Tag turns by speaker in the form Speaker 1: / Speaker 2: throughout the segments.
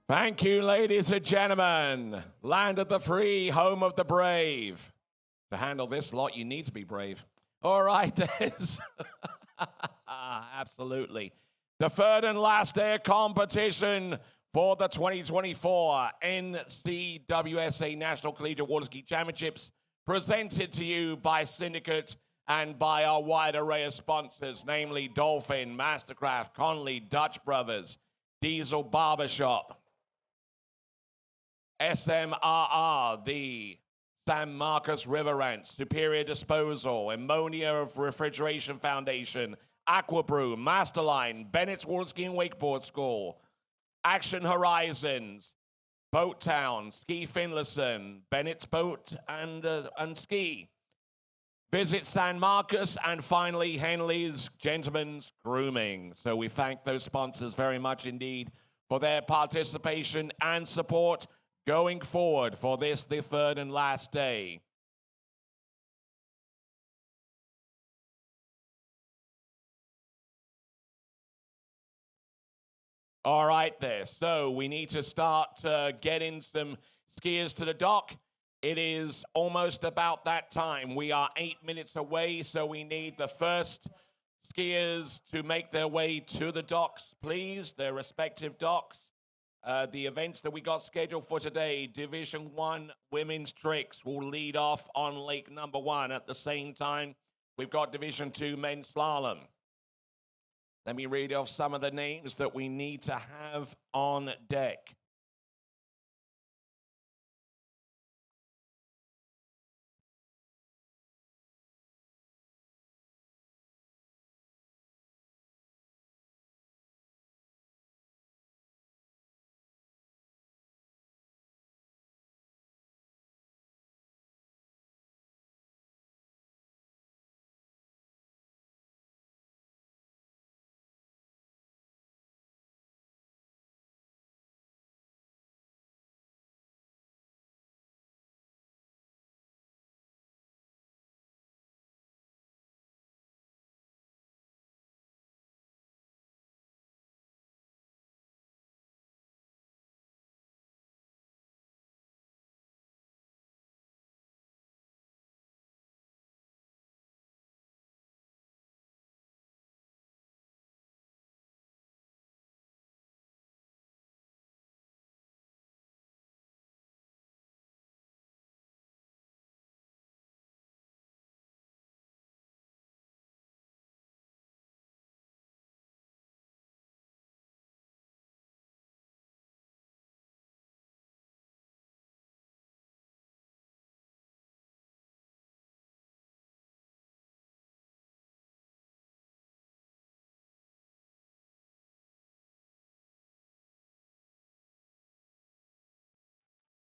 Speaker 1: Thank you, ladies and gentlemen. Land of the free, home of the brave. To handle this lot, you need to be brave. All right, there's... Absolutely. The third and last day of competition for the 2024 NCWSA National Collegiate Water Ski Championships, presented to you by Syndicate and by our wide array of sponsors, namely Dolphin, Mastercraft, Conley, Dutch Brothers, Diesel Barbershop, SMRR, the San Marcos River Ranch, Superior Disposal, Ammonia Refrigeration Foundation, Aquabrew, Masterline, Bennett's Water Ski and Wakeboard School, Action Horizons, Boat Town, Ski Finlayson, Bennett's Boat and Ski, Visit San Marcos, and finally Henley's Gentlemen's Grooming. So we thank those sponsors very much indeed for their participation and support going forward for this, the third and last day. All right there, so we need to start getting some skiers to the dock. It is almost about that time. We are 8 minutes away, so we need the first skiers to make their way to the docks, please, their respective docks. The events that we got scheduled for today, Division 1 Women's Tricks will lead off on Lake Number 1. At the same time, we've got Division 2 Men's Slalom. Let me read off some of the names that we need to have on deck.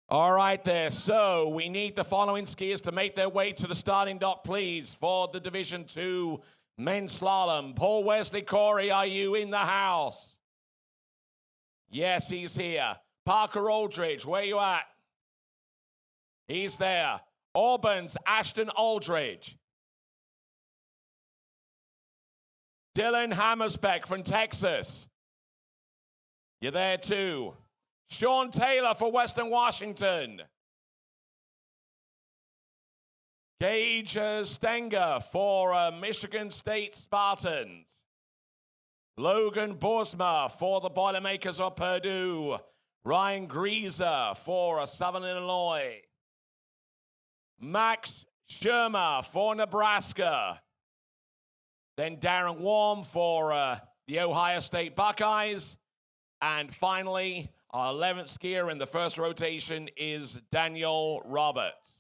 Speaker 1: All right there, so we need the following skiers to make their way to the starting dock, please, for the Division 2 Men's Slalom. Paul Wesley Corey, are you in the house? Yes, he's here. Parker Aldridge, where you at? He's there. Auburn's Ashton Aldridge. Dylan Hammersbeck from Texas. You're there too. Sean Taylor for Western Washington. Gage Stenger for Michigan State Spartans. Logan Boersma for the Boilermakers of Purdue. Ryan Grieser for Southern Illinois. Max Shermer for Nebraska. Then Darren Warm for the Ohio State Buckeyes. And finally, our 11th skier in the first rotation is Daniel Roberts.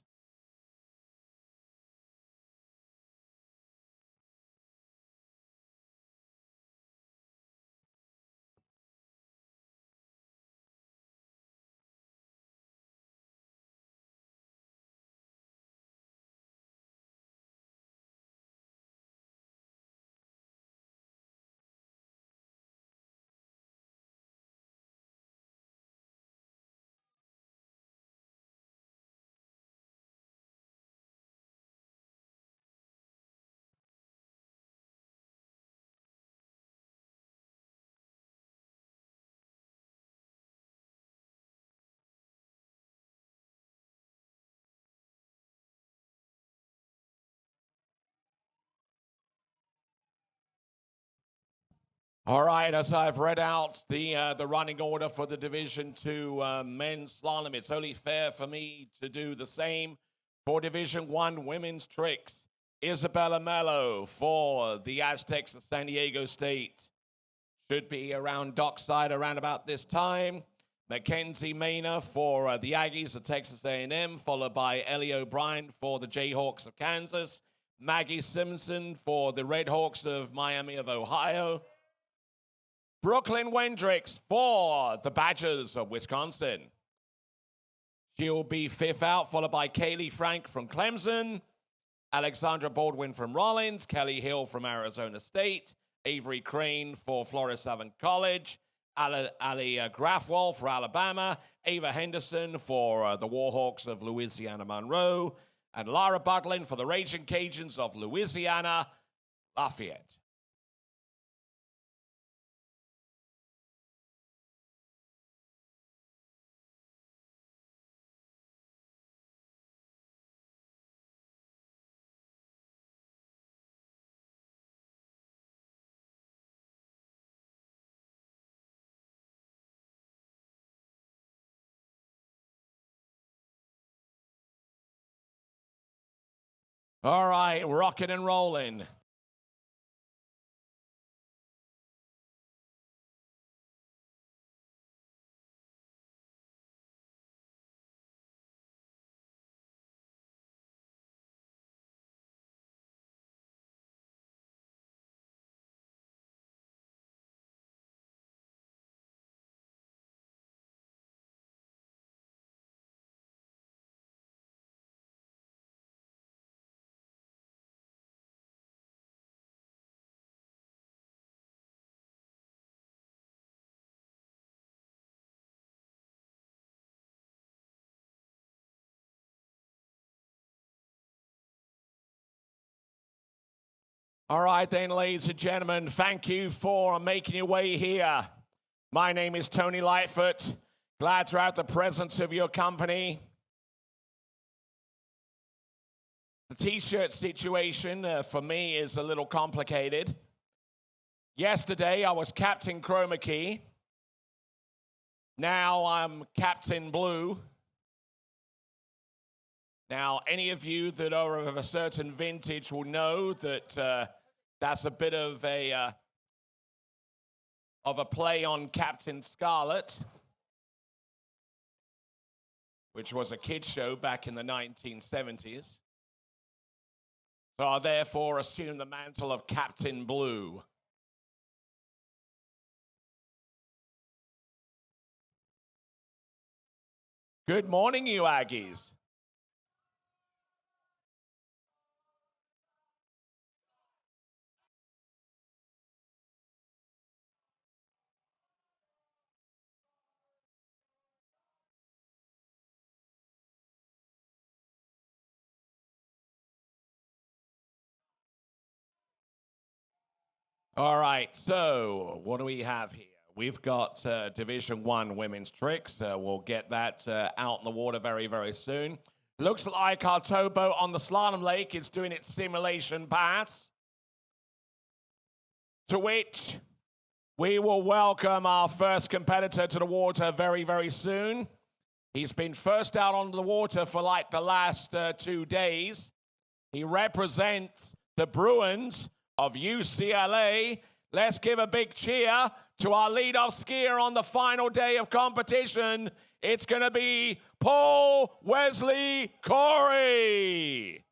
Speaker 1: All right, as I've read out the running order for the Division 2 Men's Slalom, it's only fair for me to do the same for Division 1 Women's Tricks. Isabella Mello for the Aztecs of San Diego State. Should be around dockside around about this time. Mackenzie Maynor for the Aggies of Texas A&M, followed by Ellie O'Brien for the Jayhawks of Kansas. Maggie Simpson for the Redhawks of Miami of Ohio. Brooklyn Wendricks for the Badgers of Wisconsin. She'll be fifth out, followed by Kaylee Frank from Clemson. Alexandra Baldwin from Rollins, Kelly Hill from Arizona State, Avery Crane for Florida Southern College, Ali Grafwell for Alabama, Ava Henderson for the Warhawks of Louisiana Monroe, and Lara Butlin for the Raging Cajuns of Louisiana Lafayette. All right, rocking and rolling. All right then, ladies and gentlemen, thank you for making your way here. My name is Tony Lightfoot. Glad to have the presence of your company. The t-shirt situation for me is a little complicated. Yesterday I was Captain Chroma Key. Now I'm Captain Blue. Now, any of you that are of a certain vintage will know that that's a bit of a play on Captain Scarlet, which was a kid's show back in the 1970s. So I therefore assume the mantle of Captain Blue. Good morning, you Aggies. All right, so what do we have here? We've got Division I women's tricks. We'll get that out in the water very, very soon. Looks like our towboat on the slalom lake is doing its simulation pass, to which we will welcome our first competitor to the water very, very soon. He's been first out on the water for like the last 2 days. He represents the Bruins of UCLA. Let's give a big cheer to our lead-off skier on the final day of competition. It's going to be Paul Wesley Corey.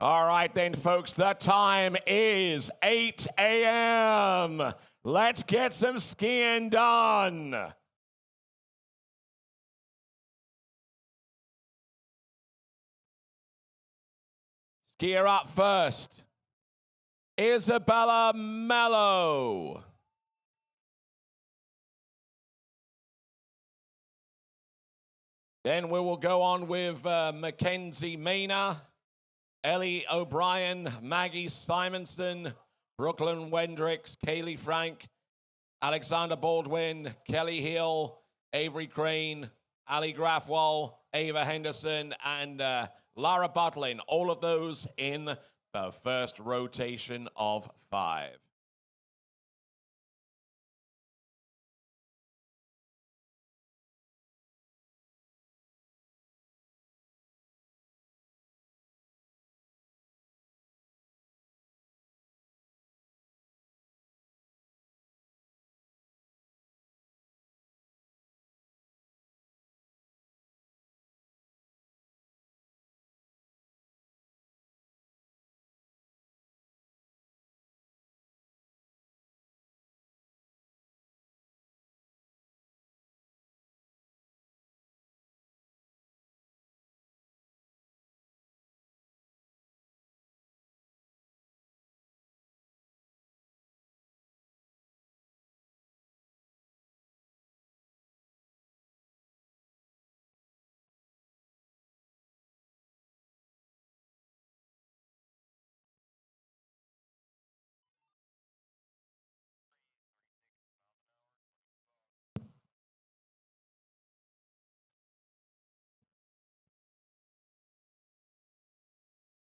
Speaker 1: All right then, folks, the time is 8 a.m. Let's get some skiing done. Skier up first, Isabella Mello. Then we will go on with Mackenzie Maynard, Ellie O'Brien, Maggie Simonson, Brooklyn Wendricks, Kaylee Frank, Alexander Baldwin, Kelly Hill, Avery Crane, Ali Graffwell, Ava Henderson, and Lara Butlin. All of those in the first rotation of 5.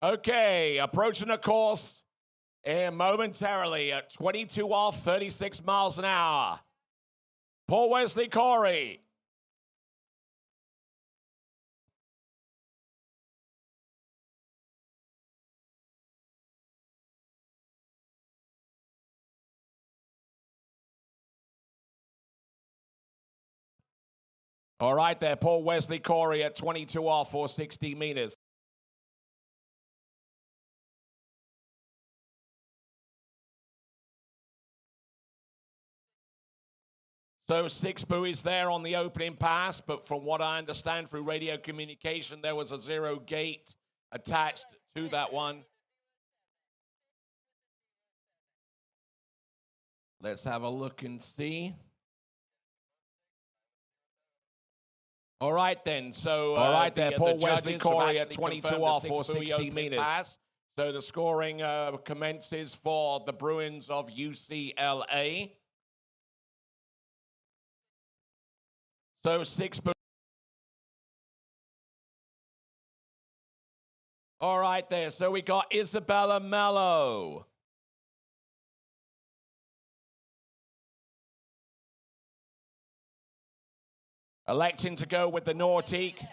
Speaker 1: Okay, approaching the course and momentarily at 22 off, 36 miles an hour. Paul Wesley Corey. All right there, Paul Wesley Corey at 22 off for 60 meters. So 6 buoys there on the opening pass, but from what I understand through radio communication, there was a 0 gate attached to that one. Let's have a look and see. All right then, so
Speaker 2: all right there, Paul
Speaker 1: Wesley Corey at 22 off for 60 meters. Pass. So the scoring commences for the Bruins of UCLA. So 6 buoys. All right there, so we got Isabella Mello. Electing to go with the Nautique.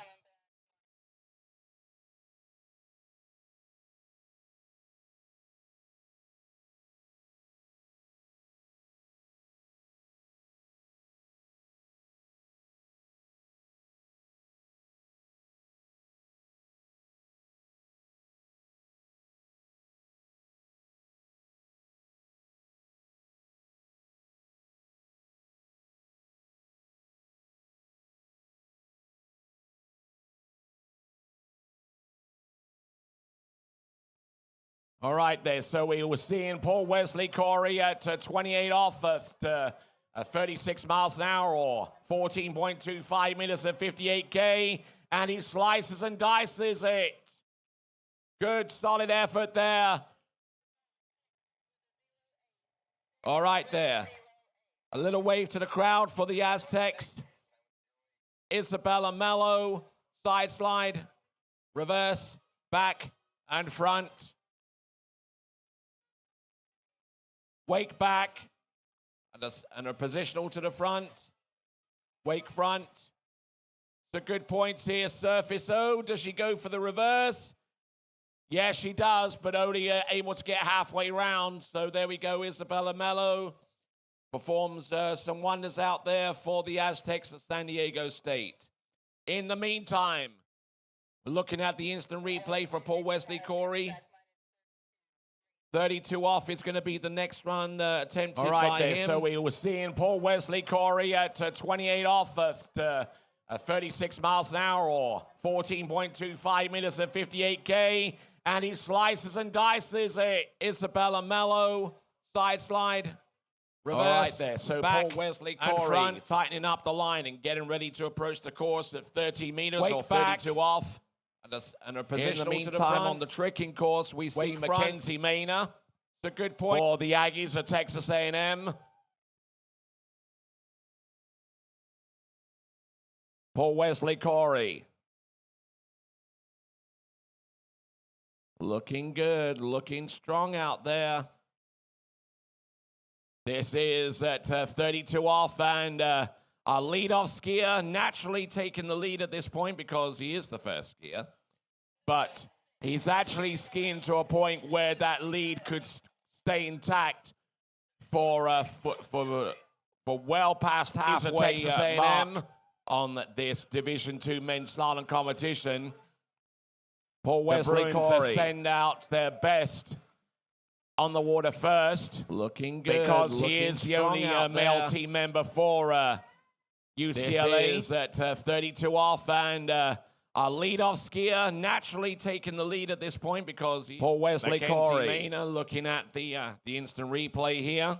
Speaker 1: All right there, so we were seeing Paul Wesley Corey at 28 off at 36 miles an hour or 14.25 meters at 58K, and he slices and dices it. Good, solid effort there. All right there. A little wave to the crowd for the Aztecs. Isabella Mello, side slide, reverse, back, and front. Wake back, and a positional to the front. Wake front. So good points here, surface O. Does she go for the reverse? Yes, she does, but only able to get halfway round. So there we go, Isabella Mello performs some wonders out there for the Aztecs of San Diego State. In the meantime, we're looking at the instant replay for Paul Wesley Corey. 32 off is going to be the next run attempted by him. So we were seeing Paul Wesley Corey at 28 off at 36 miles an hour or 14.25 meters at 58K. And he slices and dices it. Isabella Mello, side slide, reverse. All right there, so back, Paul Wesley Corey front, tightening up the line and getting ready to approach the course at 30 meters or 32 off. And a position in the meantime on the tricking course, we see Mackenzie Maynor. It's a good point for the Aggies of Texas A&M. Paul Wesley Corey. Looking good, looking strong out there. This is at 32 off, and our lead-off skier naturally taking the lead at this point because he is the first skier. But he's actually skiing to a point where that lead could stay intact for well past halfway
Speaker 2: Texas A&M
Speaker 1: on this Division II men's slalom competition. Paul Wesley
Speaker 2: Bruins
Speaker 1: Corey send out their best on the water first.
Speaker 2: Looking good.
Speaker 1: Because he is the only male team member for UCLA. This is at 32 off, and our lead-off skier naturally taking the lead at this point because Paul Wesley Corey looking at the instant replay here.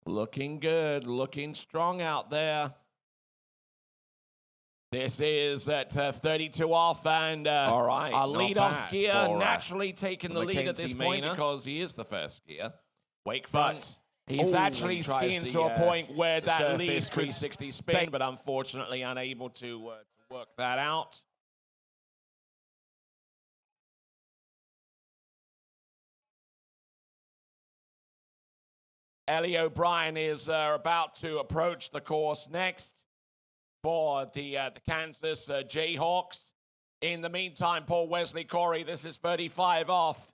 Speaker 1: Looking good, looking strong out there. This is at 32 off, and
Speaker 2: all right,
Speaker 1: our lead-off skier
Speaker 2: for,
Speaker 1: naturally taking the lead at this point because he is the first skier. Wake front. He's actually skiing to a point where that lead could
Speaker 2: 360 spin,
Speaker 1: stay, but unfortunately unable to work that out. Ellie O'Brien is about to approach the course next for the Kansas Jayhawks. In the meantime, Paul Wesley Corey, this is 35 off.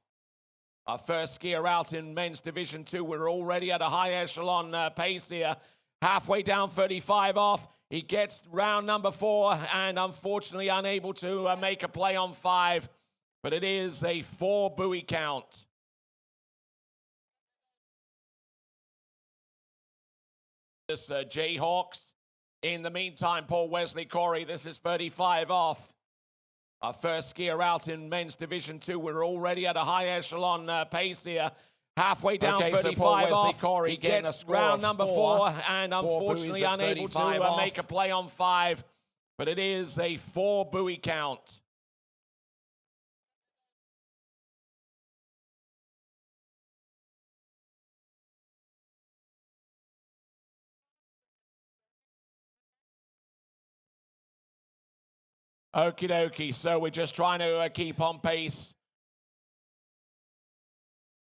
Speaker 1: Our first skier out in men's Division II. We're already at a high echelon pace here. Halfway down, 35 off. He gets round number 4 and unfortunately unable to make a play on 5. But it is a 4 buoy count. This Jayhawks. In the meantime, Paul Wesley Corey, this is 35 off. Our first skier out in men's Division II. We're already at a high echelon pace here. Halfway down, 35 off. Corey he gets round number 4 and unfortunately unable to make a play on 5. But it is a 4 buoy count. Okie dokie, so we're just trying to keep on pace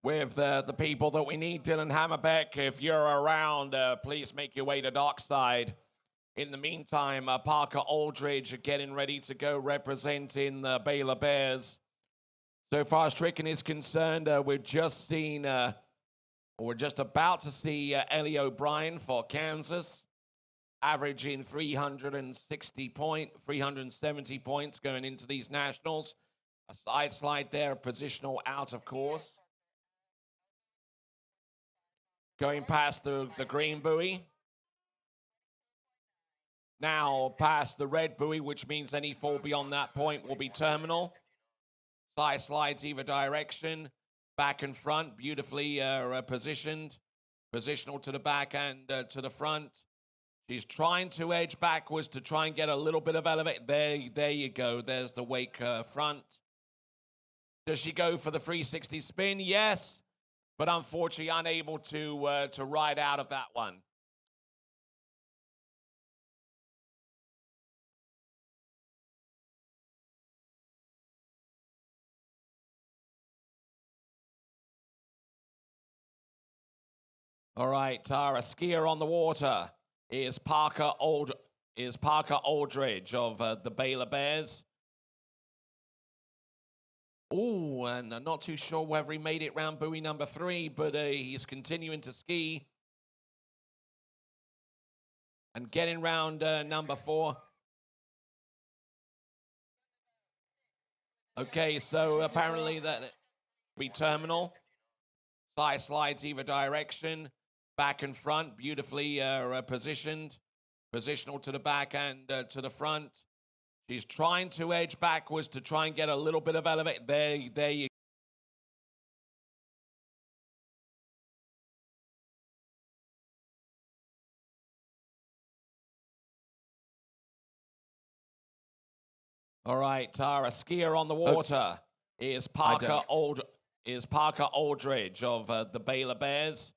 Speaker 1: with the people that we need. Dylan Hammerbeck, if you're around, please make your way to dockside. In the meantime, Parker Aldridge getting ready to go representing the Baylor Bears. So far as tricking is concerned, we've just seen, we're just about to see Ellie O'Brien for Kansas, averaging 370 points going into these nationals. A side slide there, positional out of course. Going past the green buoy. Now past the red buoy, which means any fall beyond that point will be terminal. Side slides either direction, back and front, beautifully positioned. Positional to the back and to the front. She's trying to edge backwards to try and get a little bit of elevate. There you go. There's the wake front. Does she go for the 360 spin? Yes, but unfortunately unable to ride out of that one. All right, Tara, skier on the water is Parker Aldridge of the Baylor Bears. Oh, and I'm not too sure whether he made it round buoy number 3, but he's continuing to ski. And getting round number 4. Okay, so apparently that will be terminal. Side slides either direction. Back and front, beautifully positioned. Positional to the back and to the front. She's trying to edge backwards to try and get a little bit of elevate. There you go. All right, Tara, skier on the water is Parker Aldridge of the Baylor Bears.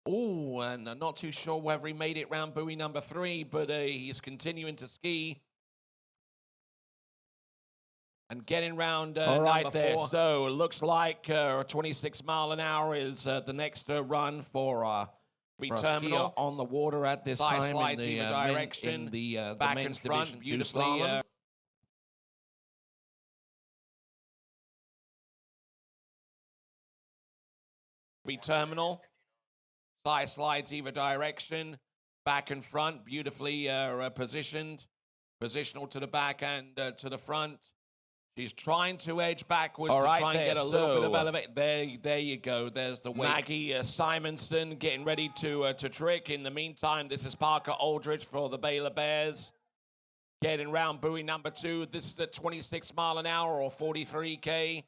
Speaker 1: Oh, and I'm not too sure whether he made it round buoy number 3, but he's continuing to ski. And getting round right there. 4. So it looks like 26 mile an hour is the next run for terminal on the water at this time in the direction, the back and front, beautifully. Terminal. Side slides either direction, back and front, beautifully positioned. Positional to the back and to the front. She's trying to edge backwards to try and get a little bit of elevate. There you go. There's the weight. Maggie Simonson getting ready to trick. In the meantime, this is Parker Aldridge for the Baylor Bears. Getting round buoy number 2. This is at 26 mile an hour or 43K.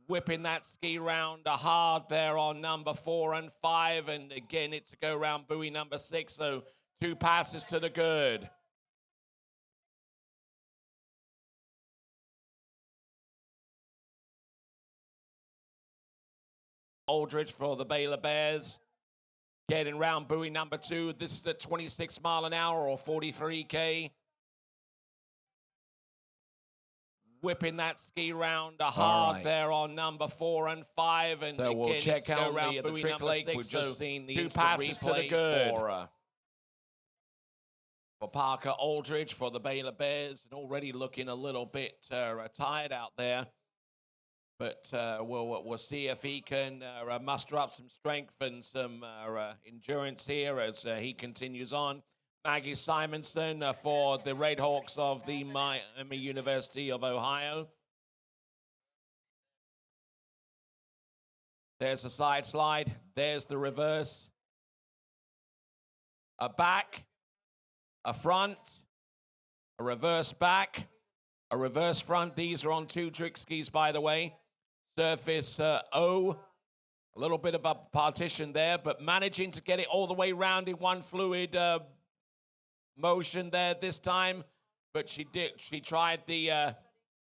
Speaker 1: Whipping that ski round hard there on number 4 and 5. And again, it's to go round buoy number 6. So 2 passes to the good. Aldridge for the Baylor Bears. Getting round buoy number 2. This is at 26 mile an hour or 43K. Whipping that ski round hard there on number 4 and 5. And so we'll check out the trick lake. We've just seen the 2 passes to the good. For Parker Aldridge for the Baylor Bears. And already looking a little bit tired out there. But we'll see if he can muster up some strength and some endurance here as he continues on. Maggie Simonson for the Red Hawks of the Miami University of Ohio. There's a side slide. There's the reverse. A back, a front, a reverse back, a reverse front. These are on 2 trick skis, by the way. Surface O, a little bit of a partition there, but managing to get it all the way round in one fluid motion there this time. But she tried the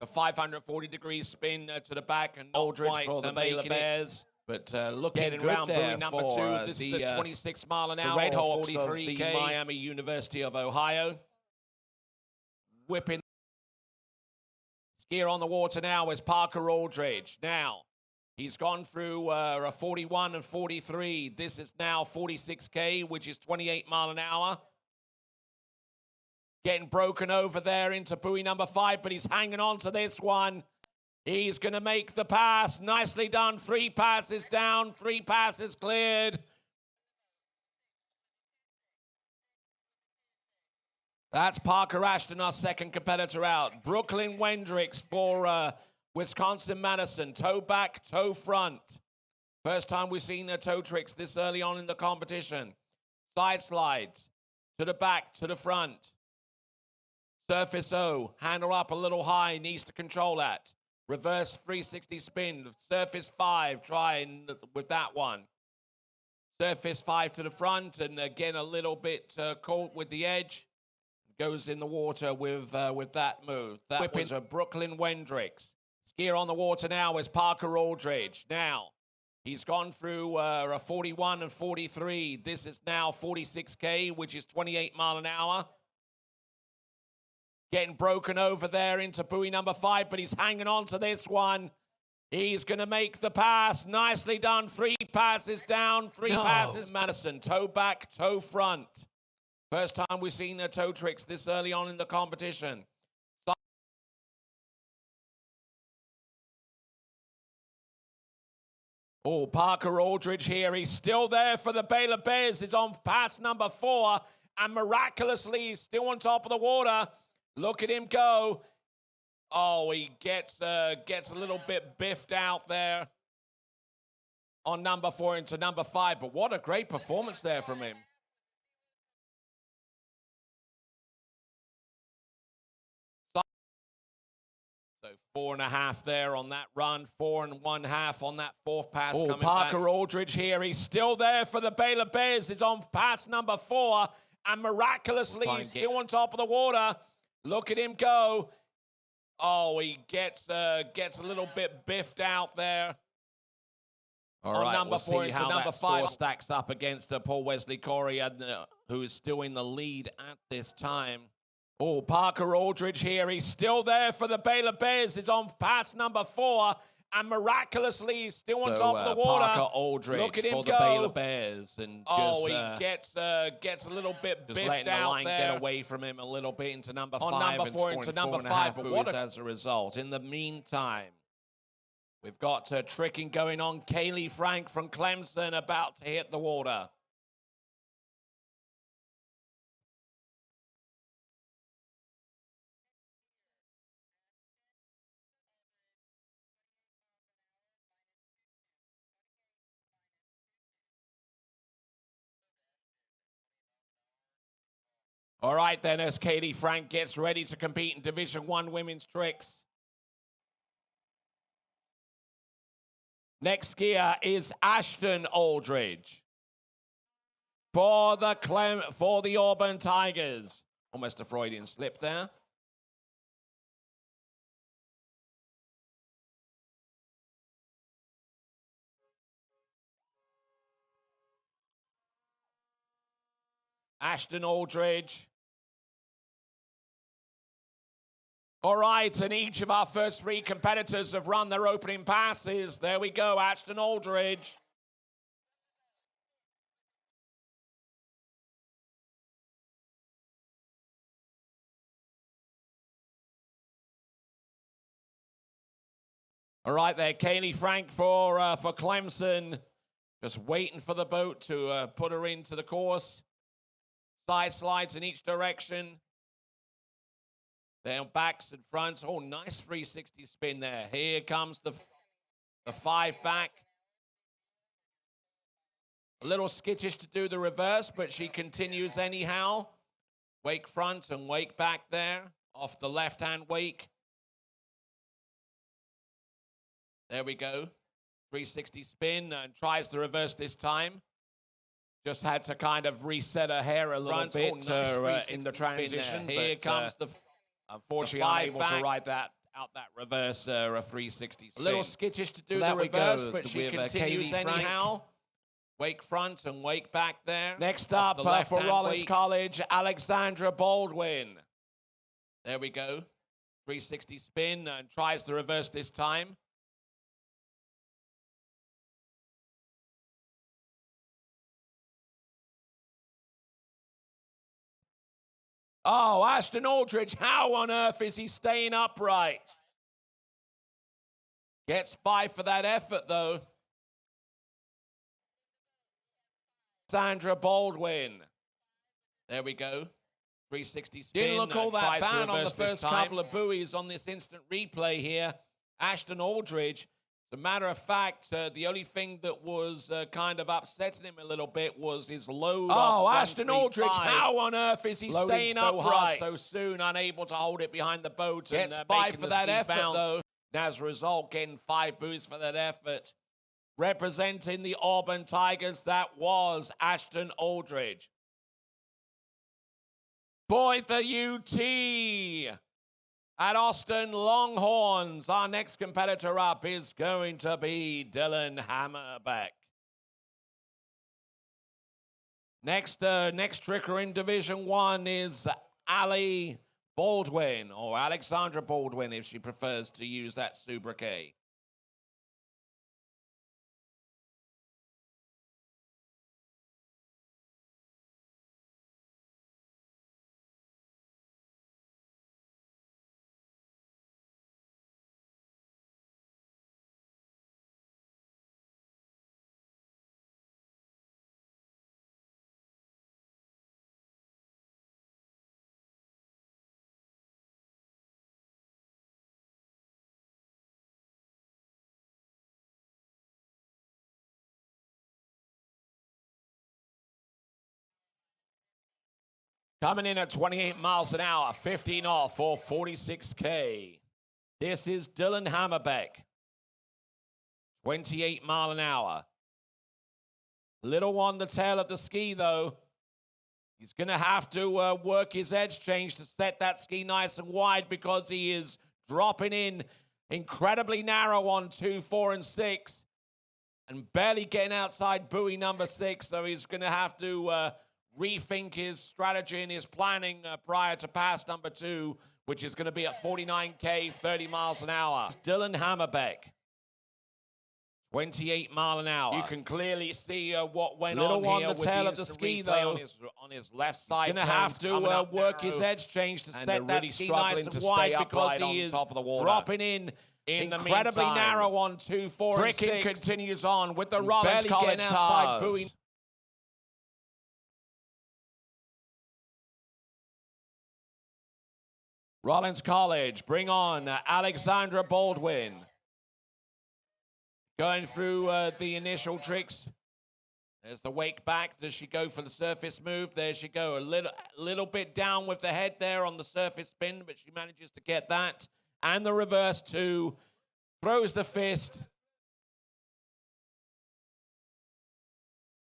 Speaker 1: 540-degree spin to the back and Aldridge for the Baylor Bears. But looking around buoy number 2, this is the 26 mile an hour, Red Hawks 43K of the Miami University of Ohio. Whipping. Skier on the water now is Parker Aldridge. Now, he's gone through a 41 and 43. This is now 46K, which is 28 mile an hour. Getting broken over there into buoy number 5, but he's hanging on to this one. He's going to make the pass. Nicely done. 3 passes down, 3 passes cleared. That's Parker Ashton, our second competitor out. Brooklyn Wendricks for Wisconsin-Madison. Toe back, toe front. First time we've seen the toe tricks this early on in the competition. Side slides. To the back, to the front. Surface O. Handle up a little high. Needs to control that. Reverse 360 spin. Surface 5. Trying with that one. Surface 5 to the front. And again, a little bit caught with the edge. Goes in the water with that move. That was a Brooklyn Wendricks. Skier on the water now is Parker Aldridge. Now, he's gone through a 41 and 43. This is now 46K, which is 28 mile an hour. Getting broken over there into buoy number 5, but he's hanging on to this one. He's going to make the pass. Nicely done. 3 passes down, 3 passes. Madison, toe back, toe front. First time we've seen the toe tricks this early on in the competition. Oh, Parker Aldridge here. He's still there for the Baylor Bears. He's on pass number 4. And miraculously, he's still on top of the water. Look at him go. Oh, he gets a little bit biffed out there on number 4 into number 5. But what a great performance there from him. So 4.5 there on that run, 4 1/2 on that 4th pass. Oh, Parker Aldridge here. He's still there for the Baylor Bears. He's on pass number 4, and miraculously he's still on top of the water. Look at him go. Oh, he gets a little bit biffed out there All right, number 4 into number 5 stacks up against Paul Wesley Corey, who is still in the lead at this time. Oh, Parker Aldridge here. He's still there for the Baylor Bears. He's on pass number 4. And miraculously, he's still on top of the water. Parker Aldridge look at him for the Baylor Bears. And he gets a little bit biffed letting out the line there. Get away from him a little bit into number 5. On number 4 into number 5. But what as a result. In the meantime, we've got tricking going on. Kaylee Frank from Clemson about to hit the water. All right, then, as Katie Frank gets ready to compete in Division I women's tricks. Next skier is Ashton Aldridge for the Auburn Tigers. Almost a Freudian slip there. Ashton Aldridge. All right, and each of our first 3 competitors have run their opening passes. There we go, Ashton Aldridge. All right there, Kaylee Frank for Clemson. Just waiting for the boat to put her into the course. Side slides in each direction. Then backs and fronts. Oh, nice 360 spin there. Here comes the 5 back. A little skittish to do the reverse, but she continues anyhow. Wake front and wake back there. Off the left-hand wake. There we go. 360 spin and tries the reverse this time. Just had to kind of reset her hair a little bit nice in the transition. Here comes the... Unfortunately, unable to ride that reverse, a 360 spin. A little skittish to do the reverse, but she continues anyhow. Wake front and wake back there. Next up for Rollins College, Alexandra Baldwin. There we go. 360 spin and tries the reverse this time. Oh, Ashton Aldridge, how on earth is he staying upright? Gets 5 for that effort, though. Sandra Baldwin. There we go. 360 spin. Didn't look all that bad on the first couple of buoys on this instant replay here. Ashton Aldridge. As a matter of fact, the only thing that was kind of upsetting him a little bit was his load. Oh, Ashton Aldridge, how on earth is he staying upright so soon, unable to hold it behind the boat? Gets and 5 for that effort, though. As a result, getting 5 boos for that effort. Representing the Auburn Tigers, that was Ashton Aldridge. For the UT. At Austin Longhorns, our next competitor up is going to be Dylan Hammerbeck. Next tricker in Division I is Ali Baldwin, or Alexandra Baldwin if she prefers to use that sobriquet. Coming in at 28 miles an hour, 15 off for 46K. This is Dylan Hammerbeck. 28 mile an hour. Little on the tail of the ski, though. He's going to have to work his edge change to set that ski nice and wide because he is dropping in incredibly narrow on 2, 4, and 6. and barely getting outside buoy number 6, so he's going to have to rethink his strategy and his planning prior to pass number 2, which is going to be at 49K, 30 miles an hour. Dylan Hammerbeck, 28 mile an hour. You can clearly see what went on here
Speaker 2: the tail of the ski, though.
Speaker 1: On his left side.
Speaker 2: He's going to have to work his edge change to set that
Speaker 1: really
Speaker 2: ski nice and wide because he is
Speaker 1: top of the water.
Speaker 2: dropping in incredibly narrow on 2, 4, and 6.
Speaker 1: Frickin' continues on with the Rollins College
Speaker 2: outside
Speaker 1: tires.
Speaker 2: buoy.
Speaker 1: Rollins College, bring on Alexandra Baldwin. Going through the initial tricks. There's the wake back. Does she go for the surface move? There she go. A little bit down with the head there on the surface spin, but she manages to get that. And the reverse 2. Throws the fist.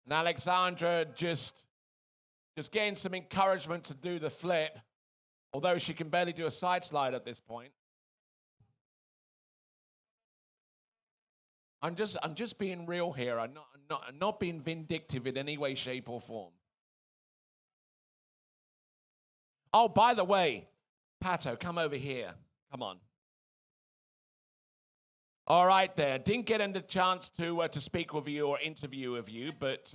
Speaker 1: And Alexandra just getting some encouragement to do the flip, although she can barely do a side slide at this point. I'm just being real here. I'm not being vindictive in any way, shape, or form. Oh, by the way, Pato, come over here. Come on. All right, there. Didn't get a chance to speak with you or interview with you, but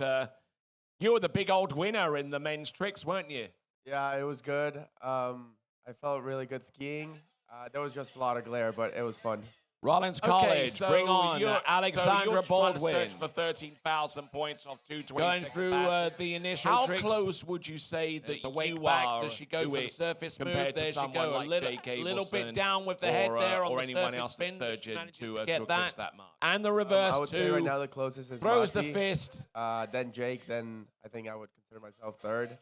Speaker 1: you were the big old winner in the men's tricks, weren't you?
Speaker 3: Yeah, it was good. I felt really good skiing. There was just a lot of glare, but it was fun.
Speaker 1: Rollins College,
Speaker 2: so
Speaker 1: bring on
Speaker 2: Alexandra
Speaker 1: Baldwin for 13,000 points off 220.
Speaker 2: Going through the initial
Speaker 1: How
Speaker 2: tricks.
Speaker 1: close would you say that
Speaker 2: the wake
Speaker 1: you
Speaker 2: back,
Speaker 1: are?
Speaker 2: does she go for the surface move?
Speaker 1: Compared
Speaker 2: There
Speaker 1: to
Speaker 2: she
Speaker 1: someone
Speaker 2: go.
Speaker 1: like
Speaker 2: A little bit down with the head there on
Speaker 1: or
Speaker 2: the
Speaker 1: anyone
Speaker 2: surface
Speaker 1: else
Speaker 2: spin, but she
Speaker 1: surgeon
Speaker 2: manages
Speaker 1: to
Speaker 2: get
Speaker 1: eclipse that mark.
Speaker 2: And the reverse
Speaker 3: I would say
Speaker 2: 2.
Speaker 3: right now the closest is
Speaker 2: Throws
Speaker 3: Maki.
Speaker 2: the fist.
Speaker 3: Then Jake. Then I think I would consider myself third.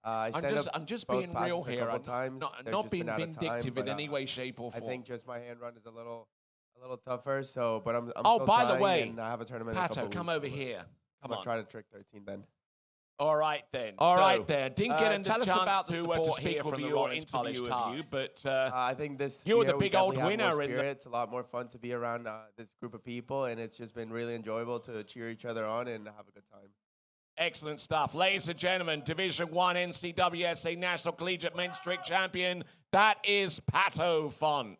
Speaker 1: I'm just being real here. I'm
Speaker 3: They've
Speaker 1: not
Speaker 3: just
Speaker 1: being
Speaker 3: been out of time,
Speaker 1: vindictive in
Speaker 3: but,
Speaker 1: any way, shape, or form.
Speaker 3: I think just my hand run is a little tougher. So, but I'm
Speaker 1: Oh,
Speaker 3: still
Speaker 1: by the
Speaker 3: trying,
Speaker 1: way,
Speaker 3: and I have a tournament. in a
Speaker 1: Pato,
Speaker 3: couple
Speaker 1: come
Speaker 3: weeks,
Speaker 1: over
Speaker 3: so
Speaker 1: here.
Speaker 3: I'm
Speaker 1: Come on.
Speaker 3: gonna try to trick 13 then.
Speaker 1: All right then.
Speaker 2: All
Speaker 1: So,
Speaker 2: right there. Didn't get a
Speaker 1: tell us
Speaker 2: chance
Speaker 1: about
Speaker 2: to
Speaker 1: to
Speaker 2: speak
Speaker 1: speak
Speaker 2: with
Speaker 1: with
Speaker 2: you
Speaker 1: you
Speaker 2: or
Speaker 1: or
Speaker 2: interview
Speaker 1: interview
Speaker 2: with
Speaker 1: you, but
Speaker 3: I think this
Speaker 1: you were
Speaker 3: year
Speaker 1: the
Speaker 3: we
Speaker 1: big old
Speaker 3: definitely have
Speaker 1: winner
Speaker 3: more
Speaker 1: in the-
Speaker 3: spirit. It's a lot more fun to be around this group of people, and it's just been really enjoyable to cheer each other on and have a good time.
Speaker 1: excellent stuff. Ladies and gentlemen, Division 1 NCWSA National Collegiate Men's Trick Champion, that is Pato Font.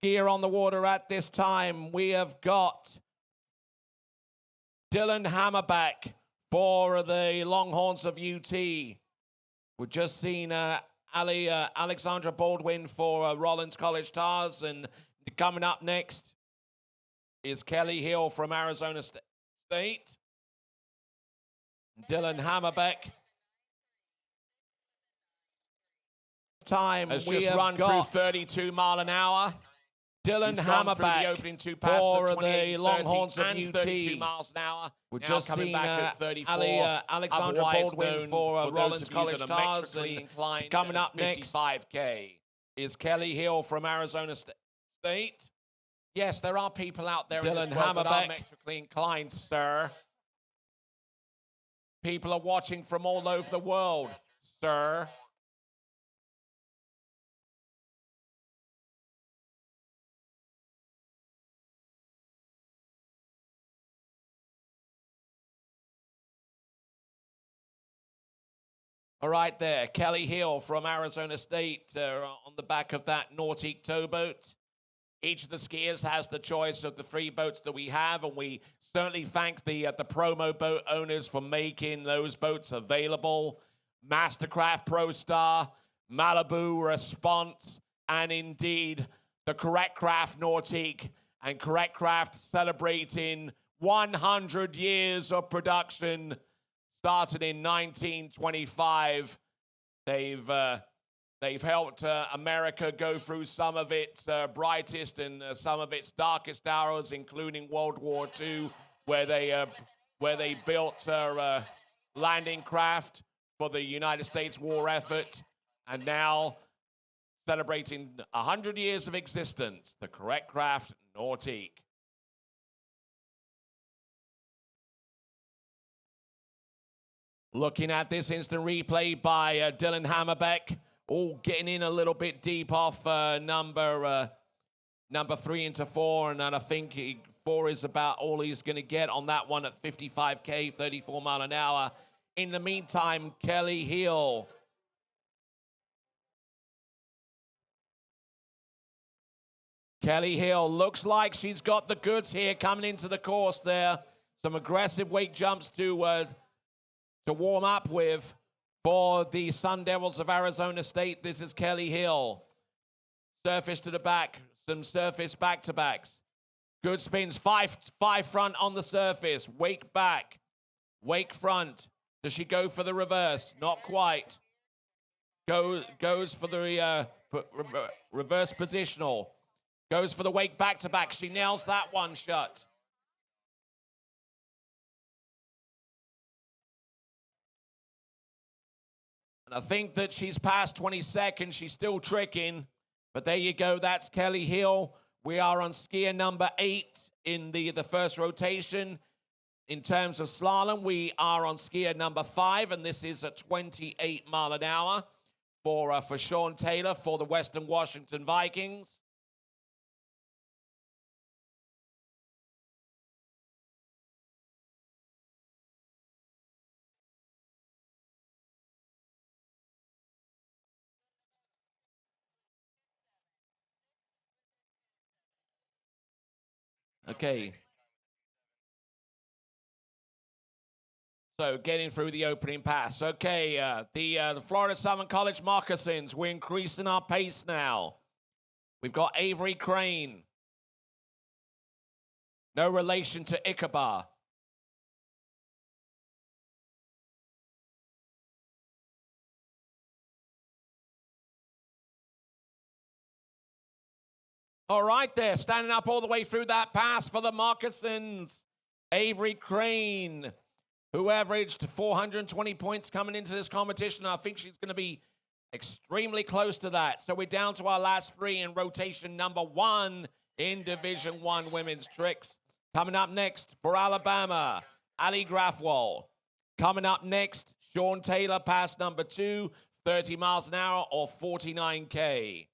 Speaker 1: Skier on the water at this time, we have got Dylan Hammerbeck for the Longhorns of UT. We've just seen Alexandra Baldwin for Rollins College Tars, and coming up next is Kelly Hill from Arizona State. Dylan Hammerbeck. Time
Speaker 2: Has
Speaker 1: we
Speaker 2: just
Speaker 1: have
Speaker 2: run
Speaker 1: got
Speaker 2: through
Speaker 1: 32 mile an hour. Dylan
Speaker 2: He's gone through
Speaker 1: Hammerbeck
Speaker 2: the
Speaker 1: opening 2 passes
Speaker 2: for
Speaker 1: at
Speaker 2: the
Speaker 1: 28,
Speaker 2: Longhorns
Speaker 1: 30,
Speaker 2: of
Speaker 1: and
Speaker 2: UT.
Speaker 1: 32 miles an hour.
Speaker 2: We've
Speaker 1: Now
Speaker 2: just
Speaker 1: coming
Speaker 2: seen
Speaker 1: back at 34.
Speaker 2: Alexandra
Speaker 1: Otherwise
Speaker 2: Baldwin
Speaker 1: known
Speaker 2: for
Speaker 1: those
Speaker 2: Rollins
Speaker 1: of you
Speaker 2: College
Speaker 1: that are
Speaker 2: Tars,
Speaker 1: metrically
Speaker 2: and
Speaker 1: inclined
Speaker 2: coming
Speaker 1: as
Speaker 2: up next
Speaker 1: 55K is Kelly Hill from Arizona State. Yes, there are people out there in
Speaker 2: Dylan
Speaker 1: this world that are
Speaker 2: Hammerbeck.
Speaker 1: metrically inclined, sir. People are watching from all over the world, sir. All right there, Kelly Hill from Arizona State on the back of that Nautique towboat. Each of the skiers has the choice of the 3 boats that we have, and we certainly thank the promo boat owners for making those boats available. Mastercraft Pro Star, Malibu Response, and indeed the Correct Craft Nautique, and Correct Craft celebrating 100 years of production. Started in 1925. They've helped America go through some of its brightest and some of its darkest hours, including World War II, where they built landing craft for the United States war effort, and now celebrating 100 years of existence, the Correct Craft Nautique. Looking at this instant replay by Dylan Hammerbeck, all getting in a little bit deep off number
Speaker 2: number 3 into 4, and then I think 4 is about all he's going to get on that one at 55K, 34 mile an hour. In the meantime, Kelly Hill. Kelly Hill looks like she's got the goods here coming into the course there. Some aggressive weight jumps to warm up with for the Sun Devils of Arizona State. This is Kelly Hill. Surface to the back, some surface back-to-backs. Good spins, five front on the surface. Wake back, wake front. Does she go for the reverse? Not quite. Goes for the reverse positional. Goes for the wake back-to-back. She nails that one shut. And I think that she's past 20 seconds. She's still tricking. But there you go. That's Kelly Hill. We are on skier number 8 in the first rotation. In terms of slalom, we are on skier number 5, and this is at 28 mile an hour for Sean Taylor for the Western Washington Vikings. Okay. So getting through the opening pass. Okay, the Florida Southern College Moccasins. We're increasing our pace now. We've got Avery Crane. No relation to Ichabod. All right there, standing up all the way through that pass for the Moccasins. Avery Crane, who averaged 420 points coming into this competition. I think she's going to be extremely close to that. So we're down to our last 3 in rotation number 1 in Division I women's tricks. Coming up next for Alabama, Ali Grafwall. Coming up next, Sean Taylor, pass number 2, 30 miles an hour or 49K.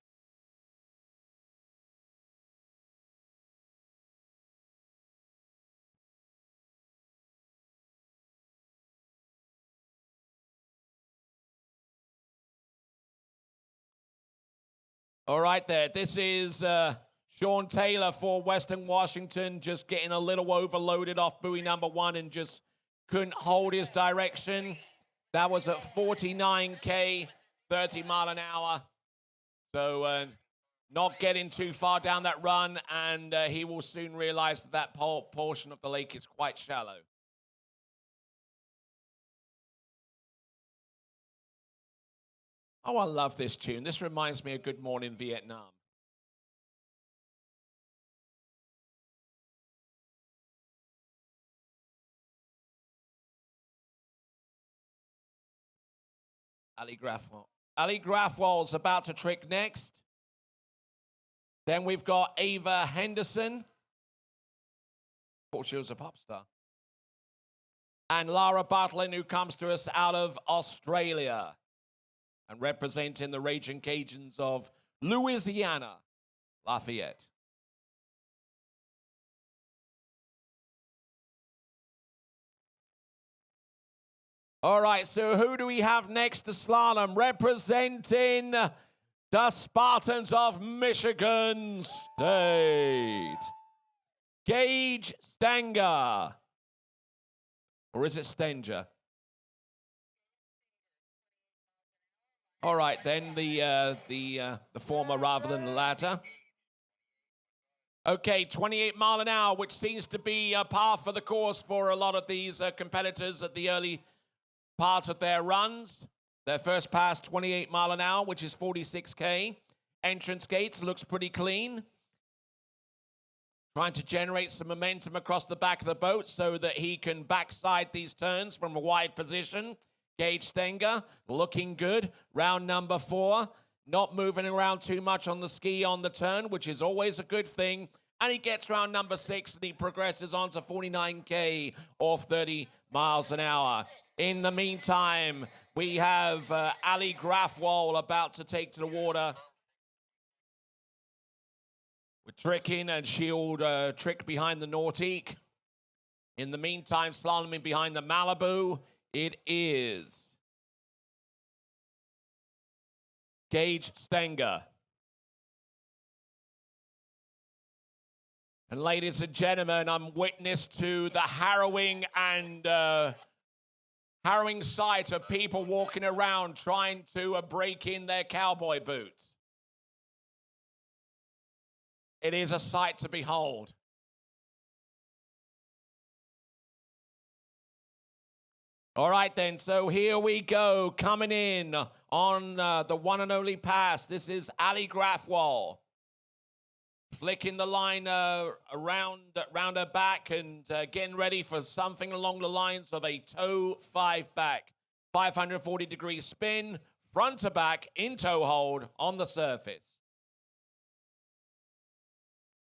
Speaker 2: All right there, this is Sean Taylor for Western Washington, just getting a little overloaded off buoy number 1 and just couldn't hold his direction. That was at 49K, 30 mile an hour. So not getting too far down that run, and he will soon realize that that portion of the lake is quite shallow. Oh, I love this tune. This reminds me of Good Morning Vietnam. Ali Grafwall. Ali Grafwall's about to trick next. Then we've got Ava Henderson. Thought she was a pop star. And Lara Bartlett, who comes to us out of Australia and representing the Raging Cajuns of Louisiana, Lafayette. All right, so who do we have next to slalom? Representing the Spartans of Michigan State, Gage Stenger. Or is it Stenger? All right, then the former rather than the latter. Okay, 28 mile an hour, which seems to be a par for the course for a lot of these competitors at the early part of their runs. Their first pass, 28 mile an hour, which is 46K. Entrance gates looks pretty clean. Trying to generate some momentum across the back of the boat so that he can backside these turns from a wide position. Gage Stenger looking good. Round number 4. Not moving around too much on the ski on the turn, which is always a good thing. And he gets round number 6 and he progresses on to 49K off 30 miles an hour. In the meantime, we have Ali Grafwall about to take to the water. With trick in and shield trick behind the Nautique. In the meantime, slaloming behind the Malibu, it is Gage Stenger. And ladies and gentlemen, I'm witness to the harrowing sight of people walking around trying to break in their cowboy boots. It is a sight to behold. All right, then, so here we go. Coming in on the one and only pass. This is Ali Grafwal. Flicking the line around her back and getting ready for something along the lines of a toe 5 back. 540-degree spin, front to back, in toe hold on the surface.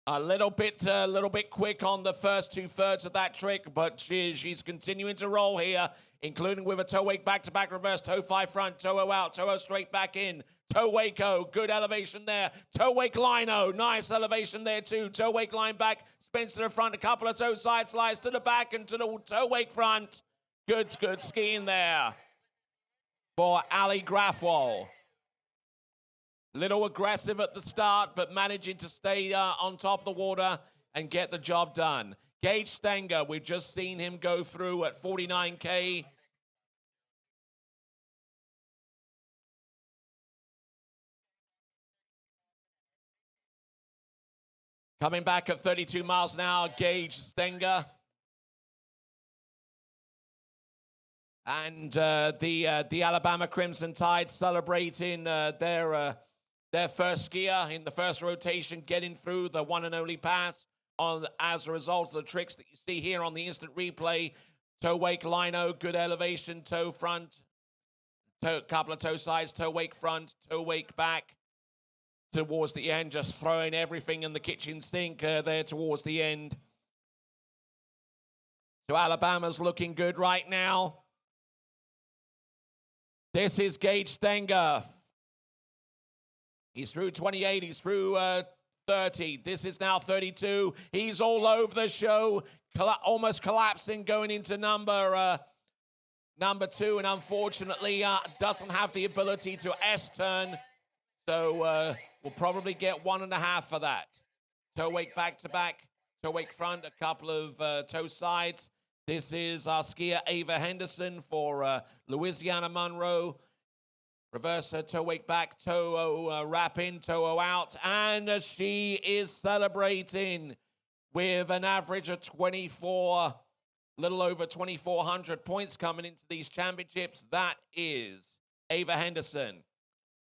Speaker 2: A little bit quick on the first 2/3 of that trick, but she's continuing to roll here, including with a toe wake back-to-back reverse, toe 5 front, toe O out, toe O straight back in, toe wake O, good elevation there, toe wake line O, nice elevation there too, toe wake line back, spins to the front, a couple of toe side slides to the back and to the toe wake front. Good skiing there for Ali Grafwal. Little aggressive at the start, but managing to stay on top of the water and get the job done. Gage Stenger, we've just seen him go through at 49K. Coming back at 32 miles an hour, Gage Stenger. And the Alabama Crimson Tide celebrating their first skier in the first rotation, getting through the one and only pass as a result of the tricks that you see here on the instant replay. Toe wake lino, good elevation, toe front, couple of toe sides, toe wake front, toe wake back. Towards the end, just throwing everything in the kitchen sink there towards the end. So Alabama's looking good right now. This is Gage Stenger. He's through 28, he's through 30. This is now 32. He's all over the show, almost collapsing going into number 2, and unfortunately doesn't have the ability to S-turn. So we'll probably get 1.5 for that. Toe wake back to back, toe wake front, a couple of toe sides. This is our skier Ava Henderson for Louisiana Monroe. Reverse her toe wake back, toe wrap in, toe out, and she is celebrating with an average of 24, little over 2,400 points coming into these championships. That is Ava Henderson.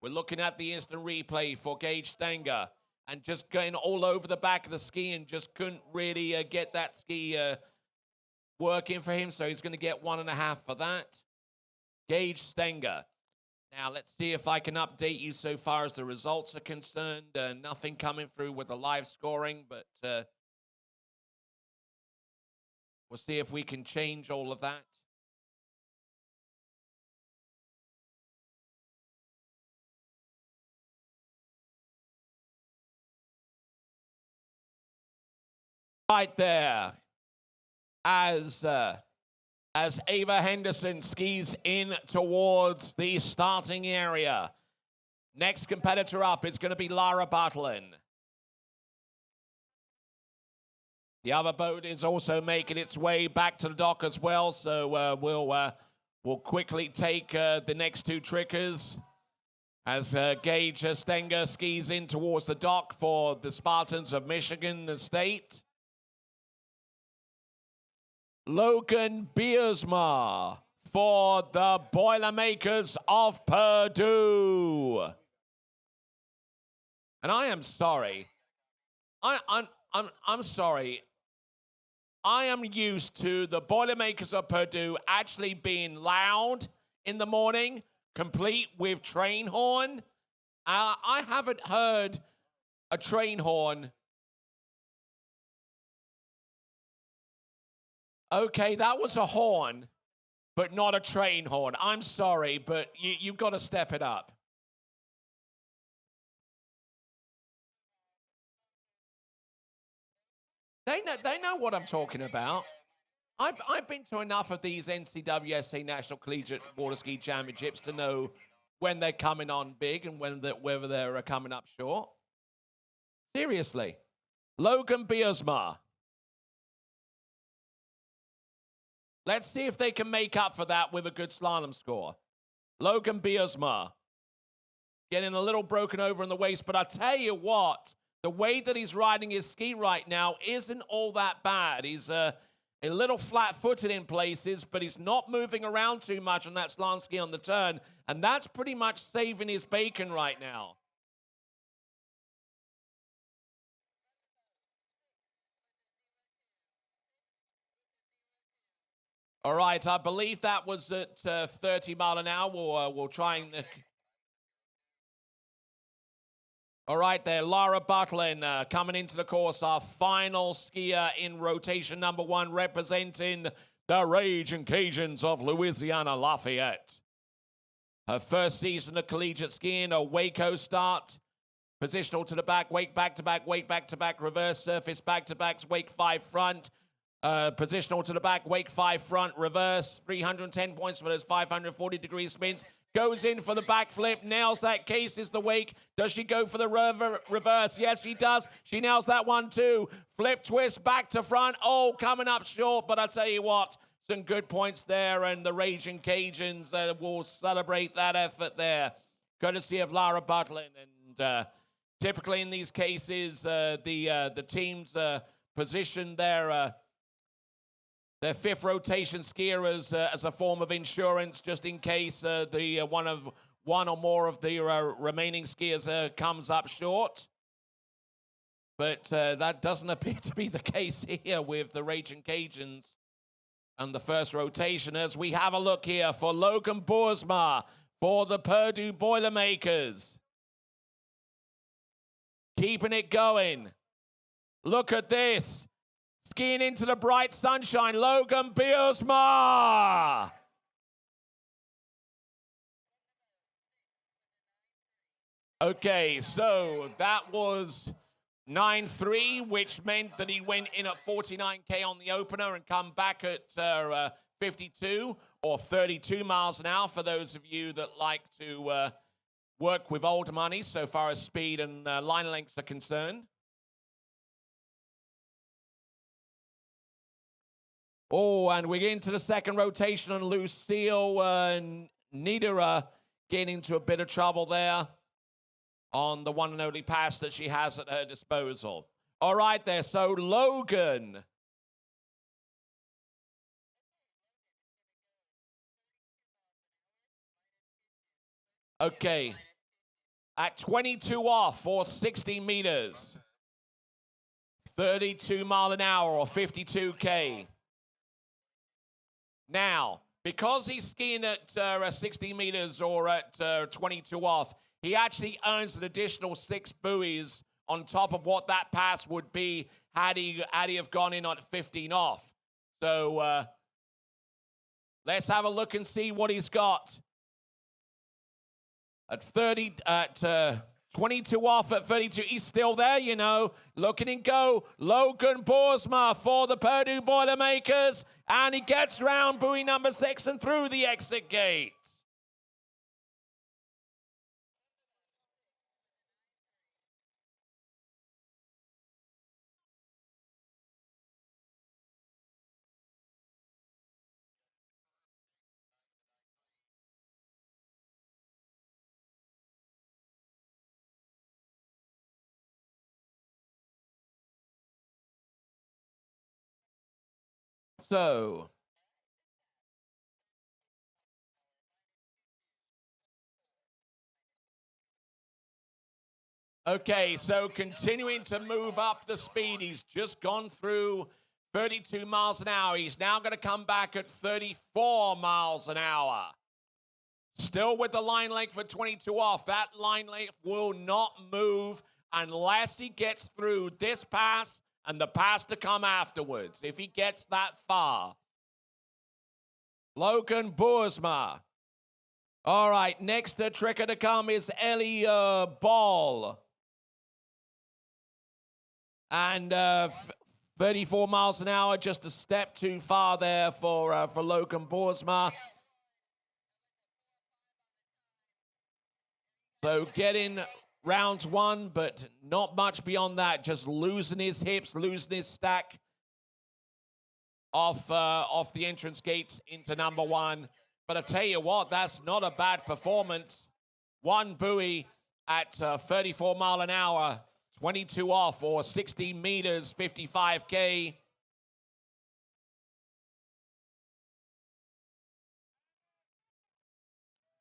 Speaker 2: We're looking at the instant replay for Gage Stenger and just going all over the back of the ski and just couldn't really get that ski working for him, so he's going to get 1.5 for that. Gage Stenger. Now, let's see if I can update you so far as the results are concerned. Nothing coming through with the live scoring, but we'll see if we can change all of that. Right there, as Ava Henderson skis in towards the starting area. Next competitor up is going to be Lara Butlin. The other boat is also making its way back to the dock as well, so we'll quickly take the next 2 trickers as Gage Stenger skis in towards the dock for the Spartans of Michigan State. Logan Biersma for the Boilermakers of Purdue. And I am sorry. I'm sorry. I am used to the Boilermakers of Purdue actually being loud in the morning, complete with train horn. I haven't heard a train horn. Okay, that was a horn, but not a train horn. I'm sorry, but you've got to step it up. They know what I'm talking about. I've been to enough of these NCWSA National Collegiate Water Ski Championships to know when they're coming on big and whether they're coming up short. Seriously. Logan Biersma. Let's see if they can make up for that with a good slalom score. Logan Biersma. Getting a little broken over in the waist, but I tell you what, the way that he's riding his ski right now isn't all that bad. He's a little flat-footed in places, but he's not moving around too much on that slalom ski on the turn, and that's pretty much saving his bacon right now. All right, I believe that was at 30 mile an hour. We'll try and... All right there, Lara Butlin coming into the course, our final skier in rotation number 1, representing the Raging Cajuns of Louisiana Lafayette. Her first season of collegiate skiing, a Waco start, positional to the back, wake back to back, wake back to back, reverse surface, back to back, wake 5 front, positional to the back, wake 5 front, reverse, 310 points for those 540-degree spins. Goes in for the backflip, nails that, cases the wake. Does she go for the reverse? Yes, she does. She nails that one too. Flip twist, back to front. Oh, coming up short, but I tell you what, some good points there, and the Raging Cajuns will celebrate that effort there, courtesy of Lara Butlin. And typically in these cases, the teams position their 5th rotation skier as a form of insurance, just in case one or more of the remaining skiers comes up short. But that doesn't appear to be the case here with the Raging Cajuns and the first rotation. As we have a look here for Logan Boersma for the Purdue Boilermakers. Keeping it going. Look at this. Skiing into the bright sunshine, Logan Biersma. Okay, so that was 9.3, which meant that he went in at 49K on the opener and come back at 52 or 32 miles an hour for those of you that like to work with old money so far as speed and line lengths are concerned. Oh, and we're into the second rotation, and Lucille Niederer getting into a bit of trouble there on the one and only pass that she has at her disposal. All right there, so Logan. Okay, at 22 off or 60 meters. 32 mile an hour or 52K. Now, because he's skiing at 60 meters or at 22 off, he actually earns an additional 6 buoys on top of what that pass would be had he have gone in at 15 off. So let's have a look and see what he's got. At 22 off at 32, he's still there, you know. Looking and go, Logan Boersma for the Purdue Boilermakers. And he gets round buoy number 6 and through the exit gate. So, okay, so continuing to move up the speed. He's just gone through 32 miles an hour. He's now going to come back at 34 miles an hour. Still with the line length for 22 off. That line length will not move unless he gets through this pass and the pass to come afterwards, if he gets that far. Logan Boersma. All right, next tricker to come is Ellie Ball. And 34 miles an hour, just a step too far there for Logan Boersma. So getting round one, but not much beyond that. Just losing his hips, losing his stack off the entrance gates into number one. But I tell you what, that's not a bad performance. One buoy at 34 mile an hour, 22 off, or 16 meters, 55K.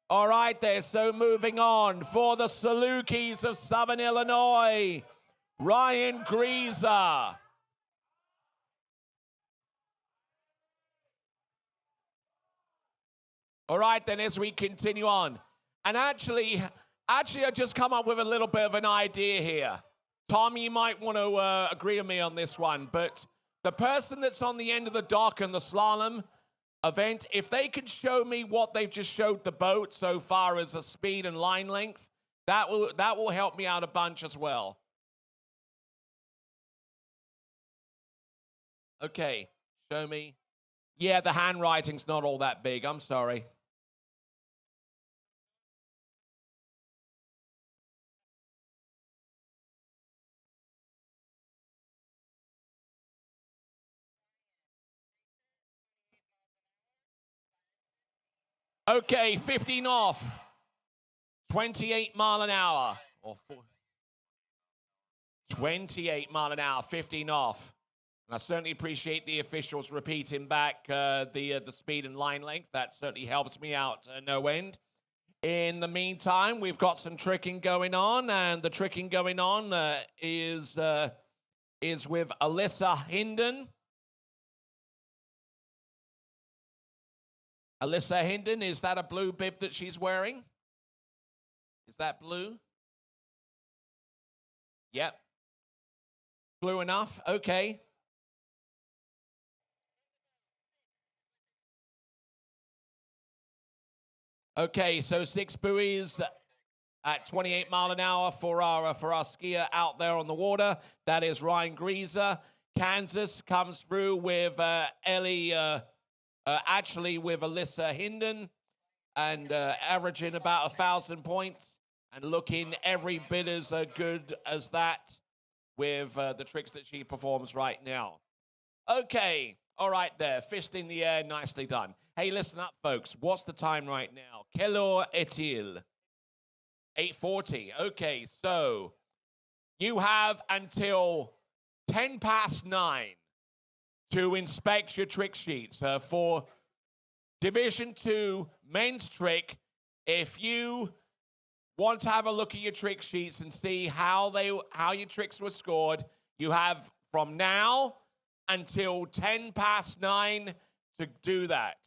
Speaker 2: All right there, so moving on for the Salukis of Southern Illinois, Ryan Greaser. All right then, as we continue on. And actually, I just come up with a little bit of an idea here. Tom, you might want to agree with me on this one, but the person that's on the end of the dock in the slalom event, if they could show me what they've just showed the boat so far as a speed and line length, that will help me out a bunch as well. Okay, show me. Yeah, the handwriting's not all that big. I'm sorry. Okay, 15 off. 28 mile an hour. Or 28 mile an hour, 15 off. And I certainly appreciate the officials repeating back the speed and line length. That certainly helps me out no end. In the meantime, we've got some tricking going on, and the tricking going on is with Alyssa Hinden. Alyssa Hinden, is that a blue bib that she's wearing? Is that blue? Yep. Blue enough? Okay. Okay, so 6 buoys at 28 mile an hour for our skier out there on the water. That is Ryan Greaser. Kansas comes through with Ellie, actually with Alyssa Hinden, and averaging about 1,000 points and looking every bit as good as that with the tricks that she performs right now. Okay, all right there, fist in the air, nicely done. Hey, listen up, folks. What's the time right now? Kelor Etil, 8:40. Okay, so you have until 10 past 9 to inspect your trick sheets for Division 2 men's trick. If you want to have a look at your trick sheets and see how your tricks were scored, you have from now until 10 past 9 to do that.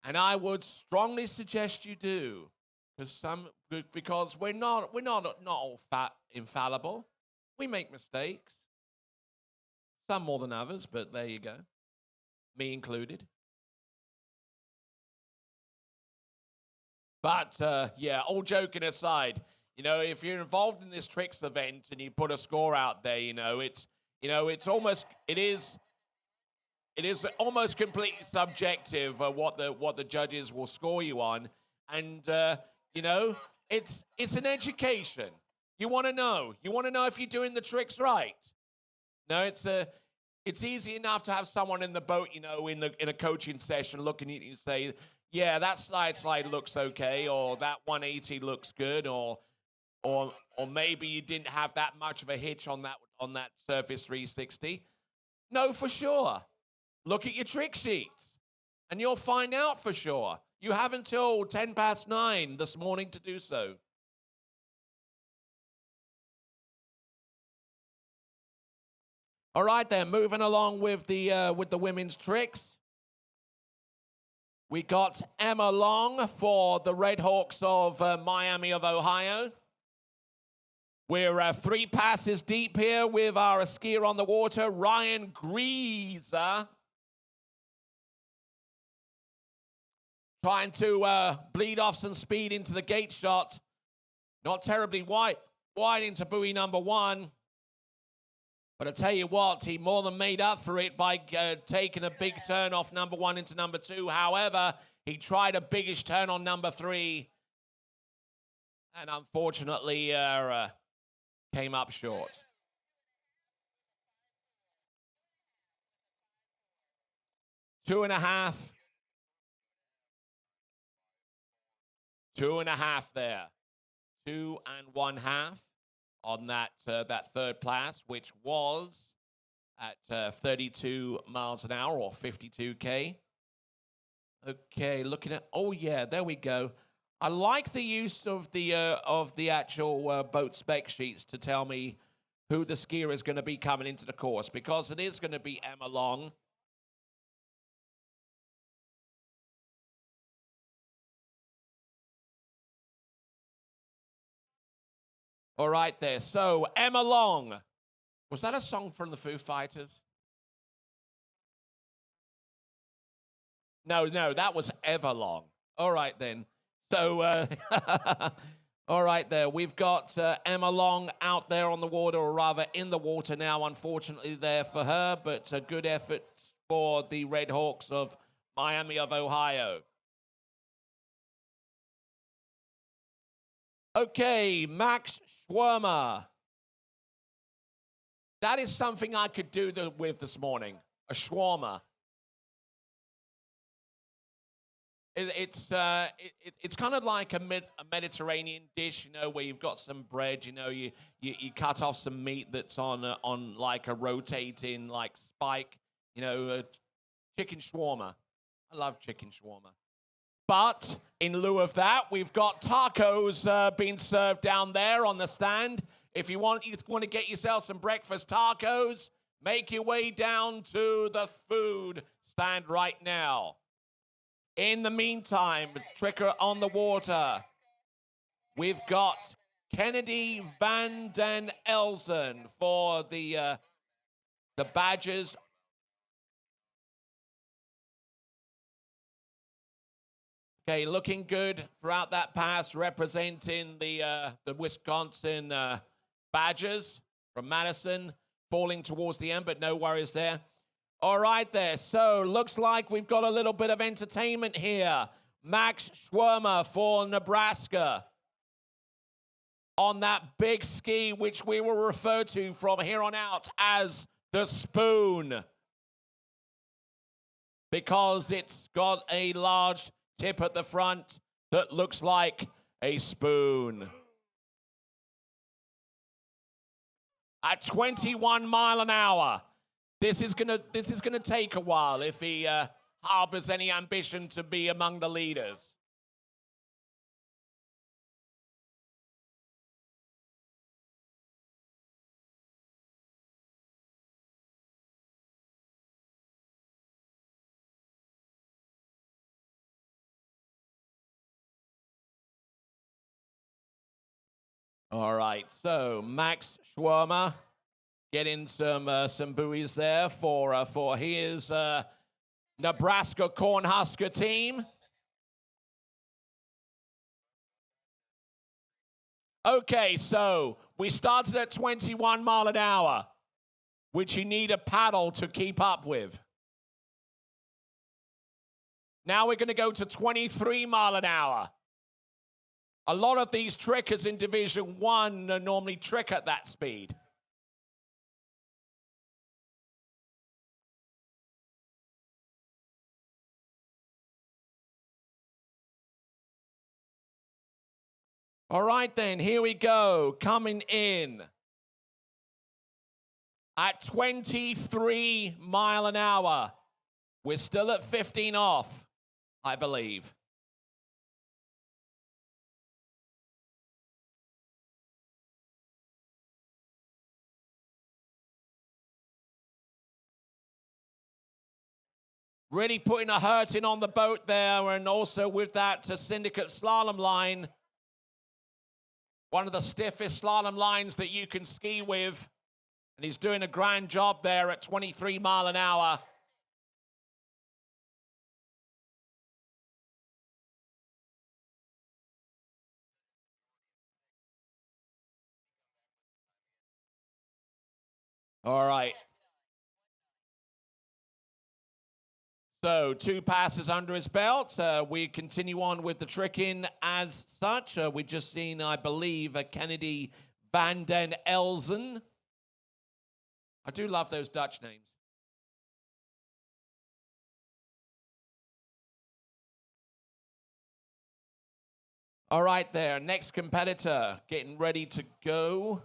Speaker 2: And I would strongly suggest you do, because we're not all infallible. We make mistakes. Some more than others, but there you go. Me included. But yeah, all joking aside, if you're involved in this tricks event and you put a score out there, it is almost completely subjective what the judges will score you on, and it's an education. You want to know if you're doing the tricks right. No, it's easy enough to have someone in the boat, in a coaching session looking at you and say, yeah, that slide looks okay, or that 180 looks good, or maybe you didn't have that much of a hitch on that Surface 360. No, for sure. Look at your trick sheets, and you'll find out for sure. You have until 10 past 9 this morning to do so. All right, then, moving along with the women's tricks. We got Emma Long for the Red Hawks of Miami of Ohio. We're 3 passes deep here with our skier on the water, Ryan Greaser. Trying to bleed off some speed into the gate shot. Not terribly wide into buoy number 1. But I tell you what, he more than made up for it by taking a big turn off number 1 into number 2. However, he tried a biggish turn on number 3. And unfortunately, came up short. Two and a half there. 2 1/2 on that that third class, which was at 32 miles an hour or 52K. Okay, looking at, oh yeah, there we go. I like the use of the actual boat spec sheets to tell me who the skier is going to be coming into the course, because it is going to be Emma Long. All right there. So Emma Long. Was that a song from the Foo Fighters? No, that was Everlong. All right then. So, all right there. We've got Emma Long out there on the water, or rather in the water now, unfortunately there for her, but a good effort for the Red Hawks of Miami of Ohio. Okay, Max Schwirmer. That is something I could do with this morning, a shawarma. It's kind of like a Mediterranean dish, you know, where you've got some bread, you know, you cut off some meat that's on like a rotating like spike, you know, chicken shawarma. I love chicken shawarma. But in lieu of that, we've got tacos being served down there on the stand. If you want to get yourself some breakfast tacos, make your way down to the food stand right now. In the meantime, Tricker on the water, we've got Kennedy Van Den Elzen for the Badgers. Okay, looking good throughout that pass, representing the Wisconsin Badgers from Madison, falling towards the end, but no worries there. All right there, so looks like we've got a little bit of entertainment here. Max Schwirmer for Nebraska on that big ski, which we will refer to from here on out as the spoon, because it's got a large tip at the front that looks like a spoon. At 21 miles an hour. This is gonna take a while if he harbors any ambition to be among the leaders. All right, so Max Schwirmer getting some buoys there for his Nebraska Cornhusker team. Okay, so we started at 21 miles an hour, which you need a paddle to keep up with. Now we're going to go to 23 miles an hour. A lot of these trickers in Division 1 normally trick at that speed. All right, then, here we go. Coming in at 23 miles an hour. We're still at 15 off, I believe. Really putting a hurting on the boat there, and also with that Syndicate slalom line. One of the stiffest slalom lines that you can ski with. And he's doing a grand job there at 23 miles an hour. All right. So 2 passes under his belt. We continue on with the tricking as such. We just seen, I believe, Kennedy van den Elzen. I do love those Dutch names. All right there, next competitor getting ready to go.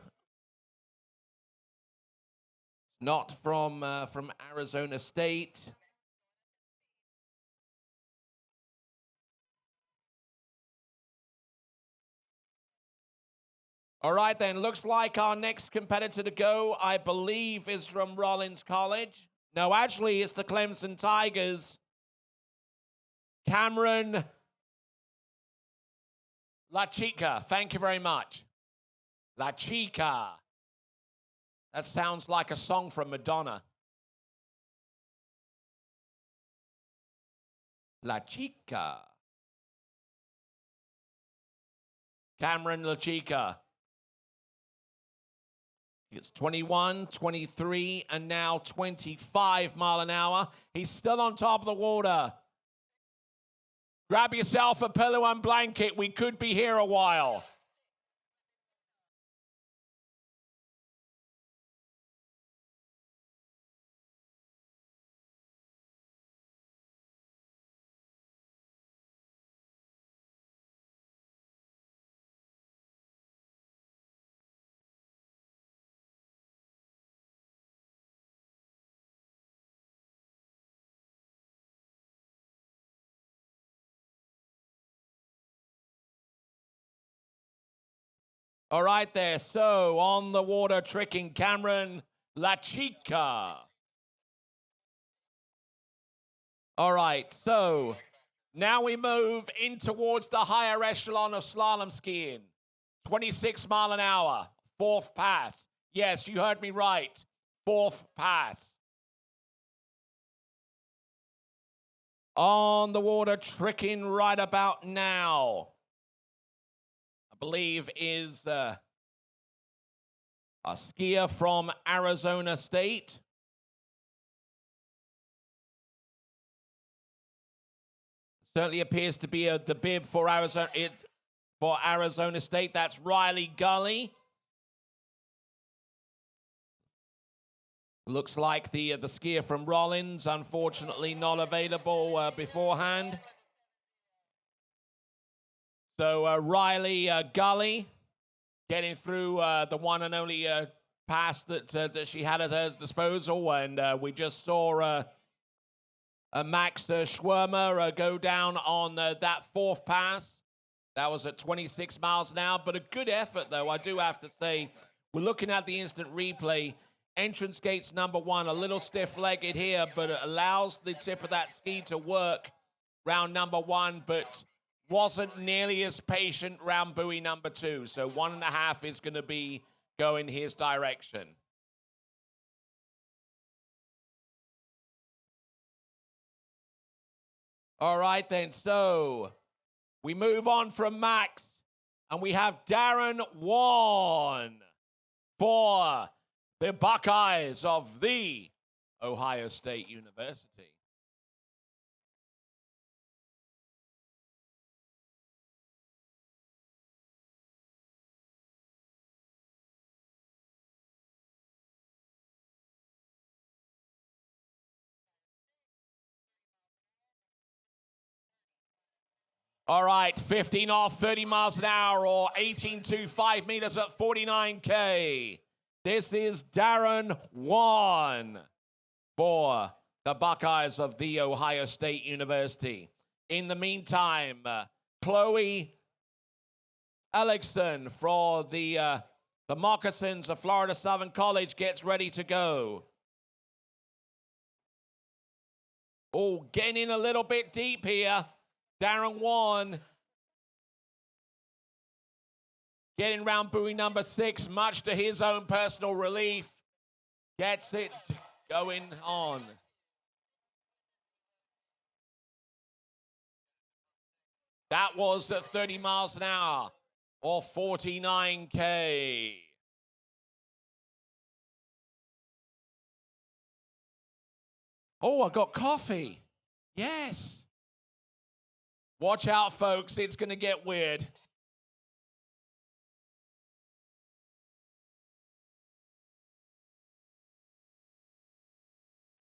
Speaker 2: Not from Arizona State. All right, then. Looks like our next competitor to go, I believe, is from Rollins College. No, actually, it's the Clemson Tigers. Cameron La Chica. Thank you very much. La Chica. That sounds like a song from Madonna. La Chica. Cameron La Chica. It's 21, 23, and now 25 mile an hour. He's still on top of the water. Grab yourself a pillow and blanket. We could be here a while. All right there, so on the water tricking Cameron La Chica. All right, so now we move in towards the higher echelon of slalom skiing. 26 mile an hour, 4th pass. Yes, you heard me right, 4th pass. On the water tricking right about now. Believe is a skier from Arizona State. Certainly appears to be the bib for Arizona State. That's Riley Gully. Looks like the skier from Rollins, unfortunately not available beforehand. So Riley Gully getting through the one and only pass that she had at her disposal, and we just saw Max Schwirmer go down on that 4th pass. That was at 26 miles an hour, but a good effort, though, I do have to say. We're looking at the instant replay. Entrance gates number 1, a little stiff-legged here, but it allows the tip of that ski to work round number 1, but wasn't nearly as patient round buoy number 2. So 1.5 is going to be going his direction. All right, then. So we move on from Max, and we have Darren Wan for the Buckeyes of the Ohio State University. All right, 15 off, 30 miles an hour, or 18.25 meters at 49K. This is Darren Wan for the Buckeyes of the Ohio State University. In the meantime, Chloe Ellickson for the Moccasins of Florida Southern College gets ready to go. Oh, getting in a little bit deep here. Darren Wan getting round buoy number 6, much to his own personal relief. Gets it going on. That was at 30 miles an hour, or 49K. Oh, I got coffee. Yes. Watch out, folks. It's going to get weird.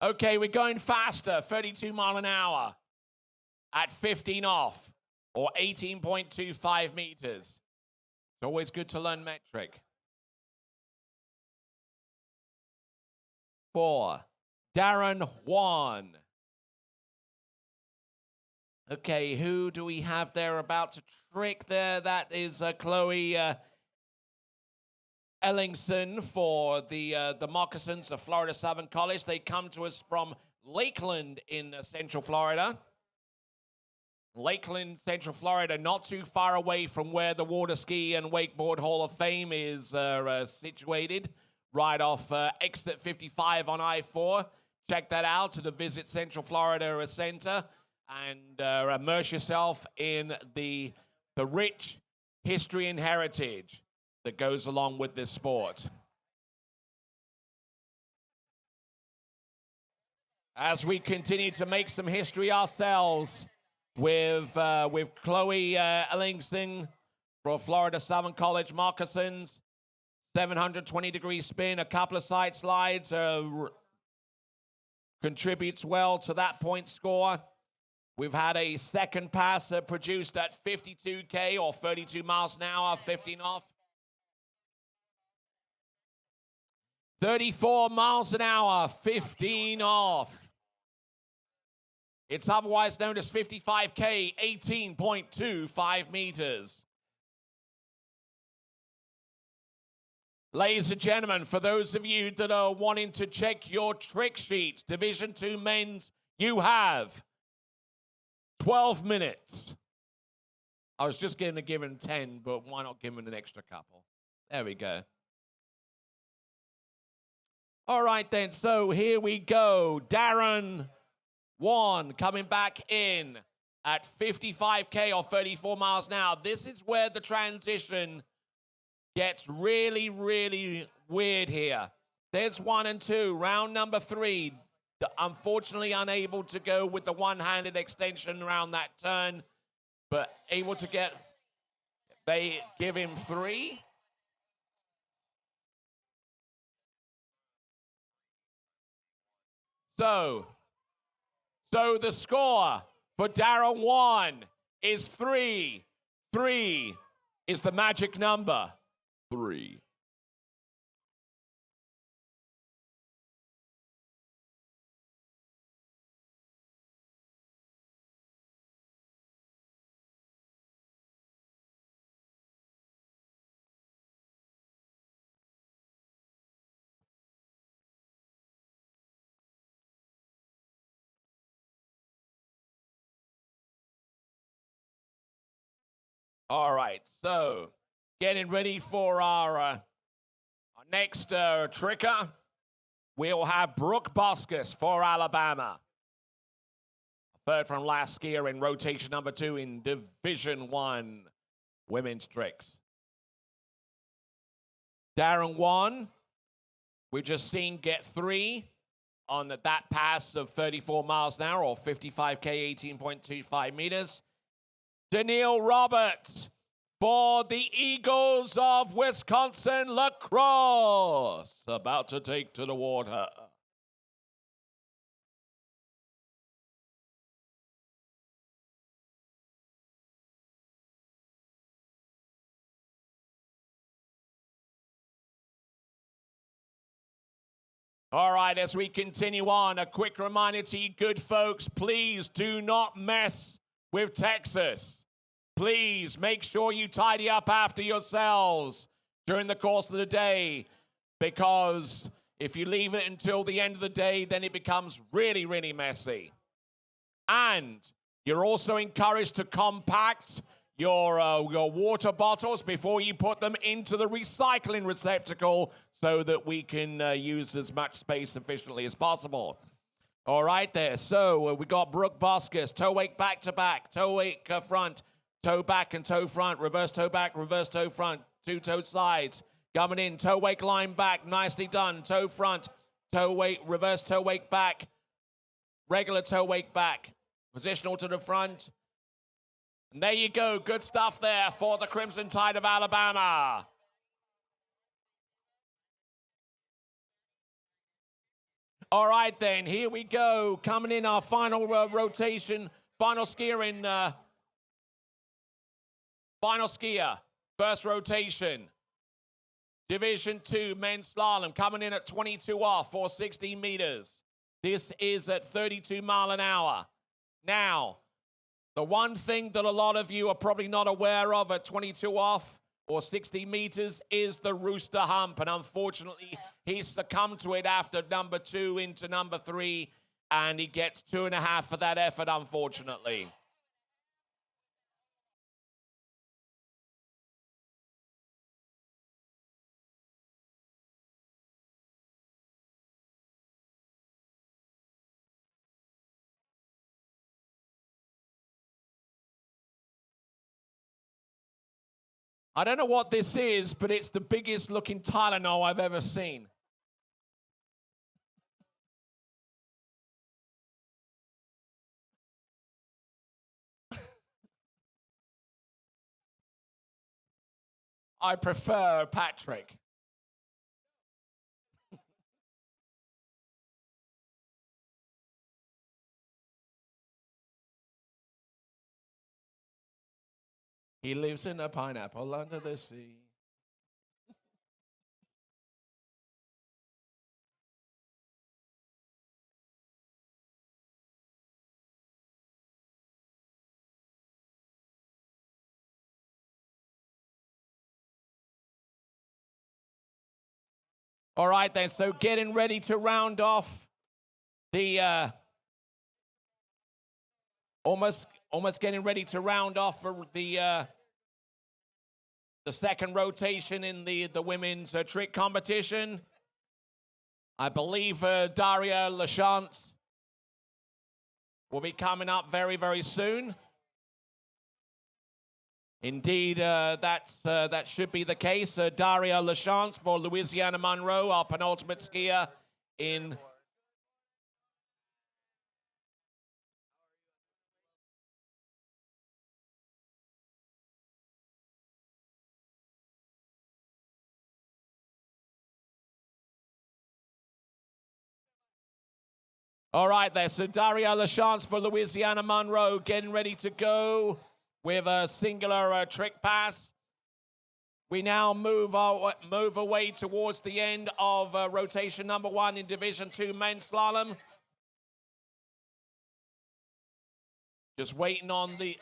Speaker 2: Okay, we're going faster, 32 mile an hour at 15 off, or 18.25 meters. It's always good to learn metric. 4, Darren 1. Okay, who do we have there about to trick there? That is Chloe Ellingson for the Moccasins of Florida Southern College. They come to us from Lakeland in Central Florida. Lakeland, Central Florida, not too far away from where the Water Ski and Wakeboard Hall of Fame is situated, right off exit 55 on I-4. Check that out to the Visit Central Florida Center and immerse yourself in the rich history and heritage that goes along with this sport. As we continue to make some history ourselves with Chloe Ellingson for Florida Southern College Moccasins, 720-degree spin, a couple of side slides, contributes well to that point score. We've had a second pass produced at 52K or 32 miles an hour, 15 off. 34 miles an hour, 15 off. It's otherwise known as 55K, 18.25 meters. Ladies and gentlemen, for those of you that are wanting to check your trick sheets, Division II men's, you have 12 minutes. I was just going to give him 10, but why not give him an extra couple? There we go. All right, then, so here we go. Darren 1 coming back in at 55K or 34 miles an hour. This is where the transition gets really, really weird here. There's 1 and 2. Round number 3, unfortunately unable to go with the one-handed extension around that turn, but able to get, they give him 3. So the score for Darren 1 is 3. 3 is the magic number. 3. All right, so getting ready for our next tricker. We'll have Brooke Boscus for Alabama. Third from last year in rotation number 2 in Division I women's tricks. Darren 1, we've just seen get 3 on that pass of 34 miles an hour or 55K, 18.25 meters. Danielle Roberts for the Eagles of Wisconsin Lacrosse, about to take to the water. All right, as we continue on, a quick reminder to you good folks, please do not mess with Texas. Please make sure you tidy up after yourselves during the course of the day, because if you leave it until the end of the day, then it becomes really, really messy. And you're also encouraged to compact your water bottles before you put them into the recycling receptacle so that we can use as much space efficiently as possible. All right there, so we got Brooke Boscus, toe wake back to back, toe wake front, toe back and toe front, reverse toe back, reverse toe front, 2 toe sides. Coming in, toe wake line back, nicely done. Toe front, toe wake, reverse toe wake back. regular toe wake back. Positional to the front. And there you go. Good stuff there for the Crimson Tide of Alabama. All right, then. Here we go. Coming in our final rotation. Final skier in... final skier. First rotation. Division 2 men's slalom coming in at 22 off for 16 meters. This is at 32 miles an hour. Now, the one thing that a lot of you are probably not aware of at 22 off or 60 meters is the rooster hump. And unfortunately, he succumbed to it after number 2 into number 3. And he gets 2.5 for that effort, unfortunately. I don't know what this is, but it's the biggest looking Tylenol I've ever seen. I prefer Patrick. He lives in a pineapple under the sea. All right, then, so getting ready to round off the, almost getting ready to round off for the second rotation in the women's trick competition. I believe Daria Lachance will be coming up very, very soon. Indeed, that should be the case. Daria Lachance for Louisiana Monroe, our penultimate skier in... All right there, so Daria Lachance for Louisiana Monroe getting ready to go with a singular trick pass. We now move away towards the end of rotation number 1 in Division 2 men's slalom. Just waiting on the...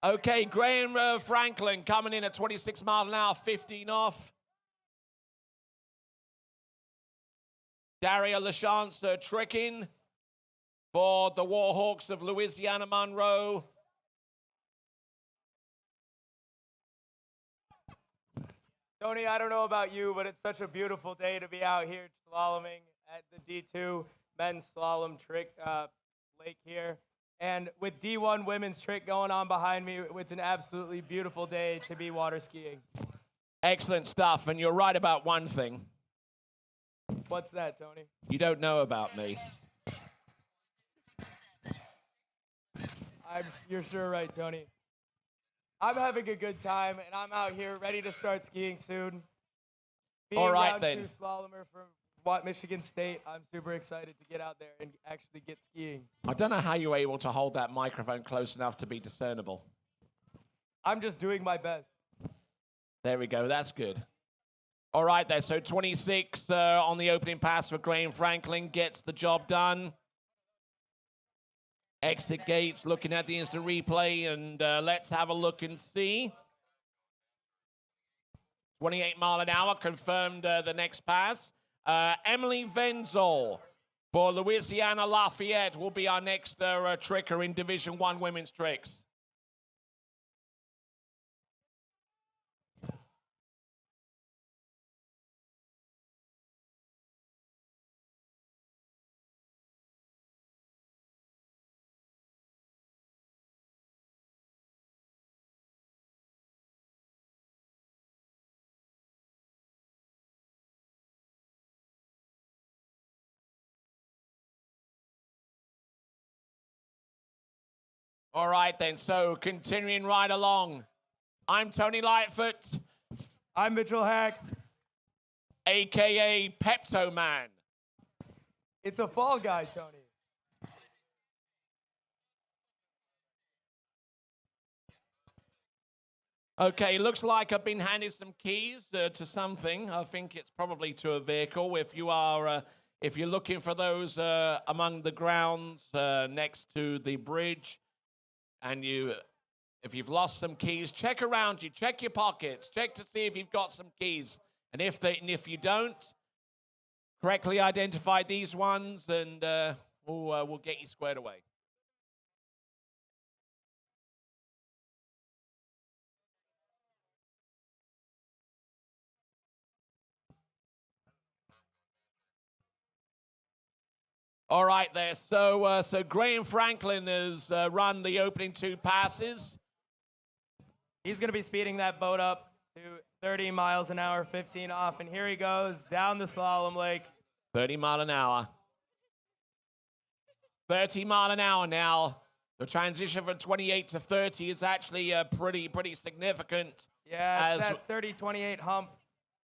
Speaker 2: Okay, Graham Franklin coming in at 26 miles an hour, 15 off. Daria Lachance tricking for the Warhawks of Louisiana Monroe.
Speaker 4: Tony, I don't know about you, but it's such a beautiful day to be out here slaloming at the D2 men's slalom trick lake here. And with D1 women's trick going on behind me, it's an absolutely beautiful day to be water skiing.
Speaker 2: Excellent stuff, and you're right about one thing.
Speaker 4: What's that, Tony?
Speaker 2: You don't know about me.
Speaker 4: You're sure right, Tony. I'm having a good time, and I'm out here ready to start skiing soon. Being
Speaker 2: All right,
Speaker 4: round
Speaker 2: then.
Speaker 4: 2 slalomer from Watt, Michigan State, I'm super excited to get out there and actually get skiing.
Speaker 2: I don't know how you're able to hold that microphone close enough to be discernible.
Speaker 4: I'm just doing my best.
Speaker 2: There we go, that's good. All right there, so 26 on the opening pass for Graham Franklin gets the job done. Exit gates, looking at the instant replay, and let's have a look and see. 28 mile an hour, confirmed the next pass. Emily Venzel for Louisiana Lafayette will be our next tricker in Division 1 women's tricks. All right, then. So continuing right along. I'm Tony Lightfoot,
Speaker 4: I'm Mitchell Hack.
Speaker 2: a.k.a. Pepto Man.
Speaker 4: It's a fall guy, Tony.
Speaker 2: Okay, looks like I've been handed some keys to something. I think it's probably to a vehicle. If you're looking for those among the grounds next to the bridge, and if you've lost some keys, check around you, check your pockets, check to see if you've got some keys. And if you don't, correctly identify these ones, and we'll get you squared away. All right there. So Graham Franklin has run the opening 2 passes.
Speaker 4: He's going to be speeding that boat up to 30 miles an hour, 15 off. And here he goes down the slalom lake.
Speaker 2: 30 mile an hour. 30 mile an hour now. The transition from 28 to 30 is actually pretty significant.
Speaker 4: Yeah, it's that 30-28 hump.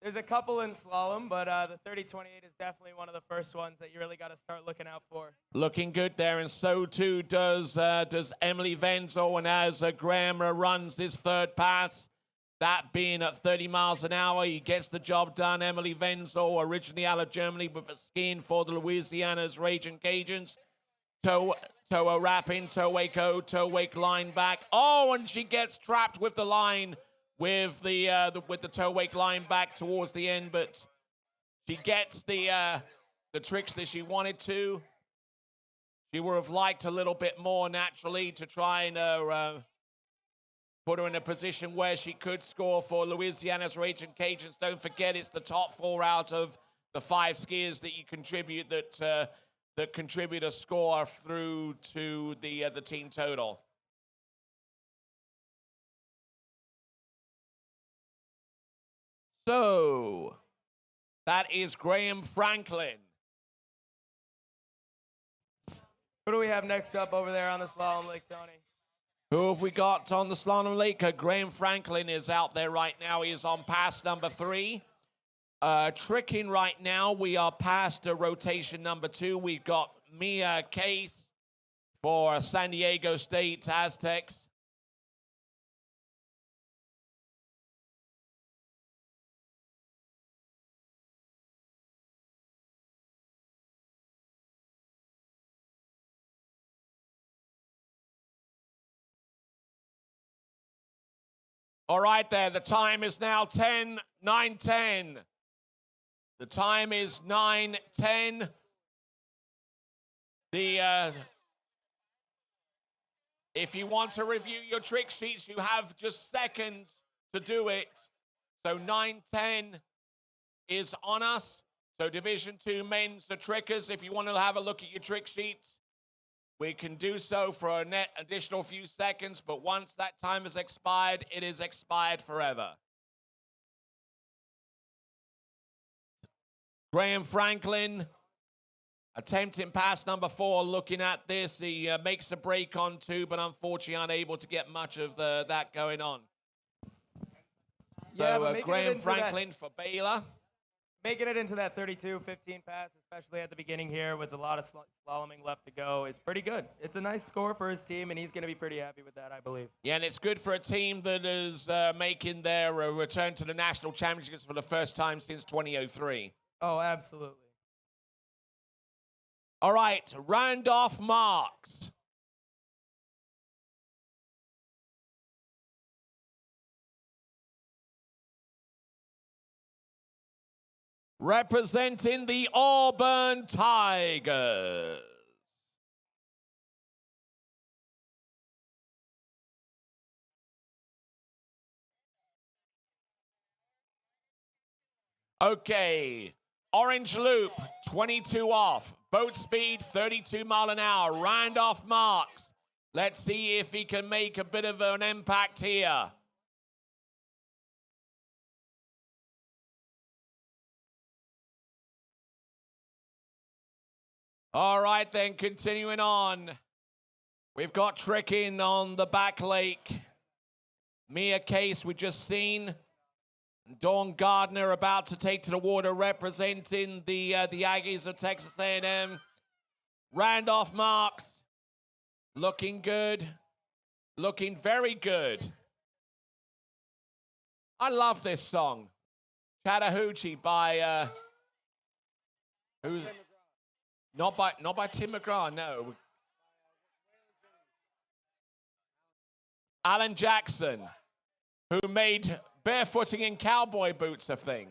Speaker 4: There's a couple in slalom, but the 30-28 is definitely one of the first ones that you really got to start looking out for.
Speaker 2: Looking good there, and so too does Emily Wenzel. And as Graham runs his 3rd pass, that being at 30 miles an hour, he gets the job done. Emily Wenzel, originally out of Germany, but skiing for the Louisiana's Raging Cajuns. Toe wrap in, toe wake line back. Oh, and she gets trapped with the line. With the toe wake line back towards the end, but she gets the tricks that she wanted to. She would have liked a little bit more naturally to try and put her in a position where she could score for Louisiana's Raging Cajuns. Don't forget, it's the top 4 out of the 5 skiers that you contribute that contribute a score through to the team total. So, that is Graham Franklin.
Speaker 4: Who do we have next up over there on the slalom lake, Tony?
Speaker 2: Who have we got on the slalom lake? Graham Franklin is out there right now. He is on pass number 3. Tricking right now, we are past rotation number 2. We've got Mia Case for San Diego State Aztecs. All right there, the time is now 9:10. The time is 9:10. If you want to review your trick sheets, you have just seconds to do it. So 9:10 is on us. So Division 2 men's, the trickers, if you want to have a look at your trick sheets, we can do so for a net additional few seconds, but once that time has expired, it is expired forever. Graham Franklin attempting pass number 4, looking at this. He makes the break on 2, but unfortunately unable to get much of that going on.
Speaker 4: Yeah,
Speaker 2: so Graham Franklin for Baylor.
Speaker 4: Making it into that 32-15 pass, especially at the beginning here with a lot of slaloming left to go, is pretty good. It's a nice score for his team, and he's going to be pretty happy with that, I believe.
Speaker 2: Yeah, and it's good for a team that is making their return to the national championships for the first time since 2003.
Speaker 4: Oh, absolutely.
Speaker 2: All right, round-off marks. Representing the Auburn Tigers. Okay, orange loop, 22 off. Boat speed, 32 mile an hour. Round off marks. Let's see if he can make a bit of an impact here. All right, then, continuing on. We've got Trick in on the back lake. Mia Case we just seen. Dawn Gardner about to take to the water representing the Aggies of Texas A&M. Randolph Marks looking good. Looking very good. I love this song. Chattahoochee by who's not by Tim McGraw, no. Alan Jackson, who made barefooting in cowboy boots a thing.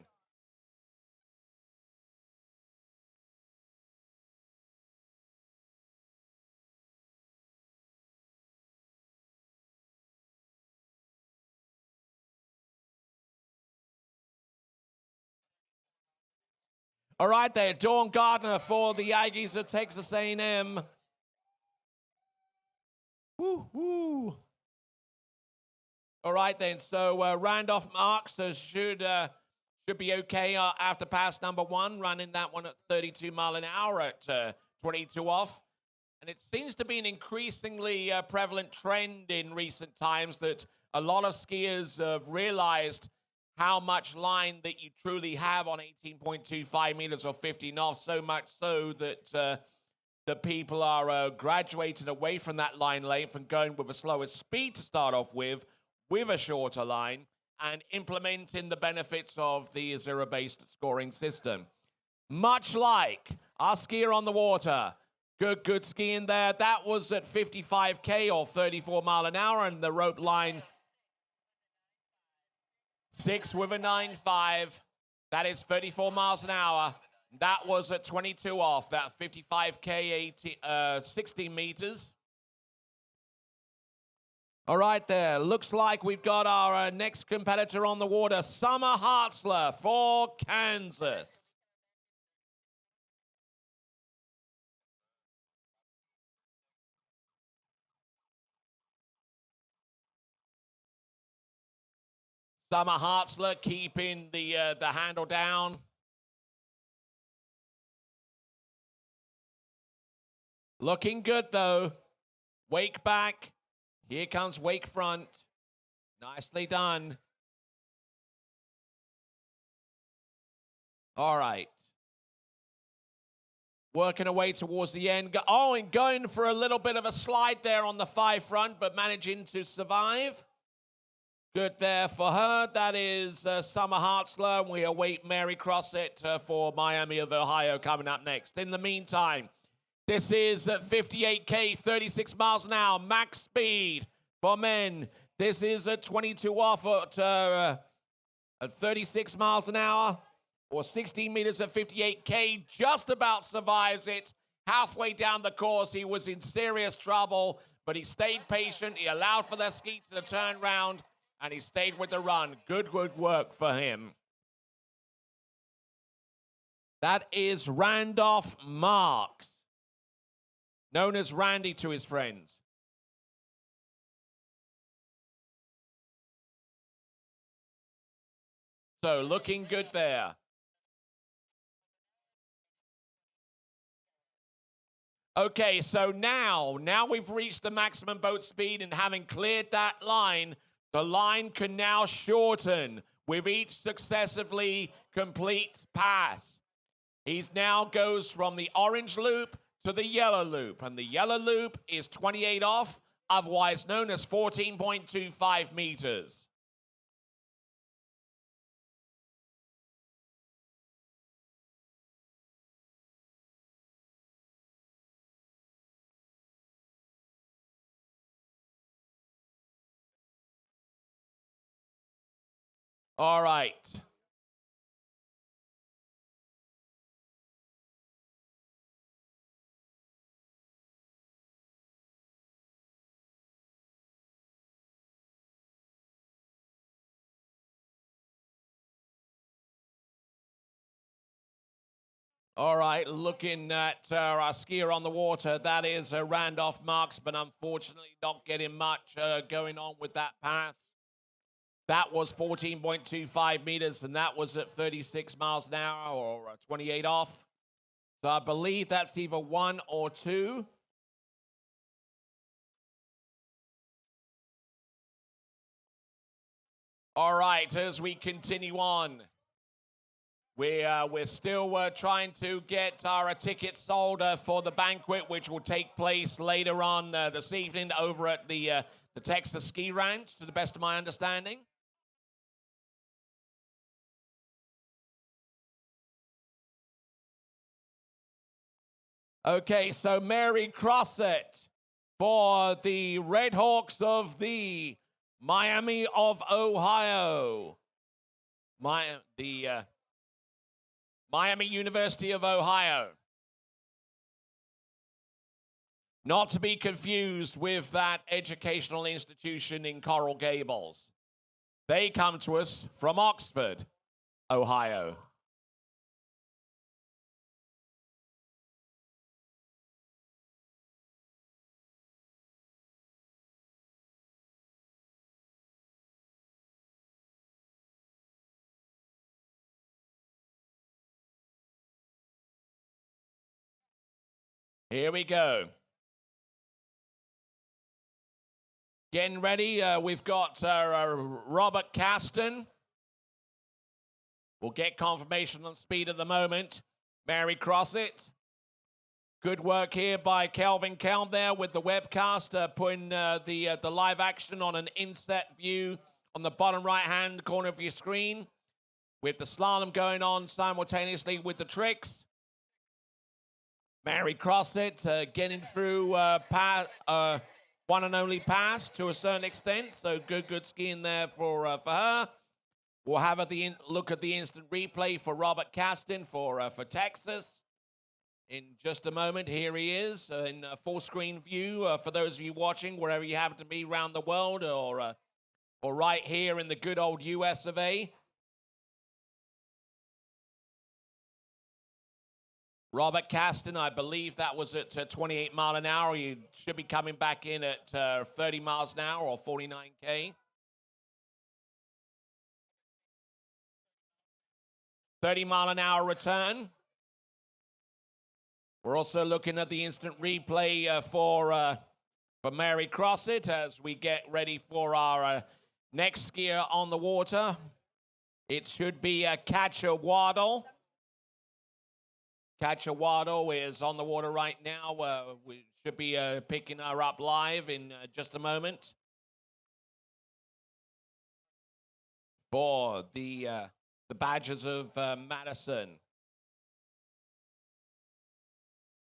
Speaker 2: All right there, Dawn Gardner for the Aggies of Texas A&M. Woo, woo. All right then, so Randolph Marks should be okay after pass number 1, running that one at 32 mile an hour at 22 off. And it seems to be an increasingly prevalent trend in recent times that a lot of skiers have realized how much line that you truly have on 18.25 meters or 15 off, so much so that the people are graduating away from that line length and going with a slower speed to start off with a shorter line, and implementing the benefits of the zero-based scoring system. Much like our skier on the water. Good skiing there. That was at 55K or 34 mile an hour, and the rope line 6 with a 9.5. That is 34 miles an hour. That was at 22 off. That 55K 60 meters. All right there. Looks like we've got our next competitor on the water, Summer Hartzler for Kansas. Summer Hartzler keeping the handle down. Looking good, though. Wake back. Here comes wake front. Nicely done. All right. Working away towards the end. Oh, and going for a little bit of a slide there on the 5 front, but managing to survive. Good there for her. That is Summer Hartzler. We await Mary Crossett for Miami of Ohio coming up next. In the meantime, this is 58K, 36 miles an hour, max speed for men. This is at 22 off at 36 miles an hour, or 16 meters at 58K. Just about survives it. Halfway down the course, he was in serious trouble, but he stayed patient. He allowed for the ski to turn round, and he stayed with the run. Good work for him. That is Randolph Marks, known as Randy to his friends. So looking good there. Okay, so now we've reached the maximum boat speed, and having cleared that line, the line can now shorten with each successively complete pass. He now goes from the orange loop to the yellow loop, and the yellow loop is 28 off, otherwise known as 14.25 meters. All right. All right, looking at our skier on the water, that is Randolph Marks, but unfortunately not getting much going on with that pass. That was 14.25 meters, and that was at 36 miles an hour or 28 off. So I believe that's either 1 or 2. All right, as we continue on, we're still trying to get our tickets sold for the banquet, which will take place later on this evening over at the Texas Ski Ranch, to the best of my understanding. Okay, so Mary Crossett for the Red Hawks of the Miami of Ohio. The Miami University of Ohio. Not to be confused with that educational institution in Coral Gables. They come to us from Oxford, Ohio. Here we go. Getting ready. We've got Robert Caston. We'll get confirmation on speed at the moment. Mary Crossett. Good work here by Kelvin Kelm there with the webcast, putting the live action on an inset view on the bottom right-hand corner of your screen, with the slalom going on simultaneously with the tricks. Mary Crossett getting through one and only pass to a certain extent, so good skiing there for her. We'll have look at the instant replay for Robert Caston for Texas in just a moment. Here he is in full screen view for those of you watching wherever you happen to be around the world, or right here in the good old US of A. Robert Caston, I believe that was at 28 mile an hour. You should be coming back in at 30 miles an hour or 49K. 30 mile an hour return. We're also looking at the instant replay for Mary Crossett as we get ready for our next skier on the water. It should be Katja Waddle. Katja Waddle is on the water right now. We should be picking her up live in just a moment. For the Badgers of Madison.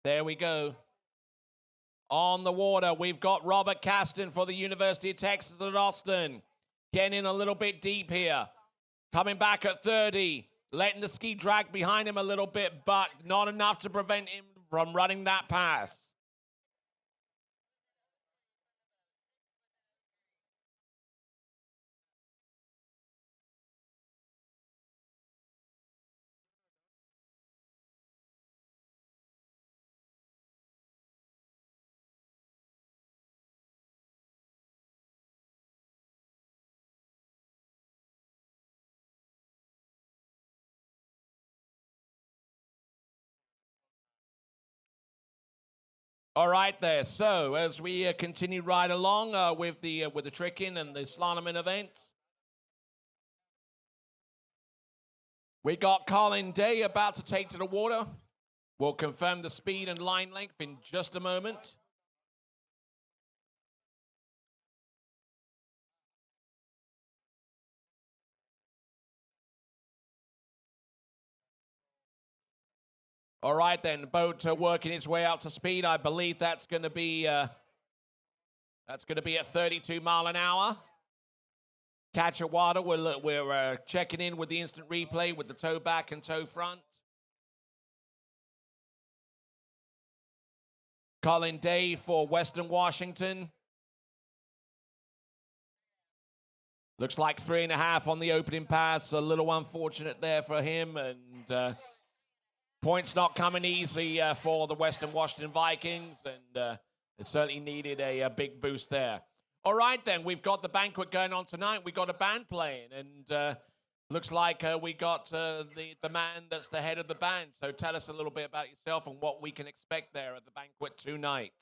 Speaker 2: There we go. On the water, we've got Robert Caston for the University of Texas at Austin. Getting in a little bit deep here. Coming back at 30. Letting the ski drag behind him a little bit, but not enough to prevent him from running that pass. All right there. So as we continue right along with the tricking and the slalom event, we got Colin Day about to take to the water. We'll confirm the speed and line length in just a moment. All right then, boat working its way out to speed. I believe that's going to be at 32 mile an hour. Katja Waddle, we're checking in with the instant replay with the toe back and toe front. Colin Day for Western Washington. Looks like 3.5 on the opening pass. A little unfortunate there for him, and points not coming easy for the Western Washington Vikings, and it certainly needed a big boost there. All right, then, we've got the banquet going on tonight. We got a band playing, and looks like we got the man that's the head of the band. So tell us a little bit about yourself and what we can expect there at the banquet tonight.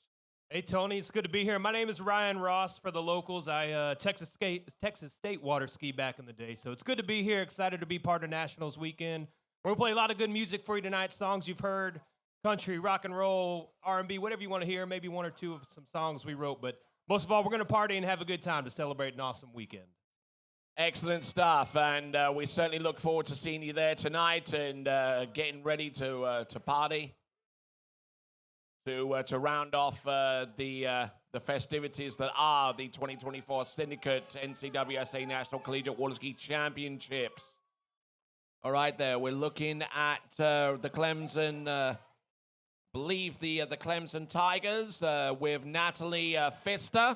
Speaker 5: Hey, Tony, it's good to be here. My name is Ryan Ross for the locals. I Texas State water ski back in the day, so it's good to be here. Excited to be part of Nationals weekend. We're going to play a lot of good music for you tonight, songs you've heard, country, rock and roll, R&B, whatever you want to hear, maybe one or two of some songs we wrote. But most of all, we're going to party and have a good time to celebrate an awesome weekend.
Speaker 2: Excellent stuff, and we certainly look forward to seeing you there tonight and getting ready to party. To round off the festivities that are the 2024 Syndicate NCWSA National Collegiate Water Ski Championships. All right, there we're looking at the Clemson, believe the Clemson Tigers with Natalie Pfister.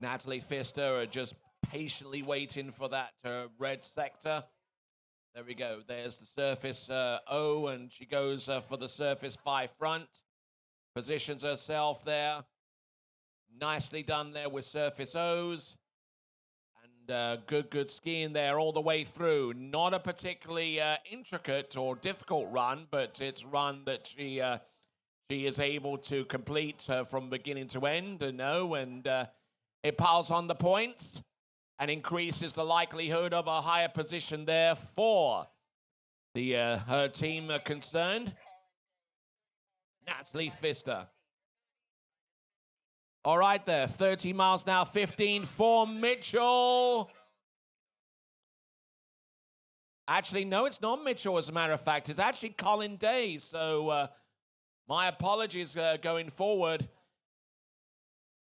Speaker 2: Natalie Pfister are just patiently waiting for that red sector. There we go. There's the surface O, and she goes for the surface 5 front. Positions herself there. Nicely done there with surface O's. And good skiing there all the way through. Not a particularly intricate or difficult run, but it's a run that she is able to complete from beginning to end. And it piles on the points and increases the likelihood of a higher position there for the her team concerned. Natalie Pfister. All right there, 30 miles now, 15 for Mitchell. Actually, no, it's not Mitchell, as a matter of fact. It's actually Colin Day. So my apologies going forward.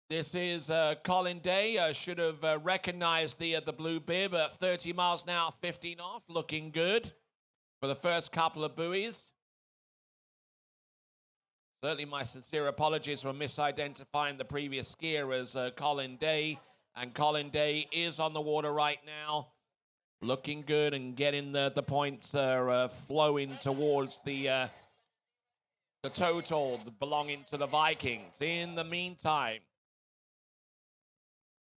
Speaker 2: This is Colin Day. Should have recognized the blue bib at 30 miles now, 15 off. Looking good for the first couple of buoys. Certainly my sincere apologies for misidentifying the previous skier as Colin Day. And Colin Day is on the water right now. Looking good and getting the points flowing towards the total belonging to the Vikings. In the meantime,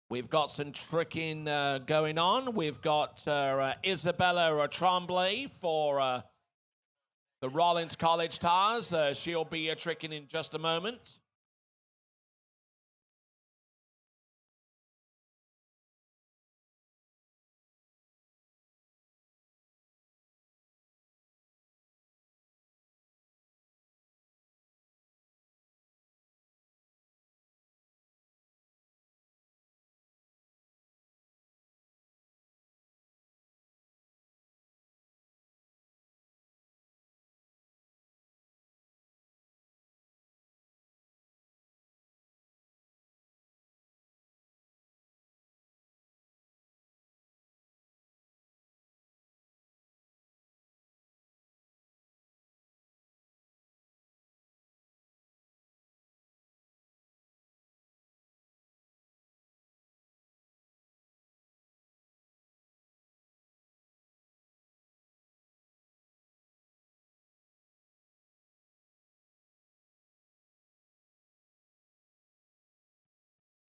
Speaker 2: we've got some tricking going on. We've got Isabella Tremblay for the Rollins College Tars. She'll be tricking in just a moment.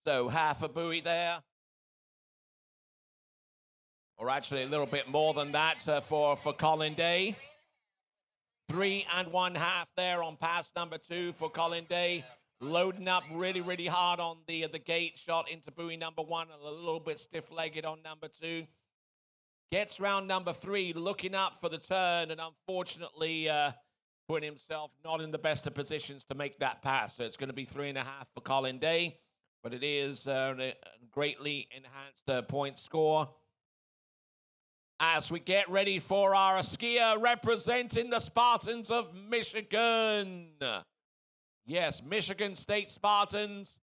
Speaker 2: So half a buoy there. Or actually a little bit more than that for Colin Day. 3 1/2 there on pass number 2 for Colin Day. Loading up really hard on the gate shot into buoy number 1. A little bit stiff-legged on number 2. Gets round number 3, looking up for the turn, and unfortunately putting himself not in the best of positions to make that pass. So it's going to be 3 1/2 for Colin Day. But it is a greatly enhanced point score. As we get ready for our skier representing the Spartans of Michigan. Yes, Michigan State Spartans,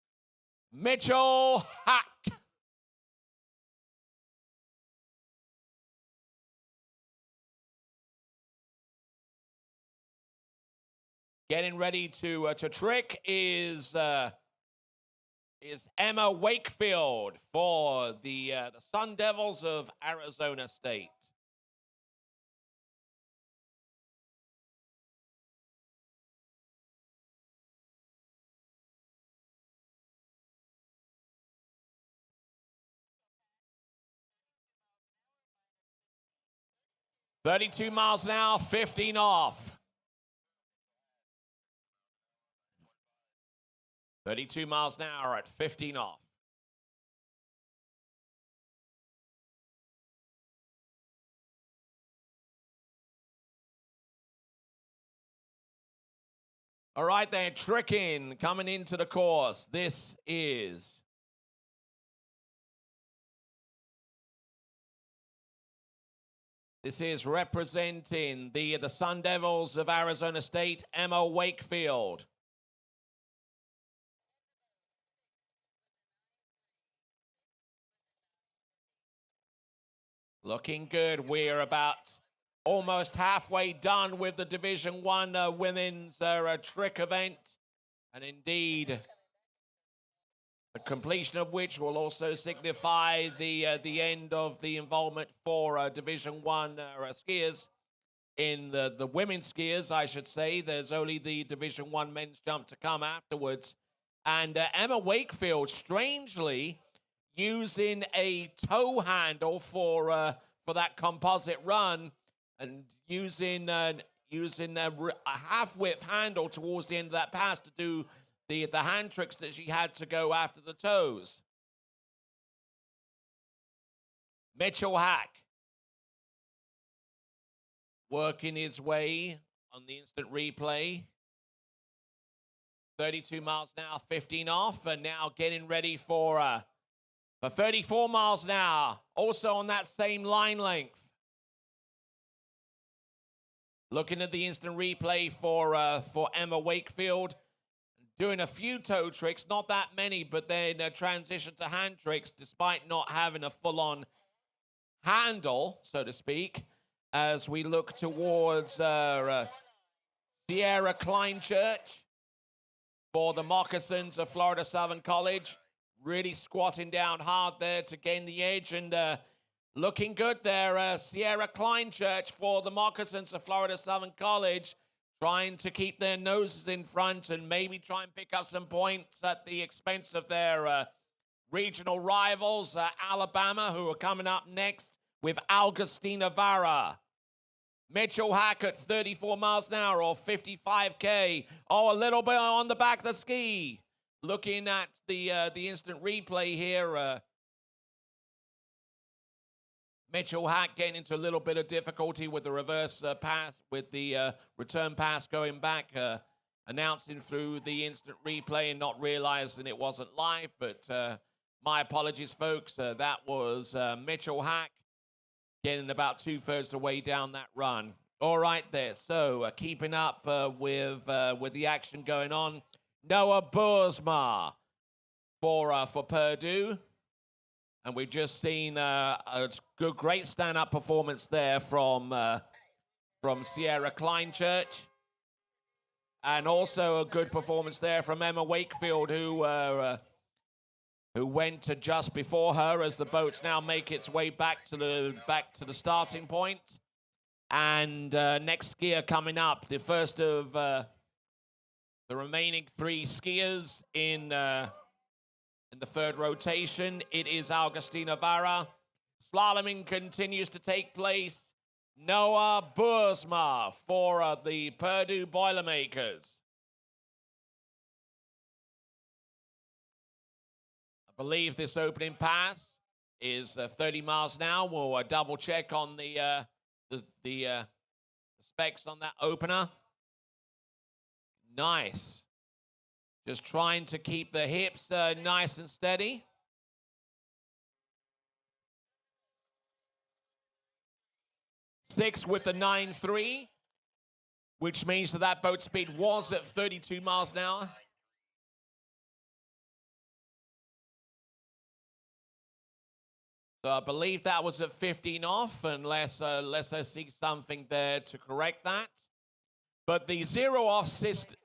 Speaker 2: Mitchell Hack. Getting ready to trick is Emma Wakefield for the Sun Devils of Arizona State. 32 miles an hour, 15 off. 32 miles an hour at 15 off. All right, then, tricking coming into the course. This is representing the Sun Devils of Arizona State, Emma Wakefield. Looking good. We're about almost halfway done with the Division I women's trick event. And indeed, the completion of which will also signify the end of the involvement for Division I skiers. In the women's skiers, I should say, there's only the Division I men's jump to come afterwards. And Emma Wakefield, strangely, using a toe handle for that composite run, and using a half-width handle towards the end of that pass to do the hand tricks that she had to go after the toes. Mitchell Hack working his way on the instant replay. 32 miles an hour, 15 off, and now getting ready for 34 miles an hour, also on that same line length. Looking at the instant replay for Emma Wakefield, doing a few toe tricks, not that many, but then transition to hand tricks despite not having a full-on handle, so to speak, as we look towards Sierra Kleinchurch for the Moccasins of Florida Southern College. Really squatting down hard there to gain the edge, and looking good there, Sierra Kleinchurch for the Moccasins of Florida Southern College, trying to keep their noses in front and maybe try and pick up some points at the expense of their regional rivals, Alabama, who are coming up next with Augustina Vara. Mitchell Hack at 34 miles an hour or 55K. Oh, a little bit on the back of the ski. Looking at the instant replay here, Mitchell Hack getting into a little bit of difficulty with the reverse pass, with the return pass going back, announcing through the instant replay and not realizing it wasn't live. But my apologies, folks. That was Mitchell Hack getting about 2/3 the way down that run. All right there. So keeping up with the action going on. Noah Boersma for Purdue. And we've just seen a great stand-up performance there from Sierra Kleinchurch. And also a good performance there from Emma Wakefield, who went to just before her as the boats now make its way back to the starting point. And next skier coming up, the first of the remaining 3 skiers in the third rotation, it is Augustina Vara. Slaloming continues to take place. Noah Boersma for the Purdue Boilermakers. I believe this opening pass is 30 miles an hour. We'll double check on the specs on that opener. Nice. Just trying to keep the hips nice and steady. Six with the 9.3, which means that boat speed was at 32 miles an hour. So I believe that was at 15 off, unless I see something there to correct that. But the zero off system,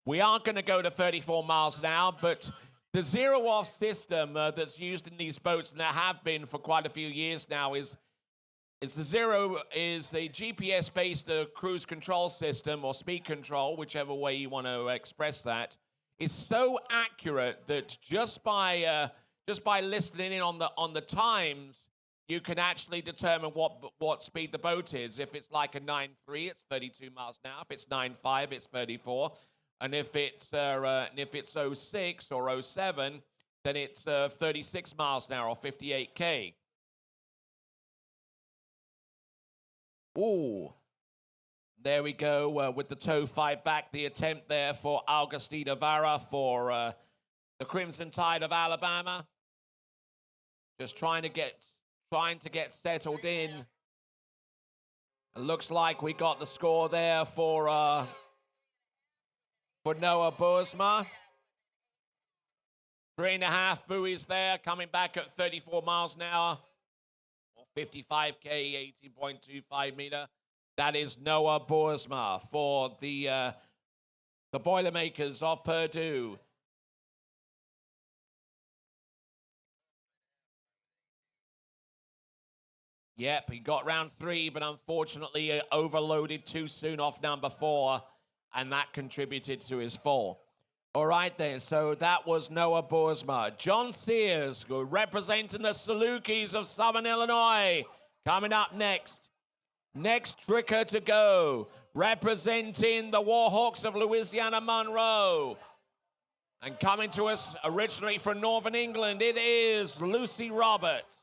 Speaker 2: we aren't going to go to 34 miles an hour, but the zero off system that's used in these boats, and there have been for quite a few years now, is a GPS-based cruise control system or speed control, whichever way you want to express that. It's so accurate that just by listening in on the times you can actually determine what speed the boat is. If it's like a 9.3, it's 32 miles an hour. If it's 9.5, it's 34. And if it's oh 06 or oh 07, then it's 36 miles an hour or 58K. Ooh. There we go with the toe 5 back. The attempt there for Augustina Vara for the Crimson Tide of Alabama. Just trying to get settled in. It looks like we got the score there for Noah Boersma. 3.5 buoys there, coming back at 34 miles an hour. Or 55K, 18.25 meter. That is Noah Boersma for the Boilermakers of Purdue. Yep, he got round 3, but unfortunately overloaded too soon off number 4, and that contributed to his fall. All right then, so that was Noah Boersma. John Sears, representing the Salukis of Southern Illinois, coming up next. Next tricker to go, representing the Warhawks of Louisiana Monroe. And coming to us originally from Northern England, it is Lucy Roberts.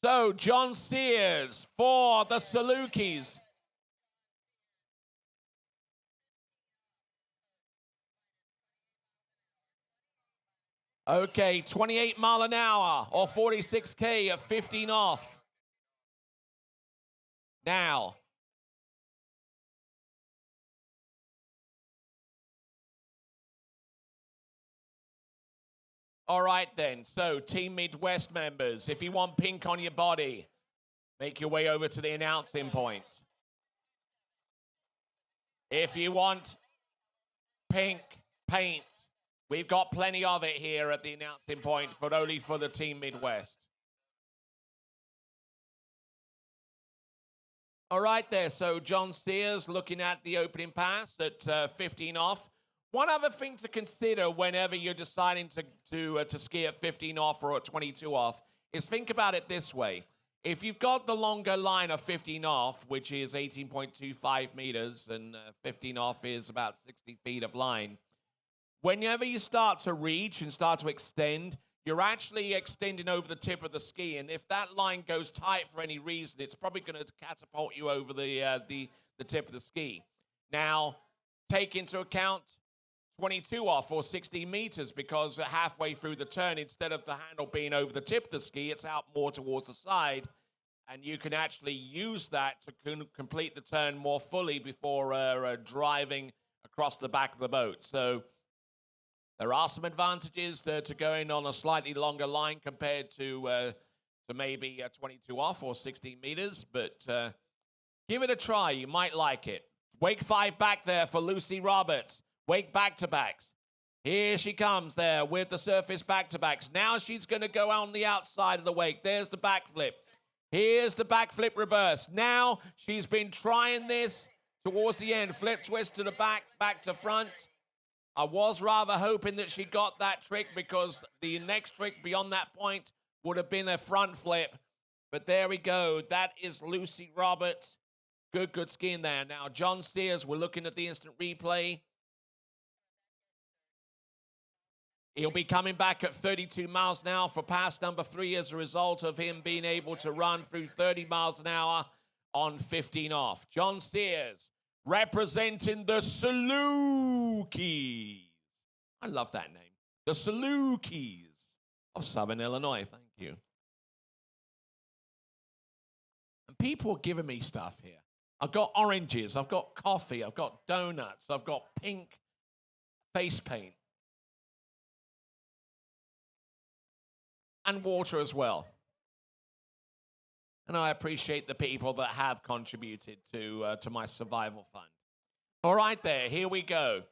Speaker 2: So, John Sears for the Salukis. Okay, 28 mile an hour or 46K at 15 off. Now. All right then, so Team Midwest members, if you want pink on your body, make your way over to the announcing point. If you want pink paint, we've got plenty of it here at the announcing point, but only for the Team Midwest. All right there, so John Sears looking at the opening pass at 15 off. One other thing to consider whenever you're deciding to ski at 15 off or at 22 off is think about it this way. If you've got the longer line of 15 off, which is 18.25 meters, and 15 off is about 60 feet of line, whenever you start to reach and start to extend, you're actually extending over the tip of the ski, and if that line goes tight for any reason, it's probably going to catapult you over the tip of the ski. Now, take into account 22 off or 60 meters, because halfway through the turn, instead of the handle being over the tip of the ski, it's out more towards the side, and you can actually use that to complete the turn more fully before driving across the back of the boat. So there are some advantages to going on a slightly longer line compared to maybe 22 off or 16 meters, but give it a try. You might like it. Wake 5 back there for Lucy Roberts. Wake back-to-backs. Here she comes there with the surface back-to-backs. Now she's going to go on the outside of the wake. There's the backflip. Here's the backflip reverse. Now she's been trying this towards the end. Flip twist to the back, back to front. I was rather hoping that she got that trick, because the next trick beyond that point would have been a front flip. But there we go. That is Lucy Roberts. Good skiing there. Now, John Sears, we're looking at the instant replay. He'll be coming back at 32 miles an hour for pass number 3 as a result of him being able to run through 30 miles an hour on 15 off. John Sears, representing the Salukis. I love that name. The Salukis of Southern Illinois. Thank you. And people are giving me stuff here. I've got oranges, I've got coffee, I've got donuts, I've got pink face paint. And water as well. And I appreciate the people that have contributed to my survival fund. All right there, here we go.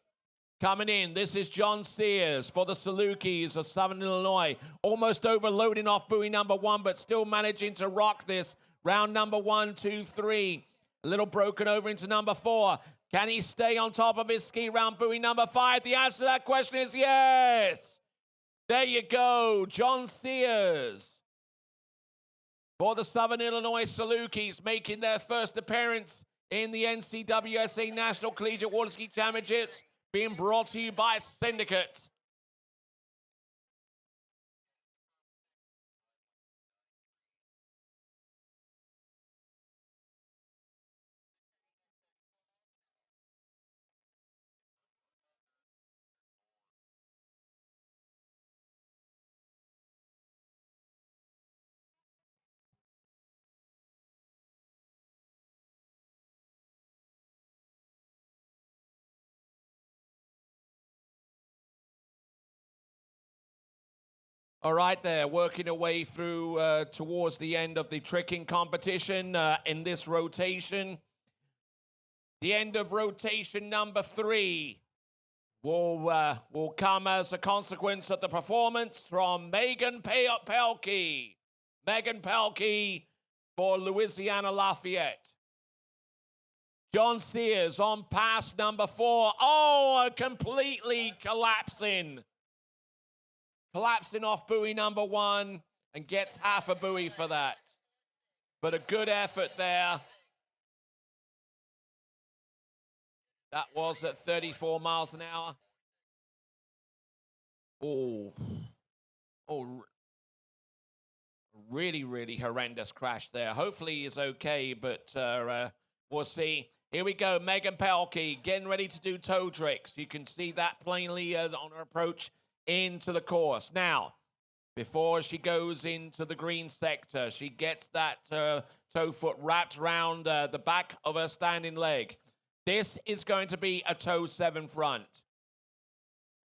Speaker 2: Coming in, this is John Sears for the Salukis of Southern Illinois. Almost overloading off buoy number 1, but still managing to rock this. Round number 1, 2, 3. A little broken over into number 4. Can he stay on top of his ski round buoy number 5? The answer to that question is yes. There you go, John Sears for the Southern Illinois Salukis, making their first appearance in the NCWSA National Collegiate Water Ski Championships, being brought to you by Syndicate. All right, they're working their way through towards the end of the tricking competition in this rotation. The end of rotation number 3 will come as a consequence of the performance from Megan Pelkey. Megan Pelkey for Louisiana Lafayette. John Sears on pass number 4. Oh, completely collapsing. Collapsing off buoy number 1 and gets half a buoy for that. But a good effort there. That was at 34 miles an hour. Oh, really, really horrendous crash there. Hopefully he's okay, but we'll see. Here we go, Megan Pelkey getting ready to do toe tricks. You can see that plainly on her approach into the course. Now, before she goes into the green sector, she gets that toe foot wrapped around the back of her standing leg. This is going to be a toe 7 front.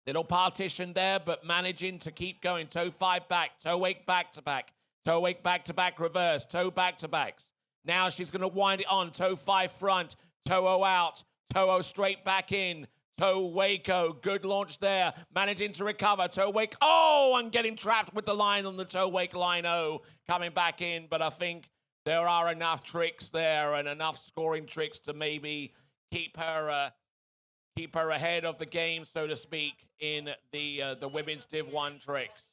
Speaker 2: Little partition there, but managing to keep going. Toe 5 back, toe 8 back to back, toe 8 back to back reverse, toe back to backs. Now she's going to wind it on, toe 5 front, toe 0 out, toe 0 straight back in. Toe Waco, good launch there, managing to recover. Toe Wake, oh, and getting trapped with the line on the Toe Wake line 0, coming back in. But I think there are enough tricks there and enough scoring tricks to maybe keep her ahead of the game, so to speak, in the women's Div 1 tricks.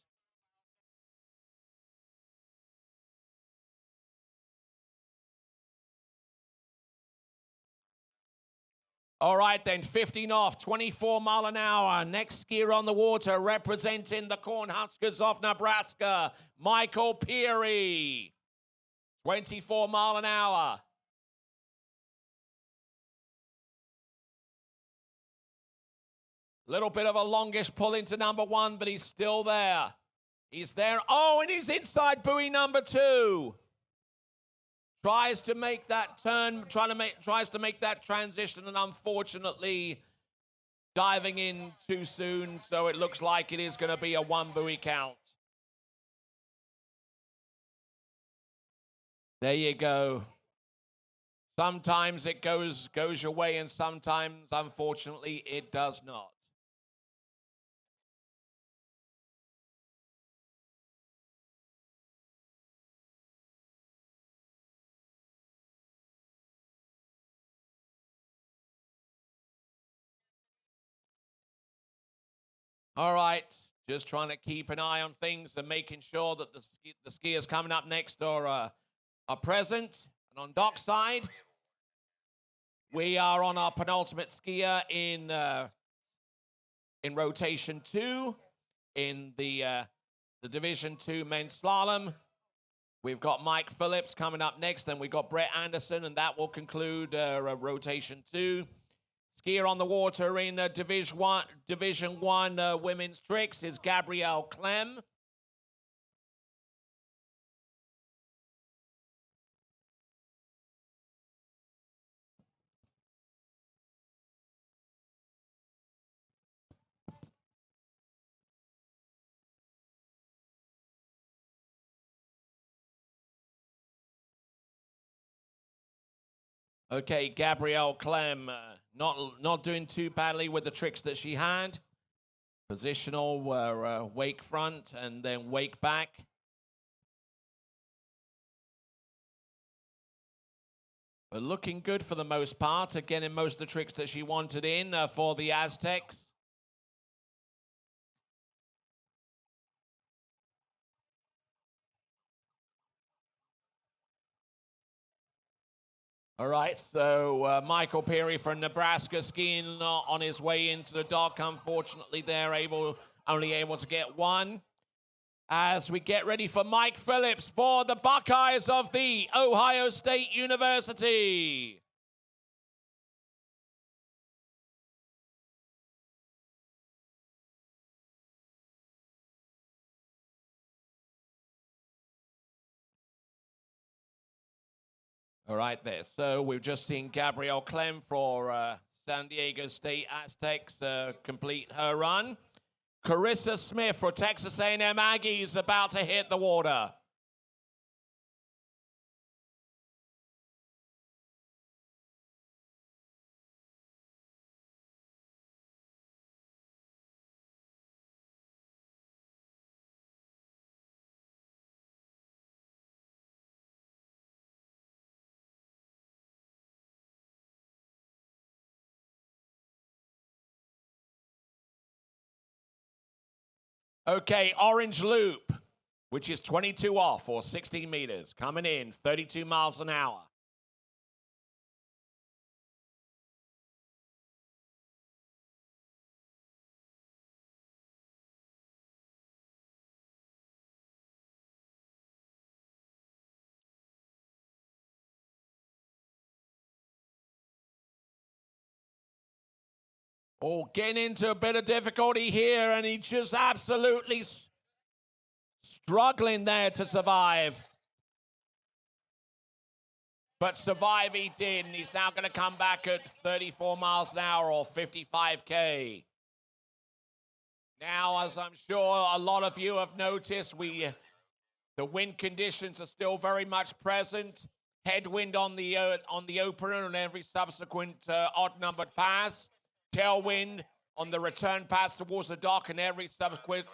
Speaker 2: All right, then, 15 off, 24 mile an hour. Next skier on the water, representing the Cornhuskers of Nebraska, Michael Peary. 24 mile an hour. Little bit of a longish pull into number 1, but he's still there. He's there. Oh, and he's inside buoy number 2. Tries to make that turn, tries to make that transition, and unfortunately diving in too soon, so it looks like it is going to be a 1 buoy count. There you go. Sometimes it goes your way, and sometimes, unfortunately, it does not. All right, just trying to keep an eye on things and making sure that the skiers coming up next are present. And on dockside, we are on our penultimate skier in rotation 2 in the Division 2 men's slalom. We've got Mike Phillips coming up next, then we've got Brett Anderson, and that will conclude rotation 2. Skier on the water in Division 1 women's tricks is Gabrielle Clem. Okay, Gabrielle Clem not doing too badly with the tricks that she had. Positional were wake front and then wake back. But looking good for the most part. Again, in most of the tricks that she wanted in for the Aztecs. All right, so Michael Peary from Nebraska skiing on his way into the dock. Unfortunately, they're only able to get one. As we get ready for Mike Phillips for the Buckeyes of the Ohio State University. All right there. So we've just seen Gabrielle Clem for San Diego State Aztecs complete her run. Carissa Smith for Texas A&M Aggies about to hit the water. Okay, Orange Loop, which is 22 off or 16 meters, coming in 32 miles an hour. Oh, getting into a bit of difficulty here, and he's just absolutely struggling there to survive. But survive he did, and he's now going to come back at 34 miles an hour or 55K. Now, as I'm sure a lot of you have noticed, the wind conditions are still very much present. Headwind on the opener and every subsequent odd-numbered pass. Tailwind on the return pass towards the dock and every subsequent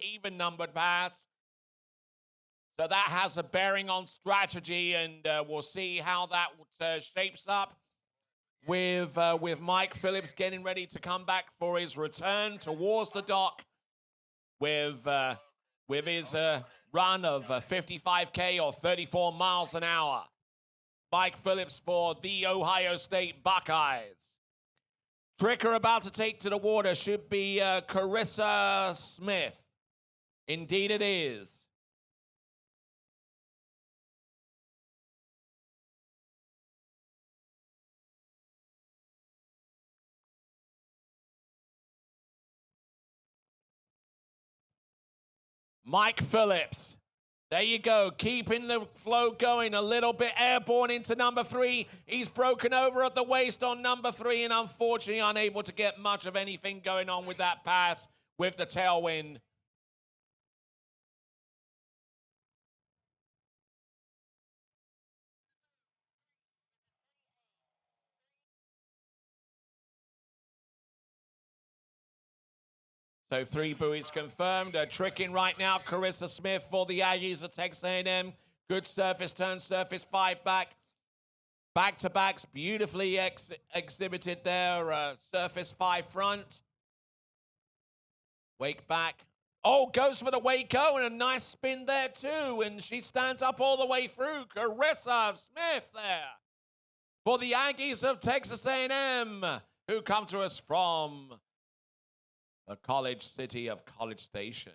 Speaker 2: even-numbered pass. So that has a bearing on strategy, and we'll see how that shapes up with Mike Phillips getting ready to come back for his return towards the dock with his run of 55K or 34 miles an hour. Mike Phillips for the Ohio State Buckeyes. Tricker about to take to the water should be Carissa Smith. Indeed it is. Mike Phillips. There you go, keeping the flow going, a little bit airborne into number 3. He's broken over at the waist on number 3 and unfortunately unable to get much of anything going on with that pass with the tailwind. So 3 buoys confirmed. Tricking right now, Carissa Smith for the Aggies of Texas A&M. Good surface turn, surface 5 back. Back-to-backs beautifully exhibited there. Surface 5 front. Wake back. Oh, goes for the Waco and a nice spin there too. And she stands up all the way through. Carissa Smith there for the Aggies of Texas A&M, who come to us from the college city of College Station.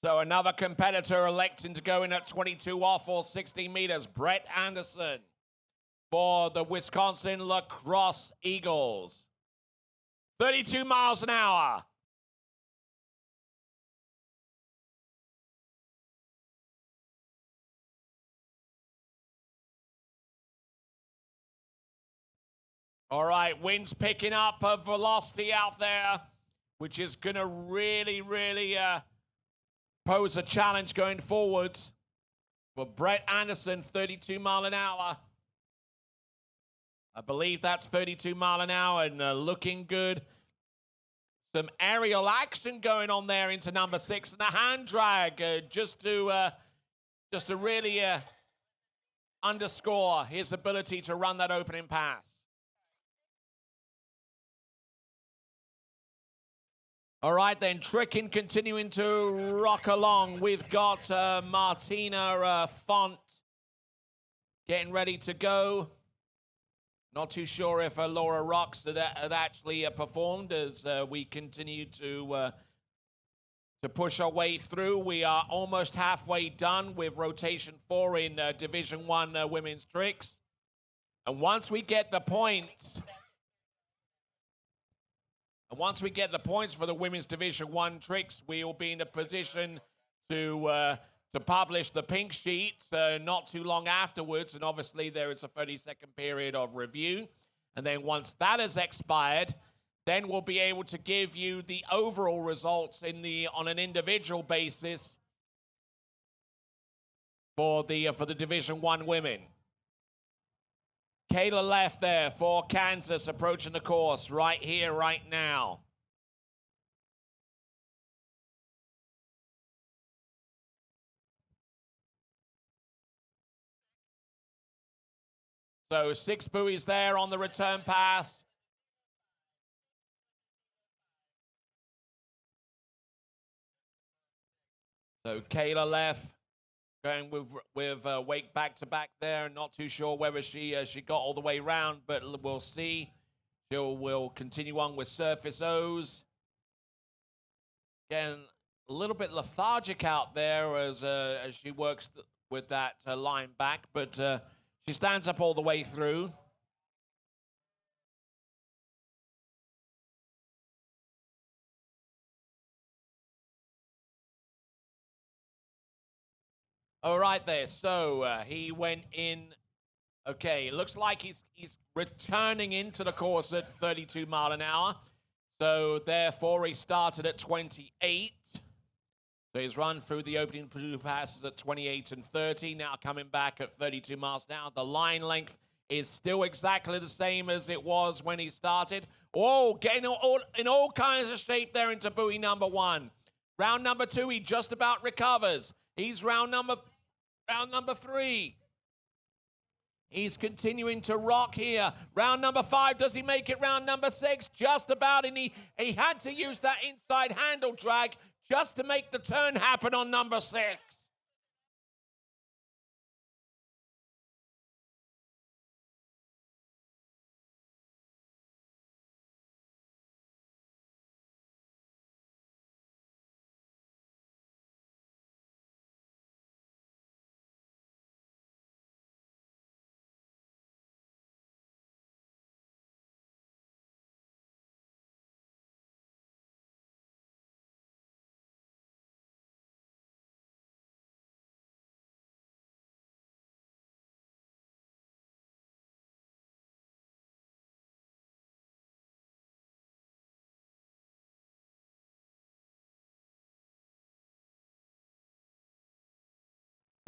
Speaker 2: So another competitor electing to go in at 22 off or 60 meters, Brett Anderson for the Wisconsin Lacrosse Eagles. 32 miles an hour. All right, wind's picking up a velocity out there, which is going to really pose a challenge going forward. For Brett Anderson, 32 mile an hour. I believe that's 32 mile an hour and looking good. Some aerial action going on there into number 6 and a hand drag just to really underscore his ability to run that opening pass. All right, then, tricking, continuing to rock along. We've got Martina Font getting ready to go. Not too sure if Laura Rocks had actually performed as we continue to push our way through. We are almost halfway done with rotation 4 in Division 1 women's tricks. And once we get the points... And once we get the points for the women's Division 1 tricks, we will be in a position to publish the pink sheet not too long afterwards. And obviously, there is a 30-second period of review. And then once that has expired, then we'll be able to give you the overall results on an individual basis for the Division 1 women. Kayla left there for Kansas, approaching the course right here, right now. So 6 buoys there on the return pass. So Kayla left. Going with Wake back-to-back there. Not too sure whether she got all the way around, but we'll see. We'll continue on with surface O's. Again, a little bit lethargic out there as she works with that line back, but she stands up all the way through. All right there, so he went in. Okay, it looks like he's returning into the course at 32 mile an hour. So therefore he started at 28. So he's run through the opening two passes at 28 and 30. Now coming back at 32 miles an hour. The line length is still exactly the same as it was when he started. Oh, getting in all kinds of shape there into buoy number 1. Round number 2, he just about recovers. He's round number 3. He's continuing to rock here. Round number 5, does he make it? Round number 6, just about. And he had to use that inside handle drag just to make the turn happen on number 6.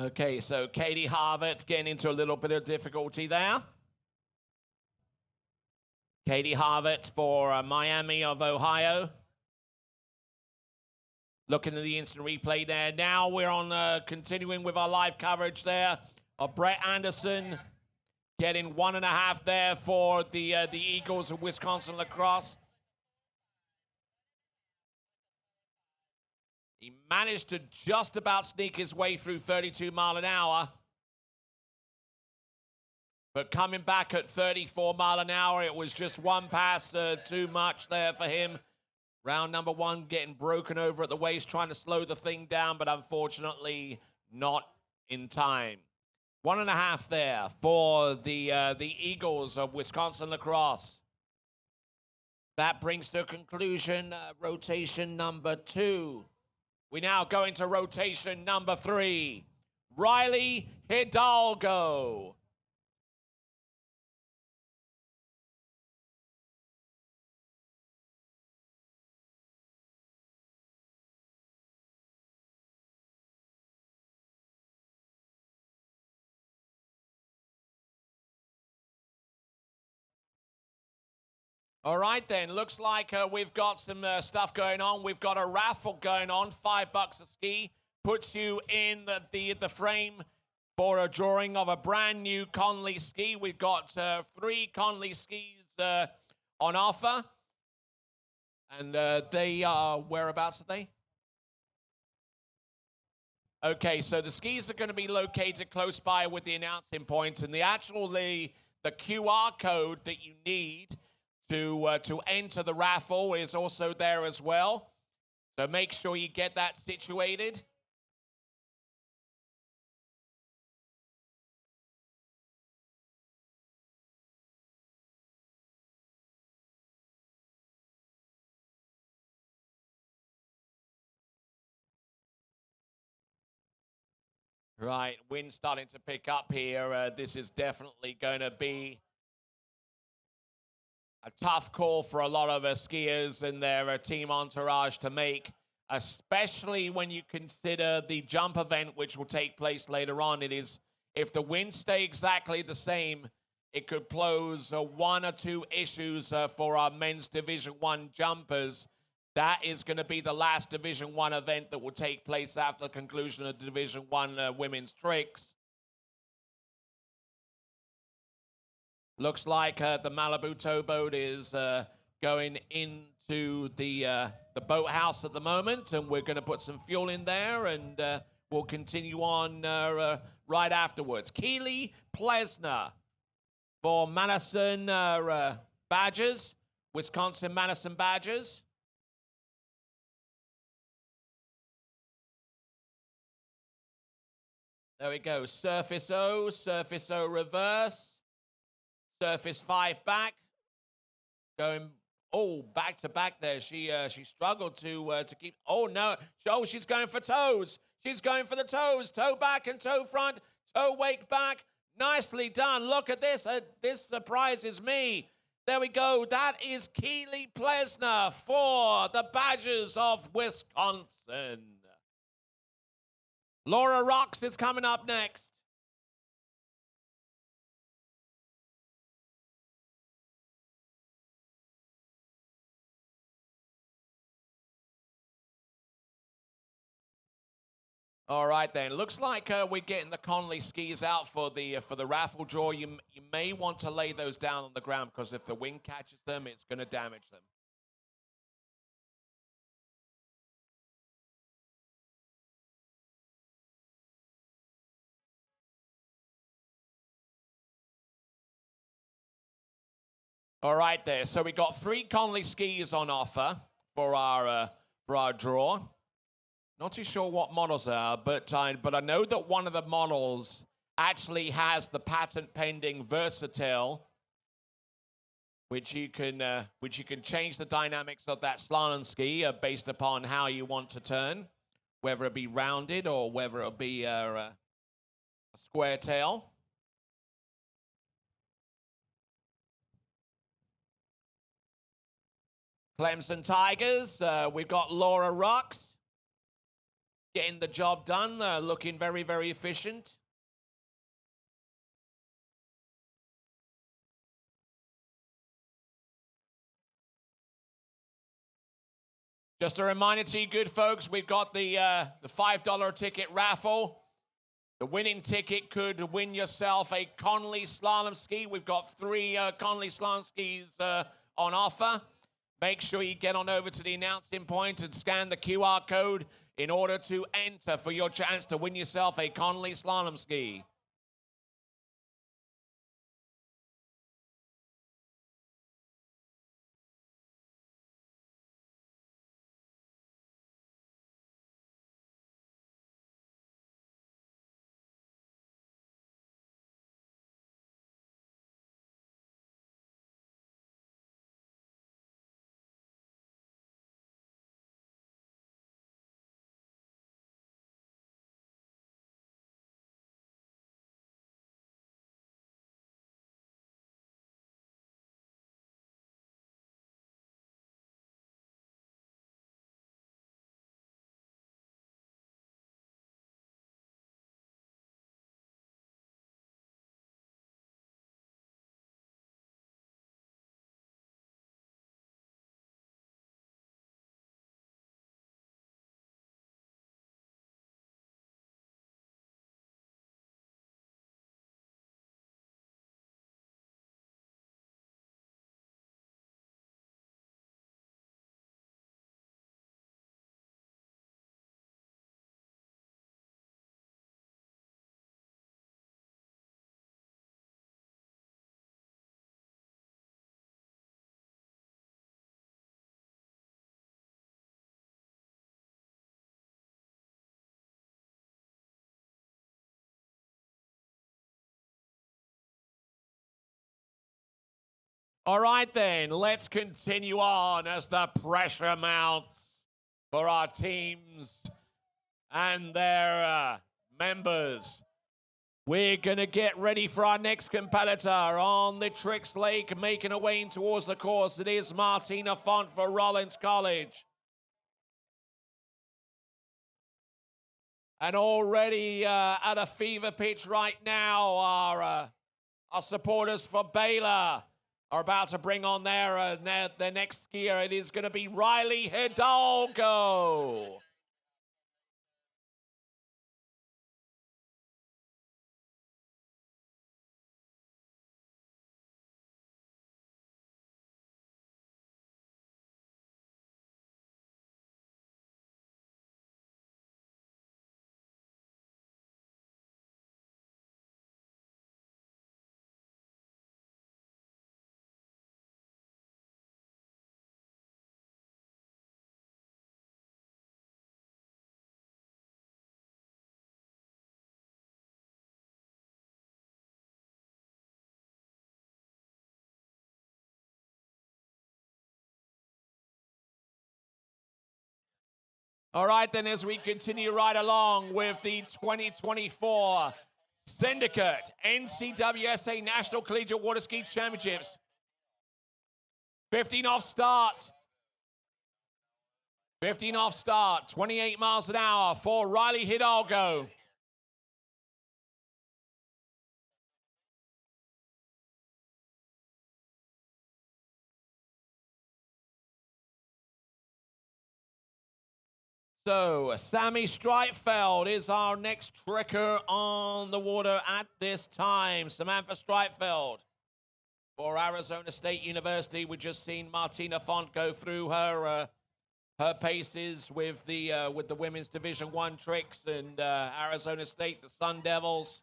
Speaker 2: Okay, so Katie Harvett getting into a little bit of difficulty there. Katie Harvett for Miami of Ohio. Looking at the instant replay there. Now we're on continuing with our live coverage there of Brett Anderson getting 1.5 there for the Eagles of Wisconsin Lacrosse. He managed to just about sneak his way through 32 mile an hour. But coming back at 34 mile an hour, it was just one pass too much there for him. Round number 1 getting broken over at the waist, trying to slow the thing down, but unfortunately not in time. 1.5 there for the Eagles of Wisconsin lacrosse. That brings to a conclusion rotation number 2. We now go into rotation number 3. Riley Hidalgo. All right, then. Looks like we've got some stuff going on. We've got a raffle going on. $5 a ski puts you in the frame for a drawing of a brand new Conley ski. We've got 3 Conley skis on offer. And they are, whereabouts are they? Okay, so the skis are going to be located close by with the announcing point, and the QR code that you need to enter the raffle is also there as well. So make sure you get that situated. Right, wind starting to pick up here. This is definitely going to be a tough call for a lot of skiers and their team entourage to make, especially when you consider the jump event, which will take place later on. It is, if the winds stay exactly the same, it could pose 1 or 2 issues for our men's Division 1 jumpers. That is going to be the last Division 1 event that will take place after the conclusion of Division 1 women's tricks. Looks like the Malibu towboat is going into the boathouse at the moment, and we're going to put some fuel in there, and we'll continue on right afterwards. Keely Plesner for Madison Badgers, Wisconsin Madison Badgers. There we go. Surface O reverse. Surface 5 back, going back to back there. She struggled to keep. Oh no! Oh, she's going for toes. She's going for the toes. Toe back and toe front. Toe wake back. Nicely done. Look at this. This surprises me. There we go. That is Keely Plesner for the Badgers of Wisconsin. Laura Rocks is coming up next. All right, then. Looks like we're getting the Conley skis out for the raffle draw. You may want to lay those down on the ground, because if the wind catches them, it's going to damage them. All right, there. So we got 3 Conley skis on offer for our draw. Not too sure what models they are, but I know that one of the models actually has the patent pending Versatile, which you can change the dynamics of that slalom ski based upon how you want to turn, whether it be rounded or whether it be a square tail. Clemson Tigers, we've got Laura Rocks. Getting the job done, looking very, very efficient. Just a reminder to you good folks, we've got the $5 ticket raffle. The winning ticket could win yourself a Conley slalom ski. We've got 3 Conley slalom skis on offer. Make sure you get on over to the announcing point and scan the QR code in order to enter for your chance to win yourself a Conley slalom ski. All right, then, let's continue on as the pressure mounts for our teams and their members. We're going to get ready for our next competitor on the Tricks Lake, making her way in towards the course. It is Martina Font for Rollins College. And already at a fever pitch right now, our supporters for Baylor are about to bring on their next skier. It is going to be Riley Hidalgo. All right, then, as we continue right along with the 2024 Syndicate NCWSA National Collegiate Water Ski Championships. 15 off start. 15 off start, 28 miles an hour for Riley Hidalgo. So, Sammy Streitfeld is our next trekker on the water at this time. Samantha Streitfeld for Arizona State University. We've just seen Martina Font go through her paces with the women's Division I tricks, and Arizona State, the Sun Devils,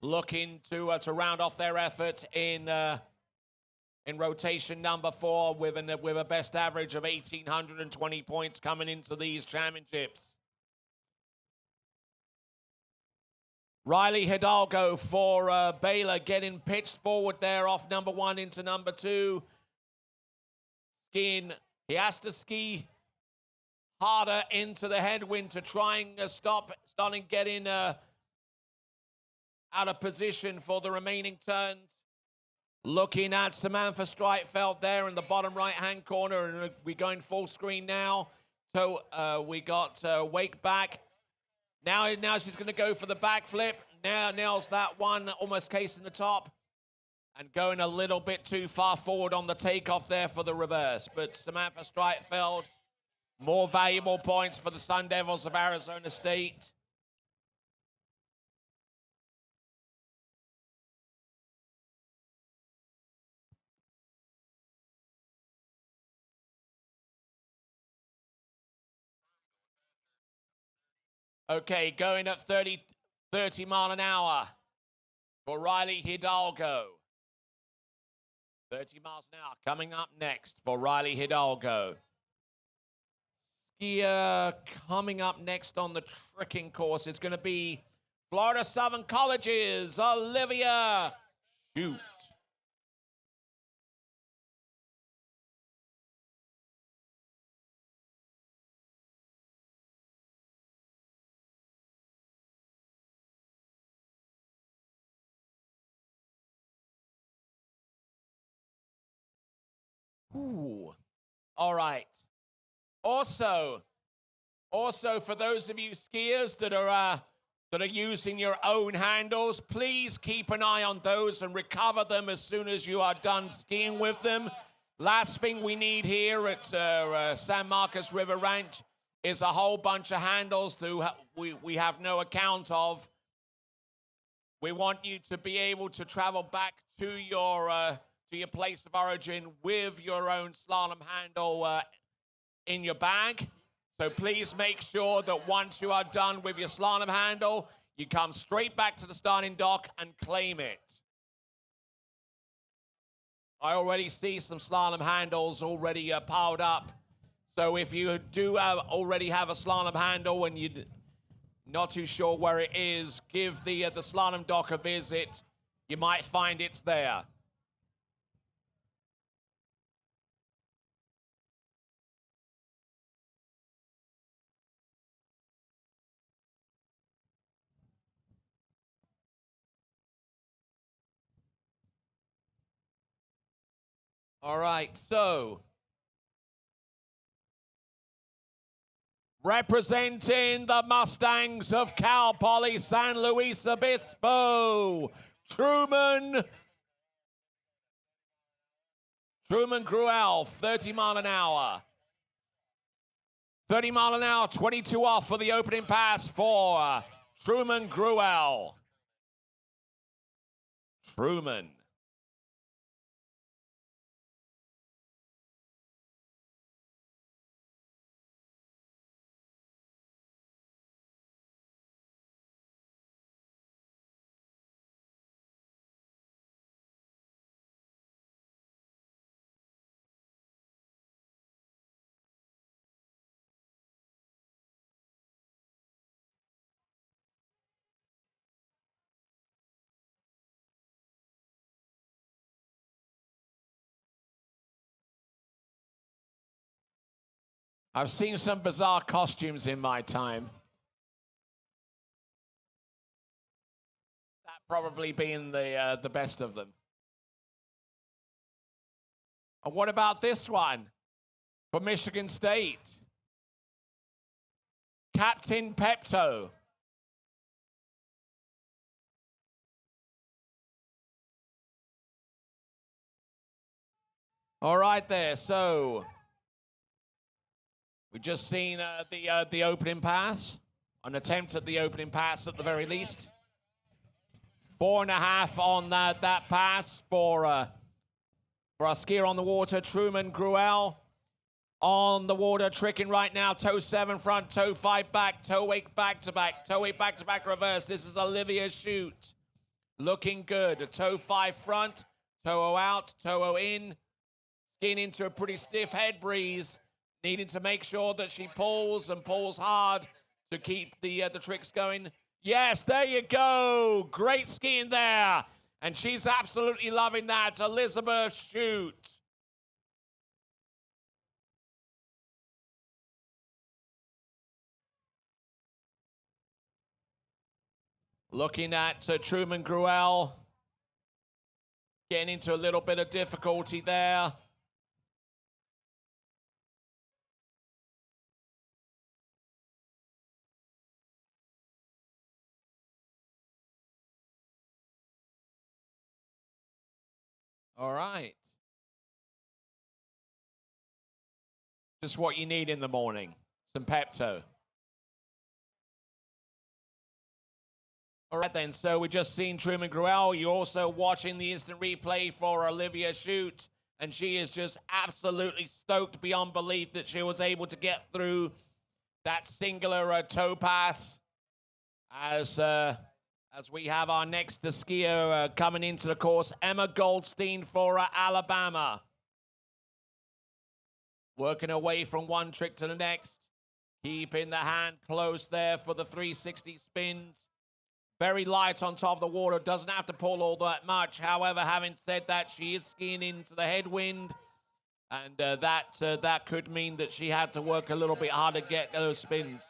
Speaker 2: looking to round off their effort in rotation number 4 with a best average of 1,820 points coming into these championships. Riley Hidalgo for Baylor getting pitched forward there off number 1 into number 2. Skiing, he has to ski harder into the headwind to try and starting getting out of position for the remaining turns. Looking at Samantha Streitfeld there in the bottom right-hand corner, and we're going full screen now. So we got Wake back. Now she's going to go for the backflip. Now nails that one, almost casing the top, and going a little bit too far forward on the takeoff there for the reverse. But Samantha Streitfeld, more valuable points for the Sun Devils of Arizona State. Okay, going at 30 mile an hour for Riley Hidalgo. 30 miles an hour coming up next for Riley Hidalgo. Skier coming up next on the tricking course is going to be Florida Southern College's Olivia Shute. Ooh. All right. Also, for those of you skiers that are using your own handles, please keep an eye on those and recover them as soon as you are done skiing with them. Last thing we need here at San Marcos River Ranch is a whole bunch of handles that we have no account of. We want you to be able to travel back to your place of origin with your own slalom handle in your bag. So please make sure that once you are done with your slalom handle, you come straight back to the starting dock and claim it. I already see some slalom handles already piled up. So if you do already have a slalom handle and you're not too sure where it is, give the slalom dock a visit. You might find it's there. All right, so representing the Mustangs of Cal Poly San Luis Obispo, Truman Gruel, 30 mile an hour. 30 mile an hour, 22 off for the opening pass for Truman Gruel. Truman. I've seen some bizarre costumes in my time. That probably being the best of them. And what about this one for Michigan State? Captain Pepto. All right there, so we've just seen the opening pass, an attempt at the opening pass at the very least. 4.5 on that pass for our skier on the water, Truman Gruel. On the water, tricking right now, toe 7 front, toe 5 back, toe 8 back to back, toe 8 back to back reverse. This is Olivia Shute. Looking good, a toe 5 front, toe 0 out, toe 0 in. Skiing into a pretty stiff head breeze. Needing to make sure that she pulls and pulls hard to keep the tricks going. Yes, there you go. Great skiing there. And she's absolutely loving that. Elizabeth Shute. Looking at Truman Gruel. Getting into a little bit of difficulty there. All right. Just what you need in the morning. Some Pepto. All right then, so we just seen Truman Gruel. You're also watching the instant replay for Olivia Shute. And she is just absolutely stoked beyond belief that she was able to get through that singular toe pass. As we have our next skier coming into the course, Emma Goldstein for Alabama. Working away from one trick to the next. Keeping the hand close there for the 360 spins. Very light on top of the water. Doesn't have to pull all that much. However, having said that, she is skiing into the headwind. And that could mean that she had to work a little bit harder to get those spins.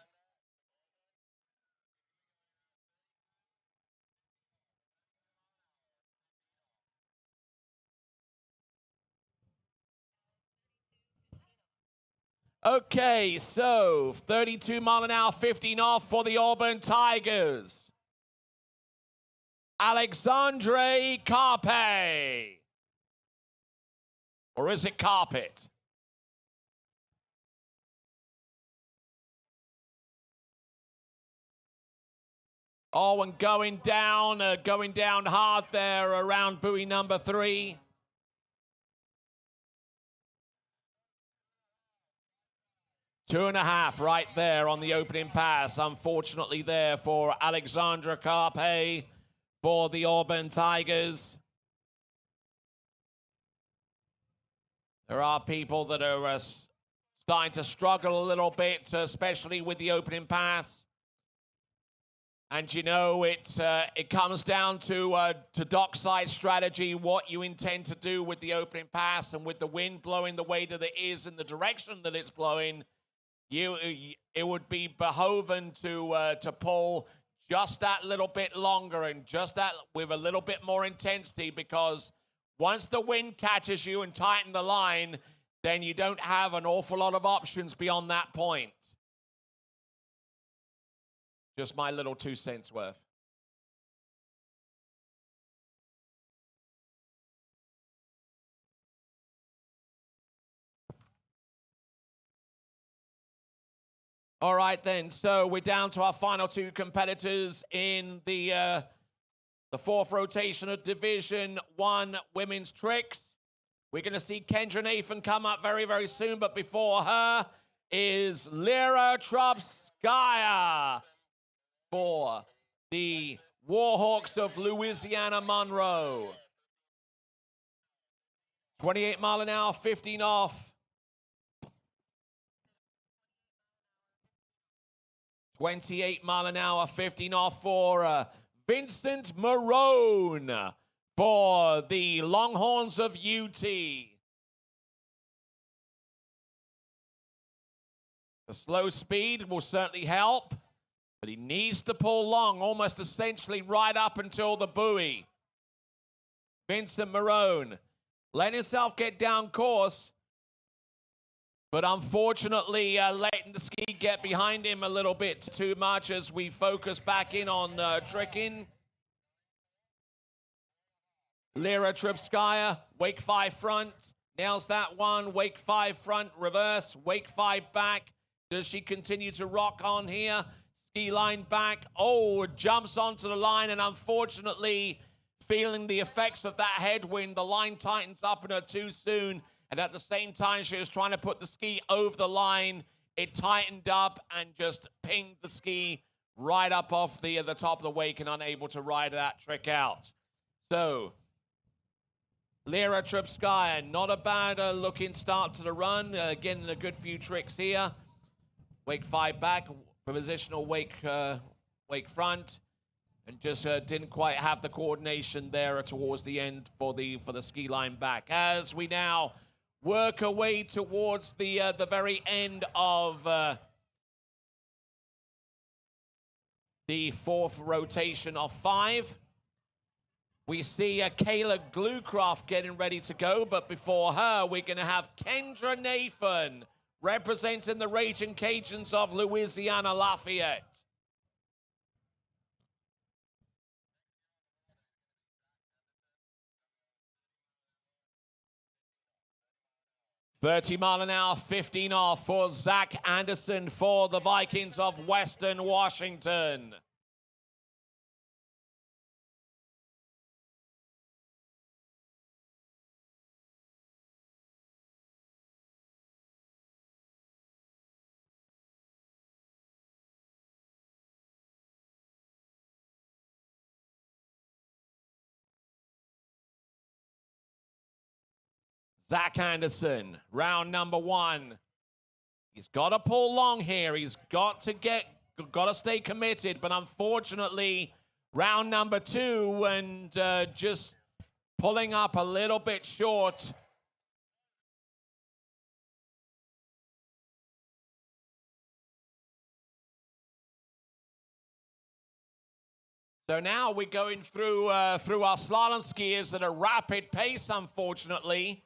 Speaker 2: Okay, so 32 mile an hour, 15 off for the Auburn Tigers. Alexandre Carpe. Or is it Carpet? Oh, and going down hard there around buoy number 3. Two and a half right there on the opening pass, unfortunately there for Alexandra Carpe for the Auburn Tigers. There are people that are starting to struggle a little bit, especially with the opening pass. And you know, it comes down to dockside strategy, what you intend to do with the opening pass, and with the wind blowing the way that it is in the direction that it's blowing. It would be behoven to pull just that little bit longer and just that with a little bit more intensity, because
Speaker 1: Once the wind catches you and tighten the line, then you don't have an awful lot of options beyond that point. Just my little 2 cents worth. All right, then. So we're down to our final two competitors in the fourth rotation of Division 1 Women's Tricks. We're going to see Kendra Nathan come up very, very soon, but before her is Lyra Trubskaya for the Warhawks of Louisiana Monroe. 28 mile an hour, 15 off. 28 mile an hour, 15 off for Vincent Marone for the Longhorns of UT. The slow speed will certainly help, but he needs to pull long, almost essentially right up until the buoy. Vincent Marone letting himself get down course, but unfortunately letting the ski get behind him a little bit too much as we focus back in on tricking. Lyra Trubskaya, wake 5 front, nails that one, wake 5 front, reverse, wake 5 back. Does she continue to rock on here? Ski line back, oh, jumps onto the line, and unfortunately, feeling the effects of that headwind, the line tightens up on her too soon, and at the same time, she was trying to put the ski over the line. It tightened up and just pinged the ski right up off the top of the wake and unable to ride that trick out. So, Lyra Trubskaya, not a bad looking start to the run. Getting a good few tricks here. Wake 5 back, positional wake front, and just didn't quite have the coordination there towards the end for the ski line back. As we now work our way towards the very end of the fourth rotation of 5. We see Kayla Glucroft getting ready to go, but before her, we're going to have Kendra Nathan representing the Raging Cajuns of Louisiana Lafayette. $30 an hour, 15 off for Zach Anderson for the Vikings of Western Washington. Zach Anderson, round number 1. He's got to pull long here. He's got to stay committed. But unfortunately, round number 2 and just pulling up a little bit short. So now we're going through our slalom skiers at a rapid pace, unfortunately.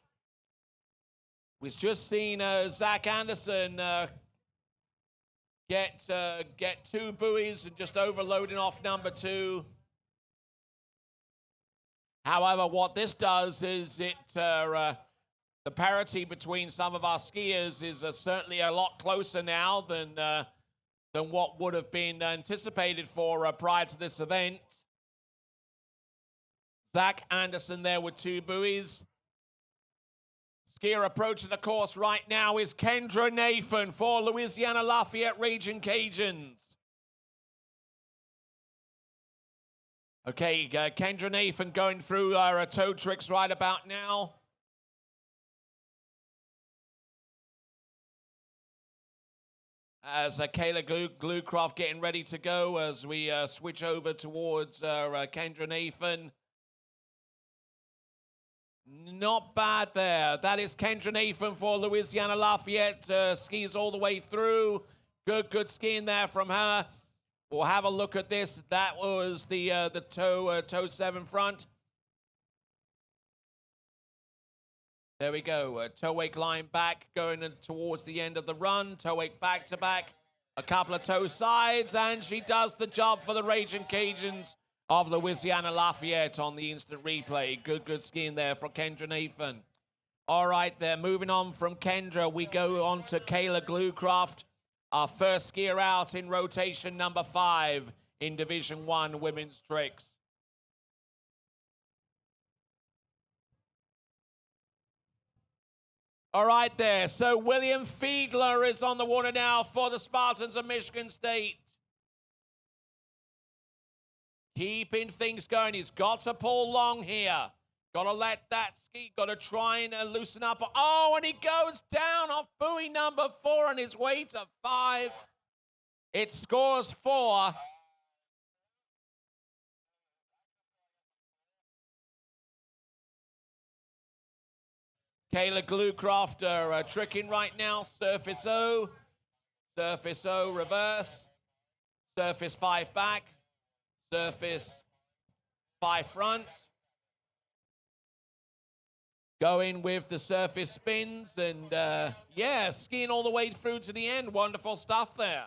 Speaker 1: We've just seen Zach Anderson get 2 buoys and just overloading off number 2. However, what this does is the parity between some of our skiers is certainly a lot closer now than what would have been anticipated for prior to this event. Zach Anderson there with 2 buoys. Skier approaching the course right now is Kendra Nathan for Louisiana Lafayette Raging Cajuns. Okay, Kendra Nathan going through our toe tricks right about now. As Kayla Glucroft getting ready to go as we switch over towards Kendra Nathan. Not bad there. That is Kendra Nathan for Louisiana Lafayette. Skis all the way through. Good skiing there from her. We'll have a look at this. That was the toe 7 front.
Speaker 2: There we go. Toe wake line back, going towards the end of the run. Toe wake back to back. A couple of toe sides, and she does the job for the Raging Cajuns of Louisiana Lafayette on the instant replay. Good skiing there from Kendra Nathan. All right, there. Moving on from Kendra, we go on to Kayla Glucroft, our first skier out in rotation number 5 in Division 1 women's tricks. All right there, so William Fiedler is on the water now for the Spartans of Michigan State. Keeping things going, he's got to pull long here. Got to let that ski, got to try and loosen up. Oh, and he goes down off buoy number 4 on his way to 5. It scores 4. Kayla Glucroft tricking right now. Surface O, reverse, surface 5 back, surface 5 front. Going with the surface spins and, yeah, skiing all the way through to the end. Wonderful stuff there.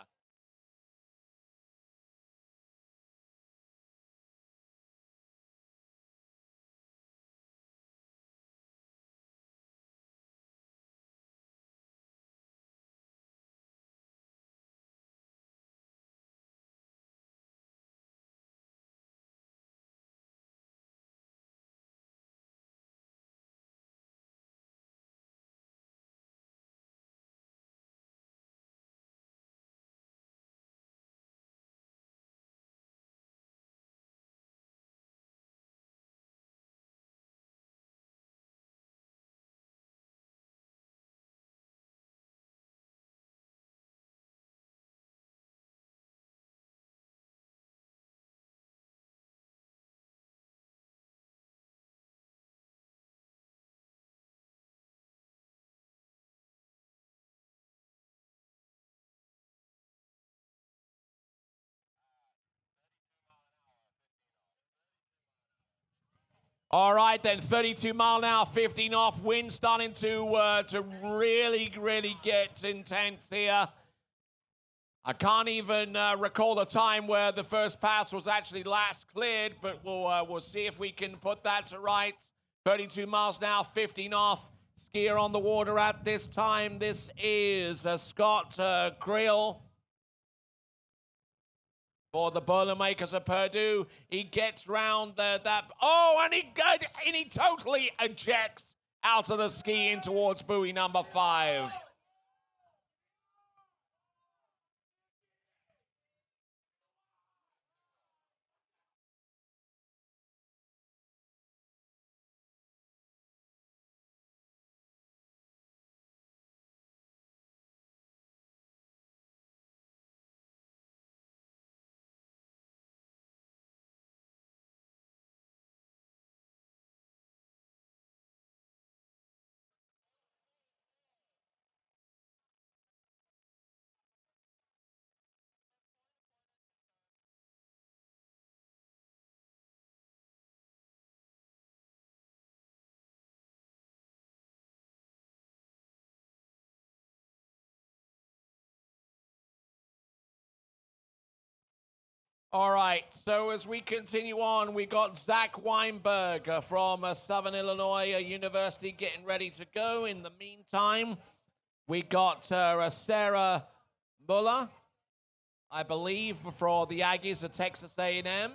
Speaker 2: All right, then, 32 mile an hour, 15 off. Wind starting to really get intense here. I can't even recall the time where the first pass was actually last cleared, but we'll see if we can put that to rights. 32 miles an hour, 15 off. Skier on the water at this time. This is Scott Grill. For the Boilermakers of Purdue, he gets round that. Oh, and he totally ejects out of the ski in towards buoy number 5. All right, so as we continue on, we got Zach Weinberg from Southern Illinois University getting ready to go. In the meantime, we got Sarah Muller, I believe, for the Aggies of Texas A&M.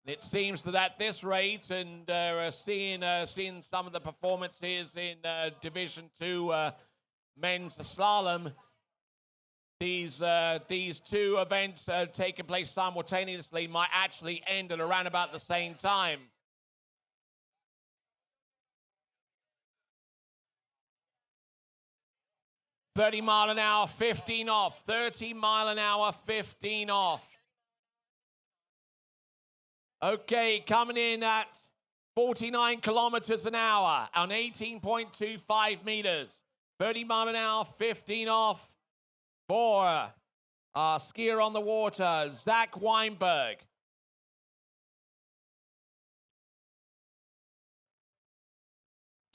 Speaker 2: It seems that at this rate, and seeing some of the performances in Division II men's slalom, these two events taking place simultaneously might actually end at around about the same time. "30 mile an hour, 15 off. 30 mile an hour, 15 off. Okay, coming in at 49 kilometers an hour on 18.25 meters. 30 mile an hour, 15 off. For our skier on the water, Zach Weinberg.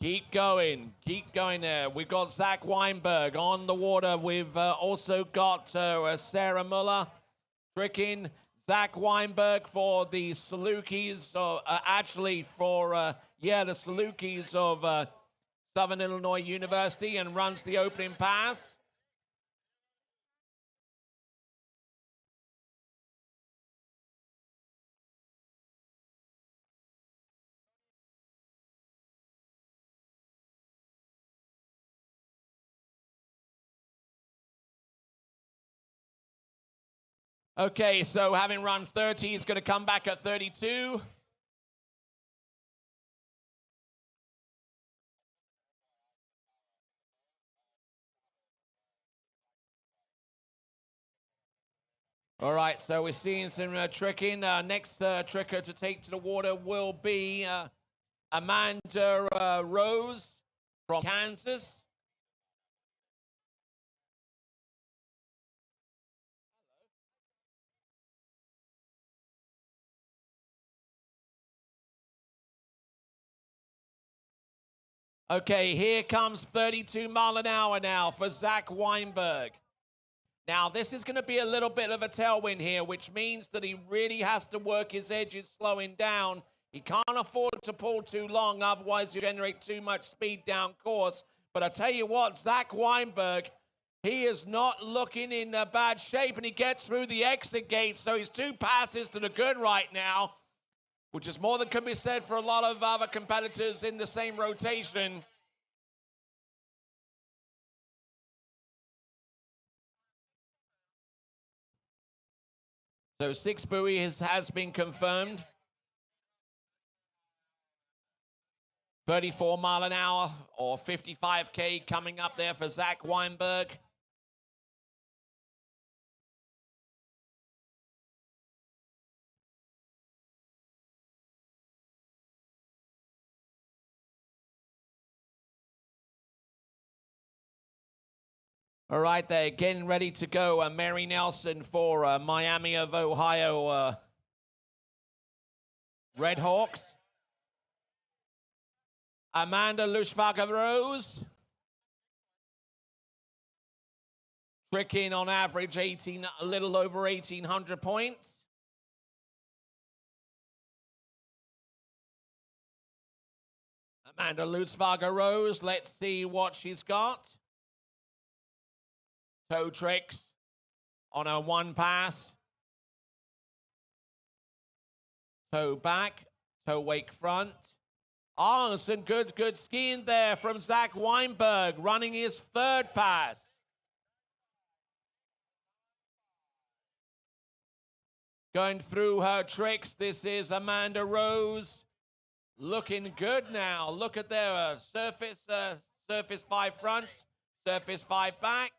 Speaker 2: Keep going there. We've got Zach Weinberg on the water. We've also got Sarah Muller tricking. Zach Weinberg for the Salukis, actually for, the Salukis of Southern Illinois University, and runs the opening pass. Okay, so having run 30, he's going to come back at 32. All right, so we're seeing some tricking. Next tricker to take to the water will be Amanda Rose from Kansas. Okay, here comes 32 mile an hour now for Zach Weinberg. Now, this is going to be a little bit of a tailwind here, which means that he really has to work his edges slowing down. He can't afford to pull too long, otherwise he'll generate too much speed down course. But I tell you what, Zach Weinberg, he is not looking in bad shape, and he gets through the exit gate, so he's 2 passes to the good right now, which is more than can be said for a lot of other competitors in the same rotation. So 6 buoy has been confirmed. 34 mile an hour or 55K coming up there for Zach Weinberg. All right, they're getting ready to go. Mary Nelson for Miami of Ohio Red Hawks. Amanda Lushvaga-Rose. Tricking on average a little over 1,800 points. Amanda Lushvaga-Rose, let's see what she's got. Toe tricks on her 1 pass. Toe back, toe wake front. Oh, some good skiing there from Zach Weinberg, running his 3rd pass. Going through her tricks, this is Amanda Rose. Looking good now. Look at their surface 5 front, surface 5 back.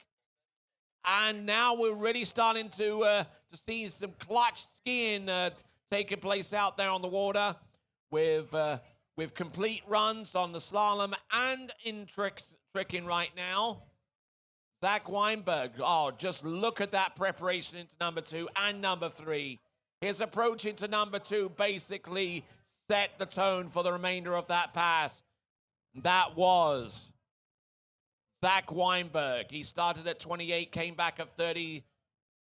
Speaker 2: And now we're really starting to see some clutch skiing taking place out there on the water with complete runs on the slalom and in tricking right now. Zach Weinberg, oh, just look at that preparation into number 2 and number 3. His approach into number 2 basically set the tone for the remainder of that pass. That was Zach Weinberg. He started at 28, came back at 30.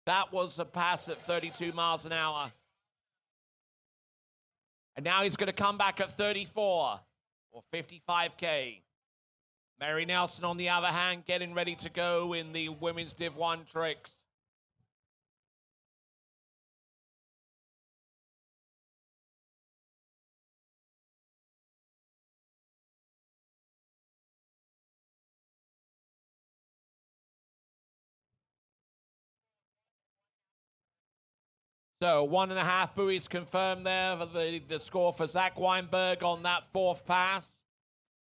Speaker 2: That was a pass at 32 miles an hour. And now he's going to come back at 34 or 55K. Mary Nelson, on the other hand, getting ready to go in the women's Div 1 tricks. So 1.5 buoys confirmed there for the score for Zach Weinberg on that 4th pass.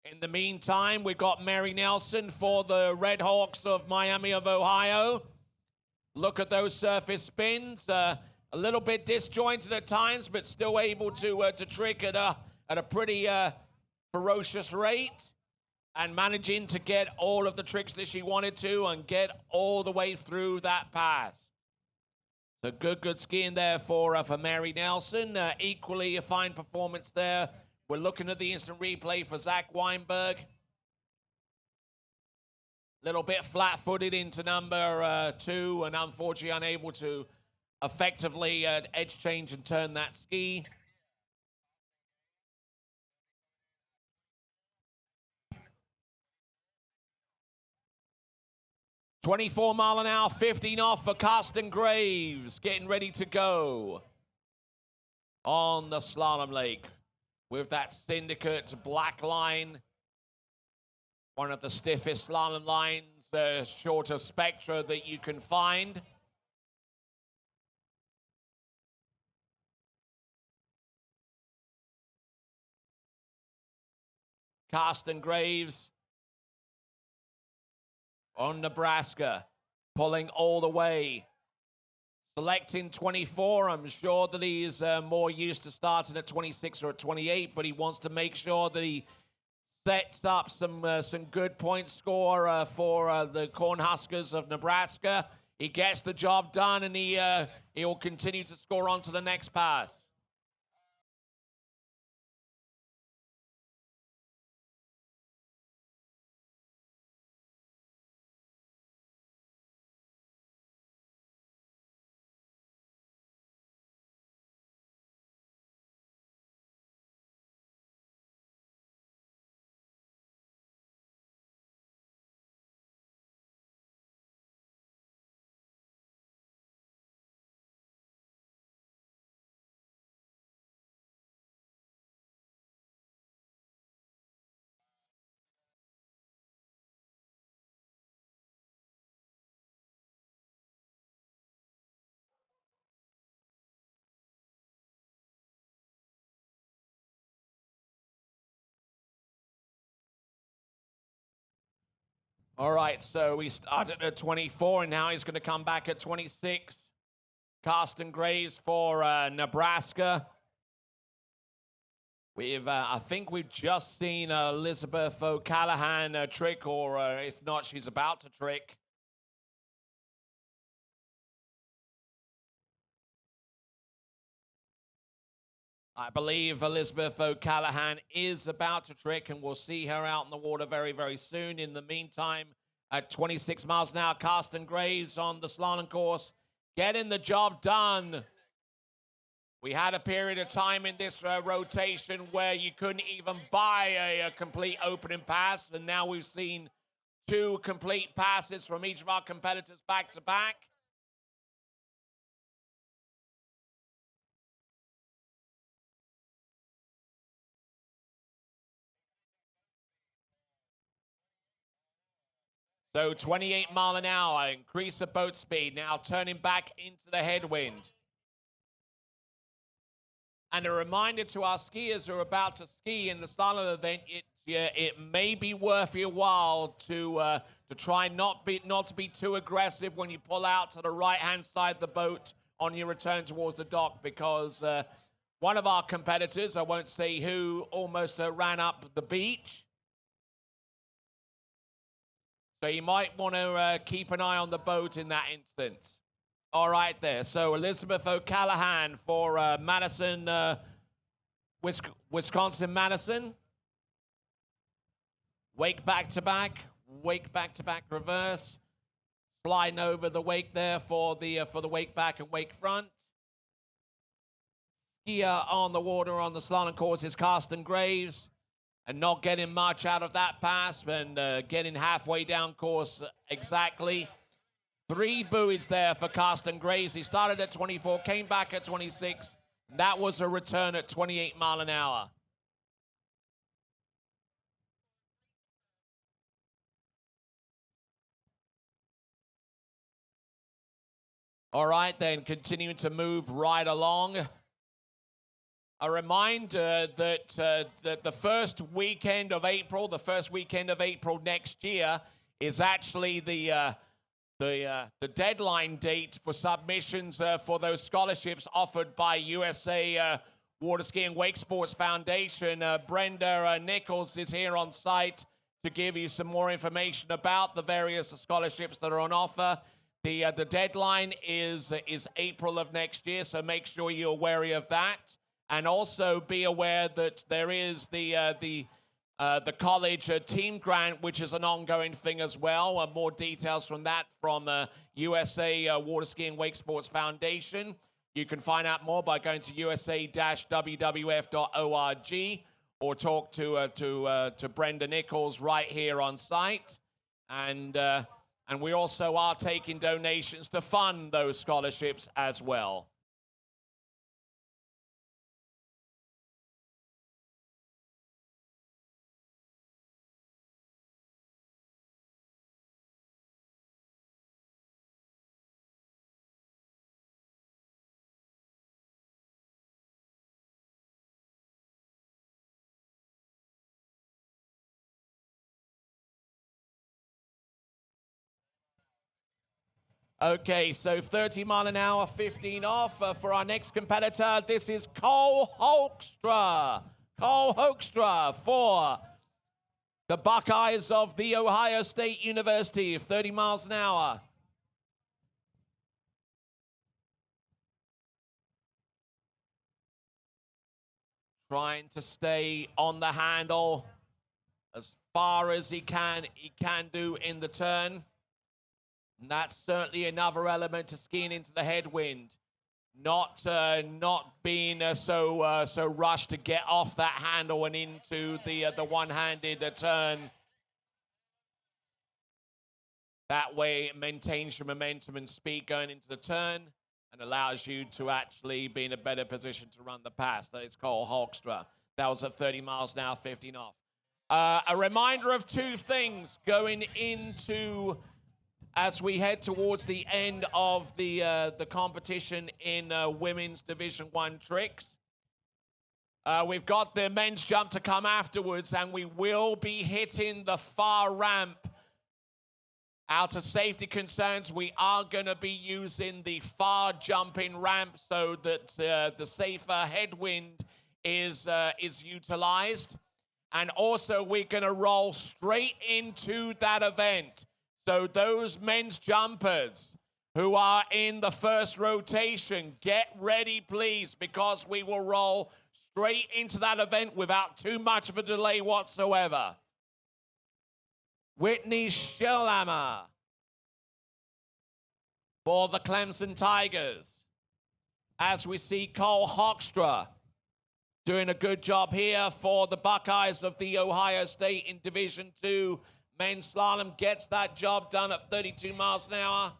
Speaker 2: In the meantime, we've got Mary Nelson for the Red Hawks of Miami of Ohio. Look at those surface spins. A little bit disjointed at times, but still able to trick at a pretty ferocious rate. And managing to get all of the tricks that she wanted to and get all the way through that pass. So good skiing there for Mary Nelson. Equally a fine performance there We're looking at the instant replay for Zach Weinberg. Little bit flat-footed into number 2 and unfortunately unable to effectively edge change and turn that ski. .24 mile an hour, 15 off for Carsten Graves, getting ready to go on the slalom lake with that Syndicate black line. One of the stiffest slalom lines, short of Spectra that you can find. Carsten Graves on Nebraska, pulling all the way. Selecting 24, I'm sure that he's more used to starting at 26 or at 28, but he wants to make sure that he sets up some good point score for the Cornhuskers of Nebraska. He gets the job done, and he'll continue to score on to the next pass. All right, so he started at 24, and now he's going to come back at 26. Carsten Graves for Nebraska. I think we've just seen Elizabeth O'Callaghan trick, or if not, she's about to trick. I believe Elizabeth O'Callaghan is about to trick, and we'll see her out in the water very, very soon. In the meantime, at 26 miles an hour, Carsten Graves on the slalom course, getting the job done. We had a period of time in this rotation where you couldn't even buy a complete opening pass, and now we've seen 2 complete passes from each of our competitors back to back. So 28 mile an hour, increase the boat speed, now turning back into the headwind. And a reminder to our skiers who are about to ski in the slalom event, it may be worth your while to try not to be too aggressive when you pull out to the right-hand side of the boat on your return towards the dock, because one of our competitors, I won't say who, almost ran up the beach. So you might want to keep an eye on the boat in that instance. All right there. So Elizabeth O'Callaghan for Madison, Wisconsin-Madison. Wake back-to-back, reverse. Sliding over the wake there for the wake back and wake front. Skier on the water on the slalom course is Carsten Graves. And not getting much out of that pass, and getting halfway down course exactly. 3 buoys there for Carsten Graves. He started at 24, came back at 26. That was a return at 28 mile an hour. All right, then, continuing to move right along. A reminder that the first weekend of April next year is actually the deadline date for submissions for those scholarships offered by USA Water Ski and Wake Sports Foundation. Brenda Nichols is here on site to give you some more information about the various scholarships that are on offer. The deadline is April of next year, so make sure you're wary of that. And also be aware that there is the college team grant, which is an ongoing thing as well. More details from that from USA Water Ski and Wake Sports Foundation. You can find out more by going to usa-wwf.org or talk to Brenda Nichols right here on site. And we also are taking donations to fund those scholarships as well. Okay, so 30 mile an hour, 15 off for our next competitor. This is Cole Hoekstra. Cole Hoekstra for the Buckeyes of The Ohio State University, 30 miles an hour. Trying to stay on the handle as far as he can do in the turn. And that's certainly another element to skiing into the headwind. Not being so rushed to get off that handle and into the one-handed turn. That way it maintains your momentum and speed going into the turn and allows you to actually be in a better position to run the pass. That is Cole Hoekstra. That was at 30 miles an hour, 15 off. A reminder of two things going into as we head towards the end of the competition in women's Division I tricks. We've got the men's jump to come afterwards, and we will be hitting the far ramp. Out of safety concerns, we are going to be using the far jumping ramp so that the safer headwind is utilized. And also, we're going to roll straight into that event. So those men's jumpers who are in the first rotation, get ready, please, because we will roll straight into that event without too much of a delay whatsoever. Whitney Slalom for the Clemson Tigers. As we see Cole Hoekstra doing a good job here for the Buckeyes of The Ohio State in Division II. Men's slalom gets that job done at 32 miles an hour.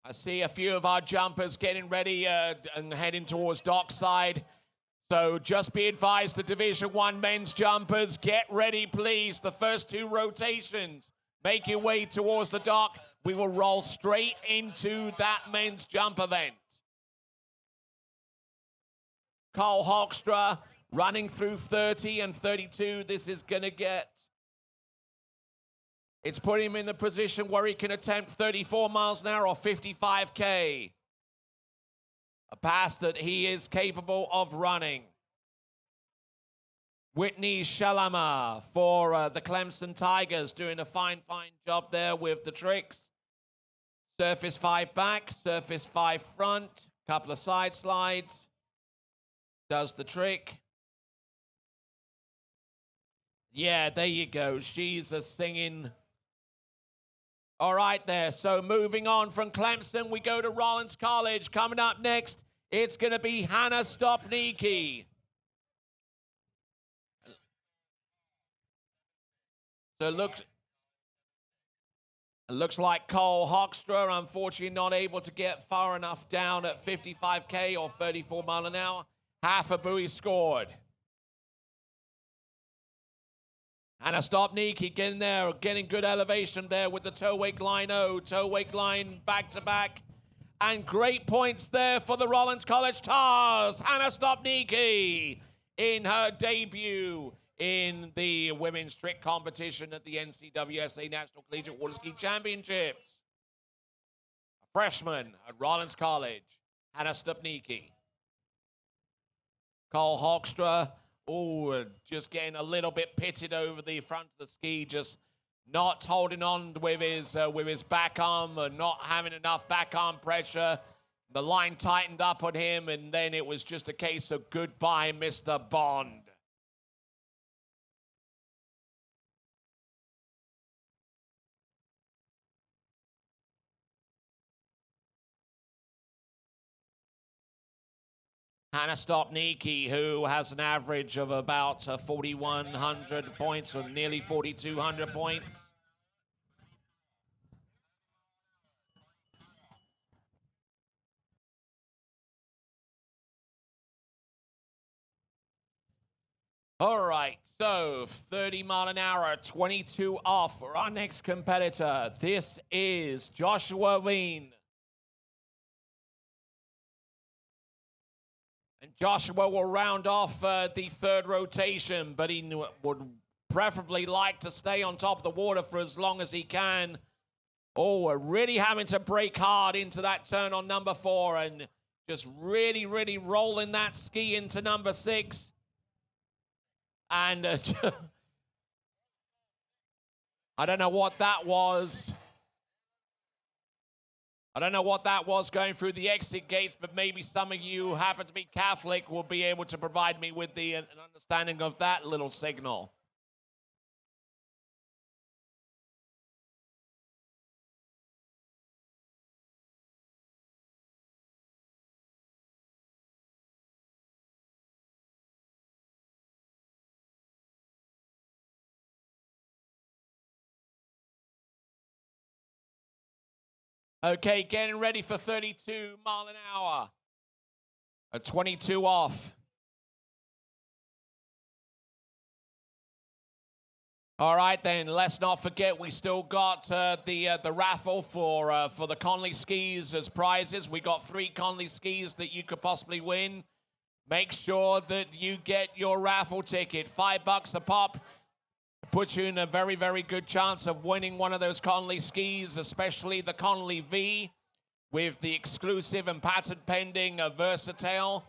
Speaker 2: I see a few of our jumpers getting ready and heading towards dockside. So just be advised, the Division I men's jumpers, get ready, please. The first two rotations, make your way towards the dock. We will roll straight into that men's jump event. Cole Hoekstra running through 30 and 32. This is going to get... It's putting him in the position where he can attempt 34 miles an hour or 55K. A pass that he is capable of running. Whitney Shalama for the Clemson Tigers doing a fine job there with the tricks. Surface 5 back, surface 5 front, couple of side slides. Does the trick. Yeah, there you go. She's a singing. All right there. So moving on from Clemson, we go to Rollins College. Coming up next, it's going to be Hannah Stopnicki. So it looks like Cole Hoekstra, unfortunately not able to get far enough down at 55K or 34 mile an hour. Half a buoy scored. Hannah Stopnicki getting there, getting good elevation there with the toe wake line toe wake line back to back. And great points there for the Rollins College Tars. Hannah Stopnicki in her debut in the women's trick competition at the NCWSA National Collegiate Water Ski Championships. A freshman at Rollins College, Hannah Stopnicki. Cole Hoekstra Oh, just getting a little bit pitted over the front of the ski, just not holding on with his back arm, not having enough back arm pressure. The line tightened up on him, and then it was just a case of goodbye, Mr. Bond. Hannah Stopnicki, who has an average of about 4,100 points, or nearly 4,200 points. All right, so 30 mile an hour, 22 off for our next competitor. This is Joshua Wien. And Joshua will round off the third rotation, but he would preferably like to stay on top of the water for as long as he can. Oh, we're really having to brake hard into that turn on number 4 and just really, really rolling that ski into number 6. And I don't know what that was. I don't know what that was going through the exit gates, but maybe some of you who happen to be Catholic will be able to provide me with an understanding of that little signal. Okay, getting ready for 32 mile an hour. A 22 off. All right, then, let's not forget we still got the raffle for the Conley skis as prizes. We got 3 Conley skis that you could possibly win. Make sure that you get your raffle ticket. $5 a pop. Puts you in a very, very good chance of winning one of those Conley skis, especially the Conley V with the exclusive and patent pending Versatile.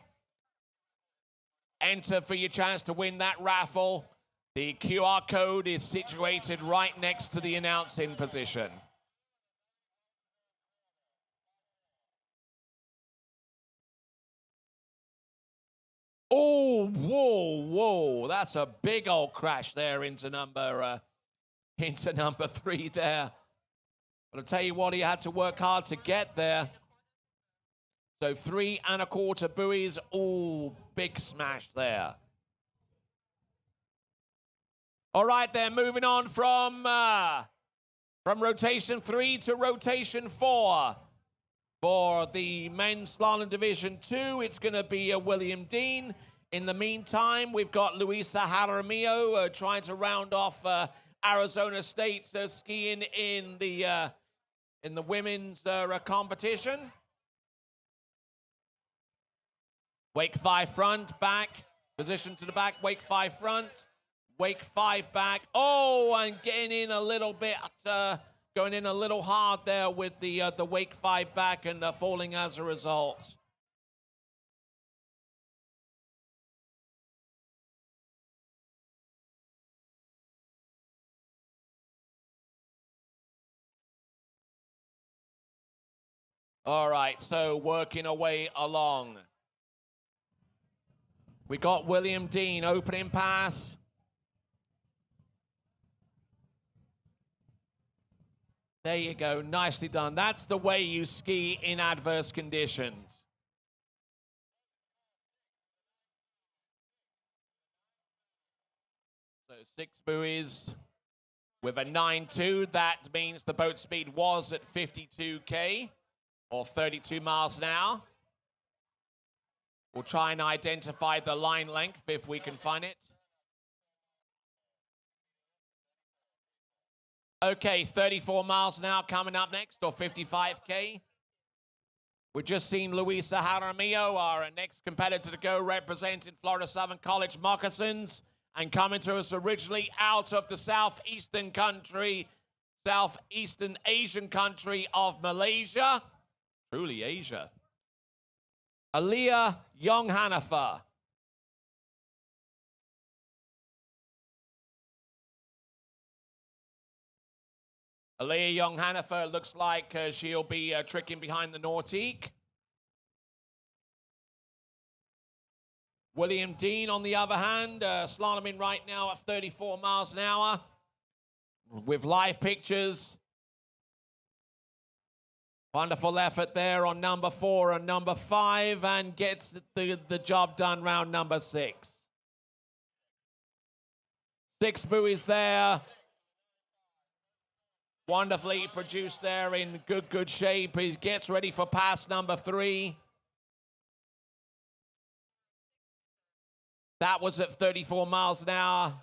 Speaker 2: Enter for your chance to win that raffle. The QR code is situated right next to the announcing position. Oh, whoa. That's a big old crash there into number 3 there. But I'll tell you what, he had to work hard to get there. So 3 1/4 buoys. Oh, big smash there. All right, then, moving on from rotation 3 to rotation 4. For the men's slalom division 2, it's going to be William Dean. In the meantime, we've got Luisa Jaramillo trying to round off Arizona State skiing in the women's competition. Wake 5 front, back, position to the back, wake 5 front, wake 5 back. Oh, and getting in a little bit, going in a little hard there with the wake 5 back and falling as a result. All right, so working our way along. We got William Dean, opening pass. There you go, nicely done. That's the way you ski in adverse conditions. So 6 buoys with a 9.2. That means the boat speed was at 52K or 32 miles an hour. We'll try and identify the line length if we can find it. Okay, 34 miles an hour coming up next, or 55K. We've just seen Luisa Jaramillo, our next competitor to go, representing Florida Southern College Moccasins, and coming to us originally out of the southeastern Asian country of Malaysia. Truly Asia. Aliyah Young Hanifa. Aaliyah Young-Hanifer looks like she'll be tricking behind the Nautique. William Dean, on the other hand, slaloming right now at 34 miles an hour with live pictures. Wonderful effort there on number 4 and number 5, and gets the job done round number 6. 6 buoys there. Wonderfully produced there in good shape. He gets ready for pass number 3. That was at 34 miles an hour.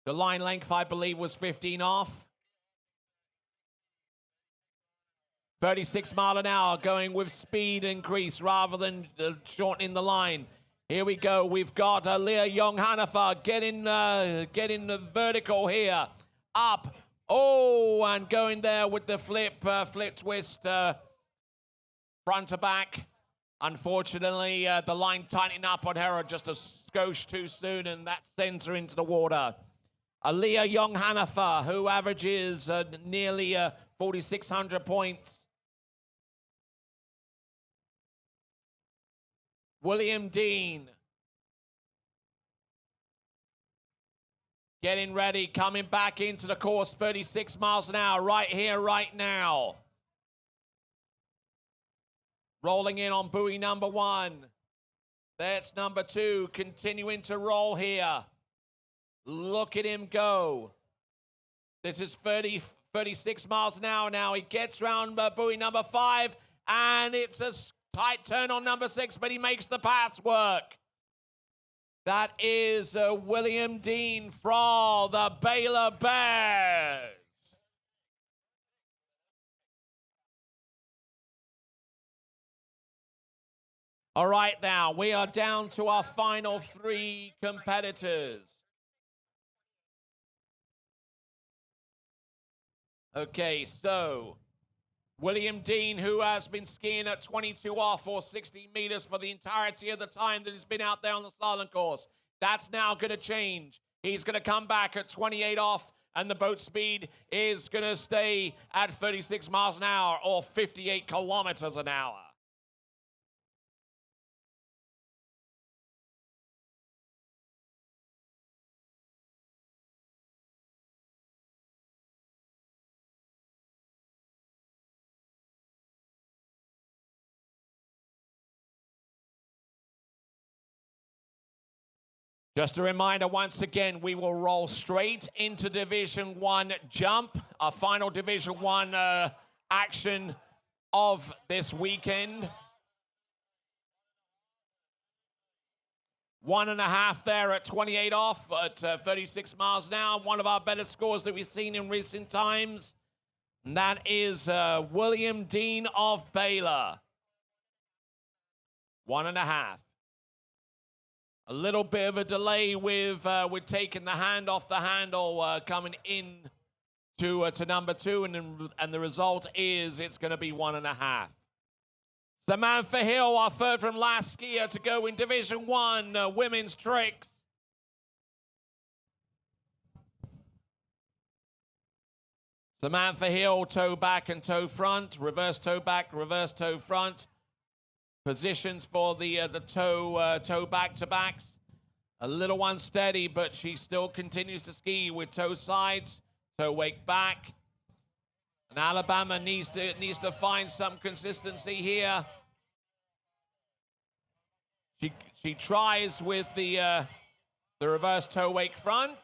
Speaker 2: The line length, I believe, was 15 off. 36 mile an hour, going with speed increase rather than shortening the line. Here we go. We've got Aaliyah Young-Hanifer getting the vertical here. Up. Oh, and going there with the flip twist front to back. Unfortunately, the line tightening up on her just a skosh too soon, and that sends her into the water. Aaliyah Young-Hanifer, who averages nearly 4,600 points. William Dean. Getting ready, coming back into the course, 36 miles an hour, right here, right now. Rolling in on buoy number 1. That's number 2, continuing to roll here. Look at him go. This is 36 miles an hour now. He gets round buoy number 5, and it's a tight turn on number 6, but he makes the pass work. That is William Dean from the Baylor Bears. All right, now we are down to our final 3 competitors. Okay, so William Dean, who has been skiing at 22 off or 60 meters for the entirety of the time that he's been out there on the slalom course. That's now going to change. He's going to come back at 28 off, and the boat speed is going to stay at 36 miles an hour or 58 kilometers an hour. Just a reminder, once again, we will roll straight into Division 1 jump, our final Division 1 action of this weekend. 1.5 there at 28 off at 36 miles an hour. One of our better scores that we've seen in recent times. And that is William Dean of Baylor. 1.5. A little bit of a delay with taking the hand off the handle coming in to number 2, and the result is it's going to be 1.5. Samantha Hill, our third from last skier to go in Division 1 women's tricks. Samantha Hill, toe back and toe front, reverse toe back, reverse toe front. Positions for the toe back-to-backs. A little unsteady, but she still continues to ski with toe sides, toe wake back. And Alabama needs to find some consistency here. She tries with the reverse toe wake front.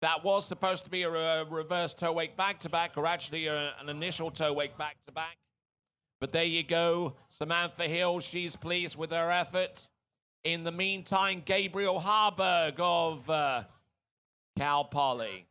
Speaker 2: That was supposed to be a reverse toe wake back-to-back, or actually an initial toe wake back-to-back. But there you go, Samantha Hill, she's pleased with her effort. In the meantime, Gabriel Harburg of Cal Poly.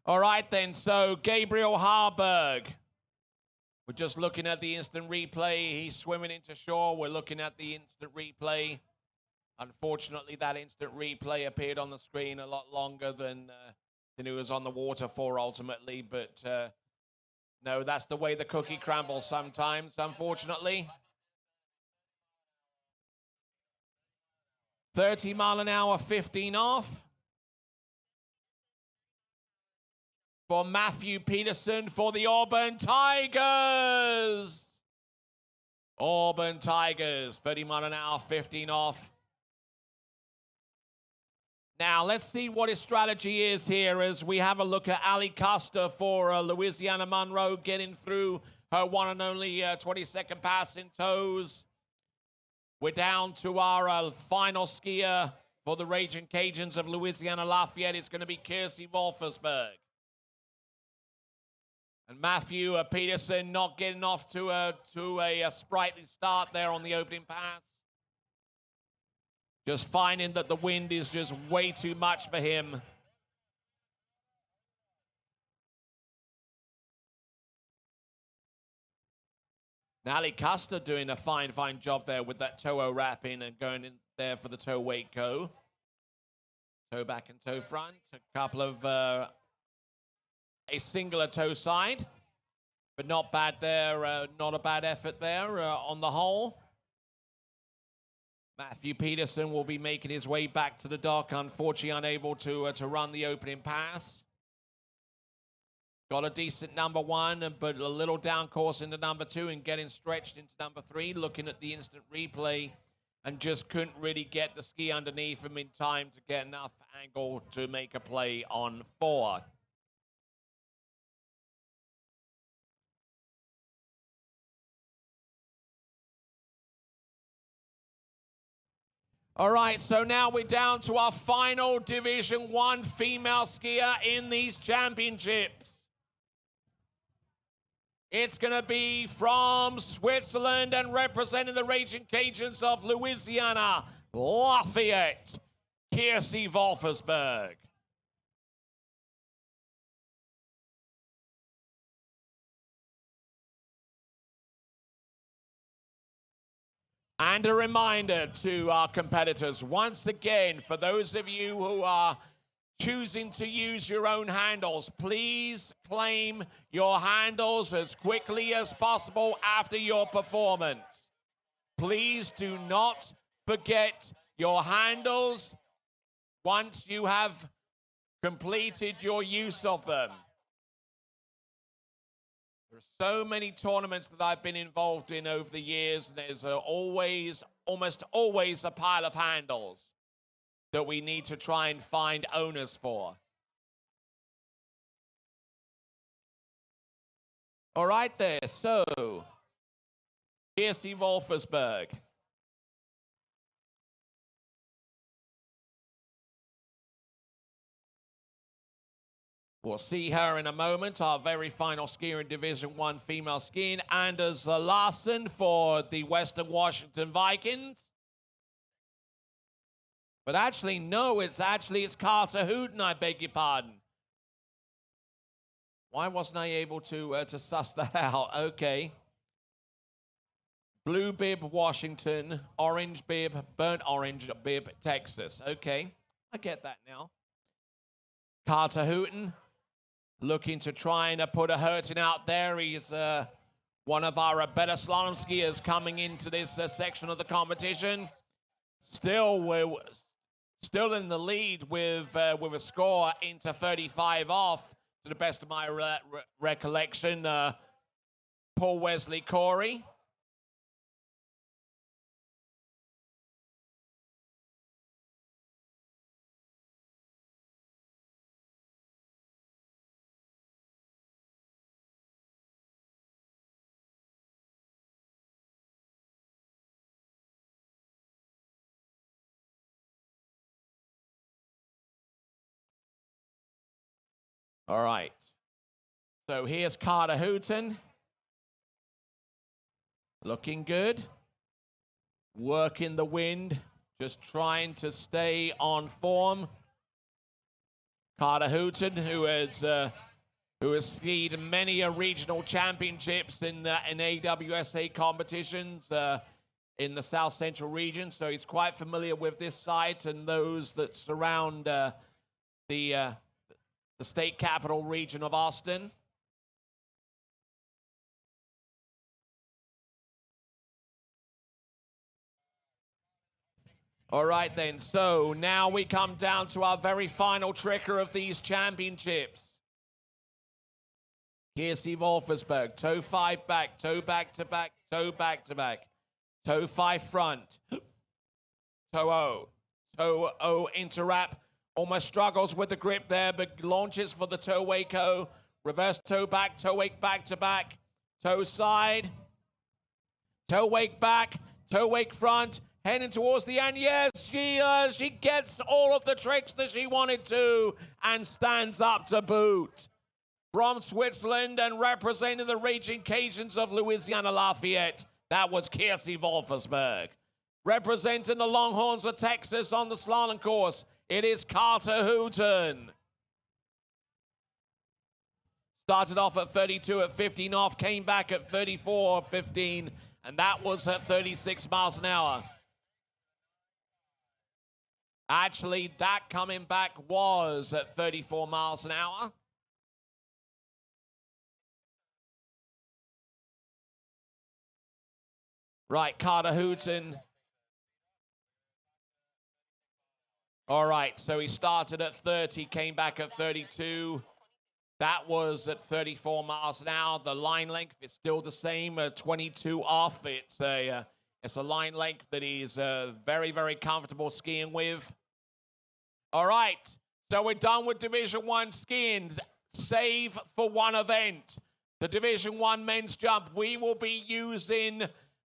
Speaker 2: All right then, so Gabriel Harburg. We're just looking at the instant replay. He's swimming into shore. We're looking at the instant replay. Unfortunately, that instant replay appeared on the screen a lot longer than it was on the water for ultimately. But no, that's the way the cookie crumbles sometimes, unfortunately. 30 mile an hour, 15 off. For Matthew Peterson for the Auburn Tigers. Auburn Tigers, 30 mile an hour, 15 off. Now, let's see what his strategy is here as we have a look at Ali Custer for Louisiana Monroe getting through her one and only 22nd pass in toes. We're down to our final skier for the Raging Cajuns of Louisiana Lafayette. It's going to be Kirsty Wolfersberg. And Matthew Peterson not getting off to a sprightly start there on the opening pass. Just finding that the wind is just way too much for him. Nally Custer doing a fine job there with that toe wrap in and going in there for the toe weight go. Toe back and toe front. A couple of, a singular toe side. But not bad there, not a bad effort there on the whole. Matthew Peterson will be making his way back to the dock, unfortunately unable to run the opening pass. Got a decent number one, but a little down course into number two and getting stretched into number three, looking at the instant replay, and just couldn't really get the ski underneath him in time to get enough angle to make a play on four. All right, so now we're down to our final Division I female skier in these championships. It's going to be from Switzerland and representing the Raging Cajuns of Louisiana, Lafayette, Kirsty Wolfersberg. And a reminder to our competitors, once again, for those of you who are choosing to use your own handles, please claim your handles as quickly as possible after your performance. Please do not forget your handles once you have completed your use of them. There are so many tournaments that I've been involved in over the years, and there's almost always a pile of handles that we need to try and find owners for. All right there, so Kirsty Wolfersberg. We'll see her in a moment, our very final skier in Division I female skiing, Anders Larsen for the Western Washington Vikings. But actually, no, it's Carter Hooten, I beg your pardon. Why wasn't I able to suss that out? Okay. Blue bib, Washington. Orange bib, burnt orange bib, Texas. Okay, I get that now. Carter Hooten. Looking to try and put a hurting out there. He's one of our better slalom skiers coming into this section of the competition. Still in the lead with a score into 35 off, to the best of my recollection. Paul Wesley Corey. All right, so here's Carter Hooten. Looking good. Working the wind, just trying to stay on form. Carter Hooton, who has skied many regional championships in AWSA competitions in the South Central region, so he's quite familiar with this site and those that surround the state capital region of Austin. All right then, so now we come down to our very final tricker of these championships. Kiersey Wolfersberg, toe 5 back, toe back to back, toe back to back, toe 5 front, toe 0 into wrap, almost struggles with the grip there, but launches for the toe wake-o, reverse toe back to back, toe side, toe wake back, toe wake front, heading towards the end. Yes, she gets all of the tricks that she wanted to and stands up to boot. From Switzerland and representing the Raging Cajuns of Louisiana Lafayette, that was Kiersey Wolfersberg. Representing the Longhorns of Texas on the slalom course, it is Carter Hooton. Started off at 32 at 15 off, came back at 34 at 15, and that was at 36 miles an hour. Actually, that coming back was at 34 miles an hour. Right, Carter Hooton. All right, so he started at 30, came back at 32. That was at 34 miles an hour. The line length is still the same, 22 off. It's a line length that he's very, very comfortable skiing with. All right, so we're done with Division I skiing, save for one event. The Division I men's jump. We will be using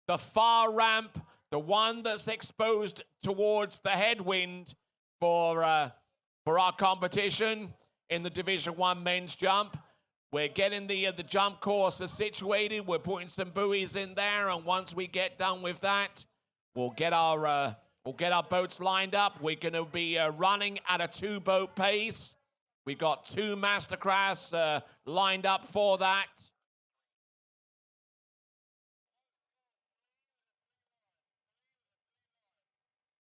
Speaker 2: the far ramp, the one that's exposed towards the headwind for our competition in the Division I men's jump. We're getting the jump course situated. We're putting some buoys in there, and once we get done with that, we'll get our boats lined up. We're going to be running at a 2-boat pace. We've got 2 masterclass lined up for that.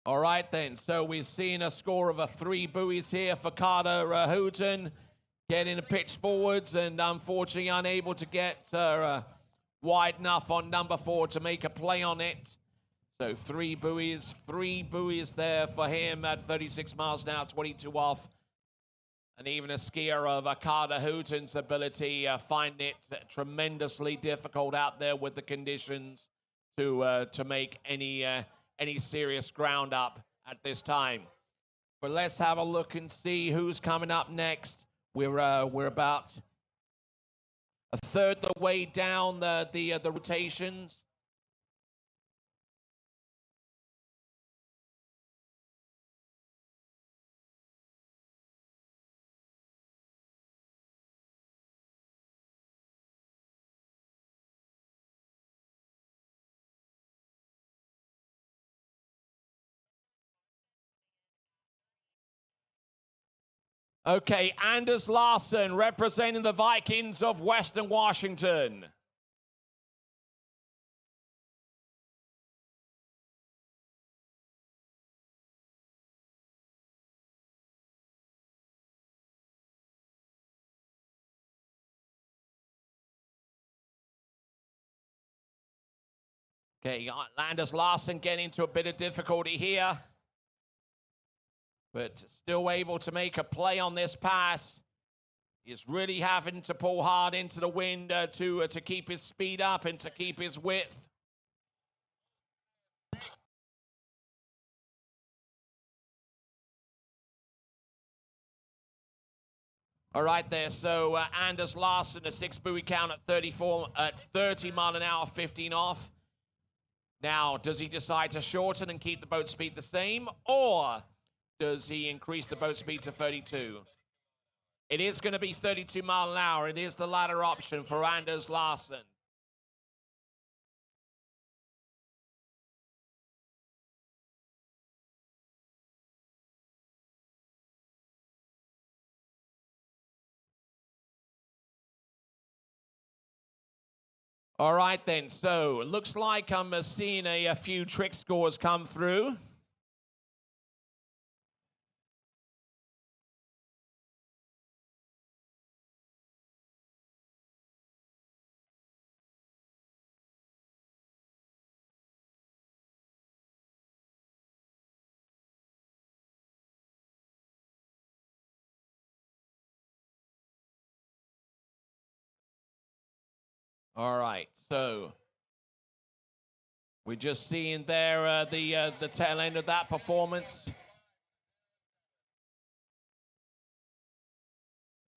Speaker 2: All right, then. So we've seen a score of 3 buoys here for Carter Hooton, getting a pitch forwards and unfortunately unable to get wide enough on number 4 to make a play on it. So 3 buoys there for him at 36 miles an hour, 22 off. And even a skier of Carter Hooton's ability find it tremendously difficult out there with the conditions to make any serious ground up at this time. But let's have a look and see who's coming up next. We're about a third the way down the rotations. Okay, Anders Larson representing the Vikings of Western Washington. Okay, Anders Larson getting into a bit of difficulty here, but still able to make a play on this pass. He's really having to pull hard into the wind to keep his speed up and to keep his width. All right there, so Anders Larson, a 6 buoy count at 30 mile an hour, 15 off. Now, does he decide to shorten and keep the boat speed the same, or does he increase the boat speed to 32? It is going to be 32 mile an hour. It is the latter option for Anders Larson. All right, then. So, looks like I'm seeing a few trick scores come through. All right, so we're just seeing there the tail end of that performance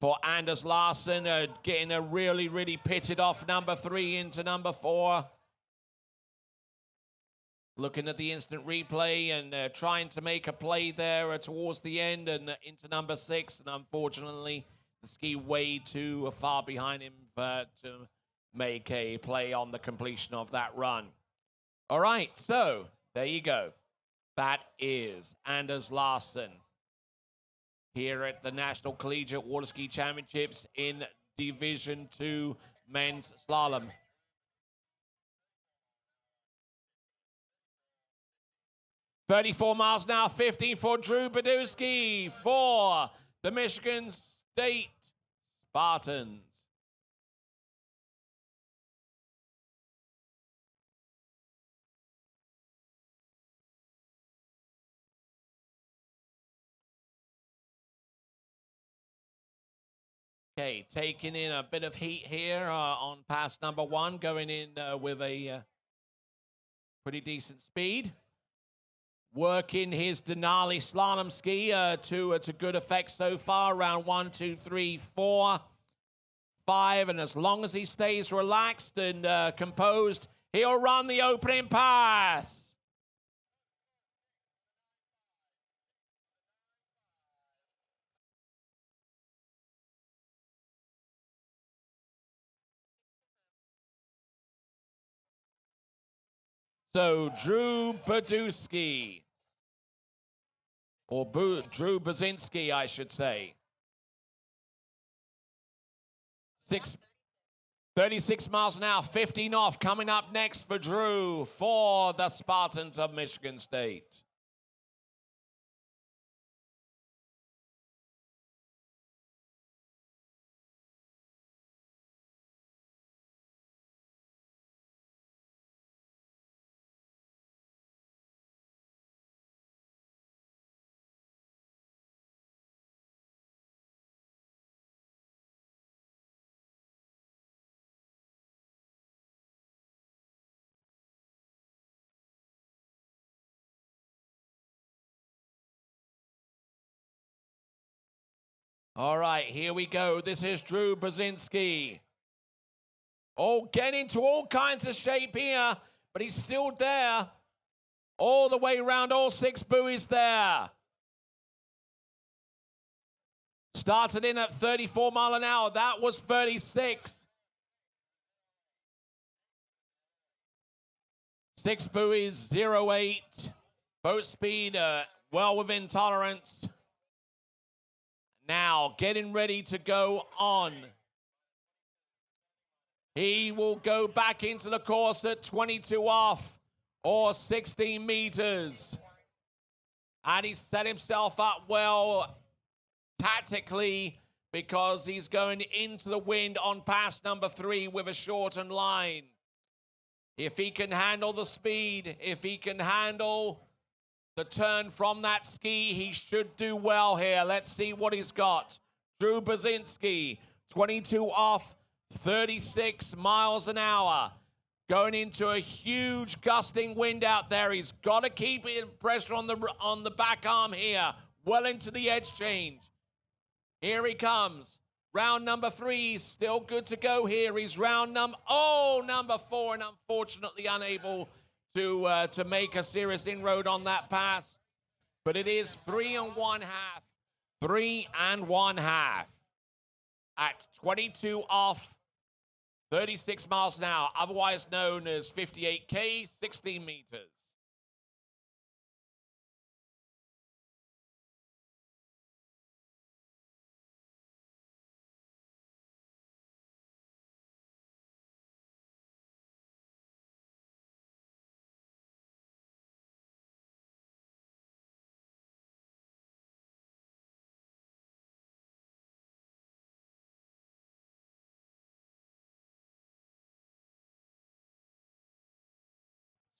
Speaker 2: for Anders Larsen, getting a really pitted off number 3 into number 4. Looking at the instant replay and trying to make a play there towards the end and into number 6, and unfortunately the ski way too far behind him to make a play on the completion of that run. All right, so there you go. That is Anders Larsen here at the National Collegiate Water Ski Championships in Division 2 Men's Slalom. .34 miles an hour, 15 for Drew Badowski for the Michigan State Spartans. Okay, taking in a bit of heat here on pass number 1, going in with a pretty decent speed. Working his Denali slalom ski to good effect so far. Round 1, 2, 3, 4, 5. And as long as he stays relaxed and composed, he'll run the opening pass. So Drew Badowski, or Drew Bazinski, I should say. 36 miles an hour, 15 off. Coming up next for Drew for the Spartans of Michigan State. All right, here we go. This is Drew Brzezinski. Oh, getting into all kinds of shape here, but he's still there. All the way around, all 6 buoys there. Started in at 34 mile an hour. That was 36. 6 buoys, 0.8. Boat speed, well within tolerance. Now, getting ready to go on. He will go back into the course at 22 off, or 16 meters. And he's set himself up well tactically because he's going into the wind on pass number 3 with a shortened line. If he can handle the speed, if he can handle the turn from that ski, he should do well here. Let's see what he's got. Drew Brzezinski, 22 off, 36 miles an hour. Going into a huge gusting wind out there. He's got to keep pressure on the back arm here. Well into the edge change. Here he comes. Round number 3, still good to go here. He's number 4, and unfortunately unable to make a serious inroad on that pass. But it is 3 1/2. 3 1/2 at 22 off, 36 miles an hour, otherwise known as 58K, 16 meters.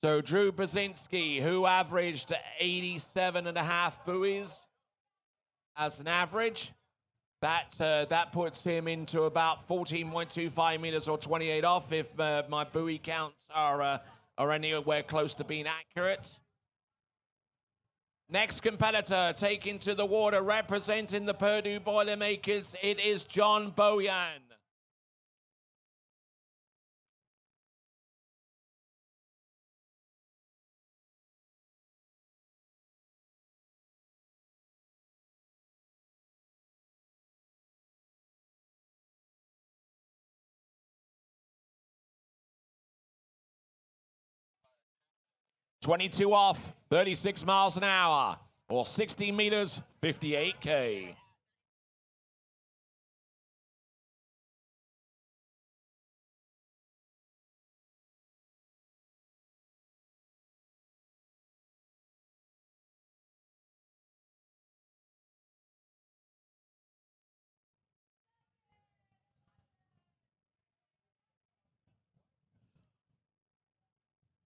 Speaker 2: So Drew Brzezinski, who averaged 87.5 buoys as an average, that puts him into about 14.25 meters or 28 off if my buoy counts are anywhere close to being accurate. Next competitor taking to the water, representing the Purdue Boilermakers, it is John Boyan. .22 off, 36 miles an hour, or 60 meters, 58K.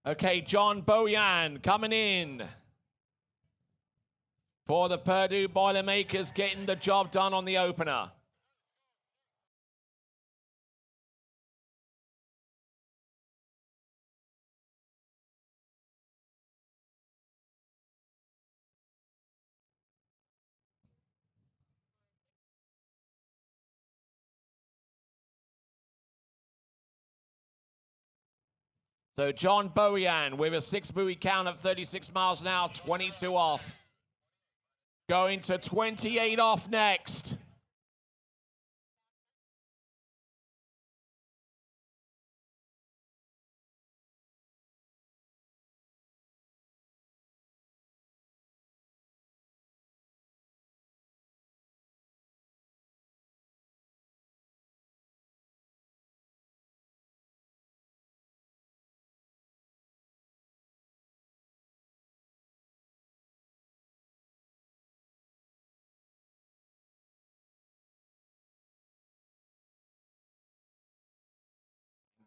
Speaker 2: Okay, John Boyan coming in for the Purdue Boilermakers, getting the job done on the opener. So John Boyan with a 6 buoy count at 36 miles an hour, 22 off. Going to 28 off next.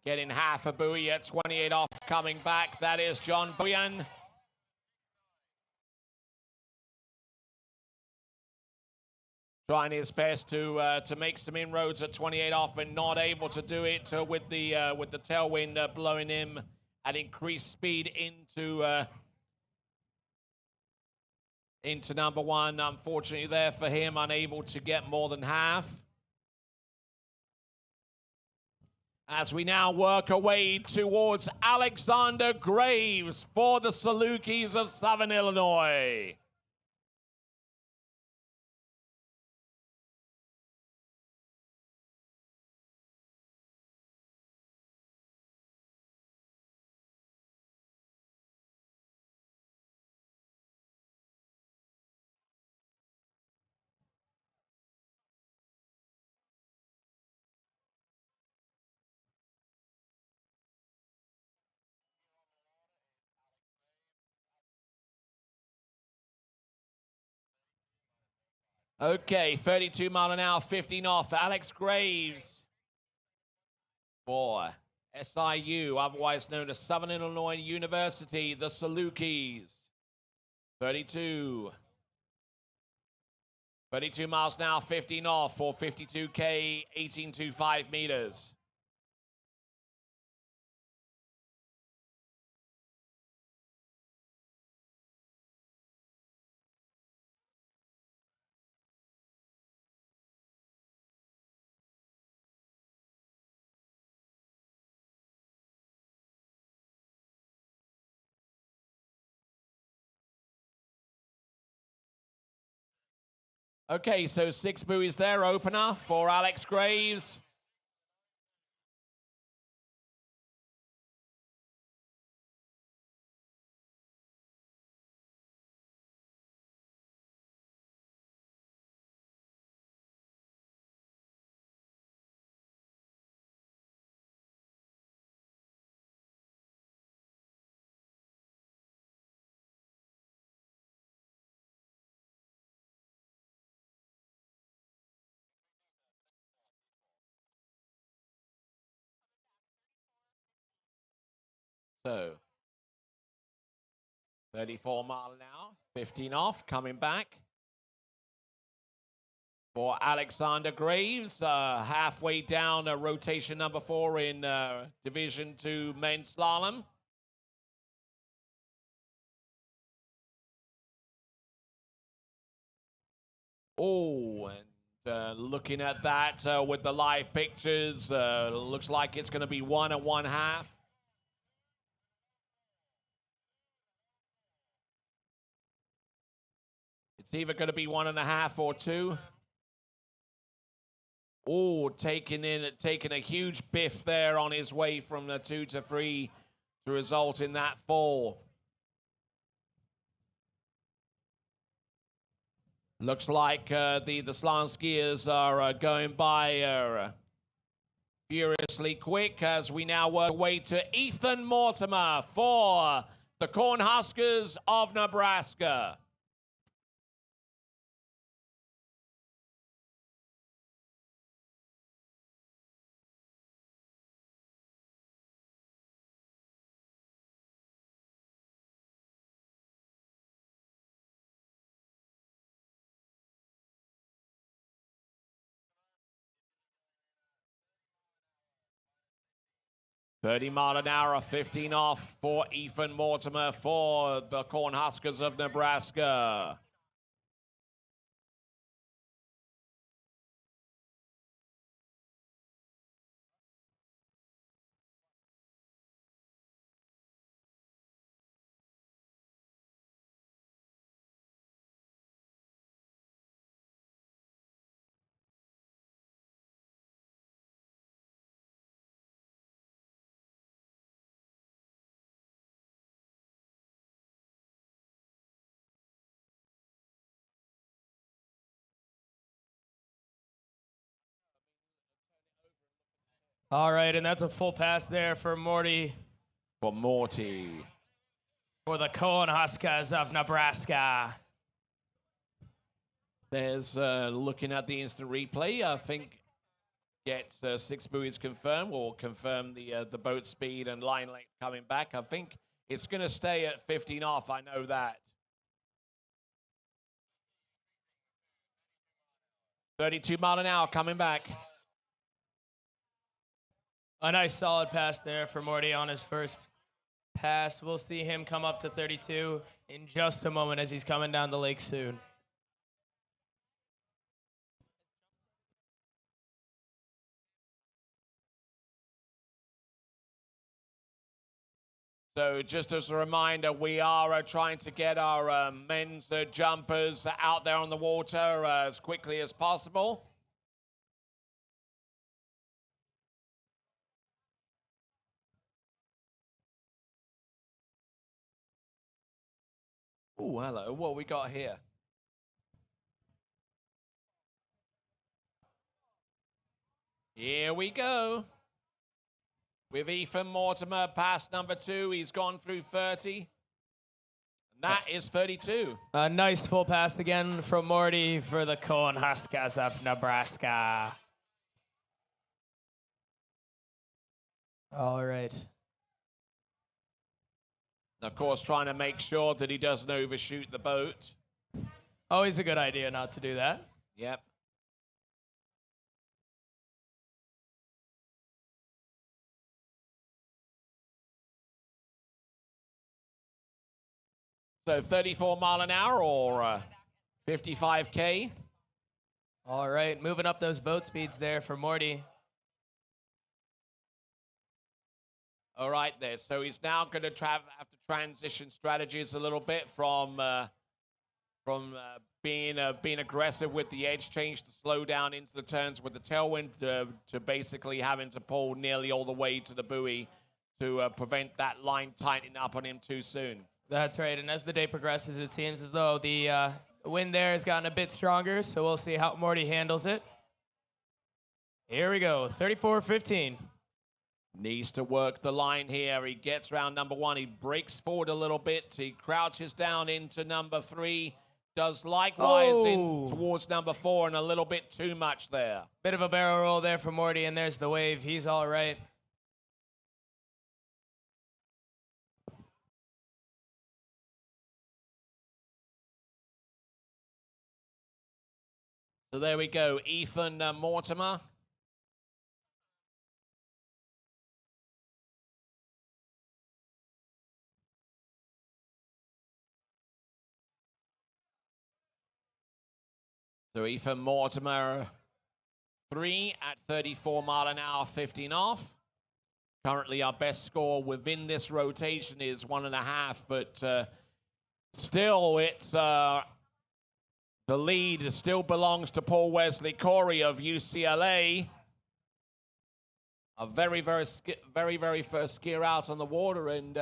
Speaker 2: Getting half a buoy at 28 off, coming back. That is John Boyan. Trying his best to make some inroads at 28 off, and not able to do it with the tailwind blowing him at increased speed into number one. Unfortunately, there for him, unable to get more than half. As we now work our way towards Alexander Graves for the Salukis of Southern Illinois. Okay, 32 mile an hour, 15 off. Alex Graves for SIU, otherwise known as Southern Illinois University, the Salukis. 32 miles an hour, 15 off for 52K, 18.25 meters. Okay, so 6 buoys there, opener for Alex Graves. So 34 mile an hour, 15 off, coming back. For Alexander Graves, halfway down rotation number 4 in Division 2 men's slalom. Oh, and looking at that with the live pictures, looks like it's going to be 1 1/2. It's either going to be 1 1/2 or 2. Oh, taking a huge biff there on his way from the 2 to 3 to result in that fall. Looks like the slalom skiers are going by furiously quick as we now work our way to Ethan Mortimer for the Cornhuskers of Nebraska. $30 mile an hour, 15 off for Ethan Mortimer for the Cornhuskers of Nebraska.
Speaker 4: All right, and that's a full pass there for Morty
Speaker 2: For Morty.
Speaker 4: for the Cornhuskers of Nebraska.
Speaker 2: There's looking at the instant replay. I think gets 6 buoys confirmed. Will confirm the boat speed and line length coming back. I think it's going to stay at 15 off. I know that. 32 mile an hour coming back.
Speaker 4: A nice solid pass there for Morty on his first pass. We'll see him come up to 32 in just a moment as he's coming down the lake soon.
Speaker 2: So just as a reminder, we are trying to get our men's jumpers out there on the water as quickly as possible. Oh, hello. What we got here? Here we go. With Ethan Mortimer, pass number 2. He's gone through 30. And that is 32.
Speaker 4: A nice full pass again from Morty for the Cornhuskers of Nebraska. All right.
Speaker 2: Of course, trying to make sure that he doesn't overshoot the boat.
Speaker 4: Always a good idea not to do that.
Speaker 2: Yep. So 34 mile an hour or 55K.
Speaker 4: All right, moving up those boat speeds there for Morty.
Speaker 2: All right, there. So he's now going to have to transition strategies a little bit from being aggressive with the edge change to slow down into the turns with the tailwind to basically having to pull nearly all the way to the buoy to prevent that line tightening up on him too soon.
Speaker 4: That's right, and as the day progresses, it seems as though the wind there has gotten a bit stronger, so we'll see how Morty handles it. Here we go, 34-15.
Speaker 2: Needs to work the line here. He gets round number 1. He breaks forward a little bit. He crouches down into number 3. Does likewise in towards number 4 and a little bit too much there.
Speaker 4: Bit of a barrel roll there for Morty, and there's the wave. He's all right.
Speaker 2: So there we go, Ethan Mortimer. So Ethan Mortimer, 3 at 34 mile an hour, 15 off. Currently, our best score within this rotation is 1.5, but still, it's the lead still belongs to Paul Wesley Corey of UCLA. A very first skier out on the water, and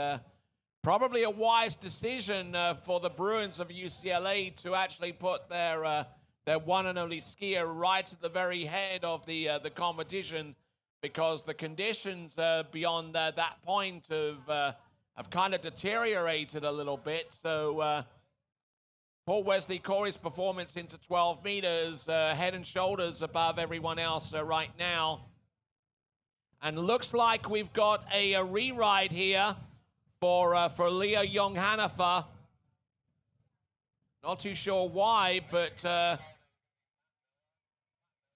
Speaker 2: probably a wise decision for the Bruins of UCLA to actually put their one and only skier right at the very head of the competition, because the conditions beyond that point have kind of deteriorated a little bit. So Paul Wesley Corey's performance into 12 meters, head and shoulders above everyone else right now. And looks like we've got a re-ride here for Leah Young-Hanifer. Not too sure why, but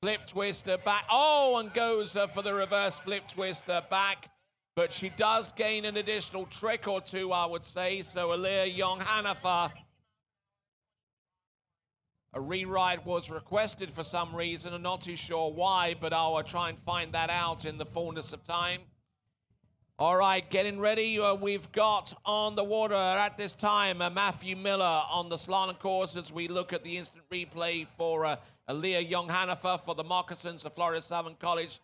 Speaker 2: flip twister back. Oh, and goes for the reverse flip twister back. But she does gain an additional trick or two, I would say. So Leah Young-Hanifer, a re-ride was requested for some reason. I'm not too sure why, but I'll try and find that out in the fullness of time. All right, getting ready. We've got on the water at this time Matthew Miller on the slalom course as we look at the instant replay for Leah Young-Hanifer for the Moccasins of Florida Southern College.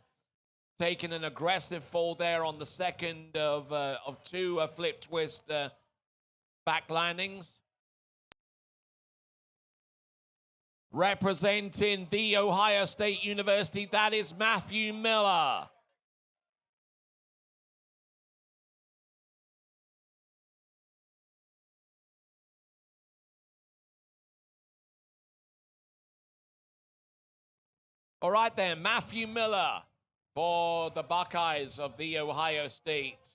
Speaker 2: Taking an aggressive fall there on the second of two flip twist back landings. Representing the Ohio State University, that is Matthew Miller. All right then, Matthew Miller for the Buckeyes of the Ohio State.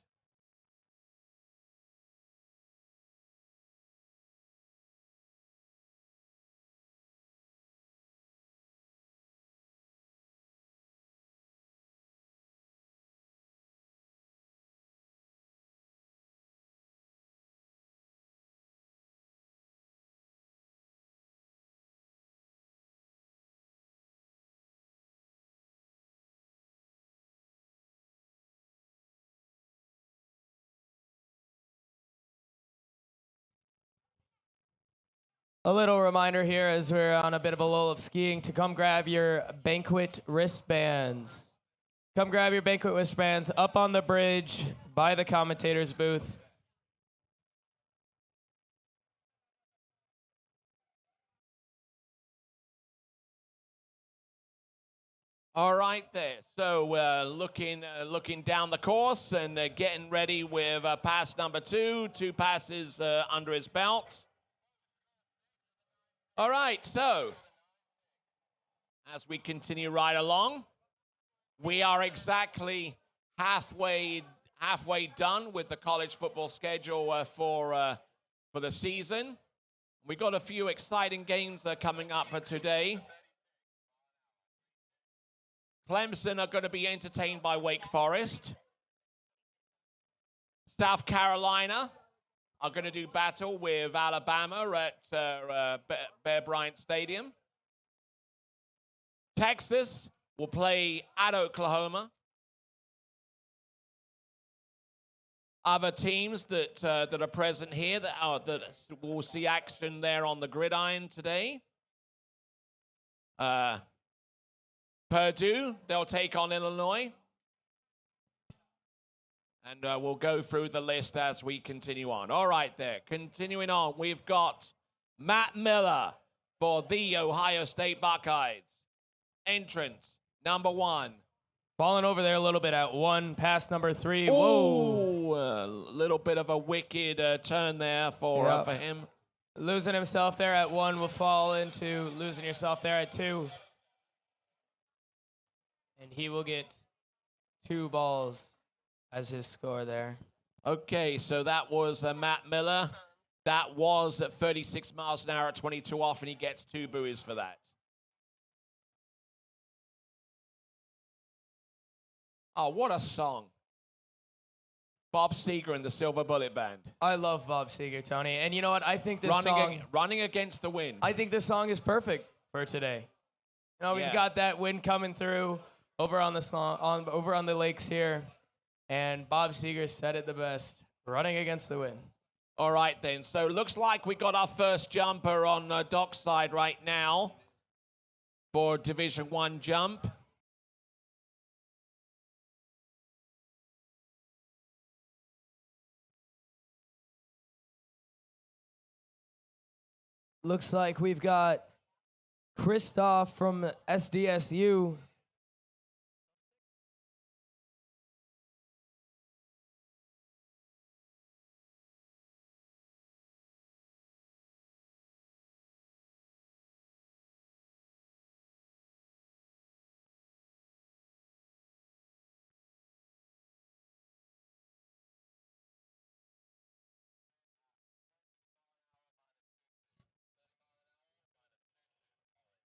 Speaker 4: A little reminder here as we're on a bit of a lull of skiing to come grab your banquet wristbands. Come grab your banquet wristbands up on the bridge by the commentator's booth.
Speaker 2: All right there. So looking down the course and getting ready with pass number 2, 2 passes under his belt. All right, so as we continue right along, we are exactly halfway done with the college football schedule for the season. We got a few exciting games coming up today. Clemson are going to be entertained by Wake Forest. South Carolina are going to do battle with Alabama at Bear Bryant Stadium. Texas will play at Oklahoma. Other teams that are present here that will see action there on the gridiron today. Purdue, they'll take on Illinois. And we'll go through the list as we continue on. All right there, continuing on, we've got Matt Miller for the Ohio State Buckeyes. Entrance, number 1.
Speaker 4: Falling over there a little bit at 1, pass number 3.
Speaker 2: Ooh,
Speaker 4: Whoa.
Speaker 2: A little bit of a wicked turn there for him.
Speaker 4: Losing himself there at 1 will fall into losing yourself there at 2. And he will get 2 balls as his score there.
Speaker 2: Okay, so that was Matt Miller. That was at 36 miles an hour at 22 off, and he gets 2 buoys for that. Oh, what a song. Bob Seger and the Silver Bullet Band.
Speaker 4: I love Bob Seger, Tony. And you know what? I think this
Speaker 2: Running against the wind.
Speaker 4: I think this song is perfect for today. You know, we've got that wind coming through over on the lakes here, and Bob Seger said it the best: running against the wind.
Speaker 2: All right then. So looks like we got our first jumper on dockside right now for Division 1 jump.
Speaker 4: Looks like we've got Christoph from SDSU.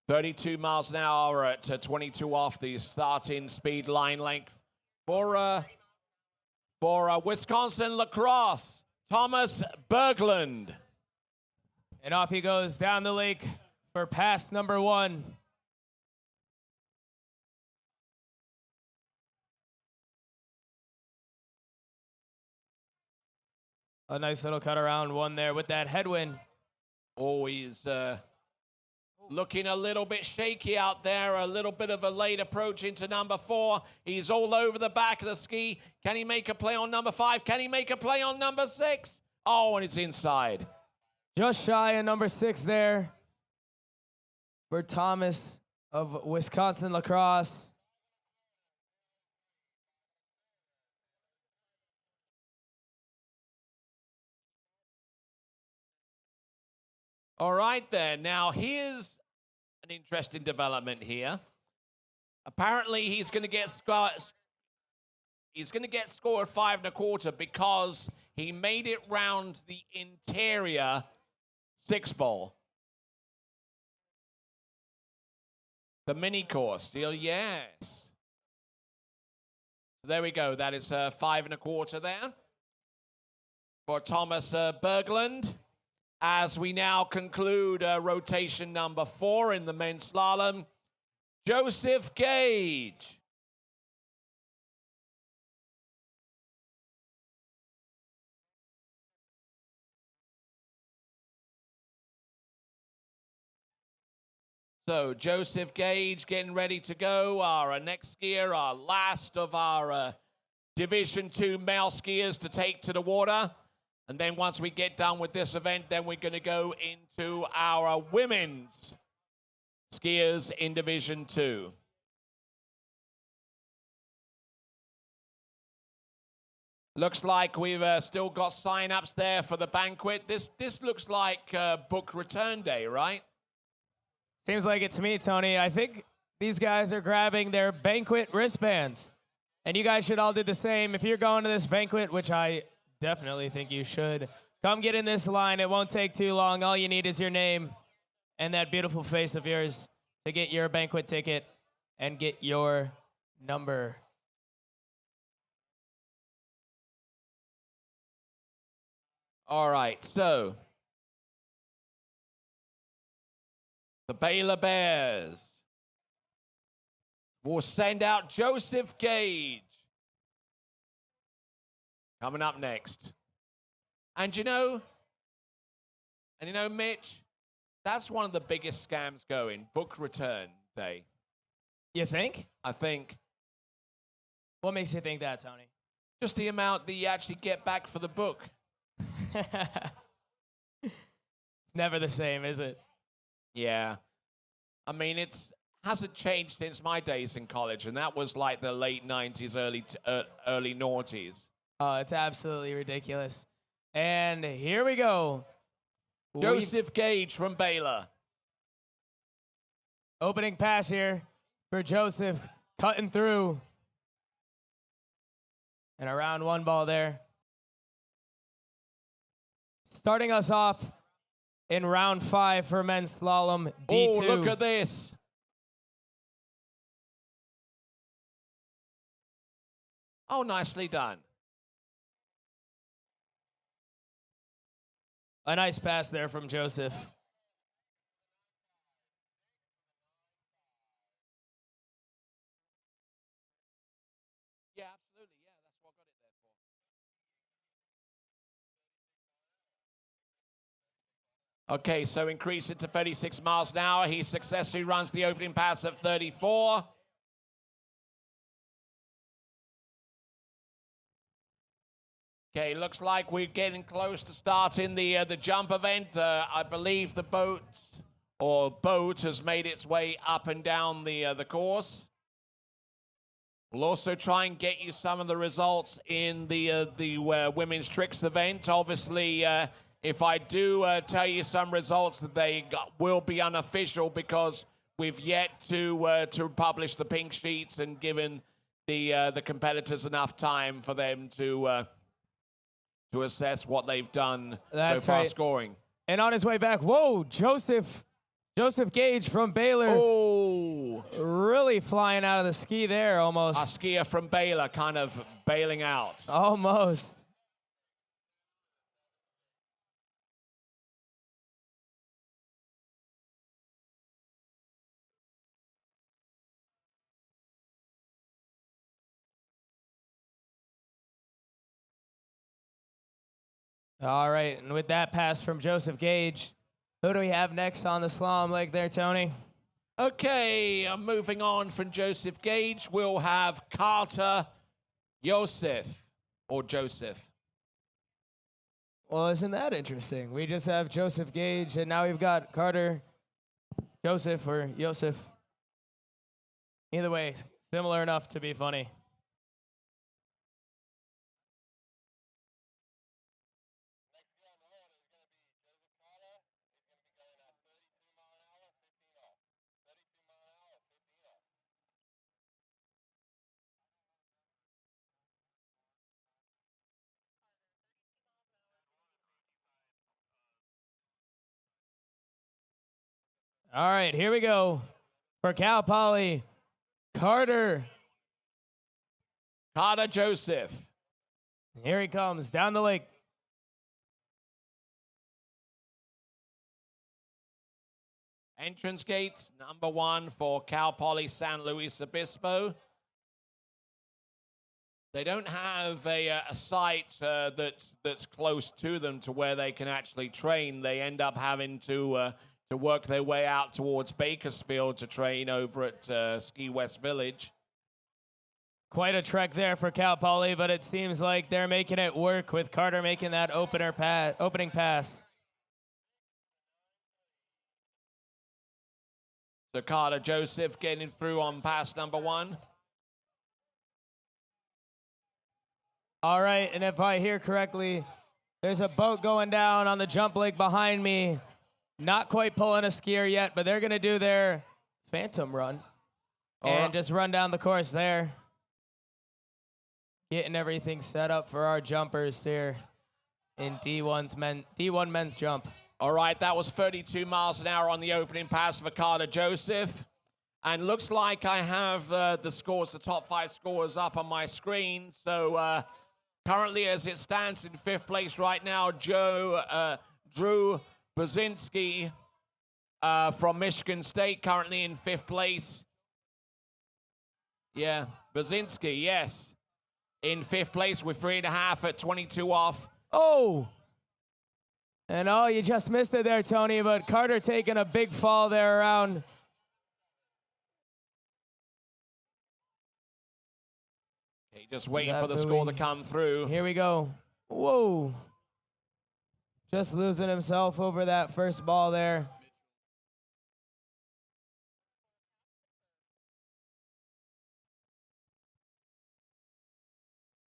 Speaker 2: $32 miles an hour at 22 off the starting speed line length for Wisconsin lacrosse, Thomas Berglund.
Speaker 4: And off he goes down the lake for pass number 1. A nice little cut around 1 there with that headwind.
Speaker 2: Always looking a little bit shaky out there, a little bit of a late approach into number 4. He's all over the back of the ski. Can he make a play on number 5? Can he make a play on number 6? Oh, and it's inside.
Speaker 4: Just shy of number 6 there for Thomas of Wisconsin lacrosse.
Speaker 2: All right then. Now here's an interesting development here. Apparently he's going to get scored 5 1/4 because he made it round the interior 6 ball. The mini course deal, yes. So there we go. That is 5 1/4 there for Thomas Berglund. As we now conclude rotation number 4 in the men's slalom, Joseph Gage. So Joseph Gage getting ready to go. Our next skier, our last of our Division 2 male skiers to take to the water. And then once we get done with this event, then we're going to go into our women's skiers in Division 2. Looks like we've still got sign-ups there for the banquet. This looks like book return day, right?
Speaker 4: Seems like it to me, Tony. I think these guys are grabbing their banquet wristbands. And you guys should all do the same. If you're going to this banquet, which I definitely think you should, come get in this line. It won't take too long. All you need is your name and that beautiful face of yours to get your banquet ticket and get your number.
Speaker 2: All right, so the Baylor Bears will send out Joseph Gage. Coming up next. And you know, Mitch, that's one of the biggest scams going, book return day.
Speaker 4: You think?
Speaker 2: I think.
Speaker 4: What makes you think that, Tony?
Speaker 2: Just the amount that you actually get back for the book.
Speaker 4: It's never the same, is it?
Speaker 2: Yeah. I mean, hasn't changed since my days in college, and that was like the late 90s, early noughties.
Speaker 4: Oh, it's absolutely ridiculous. And here we go.
Speaker 2: Joseph Gage from Baylor.
Speaker 4: Opening pass here for Joseph, cutting through. And a round 1 ball there. Starting us off in round 5 for men's slalom D2.
Speaker 2: Oh, look at this. Oh, nicely done.
Speaker 4: A nice pass there from Joseph.
Speaker 2: Yeah, absolutely. Yeah, that's what I got it there for. Okay, so increase it to 36 miles an hour. He successfully runs the opening pass at 34. Okay, looks like we're getting close to starting the jump event. I believe the boat has made its way up and down the course. We'll also try and get you some of the results in the women's tricks event. Obviously, if I do tell you some results, they will be unofficial because we've yet to publish the pink sheets and given the competitors enough time for them to assess what they've done
Speaker 4: That's
Speaker 2: so far
Speaker 4: right.
Speaker 2: scoring.
Speaker 4: And on his way back, whoa, Joseph Gage from Baylor.
Speaker 2: Oh,
Speaker 4: Really flying out of the ski there almost.
Speaker 2: a skier from Baylor kind of bailing out.
Speaker 4: Almost. All right, and with that pass from Joseph Gage, who do we have next on the slalom leg there, Tony?
Speaker 2: Okay, moving on from Joseph Gage, we'll have Carter Joseph.
Speaker 4: Well, isn't that interesting? We just have Joseph Gage, and now we've got Carter Joseph or Yosef. Either way, similar enough to be funny. All right, here we go. For Cal Poly, Carter.
Speaker 2: Carter Joseph.
Speaker 4: Here he comes down the lake.
Speaker 2: Entrance gate, number 1 for Cal Poly San Luis Obispo. They don't have a site that's close to them to where they can actually train. They end up having to work their way out towards Bakersfield to train over at Ski West Village.
Speaker 4: Quite a trek there for Cal Poly, but it seems like they're making it work with Carter making that opening pass.
Speaker 2: So Carter Joseph getting through on pass number 1.
Speaker 4: All right, and if I hear correctly, there's a boat going down on the jump lake behind me. Not quite pulling a skier yet, but they're going to do their phantom run and just run down the course there. Getting everything set up for our jumpers here in D1 men's jump.
Speaker 2: All right, that was 32 miles an hour on the opening pass for Carter Joseph. And looks like I have the scores, the top 5 scores up on my screen. So currently as it stands in 5th place right now, Drew Brzezinski from Michigan State, currently in 5th place. Yeah, Brzezinski, yes. In 5th place with 3.5 at 22 off.
Speaker 4: Oh! And oh, you just missed it there, Tony, but Carter taking a big fall there around.
Speaker 2: Okay, just waiting for the score to come through.
Speaker 4: Here we go. Whoa. Just losing himself over that first ball there.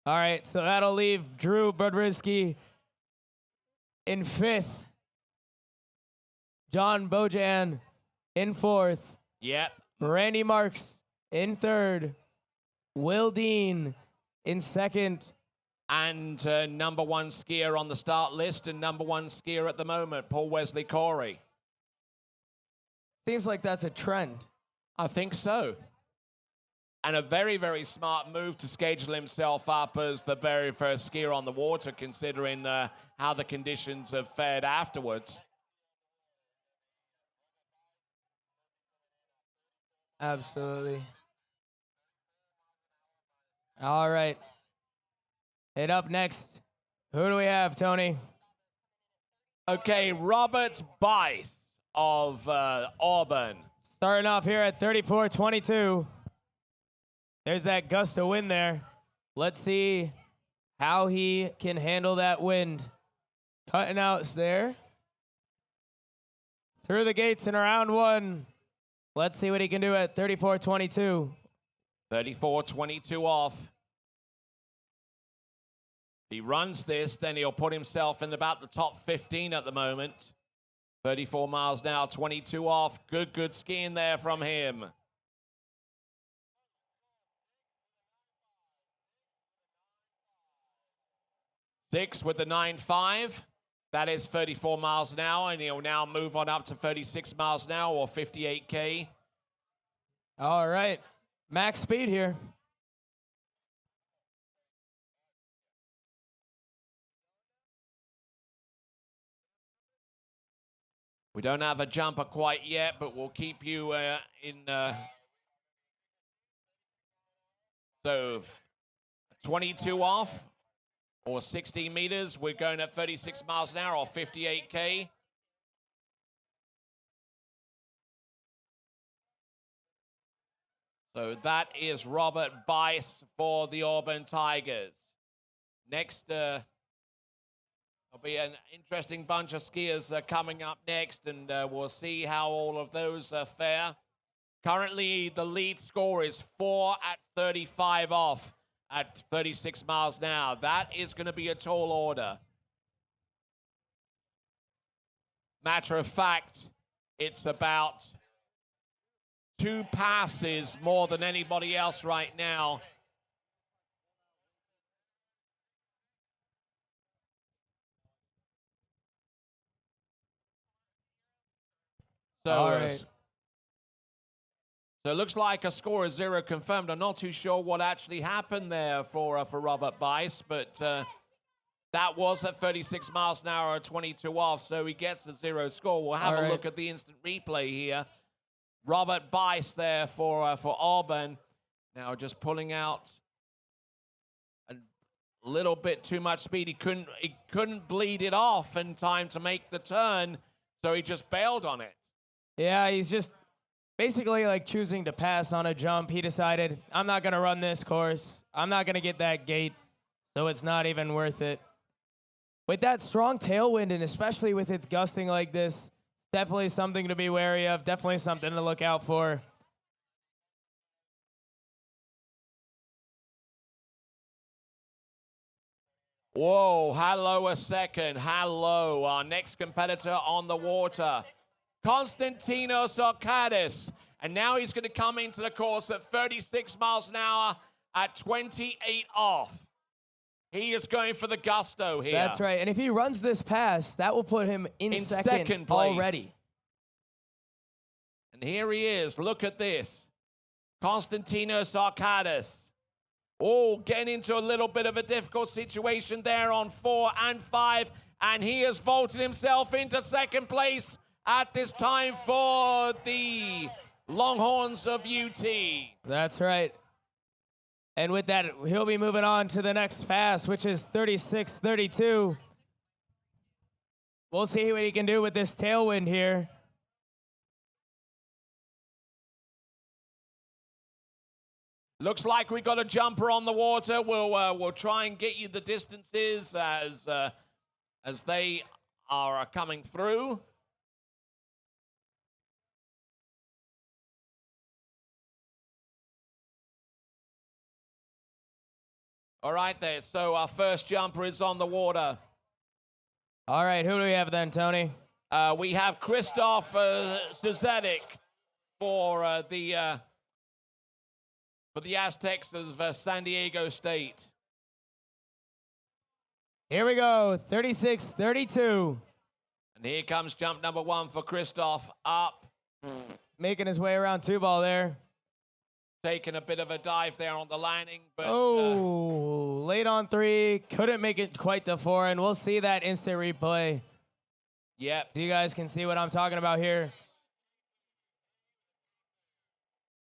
Speaker 4: All right, so that'll leave Drew Budrisky in 5th. John Bojan in 4th.
Speaker 2: Yep.
Speaker 4: Randy Marks in 3rd. Will Dean in 2nd.
Speaker 2: And number 1 skier on the start list and number 1 skier at the moment, Paul Wesley Corey.
Speaker 4: Seems like that's a trend.
Speaker 2: I think so.
Speaker 1: And a very, very smart move to schedule himself up as the very first skier on the water, considering how the conditions have fared afterwards.
Speaker 4: Absolutely. All right. And up next, who do we have, Tony?
Speaker 1: Okay, Robert Bice of Auburn.
Speaker 4: Starting off here at 34.22. There's that gust of wind there. Let's see how he can handle that wind. Cutting outs there. Through the gates in round one. Let's see what he can do at 34.22.
Speaker 1: 34.22 off. He runs this, then he'll put himself in about the top 15 at the moment. 34 miles an hour, 22 off. Good skiing there from him. Six with the 9.5. That is 34 miles an hour, and he'll now move on up to 36 miles an hour or 58K.
Speaker 4: All right. Max speed here.
Speaker 1: We don't have a jumper quite yet, but we'll keep you in. So 22 off or 16 meters. We're going at 36 miles an hour or 58K. So that is Robert Bice for the Auburn Tigers. Next, there'll be an interesting bunch of skiers coming up next, and we'll see how all of those fare. Currently, the lead score is 4 at 35 off at 36 miles an hour. That is going to be a tall order. Matter of fact, it's about 2 passes more than anybody else right now. So,
Speaker 4: all right.
Speaker 1: So it looks like a score of 0 confirmed. I'm not too sure what actually happened there for Robert Bice, but that was at 36 miles an hour, 22 off, so he gets a 0 score. We'll have a look at the instant replay here. Robert Bice there for Auburn. Now just pulling out a little bit too much speed. He couldn't bleed it off in time to make the turn, so he just bailed on it.
Speaker 4: Yeah, he's just basically like choosing to pass on a jump. He decided, I'm not going to run this course. I'm not going to get that gate, so it's not even worth it. With that strong tailwind, and especially with its gusting like this, definitely something to be wary of, definitely something to look out for.
Speaker 1: Whoa, hello a second. Hello, our next competitor on the water, Konstantinos Arkadis. And now he's going to come into the course at 36 miles an hour at 28 off. He is going for the gusto here.
Speaker 4: That's right. And if he runs this pass, that will put him in second
Speaker 1: place
Speaker 4: already.
Speaker 1: And here he is. Look at this. Konstantinos Arkadis. Oh, getting into a little bit of a difficult situation there on 4 and 5. And he has vaulted himself into second place at this time for the Longhorns of UT.
Speaker 4: That's right. And with that, he'll be moving on to the next fast, which is 36.32. We'll see what he can do with this tailwind here.
Speaker 1: Looks like we got a jumper on the water. We'll try and get you the distances as they are coming through. All right there. So our first jumper is on the water.
Speaker 4: All right, who do we have then, Tony?
Speaker 1: We have Christoph Stuzetic for the Aztecs of San Diego State.
Speaker 4: Here we go, 36.32.
Speaker 1: And here comes jump number 1 for Christoph. Up.
Speaker 4: Making his way around 2 ball there.
Speaker 2: taking a bit of a dive there on the landing, but
Speaker 4: Late on 3, couldn't make it quite to 4, and we'll see that instant replay.
Speaker 2: yep.
Speaker 4: So you guys can see what I'm talking about here.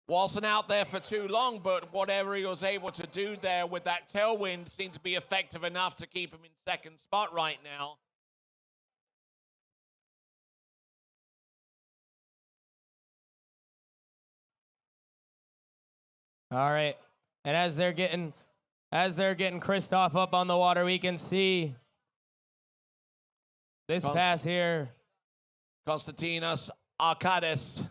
Speaker 2: Wasn't out there for too long, but whatever he was able to do there with that tailwind seemed to be effective enough to keep him in second spot right now.
Speaker 4: All right, and as they're getting Christoph up on the water, we can see this pass here.
Speaker 2: Konstantinos Arkadis.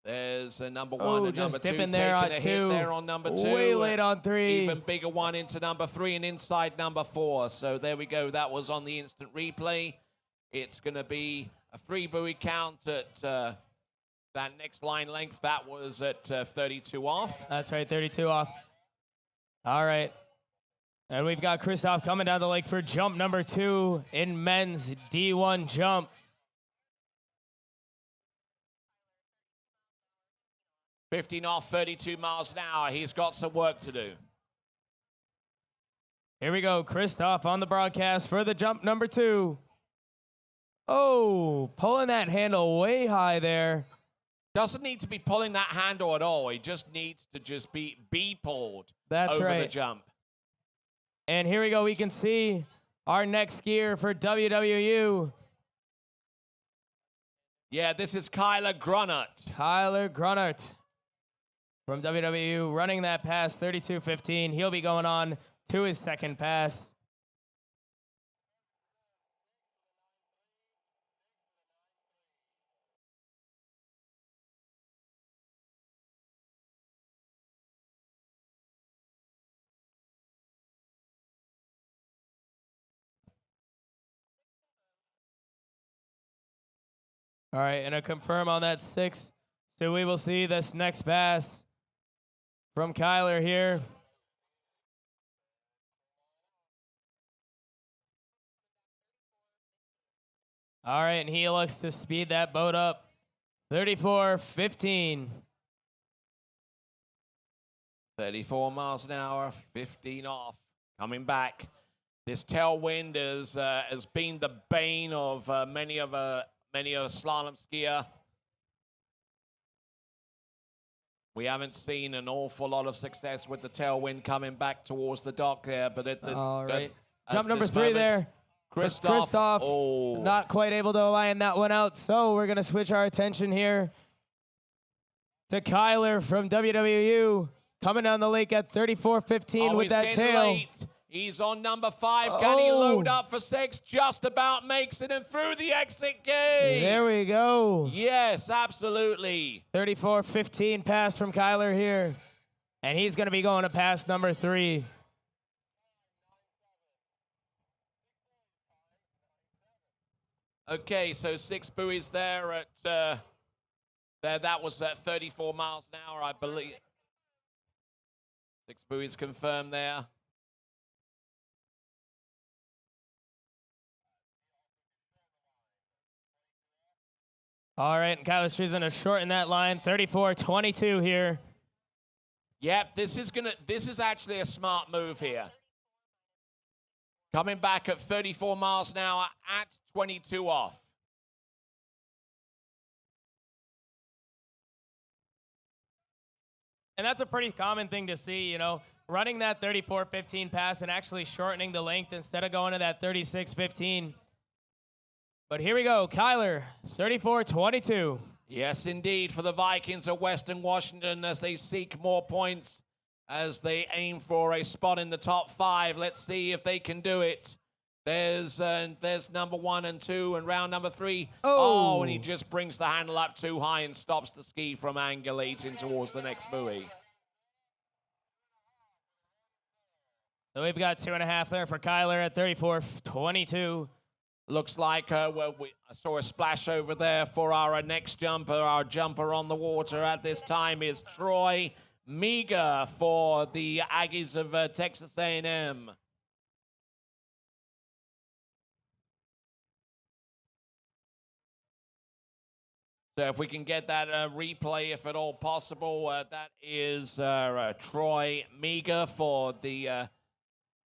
Speaker 2: There's a number 1 and
Speaker 4: just
Speaker 2: number 2
Speaker 4: dipping
Speaker 2: taking
Speaker 4: there on
Speaker 2: a
Speaker 4: 2.
Speaker 2: hit there on number 2.
Speaker 4: Way late on 3.
Speaker 2: Even bigger one into number 3 and inside number 4. So there we go. That was on the instant replay. It's going to be a 3 buoy count at that next line length. That was at 32 off.
Speaker 4: That's right, 32 off. All right. And we've got Christoph coming down the lake for jump number 2 in men's D1 jump.
Speaker 2: $15 off, 32 miles an hour. He's got some work to do.
Speaker 4: Here we go, Christoph on the broadcast for the jump number 2. Oh, pulling that handle way high there.
Speaker 2: Doesn't need to be pulling that handle at all. He just needs to just be pulled
Speaker 4: That's
Speaker 2: over
Speaker 4: right.
Speaker 2: the jump.
Speaker 4: And here we go, we can see our next skier for WWU.
Speaker 2: Yeah, this is Kyler Grunert.
Speaker 4: Kyler Grunert from WWU running that pass 32.15. He'll be going on to his second pass. All right, and a confirm on that 6. So we will see this next pass from Kyler here. All right, and he looks to speed that boat up. 34.15.
Speaker 2: 34 miles an hour, 15 off. Coming back. This tailwind has been the bane of many of a slalom skier. We haven't seen an awful lot of success with the tailwind coming back towards the dock there, but at the
Speaker 4: All right.
Speaker 2: at
Speaker 4: Jump number
Speaker 2: this
Speaker 4: 3
Speaker 2: moment,
Speaker 4: there.
Speaker 2: Christoph,
Speaker 4: Not quite able to line that one out, so we're going to switch our attention here to Kyler from WWU, coming down the lake at 34.15 with
Speaker 2: he's
Speaker 4: that
Speaker 2: getting
Speaker 4: tail.
Speaker 2: late. He's on number 5. Can he load up for 6? Just about makes it and through the exit gate.
Speaker 4: There we go.
Speaker 2: Yes, absolutely.
Speaker 4: 34.15 pass from Kyler here. And he's going to be going to pass number 3.
Speaker 2: Okay, so 6 buoys there at there. That was at 34 miles an hour, I believe. 6 buoys confirmed there.
Speaker 4: All right, and Kyler's choosing to shorten that line. 34.22 here.
Speaker 2: Yep, this is actually a smart move here. Coming back at 34 miles an hour at 22 off.
Speaker 4: And that's a pretty common thing to see, you know, running that 34.15 pass and actually shortening the length instead of going to that 36.15. But here we go, Kyler, 34.22.
Speaker 2: Yes, indeed, for the Vikings of Western Washington as they seek more points, as they aim for a spot in the top 5. Let's see if they can do it. There's number 1 and 2 and round number 3. Oh, and he just brings the handle up too high and stops the ski from angulating towards the next buoy.
Speaker 4: So we've got 2.5 there for Kyler at 34.22.
Speaker 2: Looks like I saw a splash over there for our next jumper. Our jumper on the water at this time is Troy Meager for the Aggies of Texas A&M. So if we can get that replay, if at all possible, that is Troy Meager for the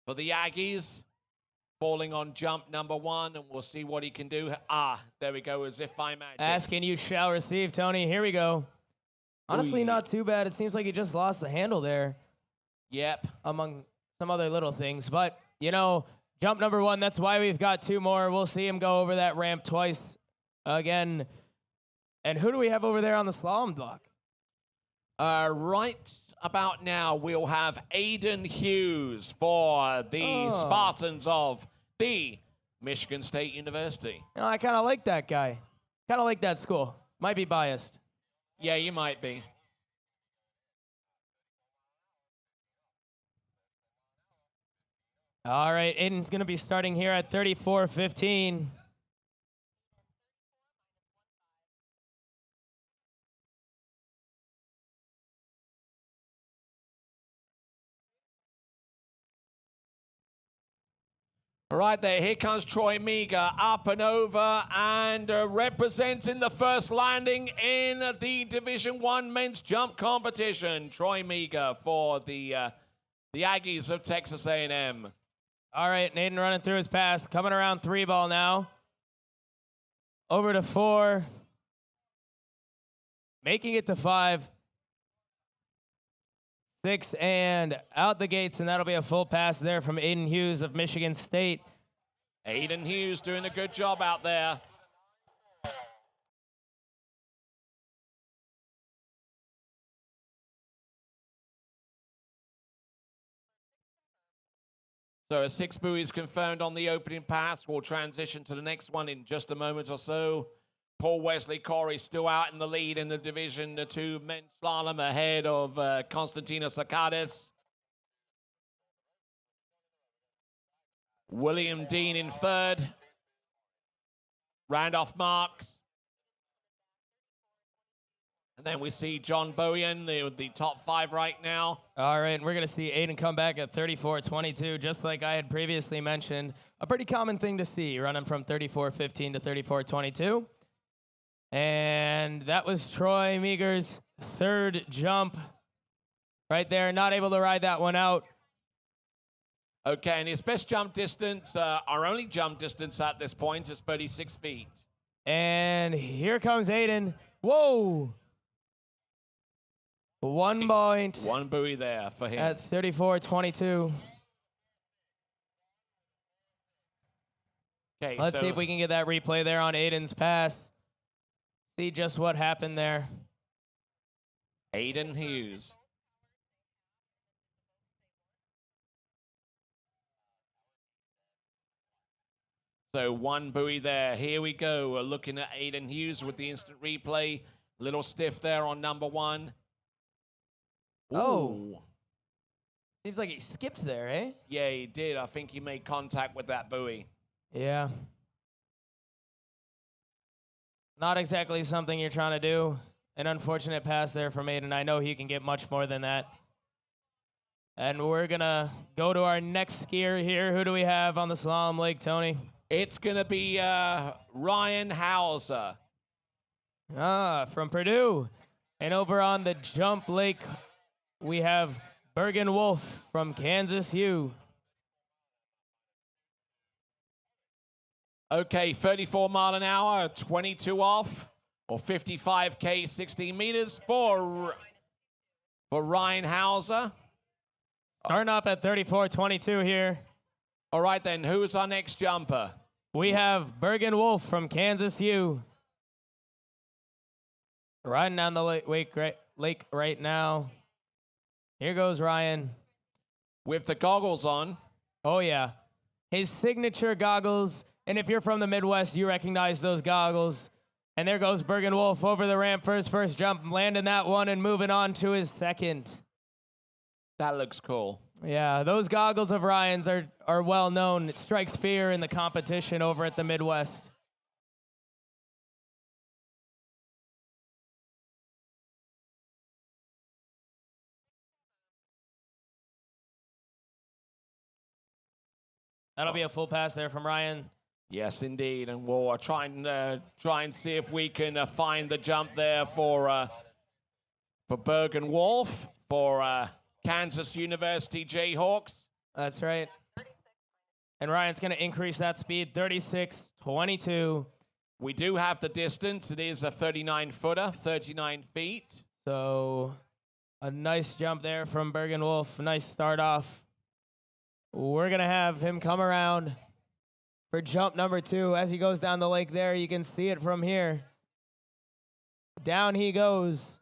Speaker 2: Aggies, falling on jump number 1, and we'll see what he can do. Ah, there we go, as if by magic.
Speaker 4: Asking you shall receive, Tony. Here we go. Honestly,
Speaker 2: Ooh.
Speaker 4: not too bad. It seems like he just lost the handle there,
Speaker 2: Yep.
Speaker 4: among some other little things. But, you know, jump number 1, that's why we've got 2 more. We'll see him go over that ramp twice again. And who do we have over there on the slalom block?
Speaker 2: Right about now, we'll have Aiden Hughes for the Spartans of the Michigan State University.
Speaker 4: You know, I kind of like that guy. Kind of like that school. Might be biased.
Speaker 2: Yeah, you might be.
Speaker 4: All right, Aiden's going to be starting here at 34:15.
Speaker 2: All right there, here comes Troy Meager, up and over, and representing the first landing in the Division 1 men's jump competition. Troy Meager for the Aggies of Texas A&M.
Speaker 4: All right, Aiden running through his pass, coming around 3 ball now. Over to 4. Making it to 5. 6, and out the gates, and that'll be a full pass there from Aiden Hughes of Michigan State.
Speaker 2: Aiden Hughes doing a good job out there. So a 6 buoys confirmed on the opening pass. We'll transition to the next one in just a moment or so. Paul Wesley Corey still out in the lead in the Division 2 men's slalom ahead of Konstantinos Sakadis. William Dean in 3rd. Randolph Marks. And then we see John Boyan, the top 5 right now.
Speaker 4: All right, and we're going to see Aiden come back at 34:22, just like I had previously mentioned. A pretty common thing to see, running from 34:15 to 34:22. And that was Troy Meager's 3rd jump right there. Not able to ride that one out.
Speaker 2: Okay, and his best jump distance, our only jump distance at this point, is 36 feet.
Speaker 4: And here comes Aiden. Whoa! 1 point.
Speaker 2: 1 buoy there for him.
Speaker 4: At 34:22.
Speaker 2: Okay,
Speaker 4: Let's
Speaker 2: so
Speaker 4: see if we can get that replay there on Aiden's pass. See just what happened there.
Speaker 2: Aiden Hughes. So 1 buoy there. Here we go. We're looking at Aiden Hughes with the instant replay. Little stiff there on number 1.
Speaker 4: Oh.
Speaker 2: Ooh.
Speaker 4: Seems like he skipped there, eh?
Speaker 2: Yeah, he did. I think he made contact with that buoy.
Speaker 4: Yeah. Not exactly something you're trying to do. An unfortunate pass there from Aiden. I know he can get much more than that. And we're going to go to our next skier here. Who do we have on the slalom lake, Tony?
Speaker 2: It's going to be Ryan Hauser.
Speaker 4: From Purdue. And over on the jump lake, we have Bergen Wolf from Kansas U.
Speaker 2: Okay, 34 mile an hour, 22 off, or 55K, 16 meters for Ryan Hauser.
Speaker 4: Starting off at 34:22 here.
Speaker 2: All right, then, who's our next jumper?
Speaker 4: We have Bergen Wolf from Kansas U. Riding down the lake right now. Here goes Ryan.
Speaker 2: With the goggles on.
Speaker 4: Oh, yeah. His signature goggles. And if you're from the Midwest, you recognize those goggles. And there goes Bergen Wolf over the ramp for his first jump, landing that one and moving on to his second.
Speaker 2: That looks cool.
Speaker 4: Yeah, those goggles of Ryan's are well known. It strikes fear in the competition over at the Midwest. That'll be a full pass there from Ryan.
Speaker 1: Yes, indeed, and we'll try and see if we can find the jump there for Bergen Wolf for Kansas University Jayhawks.
Speaker 4: That's right. And Ryan's going to increase that speed, 36.22.
Speaker 1: We do have the distance. It is a 39-footer, 39 feet.
Speaker 4: So a nice jump there from Bergen Wolf. Nice start off. We're going to have him come around for jump number 2. As he goes down the lake there, you can see it from here. Down he goes.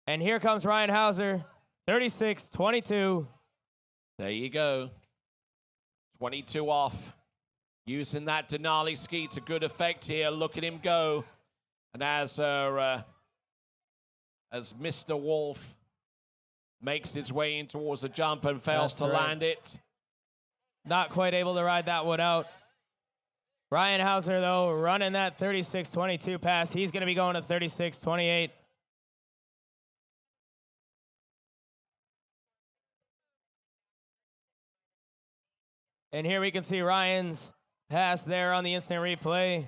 Speaker 4: And here comes Ryan Hauser, 36.22.
Speaker 1: There you go. 22 off. Using that Denali ski to good effect here. Look at him go. And as Mr. Wolf makes his way in towards the jump and fails to land it.
Speaker 4: Not quite able to ride that one out. Ryan Hauser, though, running that 36.22 pass. He's going to be going to 36.28. And here we can see Ryan's pass there on the instant replay.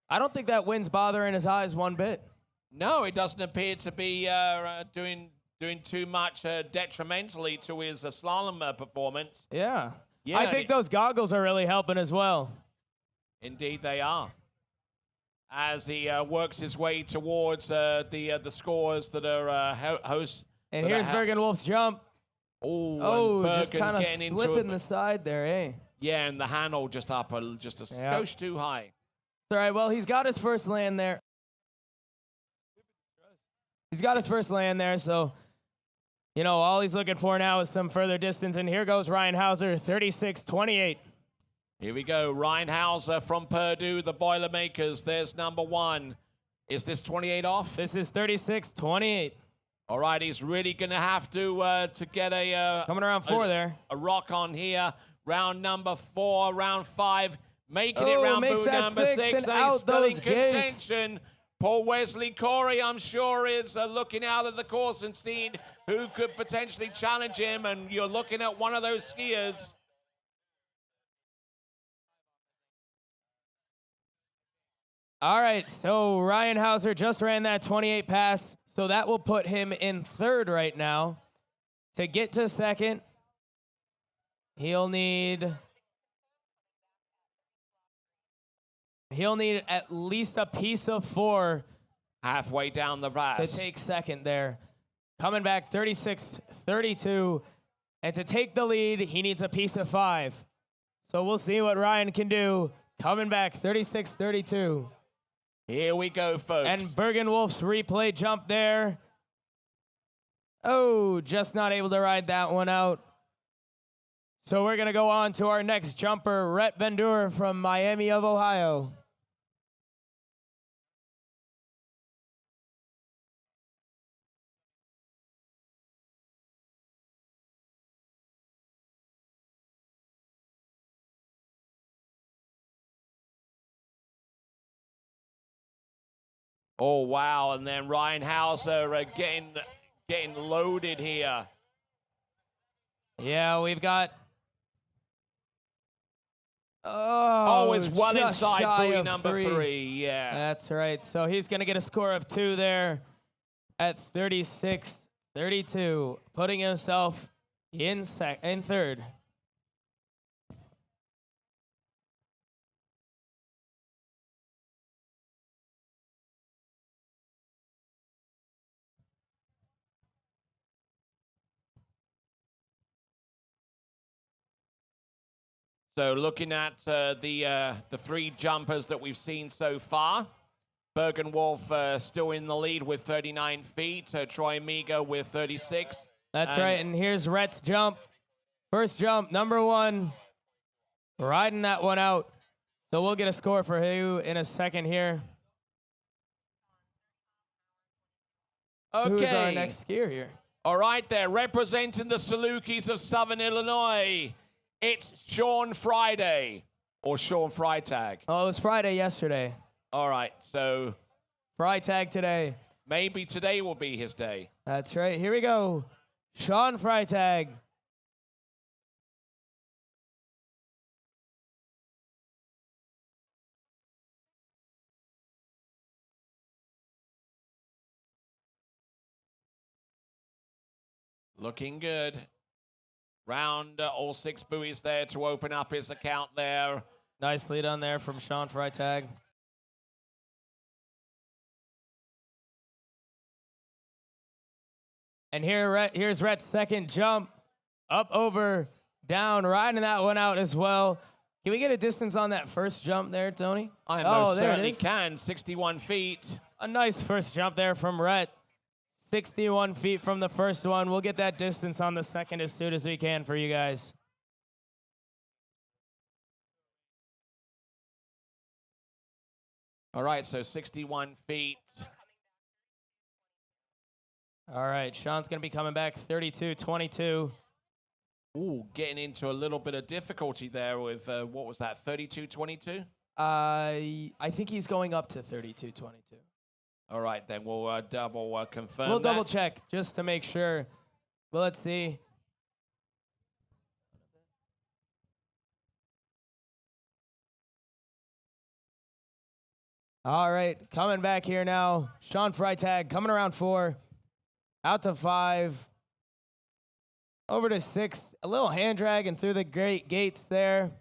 Speaker 4: I don't think that wind's bothering his eyes one bit.
Speaker 1: No, it doesn't appear to be doing too much detrimentally to his slalom performance.
Speaker 4: Yeah.
Speaker 1: Yeah,
Speaker 4: I think those goggles are really helping as well.
Speaker 1: Indeed, they are. As he works his way towards the scores that are host.
Speaker 4: And here's Bergen Wolf's jump.
Speaker 1: Oh,
Speaker 4: just kind of slipping the side there, eh?
Speaker 1: Yeah, and the handle just up just a skosh too high.
Speaker 4: It's all right. Well, he's got his first land there. He's got his first land there, so, you know, all he's looking for now is some further distance. And here goes Ryan Hauser, 36.28.
Speaker 1: Here we go. Ryan Hauser from Purdue, the Boilermakers. There's number 1. Is this 28 off?
Speaker 4: This is 36.28.
Speaker 1: All right, he's really going to have to get a...
Speaker 4: Coming around 4 there.
Speaker 1: A rock on here. Round number 4, round 5. Making it round
Speaker 4: makes
Speaker 1: boot
Speaker 4: that
Speaker 1: number 6.
Speaker 4: and
Speaker 1: And
Speaker 4: out
Speaker 1: he's still in
Speaker 4: those gates.
Speaker 1: contention. Paul Wesley Corey, I'm sure, is looking out of the course and seeing who could potentially challenge him. And you're looking at one of those skiers.
Speaker 4: All right, so Ryan Hauser just ran that 28 pass, so that will put him in 3rd right now. To get to 2nd, he'll need at least a piece of 4
Speaker 1: Halfway down the pass.
Speaker 4: to take 2nd there. Coming back 36.32, and to take the lead, he needs a piece of 5. So we'll see what Ryan can do. Coming back 36.32.
Speaker 1: Here we go, folks.
Speaker 4: And Bergen Wolf's replay jump there. Oh, just not able to ride that one out. So we're going to go on to our next jumper, Rhett Bendur from Miami of Ohio.
Speaker 1: Oh, wow. And then Ryan Hauser getting loaded here.
Speaker 4: Yeah, we've got...
Speaker 1: Oh, it's well
Speaker 4: just
Speaker 1: inside
Speaker 4: shy
Speaker 1: buoy
Speaker 4: of
Speaker 1: number 3. Yeah.
Speaker 4: That's right. So he's going to get a score of 2 there at 36.32, putting himself in 3rd.
Speaker 1: So looking at the 3 jumpers that we've seen so far, Bergen Wolf still in the lead with 39 feet. Troy Miga with 36.
Speaker 4: That's right, and here's Rhett's jump. First jump, number 1, riding that one out. So we'll get a score for you in a second here.
Speaker 1: Okay.
Speaker 4: Who's our next skier here?
Speaker 1: All right, there, representing the Salukis of Southern Illinois, it's Sean Friday, or Sean Freitag.
Speaker 4: Oh, it was Friday yesterday.
Speaker 1: All right, so
Speaker 4: Freitag today.
Speaker 1: maybe today will be his day.
Speaker 4: That's right. Here we go. Sean Freitag.
Speaker 1: Looking good. Round all 6 buoys there to open up his account there.
Speaker 4: Nice lead on there from Sean Freitag. And here's Rhett's second jump. Up, over, down, riding that one out as well. Can we get a distance on that first jump there, Tony?
Speaker 1: I
Speaker 4: Oh,
Speaker 1: most
Speaker 4: there it
Speaker 1: certainly
Speaker 4: is.
Speaker 1: can. 61 feet.
Speaker 4: A nice first jump there from Rhett. 61 feet from the first one. We'll get that distance on the second as soon as we can for you guys.
Speaker 1: All right, so 61 feet.
Speaker 4: All right, Sean's going to be coming back 32-22.
Speaker 1: Ooh, getting into a little bit of difficulty there with, what was that, 32-22?
Speaker 4: I think he's going up to 32-22.
Speaker 1: All right, then we'll double confirm
Speaker 4: We'll
Speaker 1: that.
Speaker 4: double check just to make sure. Well, let's see. All right, coming back here now. Sean Freitag coming around 4, out to 5, over to 6. A little hand drag and through the great gates there.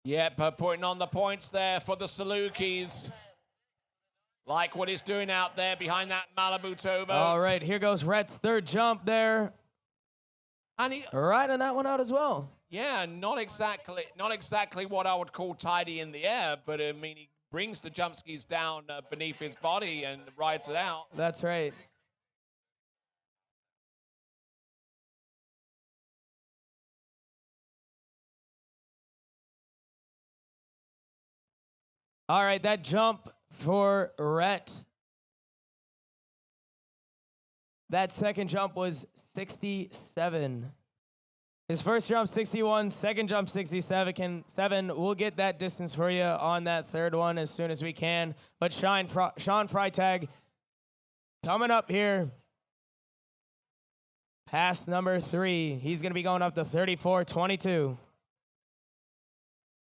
Speaker 1: Yep, putting on the points there for the Salukis. Like what he's doing out there behind that Malibu towboat.
Speaker 4: All right, here goes Rhett's third jump there.
Speaker 1: And he,
Speaker 4: Riding that one out as well.
Speaker 1: yeah, not exactly what I would call tidy in the air, but I mean, he brings the jump skis down beneath his body and rides it out.
Speaker 4: That's right. All right, that jump for Rhett. That second jump was 67. His first jump, 61. Second jump, 67. We'll get that distance for you on that third one as soon as we can. But Sean Freitag coming up here. Pass number 3. He's going to be going up to 34-22.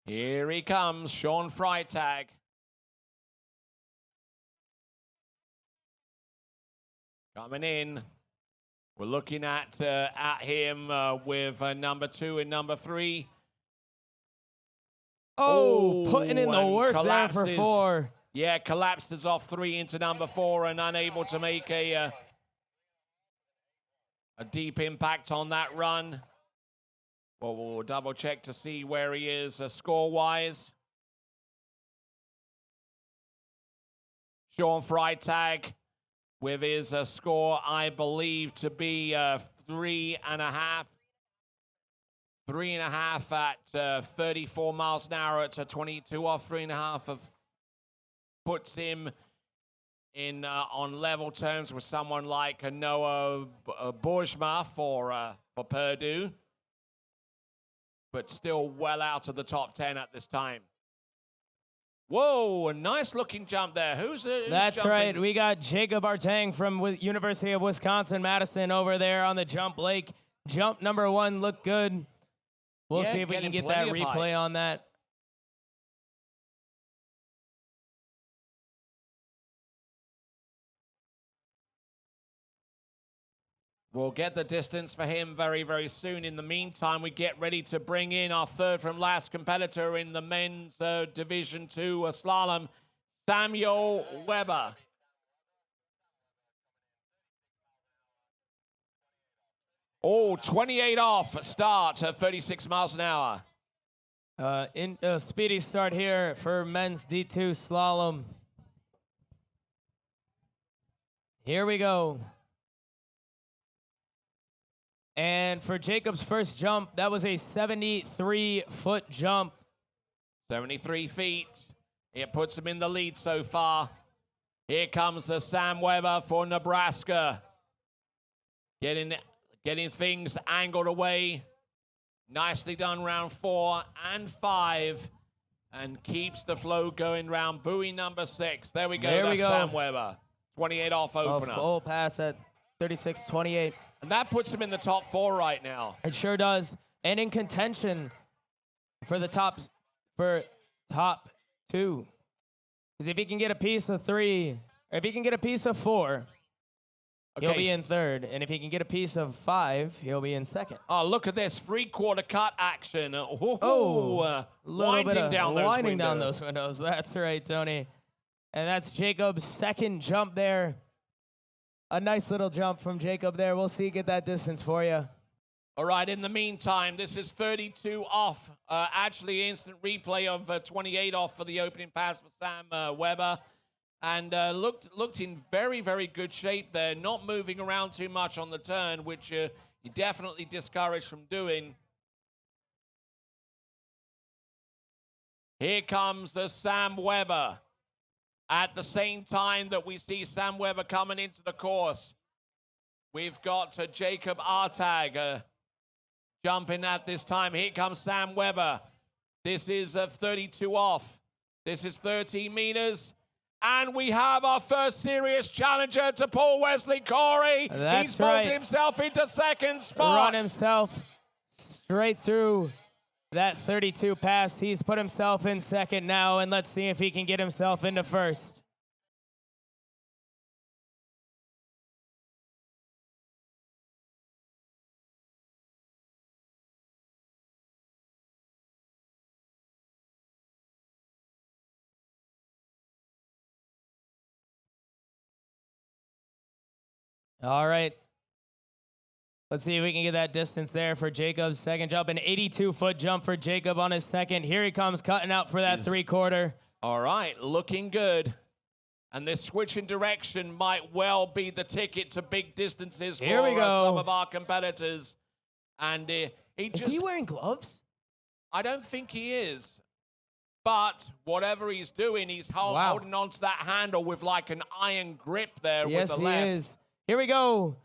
Speaker 1: Here he comes, Sean Freitag. Coming in. We're looking at him with number 2 and number 3.
Speaker 4: Oh, putting in the
Speaker 1: and
Speaker 4: work there for
Speaker 1: collapses.
Speaker 4: 4.
Speaker 1: Yeah, collapses off 3 into number 4 and unable to make a deep impact on that run. Well, we'll double check to see where he is score-wise. Sean Freitag with his score, I believe, to be 3.5. 3.5 at 34 miles an hour at 22 off. 3.5 puts him in on level terms with someone like Noah Bourjma for Purdue, but still well out of the top 10 at this time. Whoa, a nice looking jump there. Who's
Speaker 4: That's
Speaker 1: jumping?
Speaker 4: right. We got Jacob Artang from University of Wisconsin-Madison over there on the jump lake. Jump number 1 looked good. We'll
Speaker 1: Yeah,
Speaker 4: see if we can
Speaker 1: getting
Speaker 4: get that
Speaker 1: plenty of
Speaker 4: replay
Speaker 1: height.
Speaker 4: on that.
Speaker 1: We'll get the distance for him very, very soon. In the meantime, we get ready to bring in our third from last competitor in the men's Division 2 slalom, Samuel Weber. Oh, 28 off start at 36 miles an hour.
Speaker 4: In speedy start here for men's D2 slalom. Here we go. And for Jacob's first jump, that was a 73-foot jump.
Speaker 1: 73 feet. It puts him in the lead so far. Here comes the Sam Weber for Nebraska. Getting things angled away. Nicely done round 4 and 5. And keeps the flow going round buoy number 6. There we go.
Speaker 4: There we
Speaker 1: That's
Speaker 4: go.
Speaker 1: Sam Weber. 28 off
Speaker 4: A
Speaker 1: opener.
Speaker 4: full pass at 36-28.
Speaker 1: And that puts him in the top 4 right now.
Speaker 4: It sure does. And in contention for the top 2. Because if he can get a piece of 3, or if he can get a piece of 4, he'll be in third. And if he can get a piece of 5, he'll be in second.
Speaker 1: Oh, look at this 3/4 cut action.
Speaker 4: Winding
Speaker 1: down
Speaker 4: down those windows. That's right, Tony. And that's Jacob's second jump there. A nice little jump from Jacob there. We'll see, get that distance for you.
Speaker 1: All right, in the meantime, this is 32 off. Actually, instant replay of 28 off for the opening pass for Sam Weber. And looked in very, very good shape there. Not moving around too much on the turn, which you definitely discouraged from doing. Here comes the Sam Weber. At the same time that we see Sam Weber coming into the course, we've got Jacob Artag jumping at this time. Here comes Sam Weber. This is 32 off. This is 13 meters. And we have our first serious challenger to Paul Wesley Corey.
Speaker 4: That's
Speaker 1: He's vaulted
Speaker 4: right.
Speaker 1: himself into second spot.
Speaker 4: Run himself straight through that 32 pass. He's put himself in second now, and let's see if he can get himself into first. All right. Let's see if we can get that distance there for Jacob's second jump. An 82-foot jump for Jacob on his second. Here he comes, cutting out for that 3/4.
Speaker 1: All right, looking good. And this switch in direction might well be the ticket to big distances for
Speaker 4: Here we go.
Speaker 1: some of our competitors. And
Speaker 4: Is he wearing gloves?
Speaker 1: I don't think he is. But whatever he's doing, he's holding on to that handle with like an iron grip there
Speaker 4: Yes,
Speaker 1: with the
Speaker 4: he
Speaker 1: left.
Speaker 4: is. Here we go.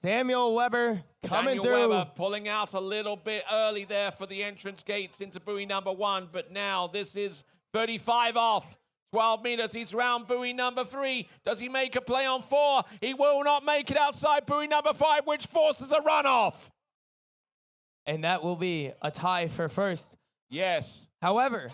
Speaker 4: Samuel Weber coming
Speaker 1: Daniel
Speaker 4: through.
Speaker 1: Weber pulling out a little bit early there for the entrance gates into buoy number 1. But now this is 35 off. 12 meters, he's round buoy number 3. Does he make a play on 4? He will not make it outside buoy number 5, which forces a runoff.
Speaker 4: And that will be a tie for first.
Speaker 1: Yes.
Speaker 4: However,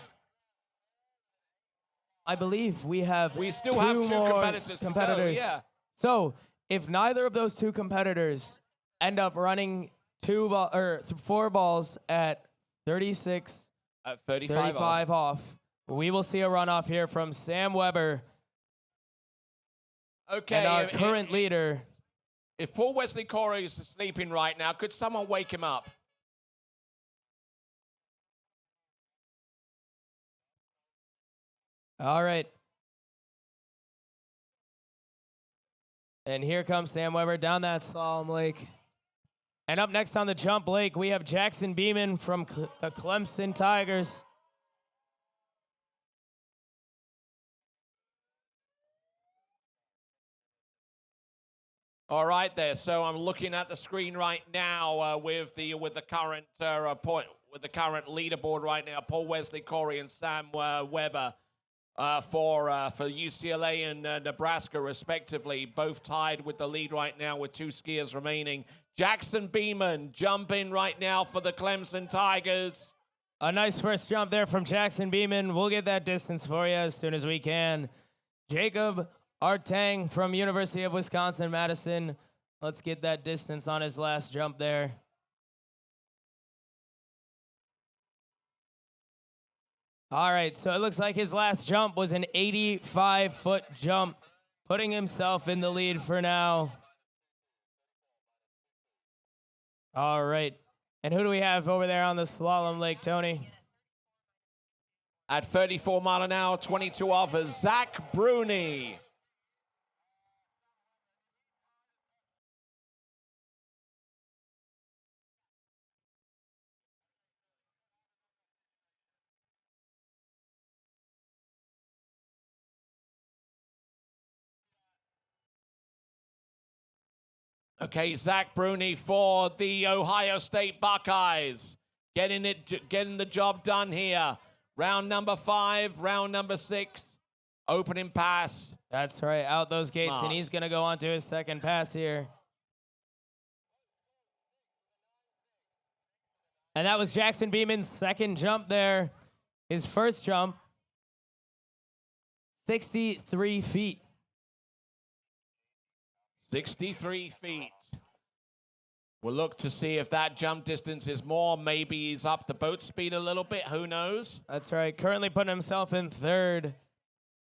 Speaker 4: I believe we
Speaker 1: still have two
Speaker 4: more
Speaker 1: competitors to go, yeah.
Speaker 4: So if neither of those two competitors end up running 4 balls at 36,
Speaker 1: At 35
Speaker 4: off, we will see a runoff here from Sam Weber
Speaker 1: Okay.
Speaker 4: and our current leader.
Speaker 1: If Paul Wesley Corey is sleeping right now, could someone wake him up?
Speaker 4: All right. And here comes Sam Weber down that slalom lake. And up next on the jump lake, we have Jackson Beeman from the Clemson Tigers.
Speaker 1: All right, there. So I'm looking at the screen right now with the current leaderboard right now. Paul Wesley Corey and Sam Weber for UCLA and Nebraska, respectively, both tied with the lead right now with 2 skiers remaining. Jackson Beeman jumping right now for the Clemson Tigers.
Speaker 4: A nice first jump there from Jackson Beeman. We'll get that distance for you as soon as we can. Jacob Artang from University of Wisconsin-Madison. Let's get that distance on his last jump there. All right, so it looks like his last jump was an 85-foot jump, putting himself in the lead for now. All right, and who do we have over there on the slalom lake, Tony?
Speaker 1: At 34 mile an hour, 22 off, is Zach Bruni. Okay, Zach Bruni for the Ohio State Buckeyes. Getting the job done here. Round number 5, round number 6, opening pass.
Speaker 4: That's right, out those gates,
Speaker 1: Marks.
Speaker 4: and he's going to go on to his second pass here. And that was Jackson Beeman's second jump there. His first jump, 63 feet.
Speaker 2: 63 feet. We'll look to see if that jump distance is more. Maybe he's up the boat speed a little bit. Who knows?
Speaker 4: That's right. Currently putting himself in third.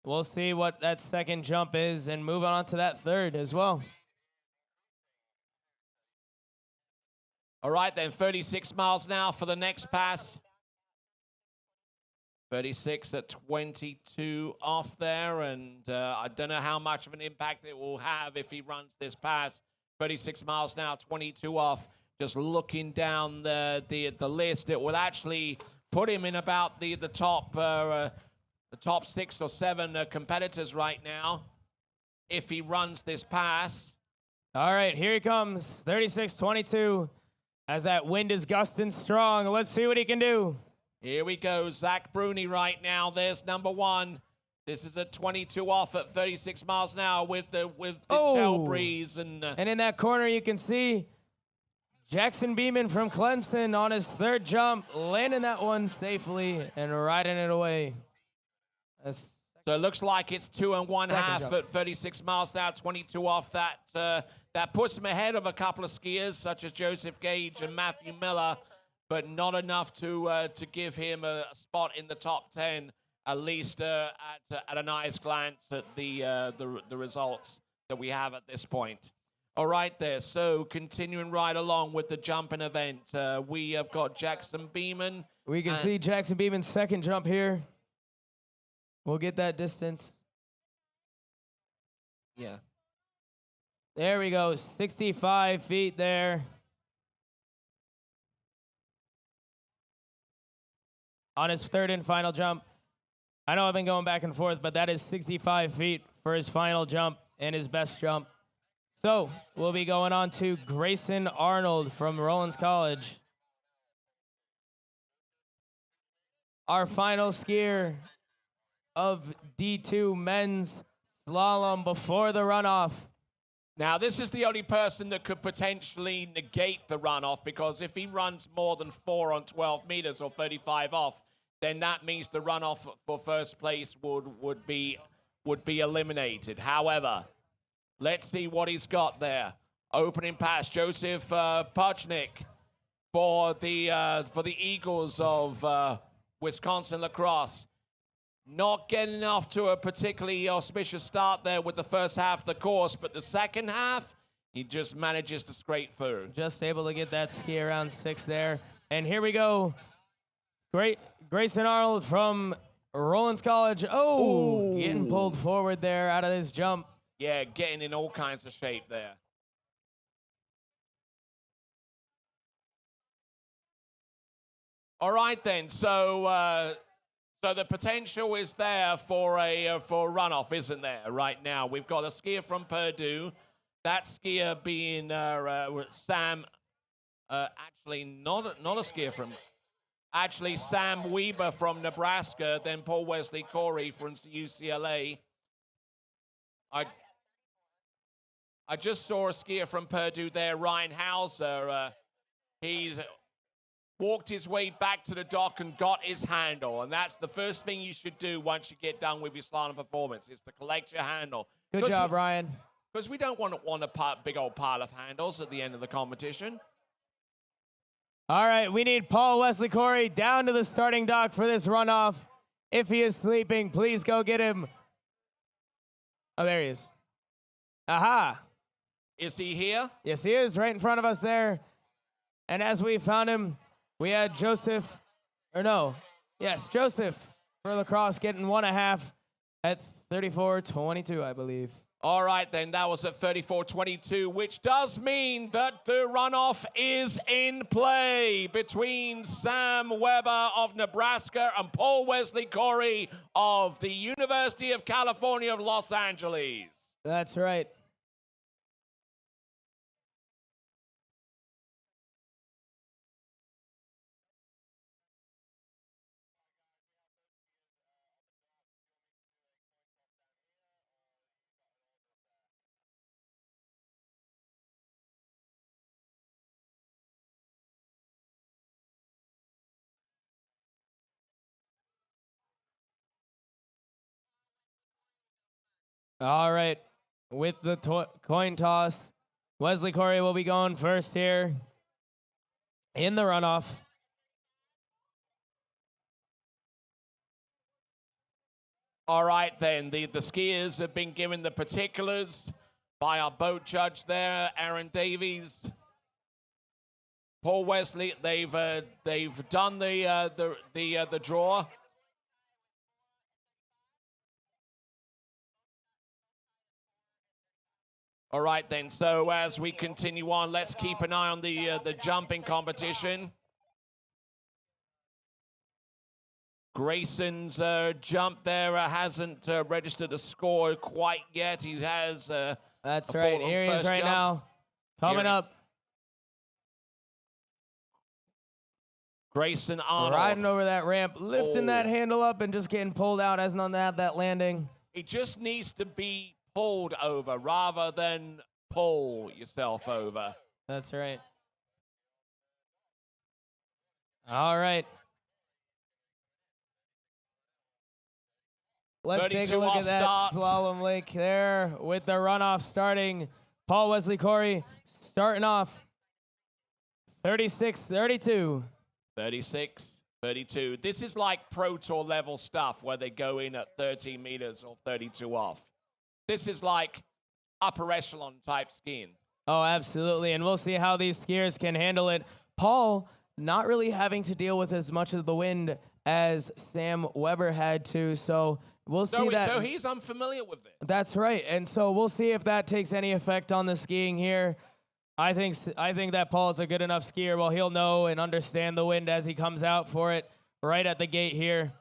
Speaker 4: We'll see what that second jump is and move on to that third as well.
Speaker 2: All right, then 36 miles an hour for the next pass. 36 at 22 off there, and I don't know how much of an impact it will have if he runs this pass. 36 miles an hour, 22 off. Just looking down the list, it will actually put him in about the top 6 or 7 competitors right now if he runs this pass.
Speaker 4: All right, here he comes. 36-22. As that wind is gusting strong, let's see what he can do.
Speaker 2: Here we go, Zach Bruni right now. There's number 1. This is at 22 off at 36 miles an hour with the tail breeze. And
Speaker 4: in that corner, you can see Jackson Beeman from Clemson on his third jump, landing that one safely and riding it away.
Speaker 2: So it looks like it's 2 1/2
Speaker 4: jump.
Speaker 2: at 36 miles an hour, 22 off. That puts him ahead of a couple of skiers such as Joseph Gage and Matthew Miller, but not enough to give him a spot in the top 10, at least at a nice glance at the results that we have at this point. All right there, so continuing right along with the jumping event, we have got Jackson Beeman.
Speaker 4: We can see Jackson Beeman's second jump here. We'll get that distance.
Speaker 2: Yeah.
Speaker 4: There we go, 65 feet there. On his third and final jump. I know I've been going back and forth, but that is 65 feet for his final jump and his best jump. So we'll be going on to Grayson Arnold from Rollins College. Our final skier of D2 men's slalom before the runoff.
Speaker 2: Now, this is the only person that could potentially negate the runoff, because if he runs more than 4 on 12 meters or 35 off, then that means the runoff for first place would be eliminated. However, let's see what he's got there. Opening pass, Joseph Pachnik for the Eagles of Wisconsin Lacrosse. Not getting off to a particularly auspicious start there with the first half of the course, but the second half, he just manages to scrape through.
Speaker 4: Just able to get that ski around 6 there. And here we go. Grayson Arnold from Rollins College. Oh, getting pulled forward there out of this jump.
Speaker 2: Yeah, getting in all kinds of shape there. All right then, so the potential is there for a runoff, isn't there? Right now, we've got a skier from Purdue. That skier being Sam. Actually, not a skier from. Actually, Sam Weber from Nebraska. Then Paul Wesley Corey from UCLA. I just saw a skier from Purdue there, Ryan Hauser. He's walked his way back to the dock and got his handle. And that's the first thing you should do once you get done with your slalom performance, is to collect your handle.
Speaker 4: Good job, Ryan.
Speaker 2: Because we don't want a big old pile of handles at the end of the competition.
Speaker 4: All right, we need Paul Wesley Corey down to the starting dock for this runoff. If he is sleeping, please go get him. Oh, there he is. Aha.
Speaker 2: Is he here?
Speaker 4: Yes, he is, right in front of us there. And as we found him, we had Joseph for lacrosse getting 1.5 at 34-22, I believe.
Speaker 2: All right, then, that was at 34-22, which does mean that the runoff is in play between Sam Weber of Nebraska and Paul Wesley Corey of the University of California of Los Angeles.
Speaker 4: That's right. All right. with the coin toss. Wesley Corey will be going first here in the runoff.
Speaker 2: All right, then. The skiers have been given the particulars by our boat judge there, Aaron Davies. Paul Wesley, they've done the draw. All right, then. So as we continue on, let's keep an eye on the jumping competition. Grayson's jump there hasn't registered a score quite yet. He has.
Speaker 4: That's right. Here he is right now. Coming up.
Speaker 2: Grayson Arnold.
Speaker 4: Riding over that ramp, lifting that handle up and just getting pulled out as not had that landing.
Speaker 2: It just needs to be pulled over rather than pull yourself over.
Speaker 4: That's right. All right. Let's take a look at that slalom lake there with the runoff starting. Paul Wesley Corey starting off 36-32.
Speaker 2: 36-32. This is like Pro Tour level stuff where they go in at 13 meters or 32 off. This is like upper echelon type skiing.
Speaker 4: Oh, absolutely. And we'll see how these skiers can handle it. Paul not really having to deal with as much of the wind as Sam Weber had to. So we'll see that.
Speaker 2: So he's unfamiliar with this.
Speaker 4: That's right. And so we'll see if that takes any effect on the skiing here. I think that Paul's a good enough skier. Well, he'll know and understand the wind as he comes out for it right at the gate here.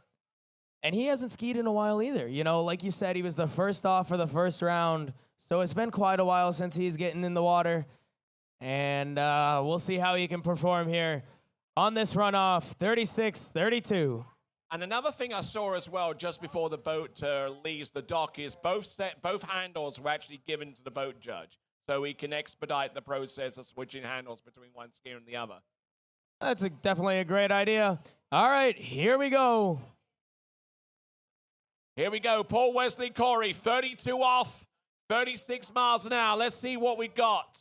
Speaker 4: And he hasn't skied in a while either. You know, like you said, he was the first off for the first round. So it's been quite a while since he's getting in the water. And we'll see how he can perform here on this runoff, 36-32.
Speaker 2: And another thing I saw as well just before the boat leaves the dock is both handles were actually given to the boat judge. So he can expedite the process of switching handles between one skier and the other.
Speaker 4: That's definitely a great idea. All right, here we go.
Speaker 2: Here we go. Paul Wesley Corey, 32 off, 36 miles an hour. Let's see what we got.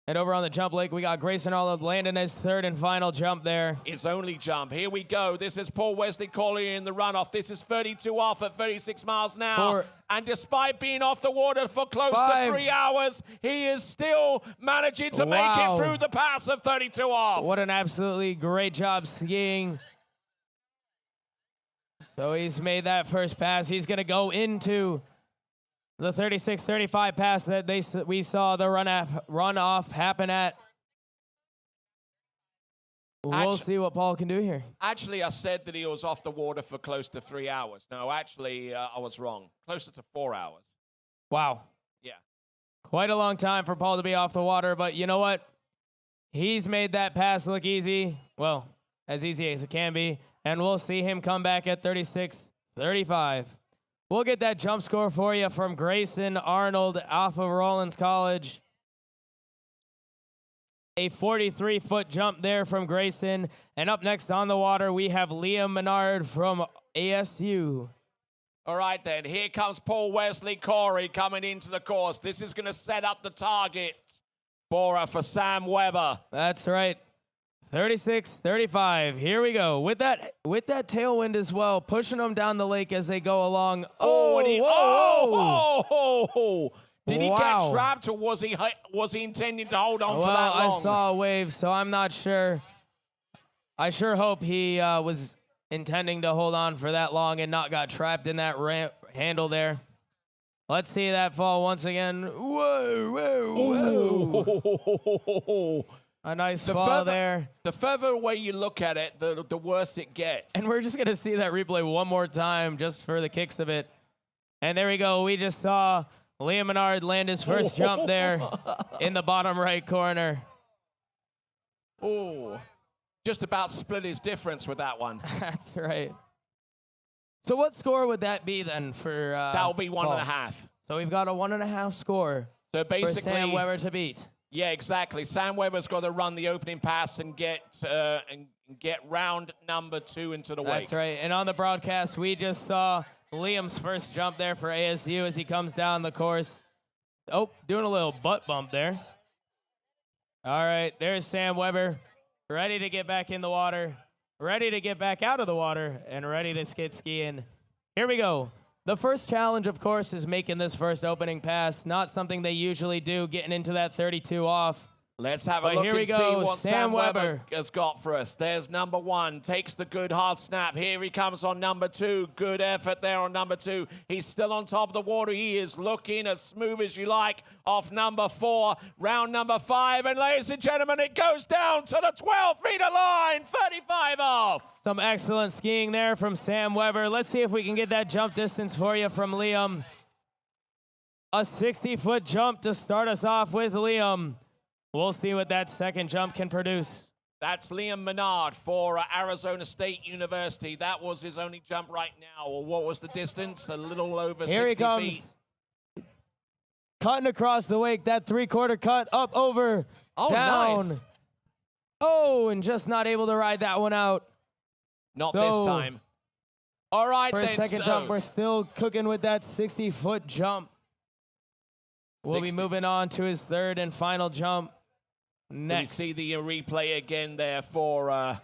Speaker 4: And over on the jump lake, we got Grayson Arnold landing his third and final jump there.
Speaker 2: His only jump. Here we go. This is Paul Wesley Corey in the runoff. This is 32 off at 36 miles an hour. And despite being off the water for close to 3 hours, he is still managing to make it through the pass of 32 off.
Speaker 4: What an absolutely great job skiing. So he's made that first pass. He's going to go into the 36-35 pass that we saw the runoff happen at. We'll see what Paul can do here.
Speaker 2: Actually, I said that he was off the water for close to 3 hours. No, actually, I was wrong. Closer to 4 hours.
Speaker 4: Wow.
Speaker 2: Yeah.
Speaker 4: Quite a long time for Paul to be off the water, but you know what? He's made that pass look easy. Well, as easy as it can be. And we'll see him come back at 36-35. We'll get that jump score for you from Grayson Arnold off of Rollins College. A 43-foot jump there from Grayson. And up next on the water, we have Liam Menard from ASU.
Speaker 2: All right, then. Here comes Paul Wesley Corey coming into the course. This is going to set up the target for Sam Weber.
Speaker 4: That's right. 36-35. Here we go. With that tailwind as well, pushing them down the lake as they go along.
Speaker 2: Did he get trapped, or was he intending to hold on for that long?
Speaker 4: I saw a wave, so I'm not sure. I sure hope he was intending to hold on for that long and not got trapped in that ramp handle there. Let's see that fall once again. Whoa. A nice fall there.
Speaker 2: The further away you look at it, the worse it gets.
Speaker 4: And we're just going to see that replay one more time just for the kicks of it. And there we go. We just saw Liam Menard land his first jump there in the bottom right corner.
Speaker 2: Oh, just about split his difference with that one.
Speaker 4: That's right. So what score would that be then for
Speaker 2: That'll be
Speaker 4: Paul?
Speaker 2: 1.5.
Speaker 4: So we've got a 1.5 score
Speaker 2: so basically,
Speaker 4: for Sam Weber to beat.
Speaker 2: Yeah, exactly. Sam Weber's got to run the opening pass and get round number 2 into the wake.
Speaker 4: That's right. And on the broadcast, we just saw Liam's first jump there for ASU as he comes down the course. Oh, doing a little butt bump there. All right, there's Sam Weber, ready to get back in the water, ready to get back out of the water, and ready to skid skiing. Here we go. The first challenge, of course, is making this first opening pass. Not something they usually do, getting into that 32 off.
Speaker 1: Let's have a
Speaker 4: But
Speaker 1: look
Speaker 4: here we
Speaker 1: and see
Speaker 4: go,
Speaker 1: what
Speaker 4: Sam
Speaker 1: Sam Weber
Speaker 4: Weber
Speaker 1: has got for us. There's number 1, takes the good hard snap. Here he comes on number 2. Good effort there on number 2. He's still on top of the water. He is looking as smooth as you like off number 4. Round number 5, and ladies and gentlemen, it goes down to the 12-meter line, 35 off.
Speaker 4: Some excellent skiing there from Sam Weber. Let's see if we can get that jump distance for you from Liam. A 60-foot jump to start us off with Liam. We'll see what that second jump can produce.
Speaker 1: That's Liam Menard for Arizona State University. That was his only jump right now. Well, what was the distance? A little over 60
Speaker 4: Here he comes.
Speaker 1: feet.
Speaker 4: Cutting across the wake, that 3/4 cut, up, over, down.
Speaker 1: Nice.
Speaker 4: Oh, and just not able to ride that one out.
Speaker 1: Not
Speaker 4: So,
Speaker 1: this time. All right,
Speaker 4: For his
Speaker 1: then.
Speaker 4: second
Speaker 1: so-
Speaker 4: jump, we're still cooking with that 60-foot jump. We'll be
Speaker 1: 60.
Speaker 4: moving on to his third and final jump next.
Speaker 1: We see the replay again there for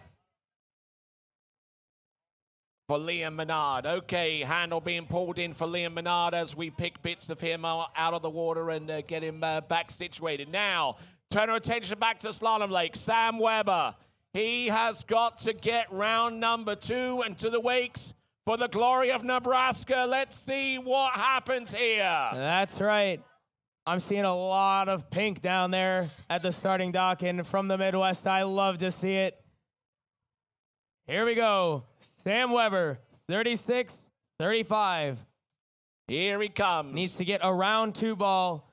Speaker 1: Liam Menard. Okay, handle being pulled in for Liam Menard as we pick bits of him out of the water and get him back situated. Now, turn our attention back to Slalom Lake. Sam Weber. He has got to get round number 2 and to the wakes for the glory of Nebraska. Let's see what happens here.
Speaker 4: That's right. I'm seeing a lot of pink down there at the starting dock, and from the Midwest, I love to see it. Here we go. Sam Weber, 36-35.
Speaker 1: Here he comes.
Speaker 4: Needs to get around 2 ball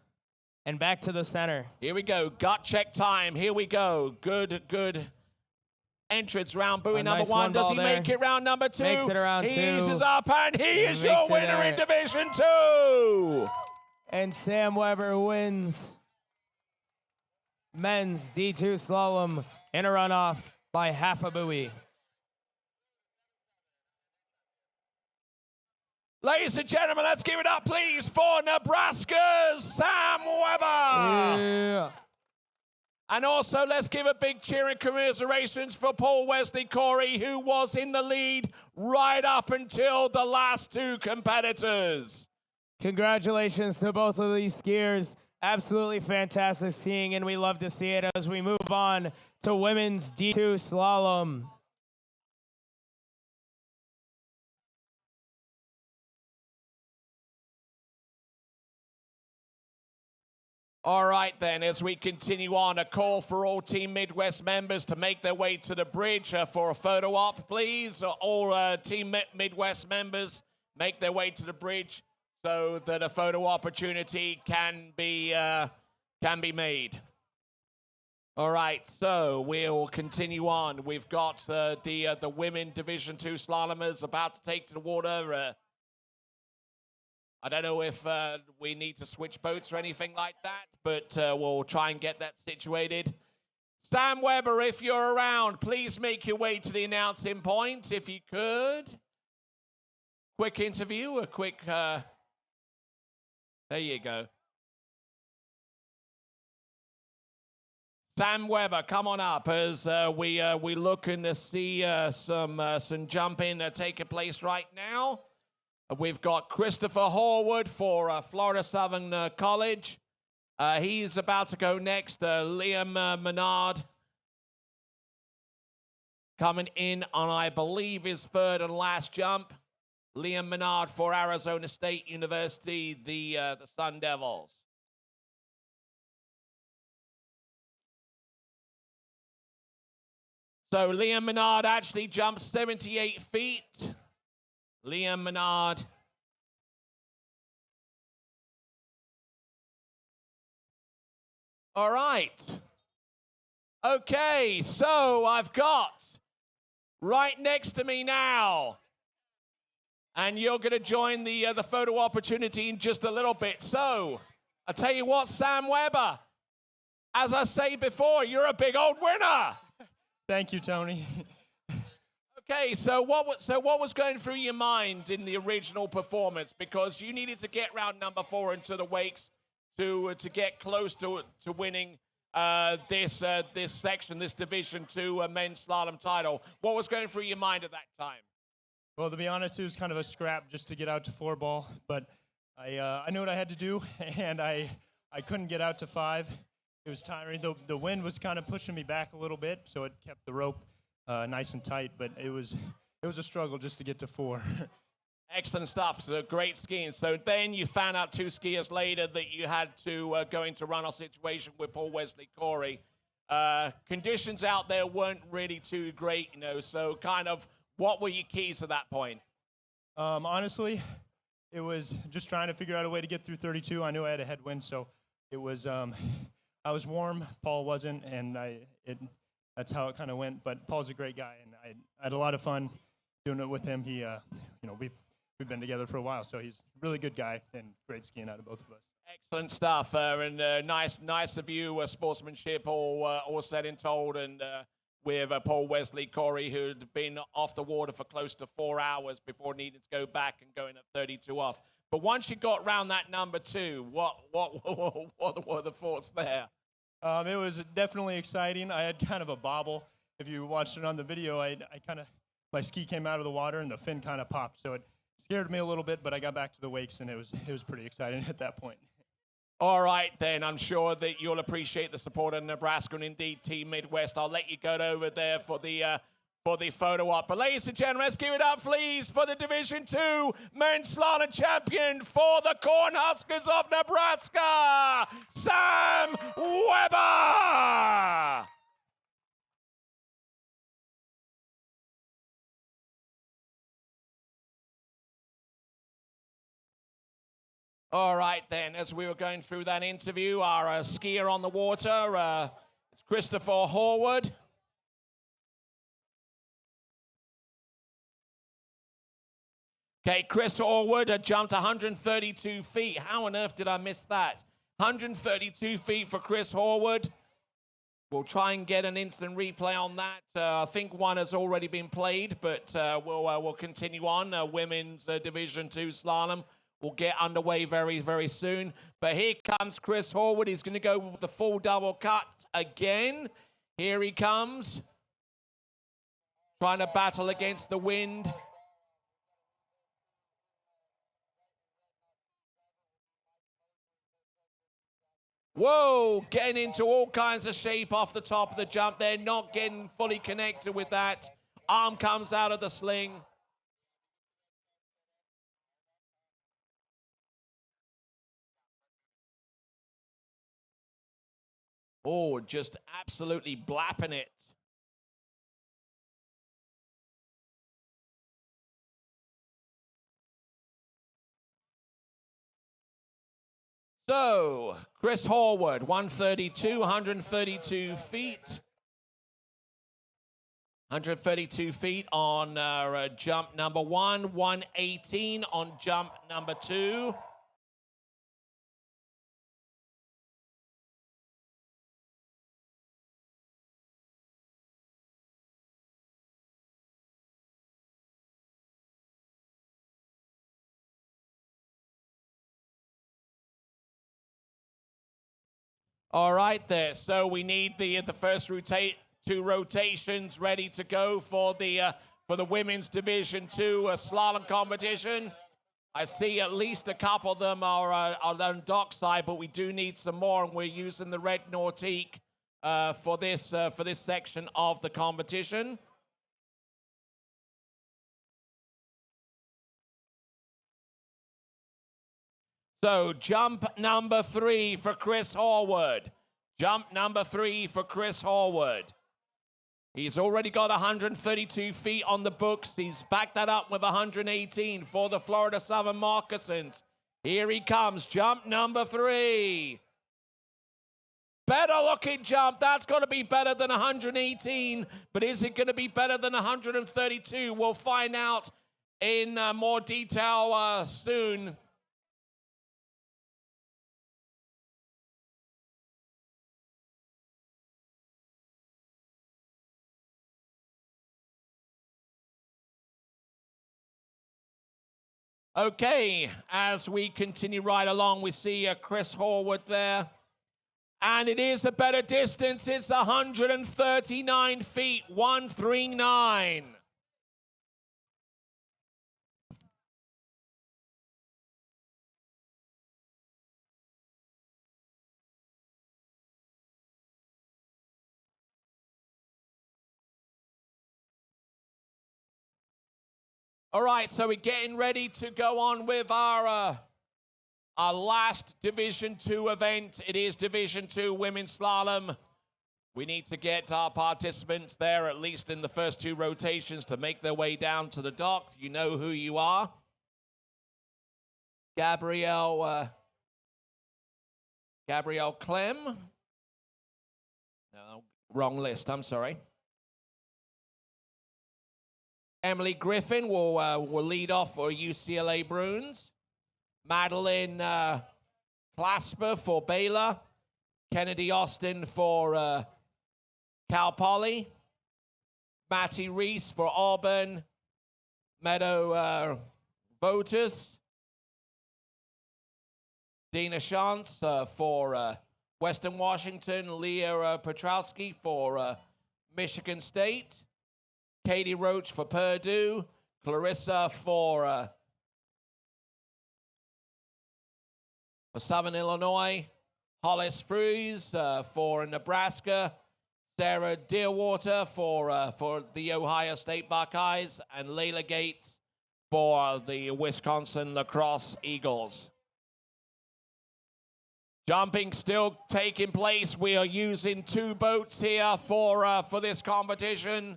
Speaker 4: and back to the center.
Speaker 1: Here we go. Gut check time. Here we go. Good entrance round buoy
Speaker 4: A
Speaker 1: number
Speaker 4: nice
Speaker 1: 1. Does
Speaker 4: ball
Speaker 1: he
Speaker 4: there.
Speaker 1: make it round number 2?
Speaker 4: Makes it around
Speaker 1: he
Speaker 4: 2.
Speaker 1: eases up, and he is your
Speaker 4: Makes it
Speaker 1: winner
Speaker 4: there.
Speaker 1: in Division 2.
Speaker 4: And Sam Weber wins men's D2 slalom in a runoff by half a buoy.
Speaker 1: Ladies and gentlemen, let's give it up, please, for Nebraska's Sam Weber.
Speaker 4: Yeah.
Speaker 1: And also, let's give a big cheer and commiserations for Paul Wesley Corey, who was in the lead right up until the last 2 competitors.
Speaker 4: Congratulations to both of these skiers. Absolutely fantastic skiing, and we love to see it as we move on to women's D2 slalom.
Speaker 1: All right, then, as we continue on, a call for all Team Midwest members to make their way to the bridge for a photo op, please. All Team Midwest members make their way to the bridge so that a photo opportunity can be made. All right, so we'll continue on. We've got the women Division 2 slalomers about to take to the water. I don't know if we need to switch boats or anything like that, but we'll try and get that situated. Sam Weber, if you're around, please make your way to the announcing point, if you could. Quick interview, a quick... there you go. Sam Weber, come on up as we looking to see some jumping taking place right now. We've got Christopher Horwood for Florida Southern College. He's about to go next. Liam Menard coming in on, I believe, his third and last jump. Liam Menard for Arizona State University, the Sun Devils. So Liam Menard actually jumped 78 feet. Liam Menard. All right. Okay, so I've got right next to me now, and you're going to join the photo opportunity in just a little bit. So I tell you what, Sam Weber, as I say before, you're a big old winner.
Speaker 5: Thank you, Tony.
Speaker 1: Okay, so what was going through your mind in the original performance? Because you needed to get round number 4 into the wakes to get close to winning this section, this Division II men's slalom title. What was going through your mind at that time?
Speaker 6: Well, to be honest, it was kind of a scrap just to get out to 4 ball, but I knew what I had to do, and I couldn't get out to 5. It was tiring. The wind was kind of pushing me back a little bit, so it kept the rope nice and tight, but it was a struggle just to get to 4.
Speaker 1: Excellent stuff. So great skiing. So then you found out 2 skiers later that you had to go into runoff situation with Paul Wesley Corey. Conditions out there weren't really too great, you know, so kind of what were your keys at that point?
Speaker 6: Honestly, it was just trying to figure out a way to get through 32. I knew I had a headwind, so it was I was warm, Paul wasn't, and that's how it kind of went. But Paul's a great guy, and I had a lot of fun doing it with him. He, you know, we've been together for a while, so he's a really good guy and great skiing out of both of us.
Speaker 1: Excellent stuff, and nice of you, sportsmanship, all said and told, and with Paul Wesley Corey, who'd been off the water for close to 4 hours before needing to go back and going at 32 off. But once you got round that number 2, what were the thoughts there?
Speaker 6: It was definitely exciting. I had kind of a bobble. If you watched it on the video, my ski came out of the water and the fin kind of popped, so it scared me a little bit. But I got back to the wakes, and it was pretty exciting at that point.
Speaker 1: All right, then. I'm sure that you'll appreciate the support of Nebraska and indeed Team Midwest. I'll let you go over there for the photo op. But ladies and gentlemen, let's give it up, please, for the Division II men's slalom champion for the Cornhuskers of Nebraska, Sam Weber. All right, then, as we were going through that interview, our skier on the water, it's Christopher Horwood. Okay, Chris Horwood jumped 132 feet. How on earth did I miss that? 132 feet for Chris Horwood. We'll try and get an instant replay on that. I think one has already been played, but we'll continue on. Women's Division II slalom will get underway very, very soon. But here comes Chris Horwood. He's going to go with the full double cut again. Here he comes. Trying to battle against the wind. Whoa, getting into all kinds of shape off the top of the jump there, not getting fully connected with that. Arm comes out of the sling. Oh, just absolutely blapping it. So, Chris Horwood, 132 feet. 132 feet on jump number 1, 118 on jump number 2. All right there, so we need the first 2 rotations ready to go for the women's Division II slalom competition. I see at least a couple of them are on dockside, but we do need some more, and we're using the red Nautique for this section of the competition. So jump number 3 for Chris Horwood. Jump number 3 for Chris Horwood. He's already got 132 feet on the books. He's backed that up with 118 for the Florida Southern Moccasins. Here he comes, jump number 3. Better looking jump. That's got to be better than 118, but is it going to be better than 132? We'll find out in more detail soon.
Speaker 2: Okay, as we continue right along, we see Chris Horwood there. And it is a better distance. It's 139 feet, 139. All right, so we're getting ready to go on with our last Division II event. It is Division II Women's Slalom. We need to get our participants there, at least in the first two rotations, to make their way down to the dock. You know who you are. Gabrielle Clem. No, wrong list, I'm sorry. Emily Griffin will lead off for UCLA Bruins. Madeline Clasper for Baylor. Kennedy Austin for Cal Poly. Matty Reese for Auburn. Meadow Voters. Dina Shantz for Western Washington. Leah Petrowski for Michigan State. Katie Roach for Purdue. Clarissa for Southern Illinois. Hollis Freeze for Nebraska. Sarah Deerwater for the Ohio State Buckeyes. And Layla Gates for the Wisconsin Lacrosse Eagles. Jumping still taking place. We are using two boats here for this competition.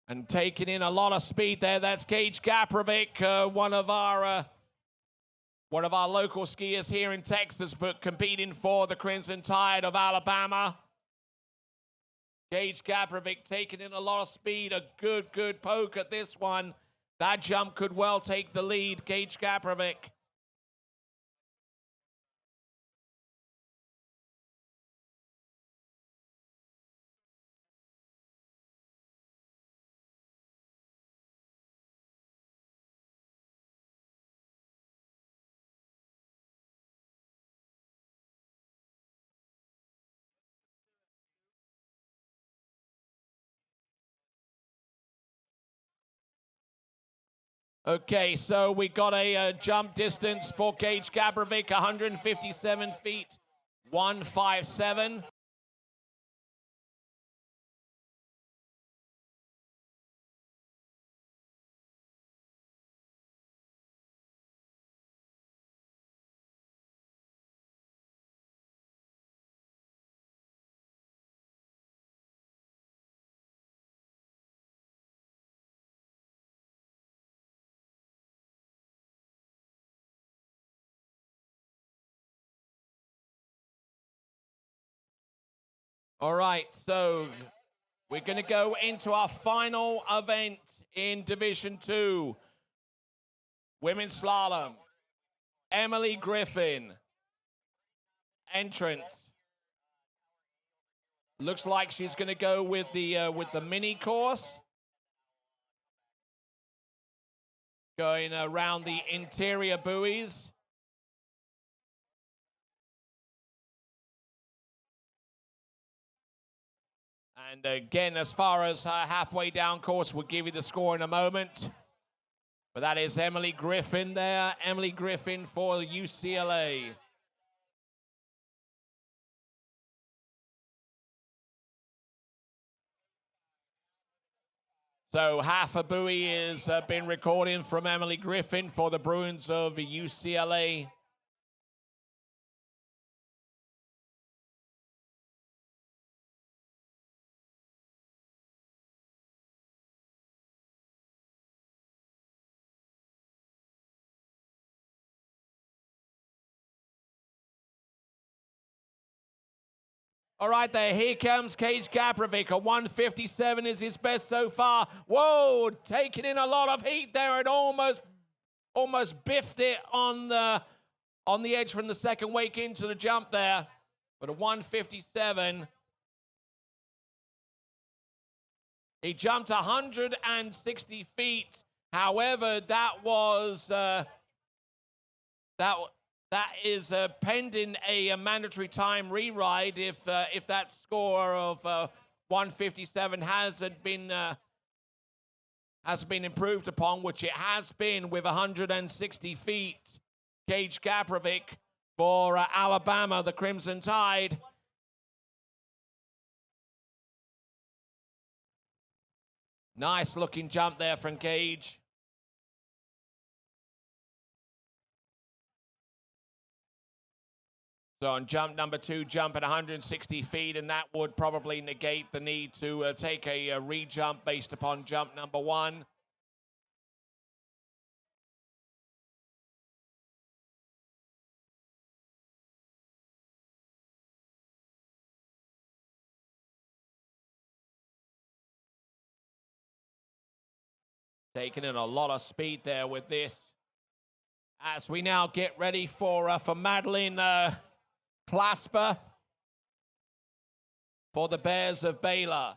Speaker 2: And taking in a lot of speed there. That's Gage Gaprovic, one of our local skiers here in Texas, but competing for the Crimson Tide of Alabama. Gage Gaprovic taking in a lot of speed. A good poke at this one. That jump could well take the lead. Gage Gaprovic. Okay, so we got a jump distance for Gage Gaprovic, 157 feet, 157. All right, so we're going to go into our final event in Division II. Women's Slalom. Emily Griffin. Entrant. Looks like she's going to go with the mini course. Going around the interior buoys. And again, as far as halfway down course, we'll give you the score in a moment. But that is Emily Griffin there. Emily Griffin for UCLA. So half a buoy has been recorded from Emily Griffin for the Bruins of UCLA. All right there, here comes Gage Gaprovic. A 157 is his best so far. Whoa, taking in a lot of heat there and almost biffed it on the edge from the second wake into the jump there. But a 157. He jumped 160 feet However, that is pending a mandatory time reride if that score of 157 hasn't been improved upon, which it has been with 160 feet. Gage Gaprovic for Alabama, the Crimson Tide. Nice looking jump there from Gage. So on jump number 2, jump at 160 feet, and that would probably negate the need to take a re-jump based upon jump number 1. Taking in a lot of speed there with this. As we now get ready for Madeline Clasper for the Bears of Baylor.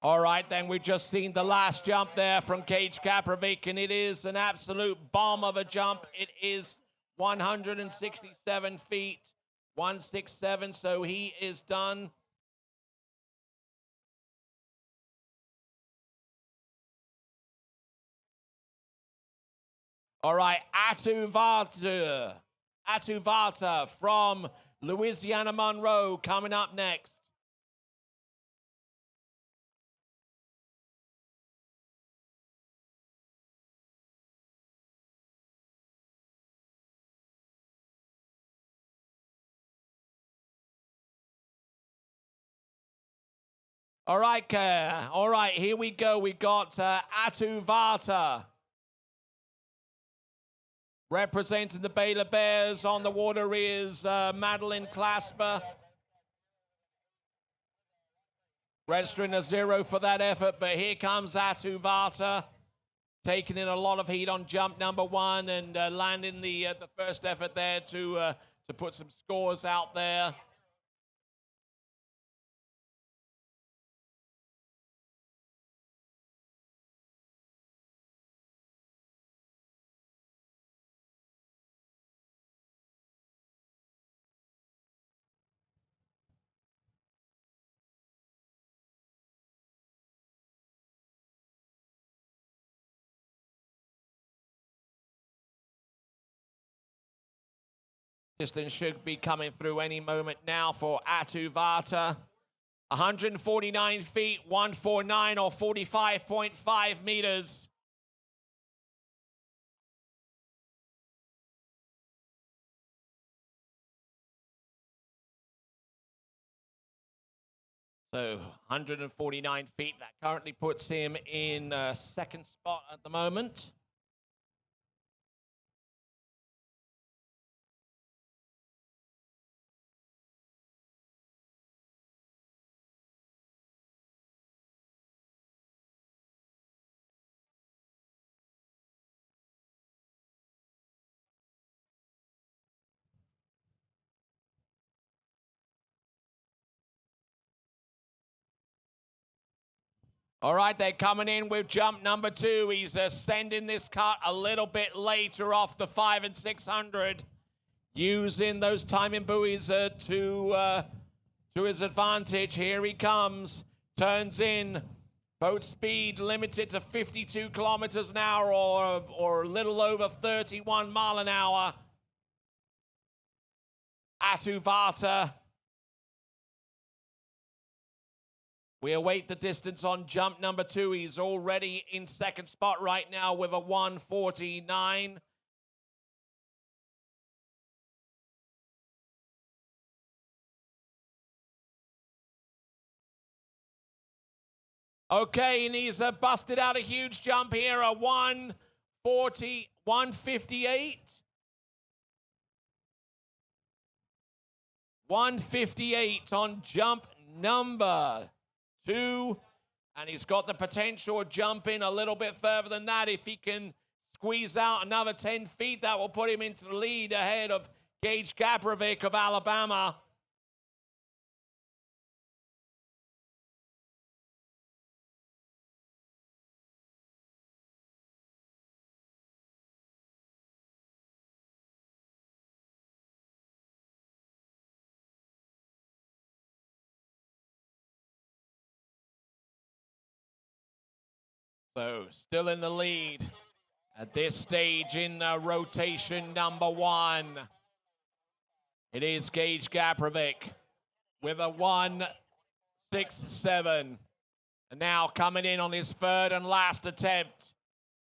Speaker 2: All right, then we've just seen the last jump there from Gage Gaprovic, and it is an absolute bomb of a jump. It is 167 feet, 167, so he is done. All right, Atuvata from Louisiana Monroe coming up next. All right, here we go. We got Atuvata representing the Baylor Bears. On the water is Madeline Clasper. Registering a 0 for that effort, but here comes Atuvata, taking in a lot of heat on jump number 1 and landing the first effort there to put some scores out there. Distance should be coming through any moment now for Atuvata. 149 feet, 149 or 45.5 meters. So 149 feet, that currently puts him in second spot at the moment. All right, they're coming in with jump number 2. He's sending this cut a little bit later off the 5 and 600, using those timing buoys to his advantage. Here he comes, turns in. Boat speed limited to 52 kilometers an hour or a little over 31 mile an hour. Atuvata. We await the distance on jump number 2. He's already in second spot right now with a 149. Okay, and he's busted out a huge jump here, a 140, 158. 158 on jump number 2. And he's got the potential of jumping a little bit further than that. If he can squeeze out another 10 feet, that will put him into the lead ahead of Gage Gaprovic of Alabama. So, still in the lead at this stage in rotation number 1. It is Gage Gaprovic with a 1.67. And now coming in on his third and last attempt.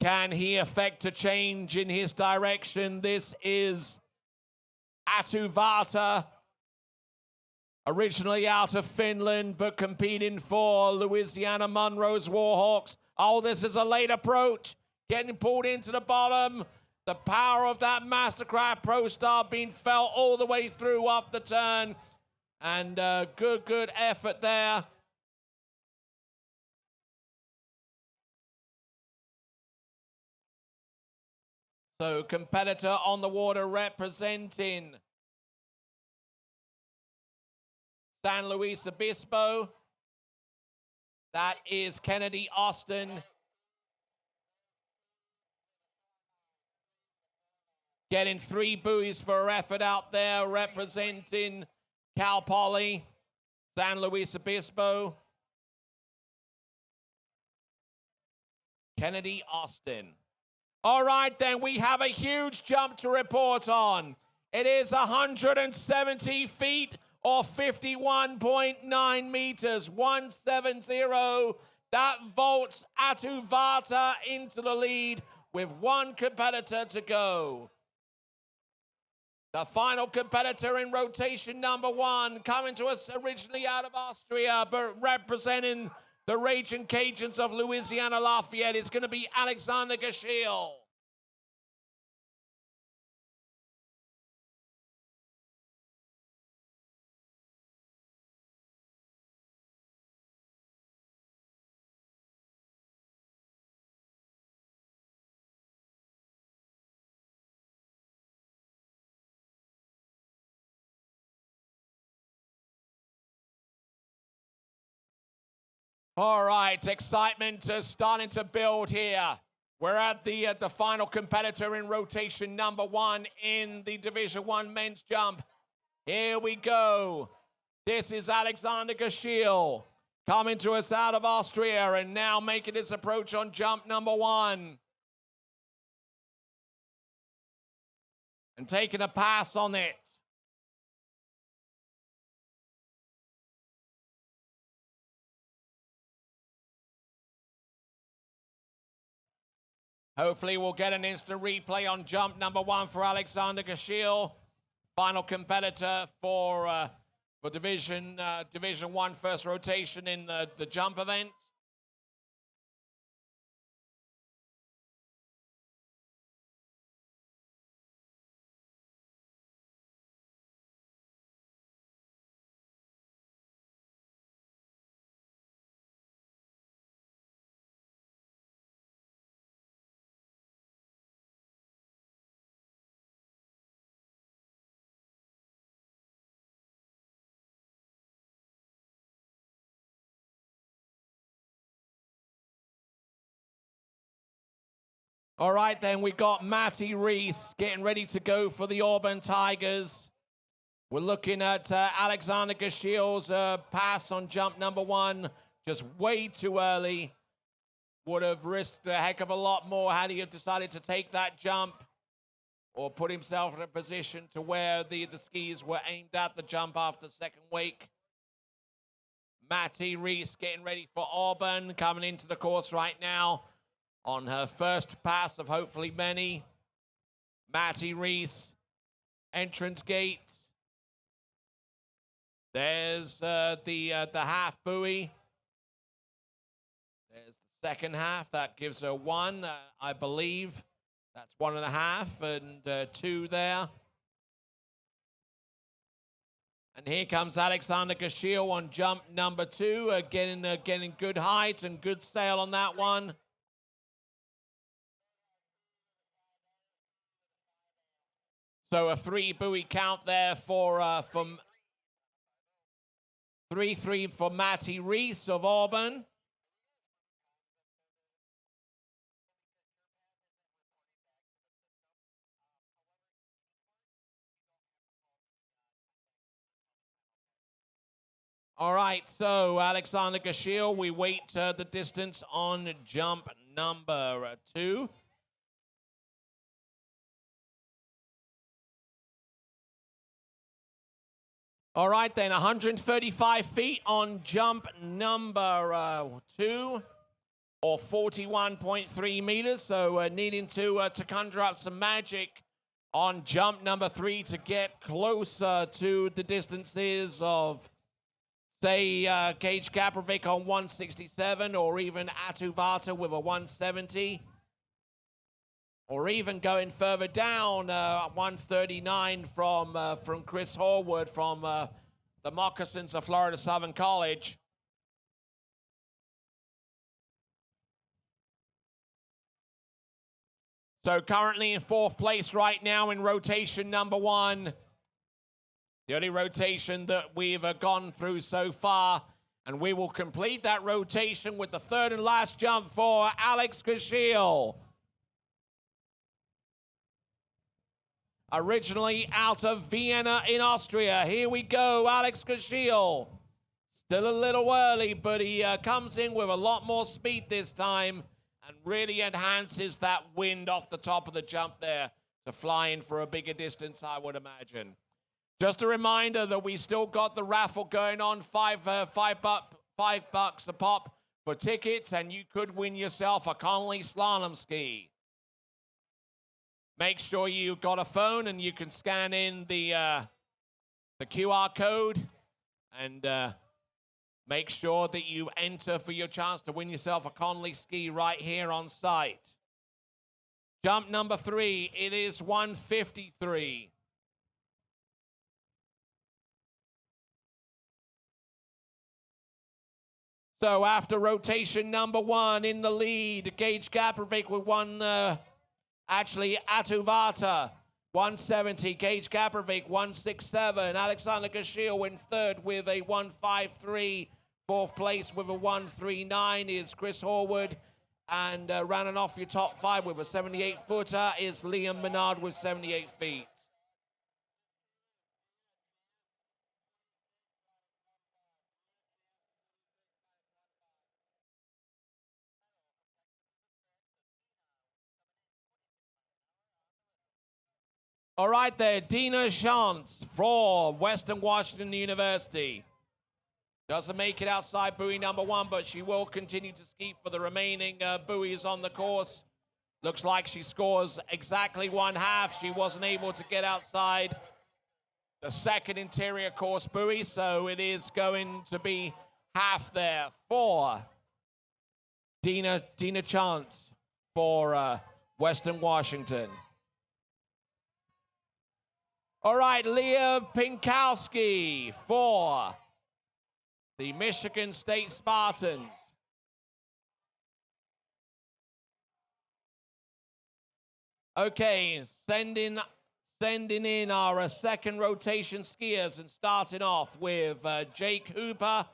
Speaker 2: Can he effect a change in his direction? This is Atu Varta, originally out of Finland, but competing for Louisiana Monroe's Warhawks. Oh, this is a late approach. Getting pulled into the bottom. The power of that Mastercraft Pro Star being felt all the way through off the turn. And good effort there. So, competitor on the water representing San Luis Obispo. That is Kennedy Austin. Getting 3 buoys for her effort out there, representing Cal Poly, San Luis Obispo. Kennedy Austin. All right, then, we have a huge jump to report on. It is 170 feet or 51.9 meters, 170. That vaults Atu Varta into the lead with 1 competitor to go. The final competitor in rotation number 1, coming to us originally out of Austria, but representing the Raging Cajuns of Louisiana Lafayette, is going to be Alexander Gashil. All right, excitement is starting to build here. We're at the final competitor in rotation number 1 in the Division 1 men's jump. Here we go. This is Alexander Gashil coming to us out of Austria and now making his approach on jump number 1. And taking a pass on it. Hopefully we'll get an instant replay on jump number 1 for Alexander Gashil, final competitor for Division 1 first rotation in the jump event. All right, then, we got Matty Reese getting ready to go for the Auburn Tigers. We're looking at Alexander Gashil's pass on jump number 1, just way too early. Would have risked a heck of a lot more had he have decided to take that jump or put himself in a position to where the skis were aimed at the jump after the second wake. Matty Reese getting ready for Auburn, coming into the course right now on her first pass of hopefully many. Matty Reese, entrance gate. There's the half buoy. second half. That gives her 1, I believe. That's 1.5 and 2 there. And here comes Alexander Gashil on jump number 2, getting good height and good sail on that one. So a 3 buoy count there for from 3-3 for Matty Reese of Auburn. All right, so Alexander Gashil, we wait the distance on jump number 2. All right, then, 135 feet on jump number 2, or 41.3 meters. So needing to conjure up some magic on jump number 3 to get closer to the distances of, say, Gage Gaprovic on 167, or even Atuvata with a 170. Or even going further down, 139 from Chris Horwood from the Moccasins of Florida Southern College. So currently in 4th place right now in rotation number 1. The only rotation that we've gone through so far. And we will complete that rotation with the 3rd and last jump for Alex Gashil. Originally out of Vienna in Austria. Here we go, Alex Gashil. Still a little early, but he comes in with a lot more speed this time and really enhances that wind off the top of the jump there to fly in for a bigger distance, I would imagine. Just a reminder that we still got the raffle going on, $5 a pop for tickets, and you could win yourself a Connolly slalom ski. Make sure you've got a phone and you can scan in the QR code and make sure that you enter for your chance to win yourself a Connolly ski right here on site. Jump number 3, it is 153. So after rotation number 1 in the lead, Gage Gaprovic with Atuvata, 170. Gage Gaprovic, 167. Alexander Gashil in 3rd with a 153. 4th place with a 139 is Chris Horwood. And rounding off your top 5 with a 78-footer is Liam Menard with 78 feet. All right there, Dina Shantz for Western Washington University. Doesn't make it outside buoy number 1, but she will continue to ski for the remaining buoys on the course. Looks like she scores exactly 1/2. She wasn't able to get outside the 2nd interior course buoy, so it is going to be half there for Dina Shantz for Western Washington. All right, Leah Pinkowski for the Michigan State Spartans. Okay, sending in our 2nd rotation skiers and starting off with Jake Hooper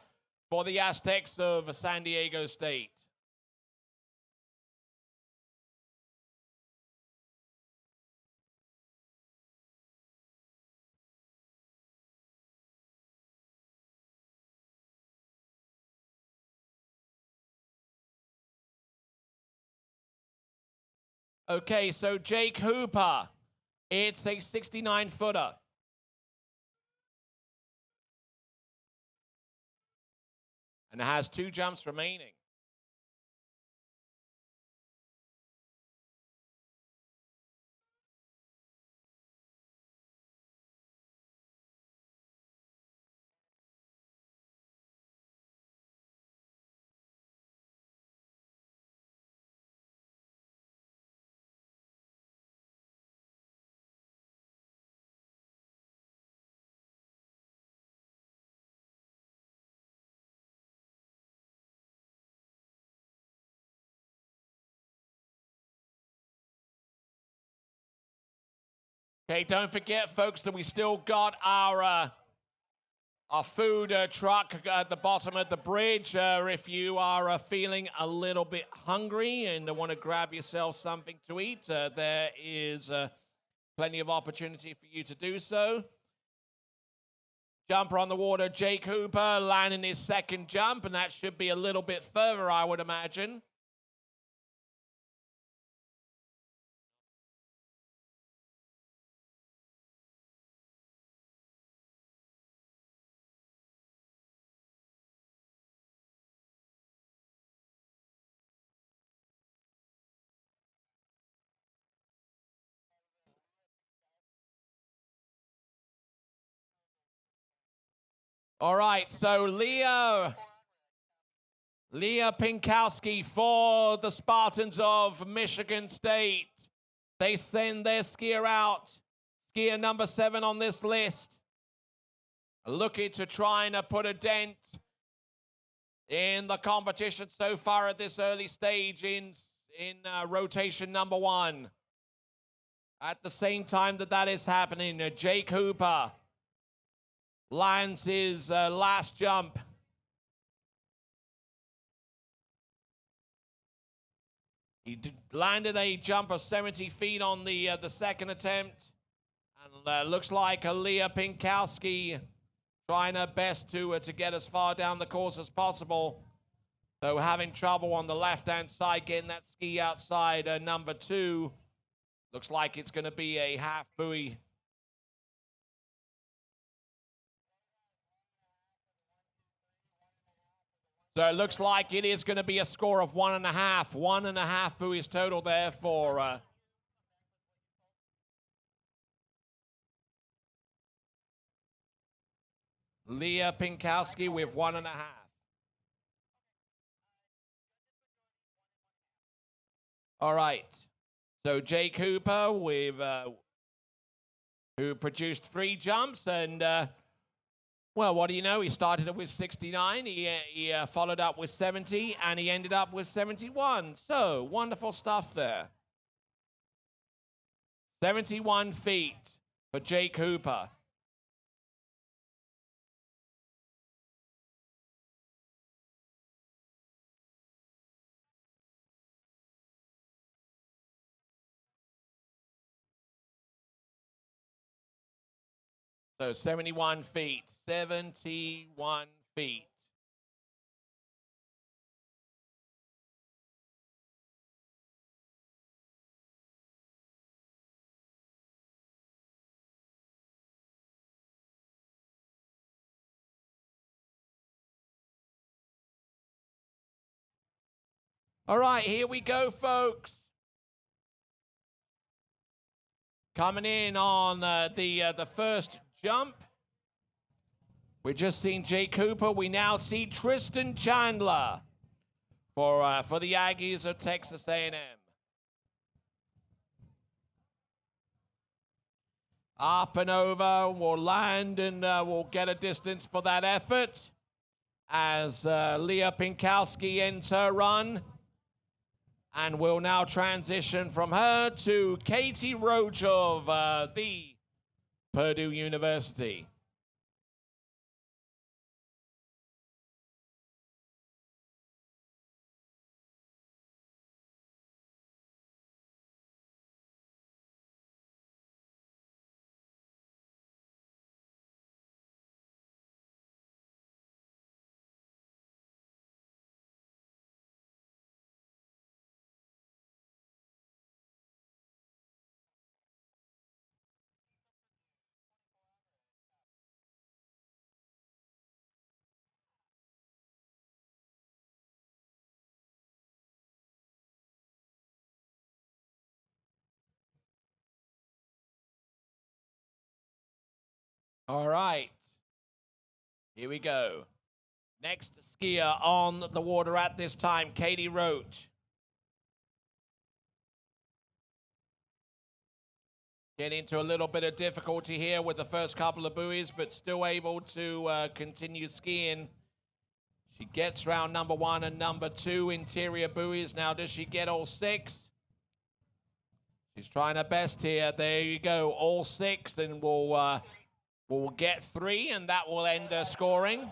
Speaker 2: for the Aztecs of San Diego State. Okay, so Jake Hooper, it's a 69-footer. And it has 2 jumps remaining. Okay, don't forget, folks, that we still got our food truck at the bottom of the bridge. If you are feeling a little bit hungry and want to grab yourself something to eat, there is plenty of opportunity for you to do so. Jumper on the water, Jake Hooper landing his second jump, and that should be a little bit further, I would imagine. All right, so Leah Pinkowski for the Spartans of Michigan State. They send their skier out, skier number 7 on this list, looking to try and put a dent in the competition so far at this early stage in rotation number 1. At the same time that is happening, Jake Hooper lands his last jump. He landed a jump of 70 feet on the second attempt. And looks like Leah Pinkowski trying her best to get as far down the course as possible. So having trouble on the left-hand side, getting that ski outside number 2. Looks like it's going to be a half buoy. So it looks like it is going to be a score of 1.5. 1.5 buoys total there for Leah Pinkowski with 1.5. All right. So Jake Hooper with who produced 3 jumps, and well, what do you know? He started it with 69. He followed up with 70, and he ended up with 71. So wonderful stuff there. 71 feet for Jake Hooper. So 71 feet, 71 feet. All right, here we go, folks. Coming in on the first jump. We've just seen Jake Cooper. We now see Tristan Chandler for the Aggies of Texas A&M. Up and over, will land and will get a distance for that effort as Leah Pinkowski ends her run. And we'll now transition from her to Katie Roach of the Purdue University. All right, here we go. Next skier on the water at this time, Katie Roach. Getting into a little bit of difficulty here with the first couple of buoys, but still able to continue skiing. She gets round number 1 and number 2 interior buoys. Now, does she get all 6? She's trying her best here. There you go, all 6, and we'll get 3, and that will end her scoring.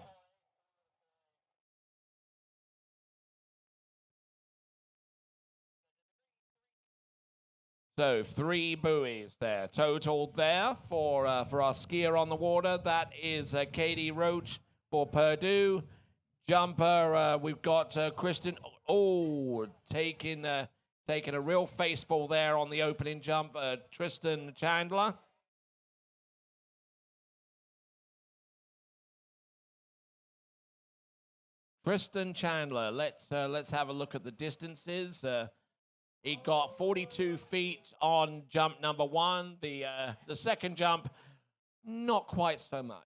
Speaker 2: So 3 buoys there, total there for our skier on the water. That is Katie Roach for Purdue. Jumper, we've got Kristen, taking a real faceful there on the opening jump, Tristan Chandler. Tristan Chandler, let's have a look at the distances. He got 42 feet on jump number 1. The second jump, not quite so much.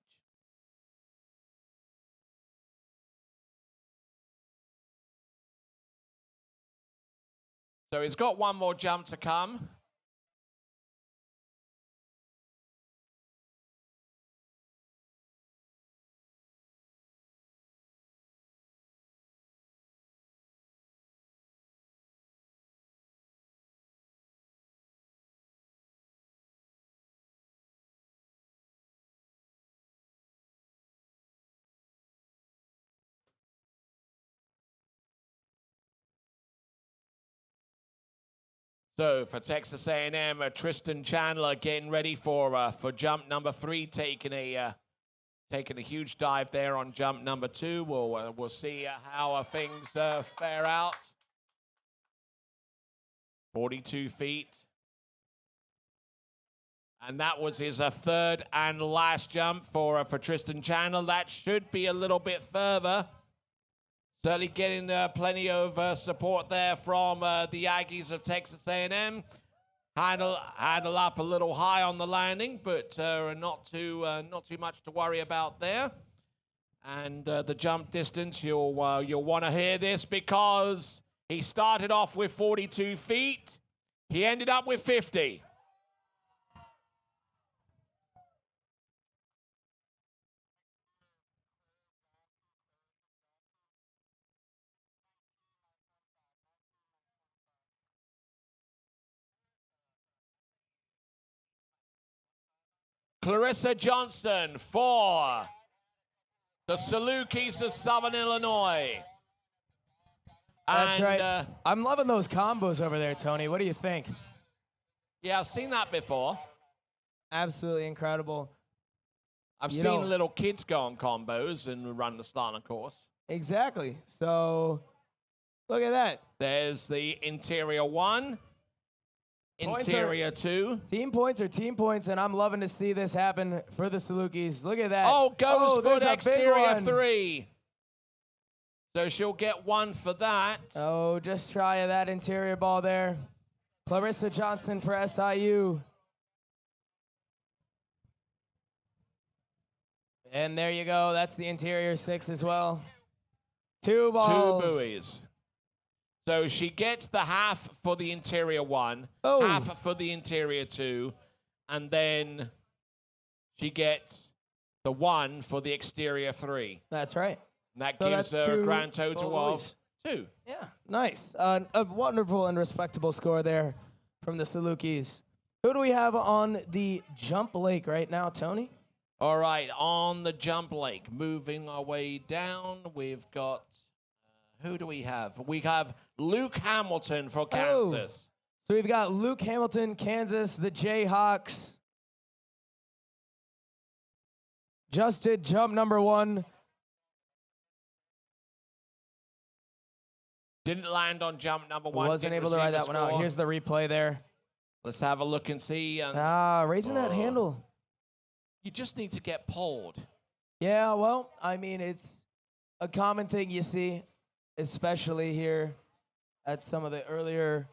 Speaker 2: So he's got one more jump to come. So for Texas A&M, Tristan Chandler getting ready for jump number 3, taking a huge dive there on jump number 2. We'll see how things fare out. 42 feet. And that was his third and last jump for Tristan Chandler. That should be a little bit further. Certainly getting plenty of support there from the Aggies of Texas A&M. Handle up a little high on the landing, but not too much to worry about there. And the jump distance, you'll want to hear this because he started off with 42 feet. He ended up with 50. Clarissa Johnston for the Salukis of Southern Illinois.
Speaker 7: That's
Speaker 2: and,
Speaker 7: right. I'm loving those combos over there, Tony. What do you think?
Speaker 2: Yeah, I've seen that before.
Speaker 7: Absolutely incredible.
Speaker 2: I've seen little kids go on combos and run the Slalom course.
Speaker 7: Exactly. So, look at that.
Speaker 2: There's the interior 1. Interior 2.
Speaker 7: Team points are team points, and I'm loving to see this happen for the Salukis. Look at that.
Speaker 2: Oh, goes for
Speaker 7: there's
Speaker 2: the
Speaker 7: a big
Speaker 2: exterior
Speaker 7: one.
Speaker 2: 3. So she'll get 1 for that.
Speaker 7: Oh, just try of that interior ball there. Clarissa Johnston for SIU. And there you go. That's the interior 6 as well. 2 balls.
Speaker 2: 2 buoys. So she gets the half for the interior 1,
Speaker 7: Oh.
Speaker 2: half for the interior 2, and then she gets the 1 for the exterior 3.
Speaker 7: That's right.
Speaker 2: And that
Speaker 7: So
Speaker 2: gives
Speaker 7: that's
Speaker 2: her a
Speaker 7: 2
Speaker 2: grand total of
Speaker 7: buoys.
Speaker 2: 2.
Speaker 7: Yeah, nice. A wonderful and respectable score there from the Salukis. Who do we have on the jump lake right now, Tony?
Speaker 2: All right, on the jump lake, moving our way down, we've got, who do we have? We have Luke Hamilton for Kansas.
Speaker 7: So we've got Luke Hamilton, Kansas, the Jayhawks. Just did jump number 1.
Speaker 2: Didn't land on jump number 1.
Speaker 7: Wasn't
Speaker 2: didn't
Speaker 7: able to ride
Speaker 2: receive
Speaker 7: that
Speaker 2: a
Speaker 7: one out.
Speaker 2: score.
Speaker 7: Here's the replay there.
Speaker 2: Let's have a look and see.
Speaker 7: Raising that handle.
Speaker 2: You just need to get pulled.
Speaker 7: Yeah, well, I mean, it's a common thing you see, especially here at some of the earlier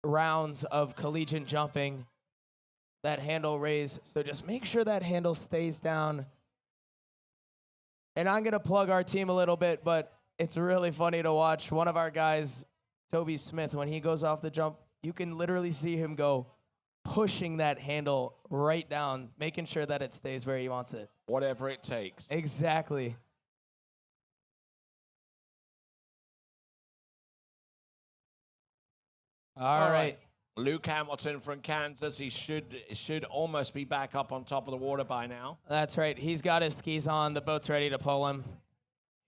Speaker 7: rounds of collegiate jumping, that handle raise. So just make sure that handle stays down. And I'm going to plug our team a little bit, but it's really funny to watch. One of our guys, Toby Smith, when he goes off the jump, you can literally see him go pushing that handle right down, making sure that it stays where he wants it.
Speaker 2: Whatever it takes.
Speaker 7: Exactly. All right.
Speaker 2: Luke Hamilton from Kansas. He should almost be back up on top of the water by now.
Speaker 7: That's right. He's got his skis on. The boat's ready to pull him.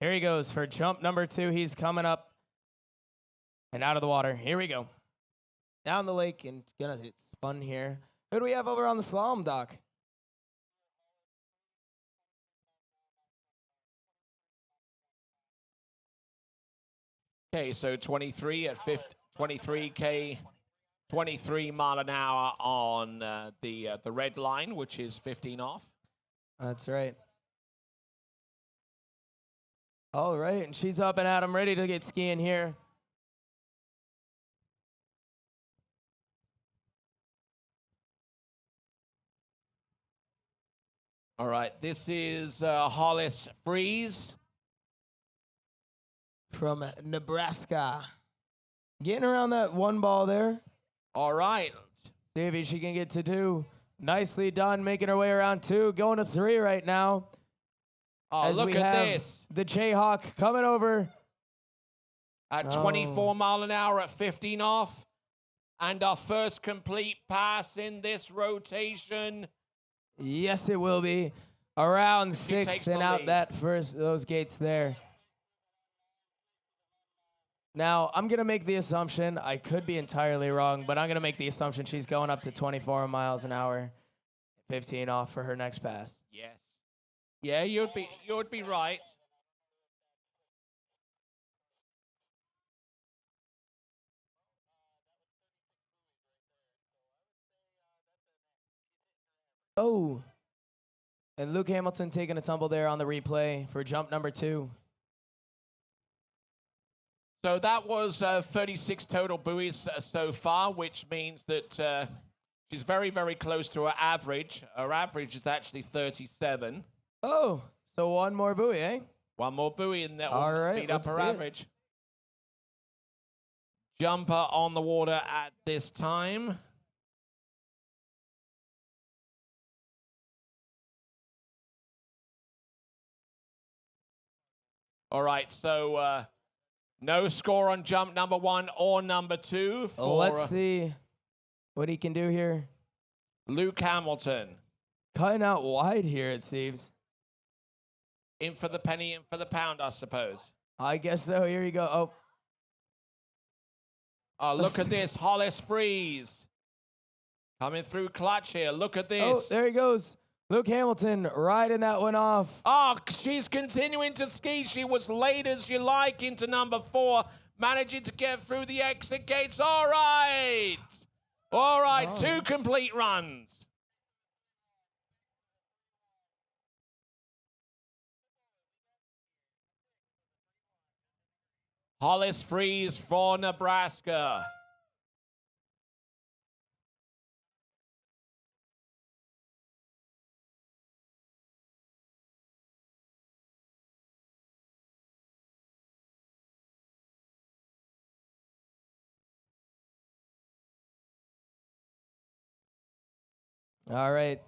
Speaker 7: Here he goes for jump number 2. He's coming up and out of the water. Here we go. Down the lake and gonna hit spun here. Who do we have over on the slalom dock?
Speaker 2: Okay, so 23 at 23K, 23 mile an hour on the red line, which is 15 off.
Speaker 7: That's right. All right, and she's up and at him, ready to get skiing here.
Speaker 2: All right, this is Hollis Freeze
Speaker 7: From Nebraska. Getting around that one ball there.
Speaker 2: All right.
Speaker 7: See if she can get to 2. Nicely done, making her way around 2. Going to 3 right now.
Speaker 2: Oh,
Speaker 7: As
Speaker 2: look
Speaker 7: we
Speaker 2: at
Speaker 7: have
Speaker 2: this.
Speaker 7: The Jayhawk coming over.
Speaker 2: At 24 mile an hour at 15 off. And our first complete pass in this rotation.
Speaker 7: Yes, it will be. Around
Speaker 2: She
Speaker 7: 6
Speaker 2: takes
Speaker 7: and
Speaker 2: the
Speaker 7: out
Speaker 2: lead.
Speaker 7: those gates there. Now, I'm going to make the assumption, I could be entirely wrong, but I'm going to make the assumption she's going up to 24 miles an hour, 15 off for her next pass.
Speaker 2: Yes. Yeah, you'd be right.
Speaker 7: Oh. And Luke Hamilton taking a tumble there on the replay for jump number 2.
Speaker 2: So that was 36 total buoys so far, which means that she's very, very close to her average. Her average is actually 37.
Speaker 7: Oh, so one more buoy, eh?
Speaker 2: One more buoy and that
Speaker 7: All
Speaker 2: will
Speaker 7: right,
Speaker 2: beat up
Speaker 7: let's
Speaker 2: her
Speaker 7: see it.
Speaker 2: average. Jumper on the water at this time. All right, so no score on jump number 1 or number 2 for
Speaker 7: Let's see what he can do here.
Speaker 2: Luke Hamilton.
Speaker 7: Cutting out wide here, it seems.
Speaker 2: In for the penny, in for the pound, I suppose.
Speaker 7: I guess so. Here you go. Oh,
Speaker 2: Oh, look at this. Hollis Freeze. Coming through clutch here. Look at this.
Speaker 7: oh, there he goes. Luke Hamilton riding that one off.
Speaker 2: Oh, she's continuing to ski. She was late as you like into number 4, managing to get through the exit gates. All right. All right,
Speaker 7: Oh.
Speaker 2: 2 complete runs. Hollis Freeze for Nebraska.
Speaker 7: All right.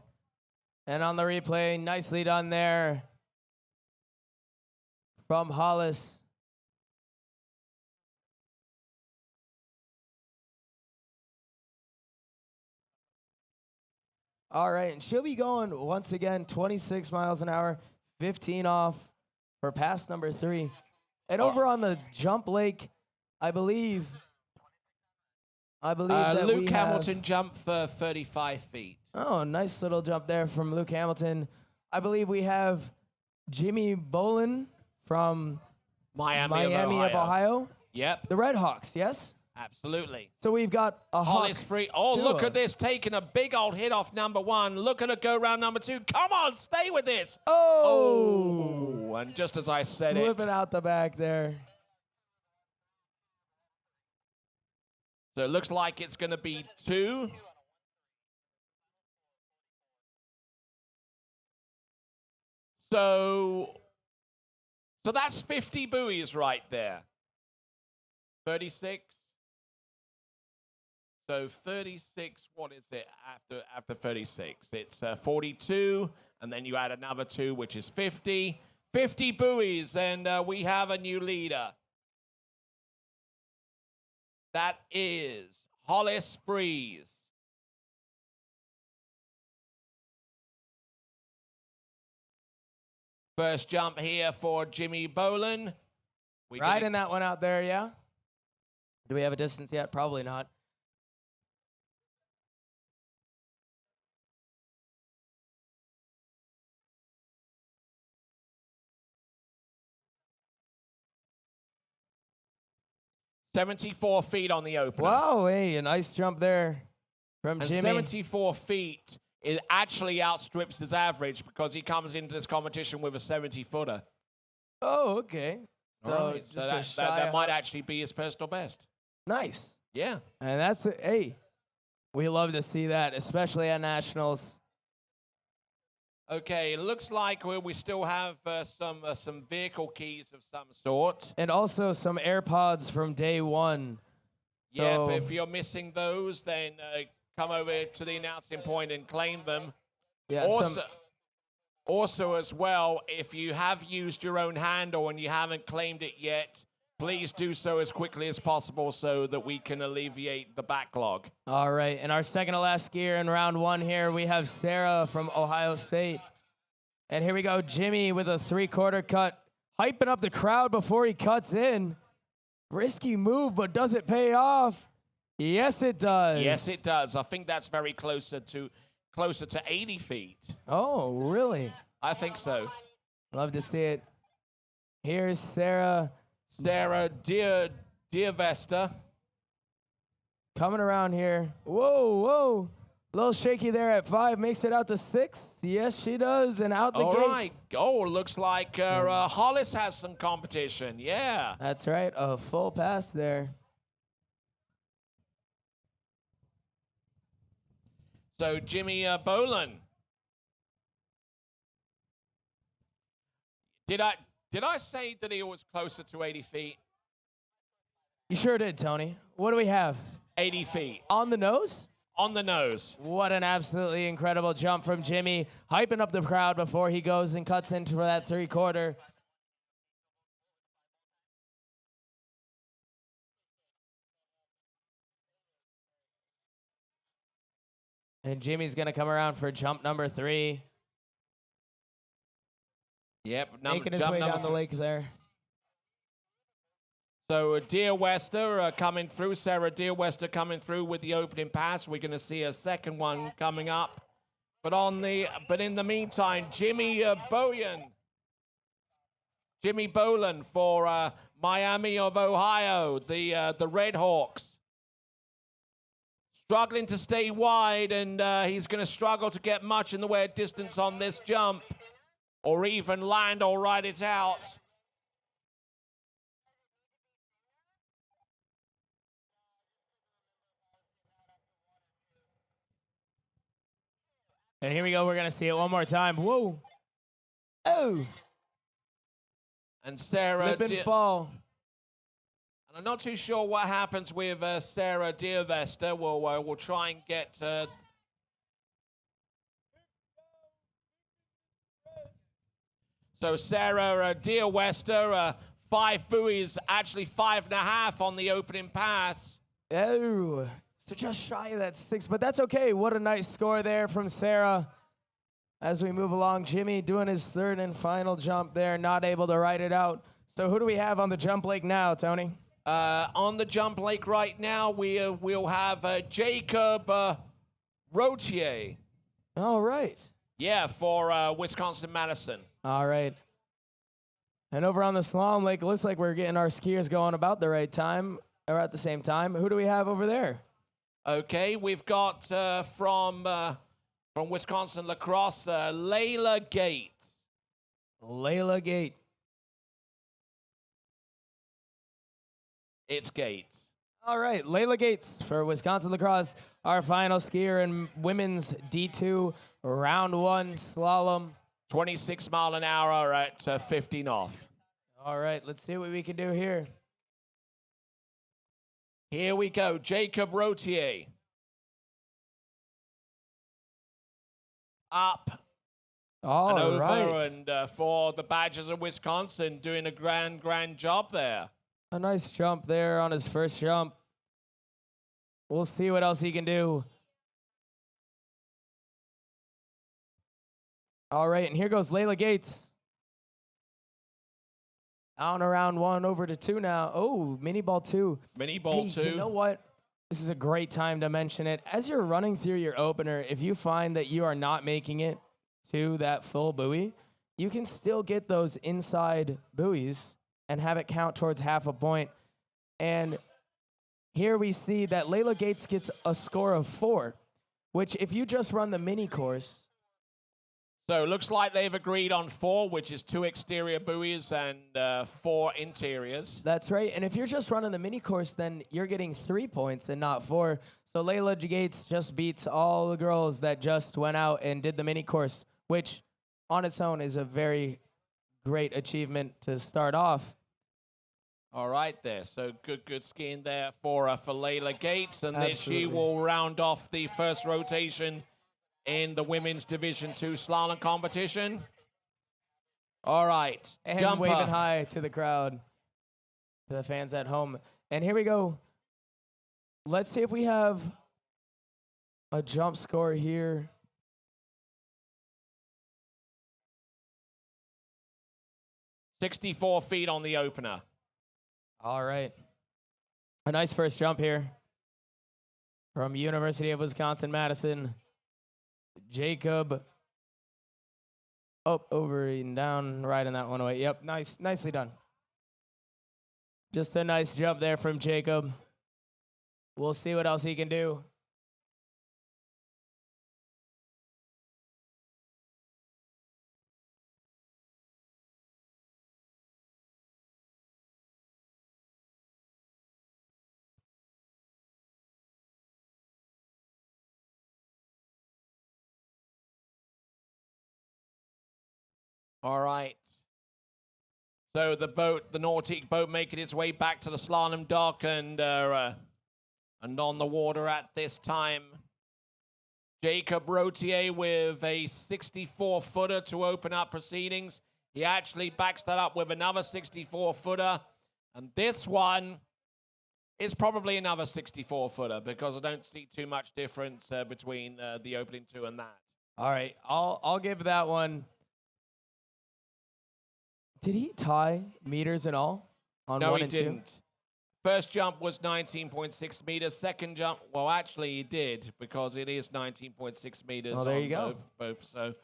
Speaker 7: And on the replay, nicely done there from Hollis. All right, and she'll be going once again 26 miles an hour, 15 off for pass number 3. And over on the jump lake, I believe that
Speaker 2: Luke
Speaker 7: we
Speaker 2: Hamilton
Speaker 7: have,
Speaker 2: jumped for 35 feet.
Speaker 7: oh, nice little jump there from Luke Hamilton. I believe we have Jimmy Bolin from
Speaker 2: Miami
Speaker 7: of Ohio.
Speaker 2: Yep,
Speaker 7: The Red Hawks, yes?
Speaker 2: absolutely.
Speaker 7: So we've got a Hawk.
Speaker 2: Hollis Free. Oh,
Speaker 7: duo.
Speaker 2: look at this, taking a big old hit off number 1. Look at her go round number 2. Come on, stay with this.
Speaker 7: Oh!
Speaker 2: Oh, and just as I said
Speaker 7: Slipping
Speaker 2: it.
Speaker 7: out the back there.
Speaker 2: So it looks like it's going to be 2. So that's 50 buoys right there. 36. So 36, what is it after 36? It's 42, and then you add another 2, which is 50. 50 buoys, and we have a new leader. That is Hollis Freeze. First jump here for Jimmy Boland.
Speaker 7: Riding that one out there, yeah? Do we have a distance yet? Probably not.
Speaker 2: $74 feet on the opener.
Speaker 7: Wow, hey, a nice jump there from
Speaker 2: And
Speaker 7: Jimmy.
Speaker 2: 74 feet it actually outstrips his average because he comes into this competition with a 70-footer.
Speaker 7: Oh, okay. So, just
Speaker 2: So
Speaker 7: a
Speaker 2: that
Speaker 7: shy
Speaker 2: might
Speaker 7: of-
Speaker 2: actually be his personal best.
Speaker 7: Nice.
Speaker 2: Yeah.
Speaker 7: And that's the, hey, we love to see that, especially at Nationals.
Speaker 2: Okay, it looks like we still have some vehicle keys of some sort.
Speaker 7: And also some AirPods from day one.
Speaker 2: Yeah,
Speaker 7: So-
Speaker 2: but if you're missing those, then come over to the announcing point and claim them.
Speaker 7: Yeah,
Speaker 2: Also, as well, if you have used your own handle and you haven't claimed it yet, please do so as quickly as possible so that we can alleviate the backlog.
Speaker 7: All right, and our second to last skier in round one here, we have Sarah from Ohio State. And here we go, Jimmy with a 3/4 cut, hyping up the crowd before he cuts in. Risky move, but does it pay off? Yes, it does.
Speaker 2: Yes, it does. I think that's very closer to 80 feet.
Speaker 7: Oh, really?
Speaker 2: I think so.
Speaker 7: Love to see it. Here's Sarah
Speaker 2: Sarah Deervester.
Speaker 7: coming around here. Whoa, whoa. A little shaky there at 5, makes it out to 6. Yes, she does, and out the
Speaker 2: All
Speaker 7: gates.
Speaker 2: right. Oh, looks like Hollis has some competition. Yeah.
Speaker 7: That's right, a full pass there.
Speaker 2: So Jimmy Boland. Did I say that he was closer to 80 feet?
Speaker 7: You sure did, Tony. What do we have?
Speaker 2: 80 feet.
Speaker 7: On the nose?
Speaker 2: On the nose.
Speaker 7: What an absolutely incredible jump from Jimmy, hyping up the crowd before he goes and cuts into that 3/4. And Jimmy's going to come around for jump number 3.
Speaker 2: Yep.
Speaker 7: Making his way down the lake there.
Speaker 2: So Deerwester coming through. Sarah Deerwester coming through with the opening pass. We're going to see a second one coming up. But in the meantime, Jimmy Boland for Miami of Ohio, the Red Hawks. Struggling to stay wide, and he's going to struggle to get much in the way of distance on this jump, or even land or ride it out.
Speaker 7: And here we go. We're going to see it one more time. Whoa. Oh.
Speaker 2: And Sarah
Speaker 7: Slip and fall.
Speaker 2: And I'm not too sure what happens with Sarah Deervester. We'll try and get so Sarah Deerwester, 5 buoys, actually 5.5 on the opening pass.
Speaker 7: Oh. So just shy of that 6, but that's okay. What a nice score there from Sarah. As we move along, Jimmy doing his third and final jump there, not able to ride it out. So who do we have on the jump lake now, Tony?
Speaker 2: On the jump lake right now, we'll have Jacob Rotier.
Speaker 7: All right.
Speaker 2: Yeah, for Wisconsin-Madison.
Speaker 7: All right. And over on the slalom lake, it looks like we're getting our skiers going about the right time, or at the same time. Who do we have over there?
Speaker 2: Okay, we've got from Wisconsin lacrosse, Layla Gates.
Speaker 7: Layla Gate.
Speaker 2: It's Gates.
Speaker 7: All right, Layla Gates for Wisconsin lacrosse, our final skier in women's D2 round 1 slalom.
Speaker 2: 26 mile an hour at 15 off.
Speaker 7: All right, let's see what we can do here.
Speaker 2: Here we go, Jacob Rotier. Up
Speaker 7: All
Speaker 2: and over,
Speaker 7: right.
Speaker 2: and for the Badgers of Wisconsin, doing a grand job there.
Speaker 7: A nice jump there on his first jump. We'll see what else he can do. All right, and here goes Layla Gates. On around 1 over to 2 now. Oh, mini ball 2.
Speaker 2: Mini ball
Speaker 7: Hey,
Speaker 2: 2.
Speaker 7: you know what? This is a great time to mention it. As you're running through your opener, if you find that you are not making it to that full buoy, you can still get those inside buoys and have it count towards half a point. And here we see that Layla Gates gets a score of 4, which if you just run the mini course.
Speaker 2: So it looks like they've agreed on 4, which is 2 exterior buoys and 4 interiors.
Speaker 7: That's right. And if you're just running the mini course, then you're getting 3 points and not 4. So Layla Gates just beats all the girls that just went out and did the mini course, which on its own is a very great achievement to start off.
Speaker 2: All right there. So good skiing there for Layla Gates. And this she
Speaker 7: Absolutely.
Speaker 2: will round off the first rotation in the women's Division 2 slalom competition. All right.
Speaker 7: And
Speaker 2: jumper.
Speaker 7: waving hi to the crowd, to the fans at home. And here we go. Let's see if we have a jump score here.
Speaker 2: $64 feet on the opener.
Speaker 7: All right. A nice first jump here from University of Wisconsin-Madison. Jacob up, over, and down, riding that one away. Yep, nicely done. Just a nice jump there from Jacob. We'll see what else he can do.
Speaker 2: All right. So the Nautic boat making its way back to the slalom dock and on the water at this time. Jacob Rotier with a 64-footer to open up proceedings. He actually backs that up with another 64-footer. And this one is probably another 64-footer because I don't see too much difference between the opening 2 and that.
Speaker 7: All right, I'll give that one. Did he tie meters and all on
Speaker 2: No,
Speaker 7: 1
Speaker 2: he
Speaker 7: and 2?
Speaker 2: didn't. First jump was 19.6 meters. Second jump, well, actually he did because it is 19.6 meters.
Speaker 7: Oh, there
Speaker 2: on
Speaker 7: you go.
Speaker 2: Both. So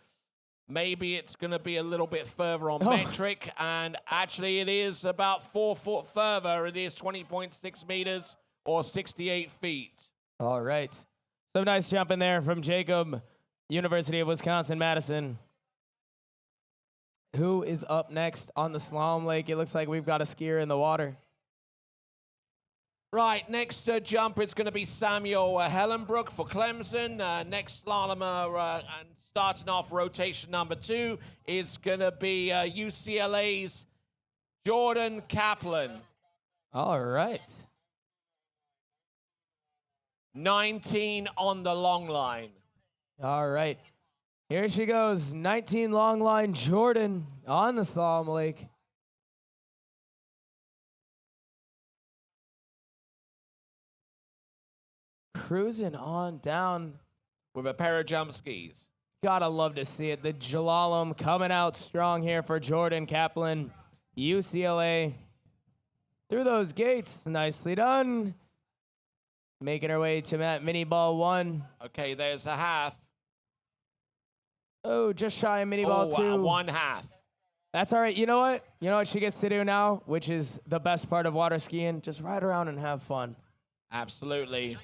Speaker 2: maybe it's going to be a little bit further on
Speaker 7: Oh.
Speaker 2: metric, and actually it is about 4 foot further. It is 20.6 meters or 68 feet.
Speaker 7: All right. So nice jump in there from Jacob, University of Wisconsin-Madison. Who is up next on the slalom lake? It looks like we've got a skier in the water.
Speaker 2: Right, next jumper, it's going to be Samuel Hellenbrook for Clemson. Next slalomer, and starting off rotation number 2, is going to be UCLA's Jordan Kaplan.
Speaker 7: All right.
Speaker 2: 19 on the long line.
Speaker 7: All right. Here she goes. 19 long line Jordan on the slalom lake. Cruising on down.
Speaker 2: With a pair of jump skis.
Speaker 7: Gotta love to see it. The Slalom coming out strong here for Jordan Kaplan. UCLA through those gates. Nicely done. Making her way to mini ball 1.
Speaker 2: Okay, there's a half.
Speaker 7: Oh, just shy of mini ball 2.
Speaker 2: 1 half.
Speaker 7: That's all right. You know what? You know what she gets to do now, which is the best part of water skiing? Just ride around and have fun.
Speaker 2: Absolutely.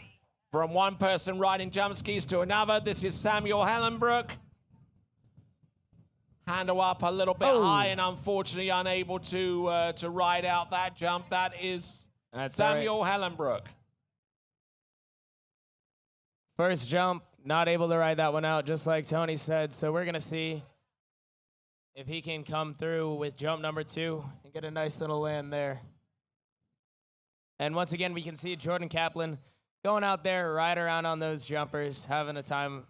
Speaker 2: From one person riding jump skis to another, this is Samuel Hellenbrook. Handle up a little bit high and unfortunately unable to ride out that jump. That is Samuel Hellenbrook.
Speaker 7: First jump, not able to ride that one out, just like Tony said. So we're going to see if he can come through with jump number 2 and get a nice little land there. And once again, we can see Jordan Kaplan going out there, ride around on those jumpers, having a time.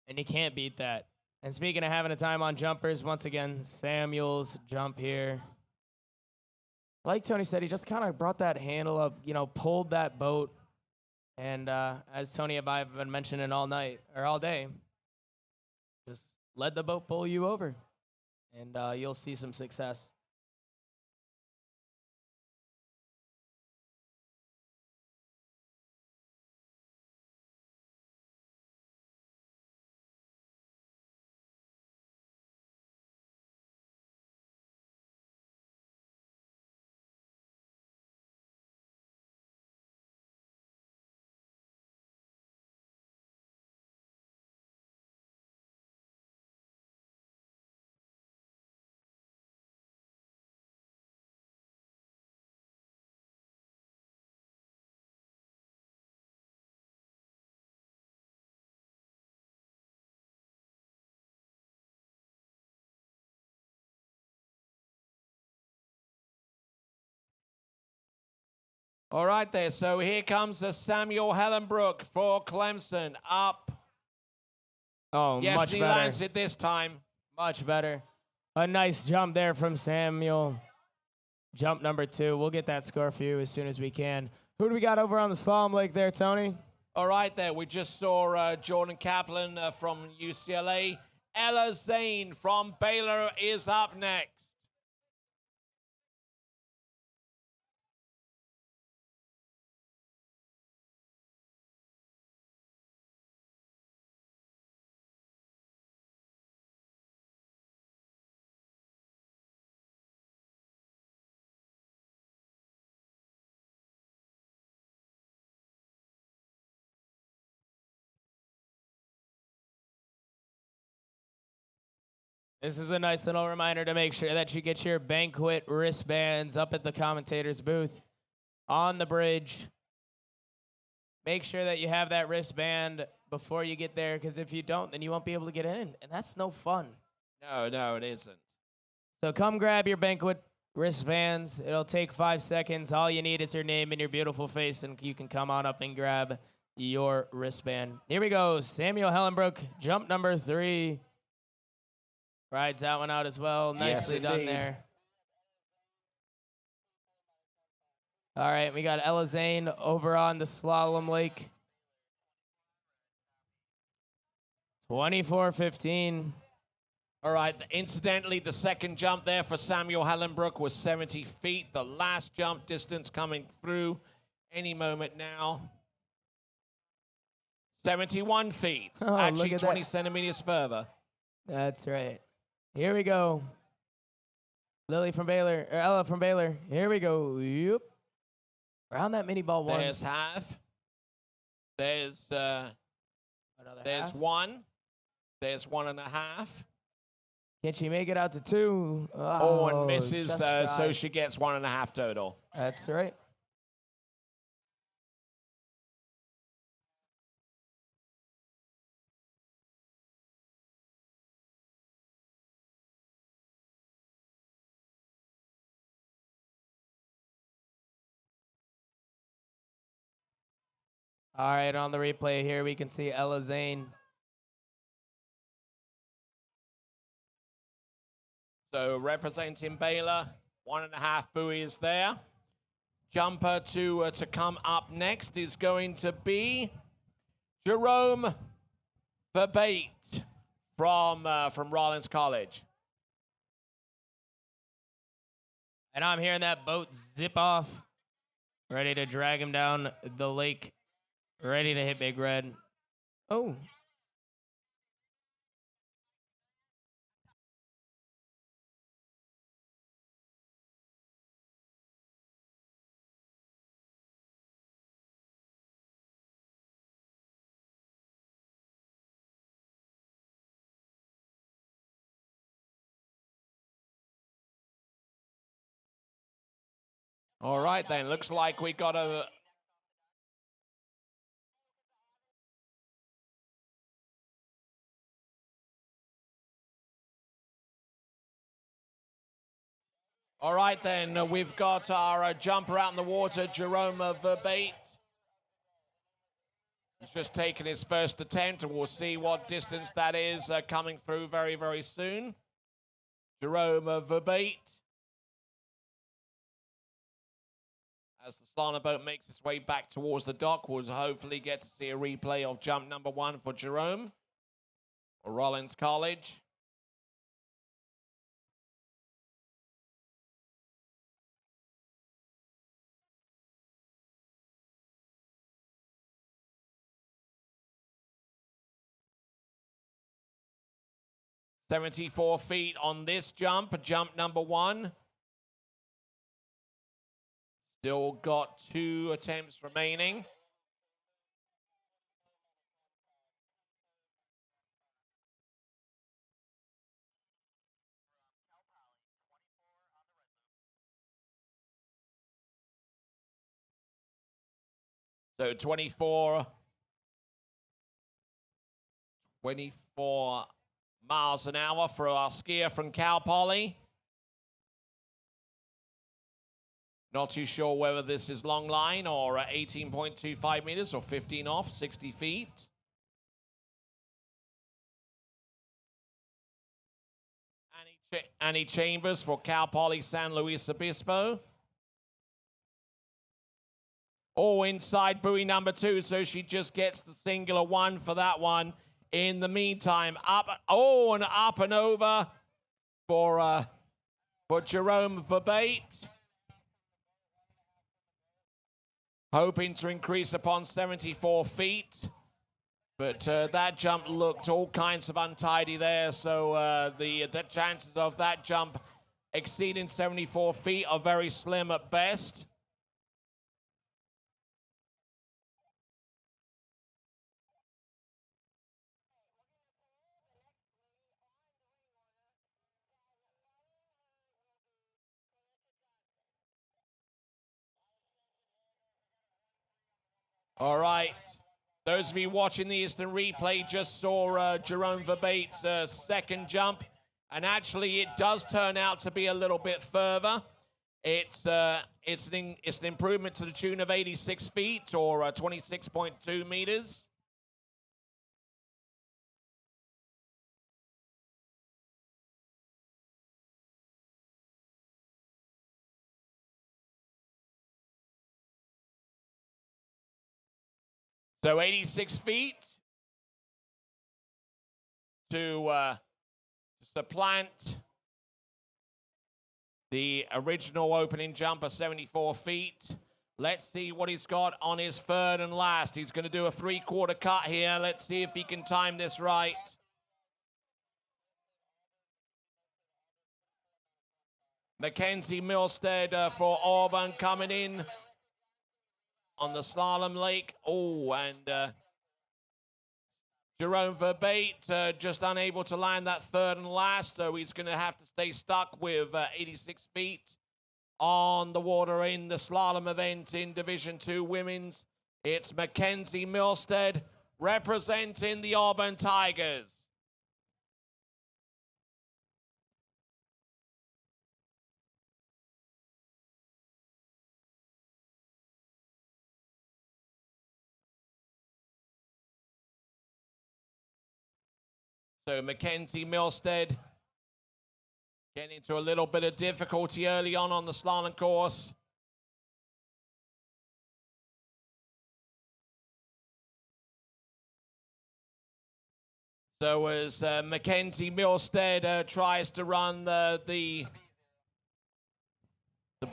Speaker 7: And you can't beat that. And speaking of having a time on jumpers, once again, Samuel's jump here. Like Tony said, he just kind of brought that handle up, you know, pulled that boat And as Tony and I have been mentioning all night or all day, just let the boat pull you over, and you'll see some success.
Speaker 2: All right there, so here comes Samuel Hellenbrook for Clemson. Up.
Speaker 7: Oh,
Speaker 2: Yes,
Speaker 7: much
Speaker 2: he
Speaker 7: better.
Speaker 2: lands it this time.
Speaker 7: Much better. A nice jump there from Samuel. Jump number 2. We'll get that score for you as soon as we can. Who do we got over on the slalom lake there, Tony?
Speaker 2: All right there, we just saw Jordan Kaplan from UCLA. Ella Zane from Baylor is up next.
Speaker 7: This is a nice little reminder to make sure that you get your banquet wristbands up at the commentator's booth on the bridge. Make sure that you have that wristband before you get there, because if you don't, then you won't be able to get in, and that's no fun.
Speaker 2: No, it isn't.
Speaker 7: So come grab your banquet wristbands. It'll take 5 seconds. All you need is your name and your beautiful face, and you can come on up and grab your wristband. Here we go. Samuel Hellenbrook, jump number 3. Rides that one out as well. Nicely done
Speaker 2: indeed.
Speaker 7: there. All right, we got Ella Zane over on the slalom lake. 24:15.
Speaker 2: All right, incidentally, the second jump there for Samuel Hellenbrook was 70 feet. The last jump distance coming through any moment now. 71 feet.
Speaker 7: Oh,
Speaker 2: Actually,
Speaker 7: look at
Speaker 2: 20
Speaker 7: that.
Speaker 2: centimeters further.
Speaker 7: That's right. Here we go. Lily from Baylor, or Ella from Baylor. Here we go. Yep. Around that mini ball one.
Speaker 2: There's half. There's
Speaker 7: Another half.
Speaker 2: 1. There's 1.5.
Speaker 7: Can she make it out to 2?
Speaker 2: Oh, and misses,
Speaker 7: just
Speaker 2: so
Speaker 7: shy.
Speaker 2: she gets 1.5 total.
Speaker 7: That's right. All right, on the replay here, we can see Ella Zane.
Speaker 2: So representing Baylor, 1.5 buoys there. Jumper to come up next is going to be Jerome Verbate from Rollins College.
Speaker 7: And I'm hearing that boat zip off, ready to drag him down the lake, ready to hit Big Red. Oh.
Speaker 2: All right, then. Looks like we got a... All right, then. We've got our jumper out in the water, Jerome Verbate. He's just taken his first attempt, and we'll see what distance that is coming through very, very soon. Jerome Verbate. As the slalom boat makes its way back towards the dock, we'll hopefully get to see a replay of jump number 1 for Jerome or Rollins College. "74 feet on this jump number 1. Still got 2 attempts remaining. So 24 miles an hour for our skier from Cal Poly. Not too sure whether this is long line or 18.25 meters or 15 off, 60 feet. Annie Chambers for Cal Poly San Luis Obispo. Oh, inside buoy number 2, so she just gets the singular 1 for that one. In the meantime, up and over for Jerome Verbate. Hoping to increase upon 74 feet. But that jump looked all kinds of untidy there. So the chances of that jump exceeding 74 feet are very slim at best. All right. Those of you watching the instant replay just saw Jerome Verbate's second jump. And actually, it does turn out to be a little bit further. It's an improvement to the tune of 86 feet or 26.2 meters. So 86 feet to supplant the original opening jump of 74 feet. Let's see what he's got on his third and last. He's going to do a 3/4 cut here. Let's see if he can time this right. Mackenzie Milstead for Auburn coming in on the slalom lake. Oh, and Jerome Verbate just unable to land that third and last, so he's going to have to stay stuck with 86 feet on the water in the slalom event in Division 2 Women's. It's Mackenzie Milstead representing the Auburn Tigers. So Mackenzie Milstead getting into a little bit of difficulty early on the slalom course. So as Mackenzie Milstead tries to run the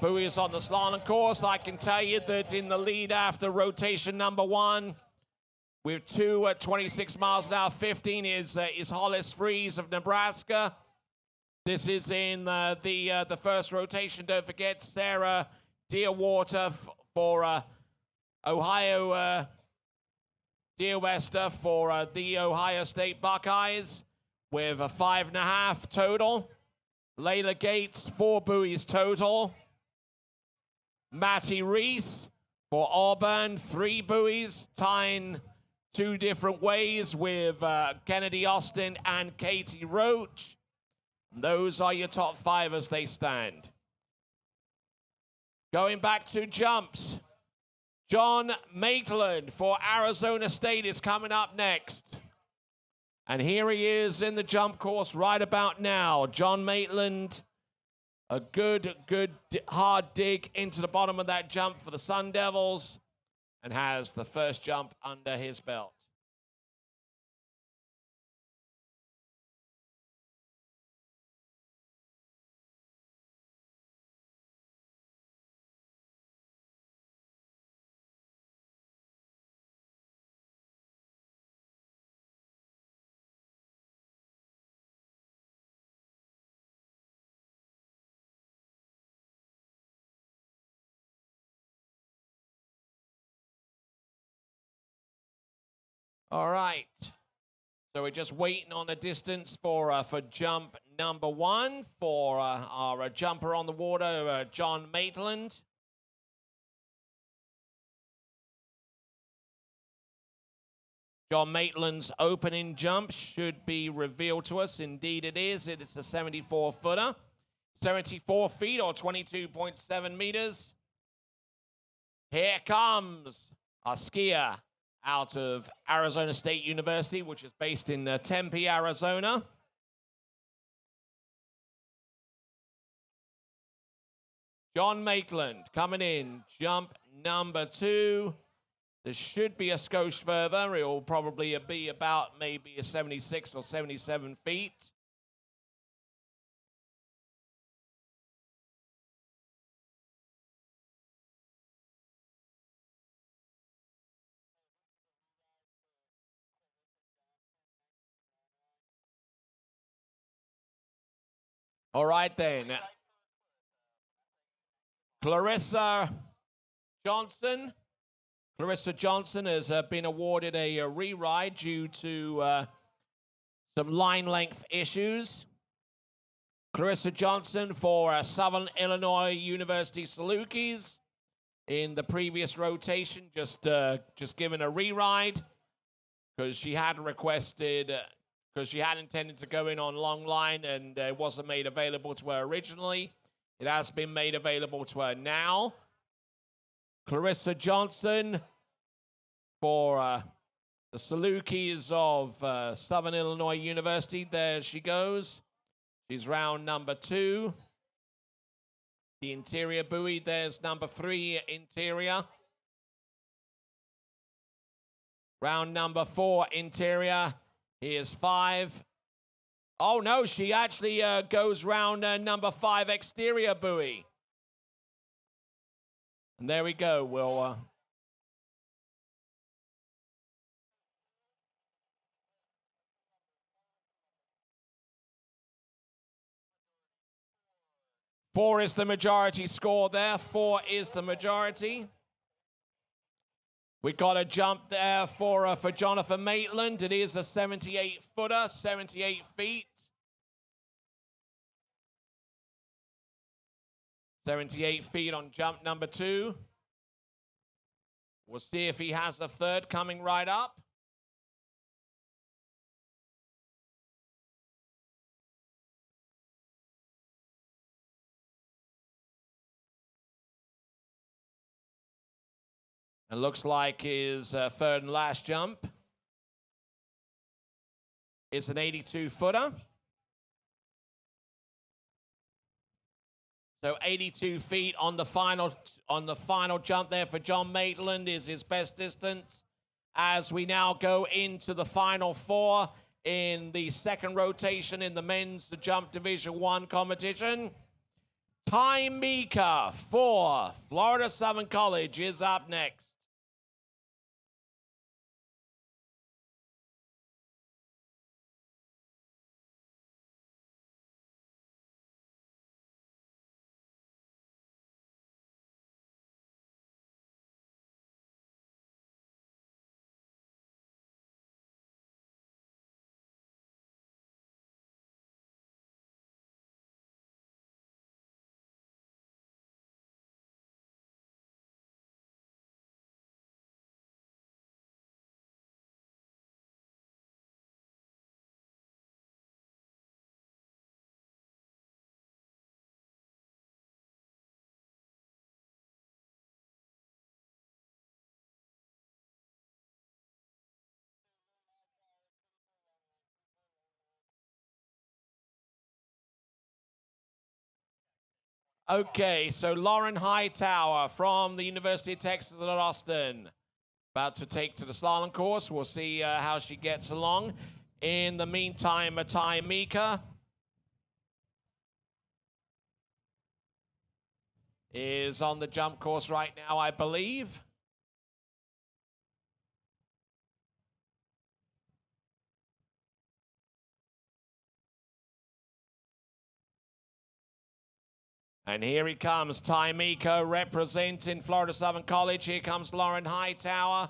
Speaker 2: buoys on the slalom course, I can tell you that in the lead after rotation number 1, with 2 at 26 miles an hour, 15 is Hollis Freeze of Nebraska. This is in the first rotation. Don't forget Sarah Deerwater for Ohio, Deerwester for the Ohio State Buckeyes with a 5.5 total. Layla Gates, 4 buoys total. Matty Reese for Auburn, 3 buoys, tying 2 different ways with Kennedy Austin and Katie Roach. Those are your top 5 as they stand. Going back to jumps, John Maitland for Arizona State is coming up next. And here he is in the jump course right about now. John Maitland A good hard dig into the bottom of that jump for the Sun Devils, and has the first jump under his belt. All right. So we're just waiting on a distance for jump number 1 for our jumper on the water, John Maitland. John Maitland's opening jump should be revealed to us. Indeed it is. It is a 74-footer. 74 feet or 22.7 meters. Here comes our skier out of Arizona State University, which is based in Tempe, Arizona. John Maitland coming in, jump number 2. There should be a skosh further. It will probably be about maybe a 76 or 77 feet. All right then. Clarissa Johnson. Clarissa Johnson has been awarded a re-ride due to some line length issues. Clarissa Johnson for Southern Illinois University Salukis in the previous rotation, just given a re-ride because she had requested, because she had intended to go in on long line and it wasn't made available to her originally. It has been made available to her now. Clarissa Johnson for the Salukis of Southern Illinois University. There she goes. She's round number 2. The interior buoy, there's number 3 interior. Round number 4 interior. Here's 5. Oh no, she actually goes round number 5 exterior buoy. And there we go. We'll 4 is the majority score there. 4 is the majority. We got a jump there for Jonathan Maitland. It is a 78-footer, 78 feet. 78 feet on jump number 2. We'll see if he has a third coming right up. It looks like his third and last jump. It's an 82-footer. So 82 feet on the final jump there for John Maitland is his best distance. As we now go into the final 4 in the second rotation in the men's jump division 1 competition. Ty Mika for Florida Southern College is up next. Okay, so Lauren Hightower from the University of Texas at Austin, about to take to the slalom course. We'll see how she gets along. In the meantime, Matai Mika is on the jump course right now, I believe. And here he comes, Ty Mika representing Florida Southern College. Here comes Lauren Hightower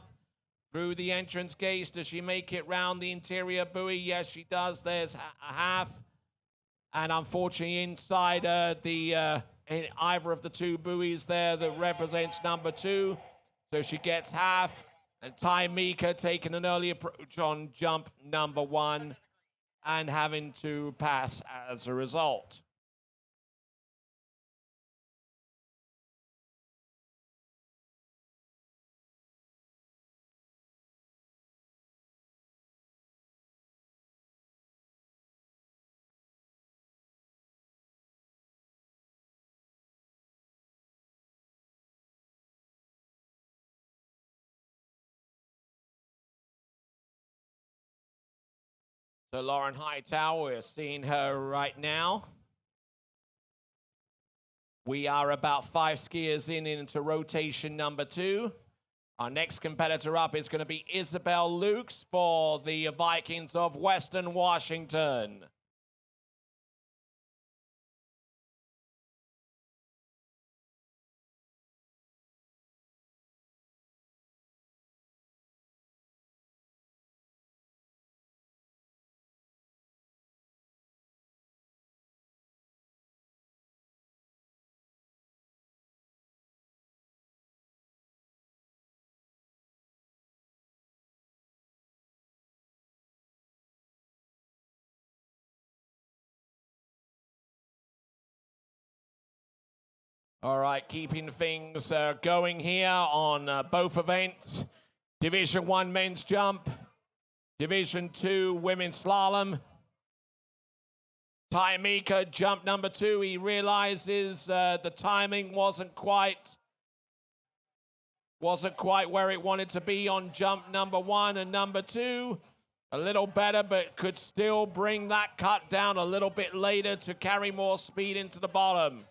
Speaker 2: through the entrance gates. Does she make it round the interior buoy? Yes, she does. There's a half. And unfortunately, inside either of the two buoys there that represents number 2. So she gets half. And Ty Mika taking an early approach on jump number 1 and having to pass as a result. So Lauren Hightower, we're seeing her right now. We are about 5 skiers into rotation number 2. Our next competitor up is going to be Isabel Lukes for the Vikings of Western Washington. All right, keeping things going here on both events. Division 1 men's jump, Division 2 women's slalom. Ty Mika, jump number 2. He realizes the timing wasn't quite where it wanted to be on jump number 1 and number 2. A little better, but could still bring that cut down a little bit later to carry more speed into the bottom.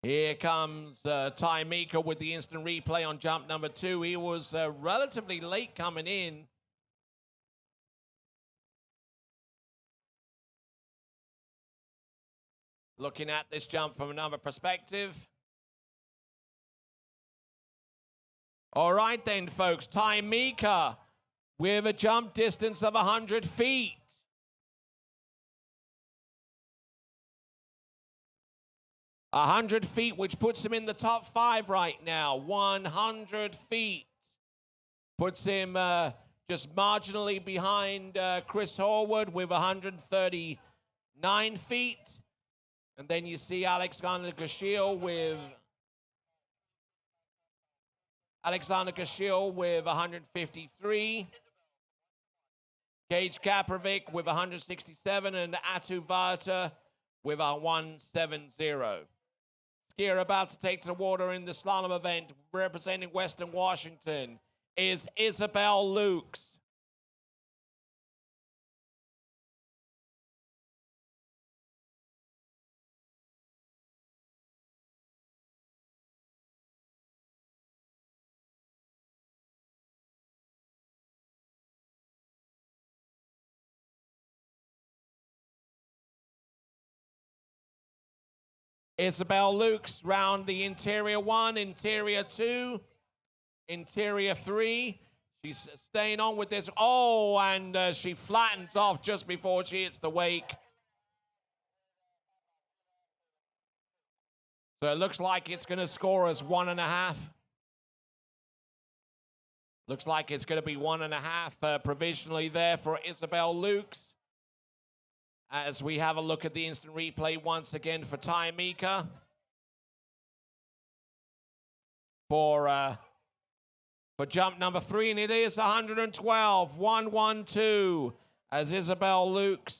Speaker 2: Here comes Ty Mika with the instant replay on jump number 2. He was relatively late coming in. Looking at this jump from another perspective. All right then, folks. Ty Mika with a jump distance of 100 feet. 100 feet, which puts him in the top 5 right now. 100 feet puts him just marginally behind Chris Horwood with 139 feet. And then you see Alexander Gashiel with 153. Gage Kaprovic with 167, and Atu Varta with a 170. Skier about to take to the water in the slalom event, representing Western Washington, is Isabel Lukes. Isabel Lukes round the interior 1, interior 2, interior 3. She's staying on with this. Oh, and she flattens off just before she hits the wake. So it looks like it's going to score as 1.5. Looks like it's going to be 1.5 provisionally there for Isabel Lukes. As we have a look at the instant replay once again for Ty Mika. For jump number 3, and it is 112, 112. as Isabel Lukes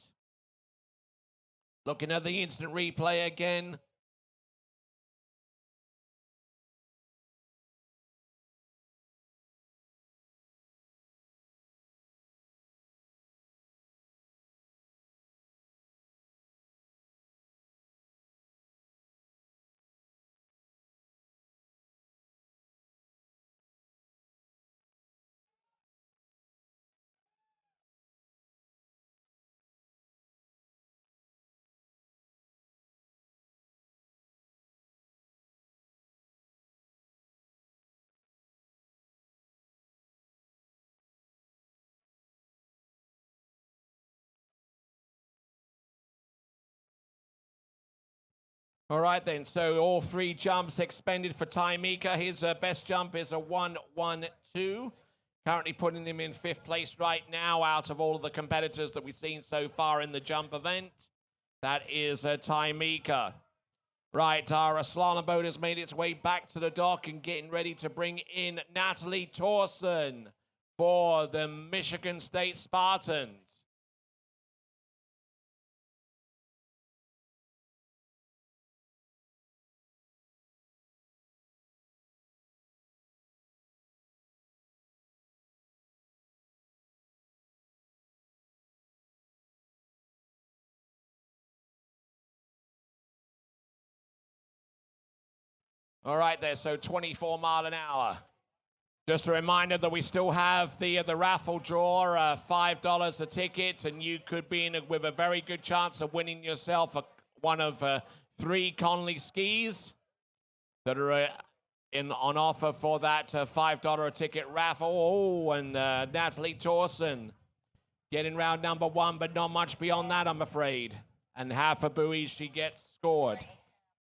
Speaker 2: looking at the instant replay again. All right then, so all 3 jumps expended for Taimika. His best jump is a 1-1-2. Currently putting him in 5th place right now out of all of the competitors that we've seen so far in the jump event. That is Taimika. Right, our slalom boat has made its way back to the dock and getting ready to bring in Natalie Torsen for the Michigan State Spartans. All right there, so 24 mile an hour. Just a reminder that we still have the raffle draw, $5 a ticket, and you could be in with a very good chance of winning yourself one of 3 Conley skis that are on offer for that $5 a ticket raffle. Oh, and Natalie Torsen getting round number 1, but not much beyond that, I'm afraid. And half a buoy she gets scored.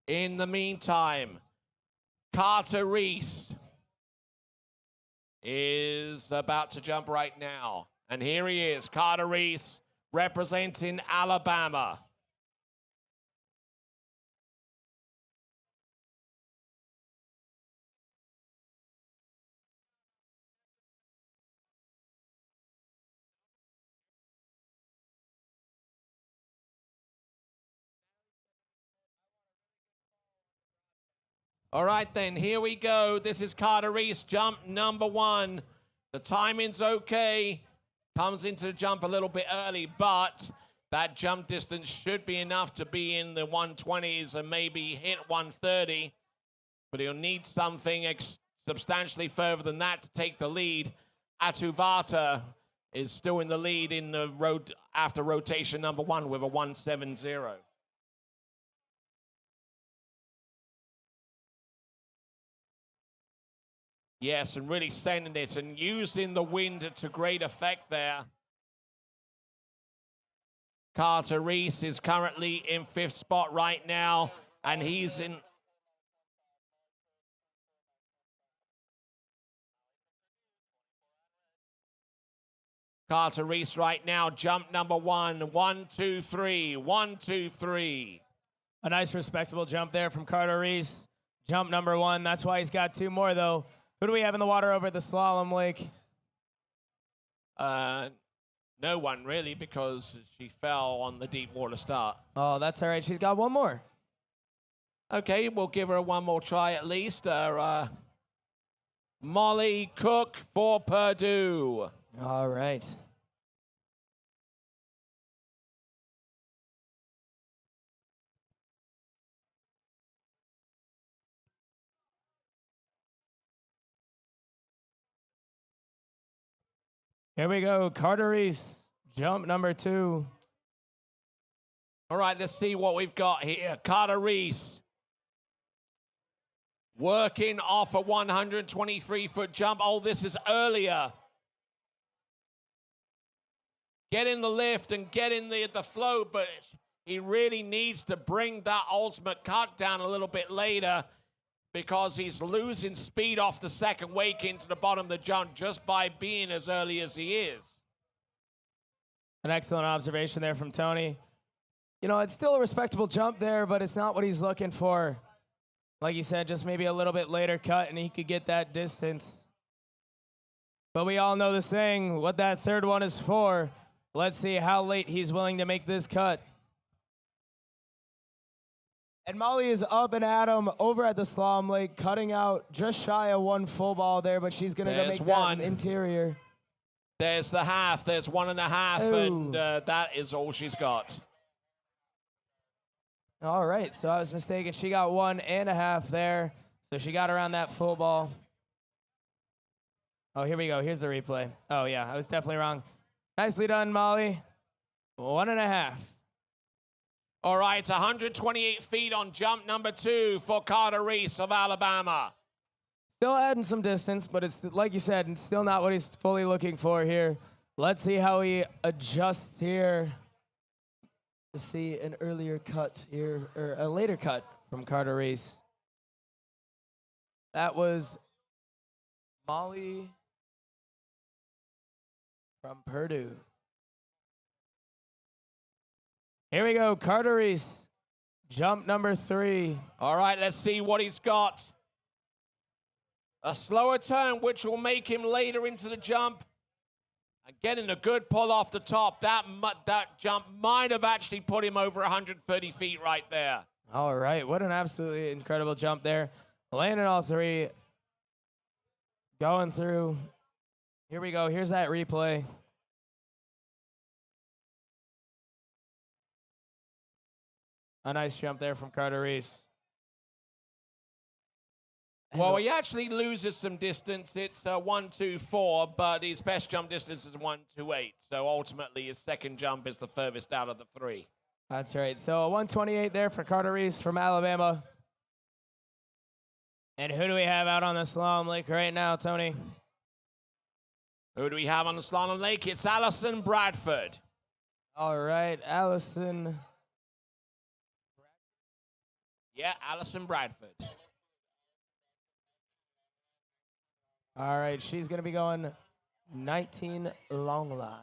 Speaker 2: In the meantime, Carter Reese is about to jump right now. And here he is, Carter Reese, representing Alabama. All right, then, here we go. This is Carter Reese, jump number 1. The timing's okay. Comes into the jump a little bit early, but that jump distance should be enough to be in the 120s and maybe hit 130. But he'll need something substantially further than that to take the lead. Atuvata is still in the lead in the road after rotation number 1 with a 170. Yes, and really sending it and using the wind to great effect there. Carter Reese is currently in 5th spot right now, and he's in... Carter Reese right now, jump number 1, 1, 2, 3, 1, 2, 3.
Speaker 7: A nice, respectable jump there from Carter Reese. Jump number 1. That's why he's got 2 more, though. Who do we have in the water over at the slalom lake?
Speaker 2: No one, really, because she fell on the deep water start.
Speaker 7: Oh, that's all right. She's got 1 more.
Speaker 2: Okay, we'll give her 1 more try at least. Molly Cook for Purdue.
Speaker 7: All right. Here we go, Carter Reese, jump number 2.
Speaker 2: All right, let's see what we've got here. Carter Reese working off a 123-foot jump. Oh, this is earlier. Getting the lift and getting the flow, but he really needs to bring that ultimate cut down a little bit later because he's losing speed off the second wake into the bottom of the jump just by being as early as he is.
Speaker 7: An excellent observation there from Tony. You know, it's still a respectable jump there, but it's not what he's looking for. Like you said, just maybe a little bit later cut and he could get that distance. But we all know the saying, what that third one is for. Let's see how late he's willing to make this cut. And Molly is up and at him over at the Slalom Lake, cutting out just shy of one full ball there, but she's going to go make
Speaker 2: one.
Speaker 7: that interior.
Speaker 2: There's the half. There's 1.5,
Speaker 7: Ooh.
Speaker 2: and that is all she's got.
Speaker 7: All right, so I was mistaken. She got 1.5 there, so she got around that full ball. Oh, here we go. Here's the replay. Oh, yeah, I was definitely wrong. Nicely done, Molly. 1.5.
Speaker 2: All right, it's 128 feet on jump number 2 for Carter Reese of Alabama.
Speaker 7: Still adding some distance, but it's, like you said, it's still not what he's fully looking for here. Let's see how he adjusts here to see an earlier cut here, or a later cut from Carter Reese. That was Molly from Purdue. Here we go, Carter Reese, jump number 3.
Speaker 2: All right, let's see what he's got. A slower turn, which will make him later into the jump. And getting a good pull off the top. That jump might have actually put him over 130 feet right there.
Speaker 7: All right, what an absolutely incredible jump there. Landing all 3. Going through. Here we go, here's that replay. A nice jump there from Carter Reese.
Speaker 2: Well, he actually loses some distance. It's 1.24, but his best jump distance is 1.28. So ultimately, his second jump is the furthest out of the 3.
Speaker 7: That's right. So a 128 there for Carter Reese from Alabama. And who do we have out on the Slalom Lake right now, Tony?
Speaker 2: Who do we have on the Slalom Lake? It's Allison Bradford.
Speaker 7: All right, Allison.
Speaker 2: Yeah, Allison Bradford.
Speaker 7: All right, she's going to be going 19 long line.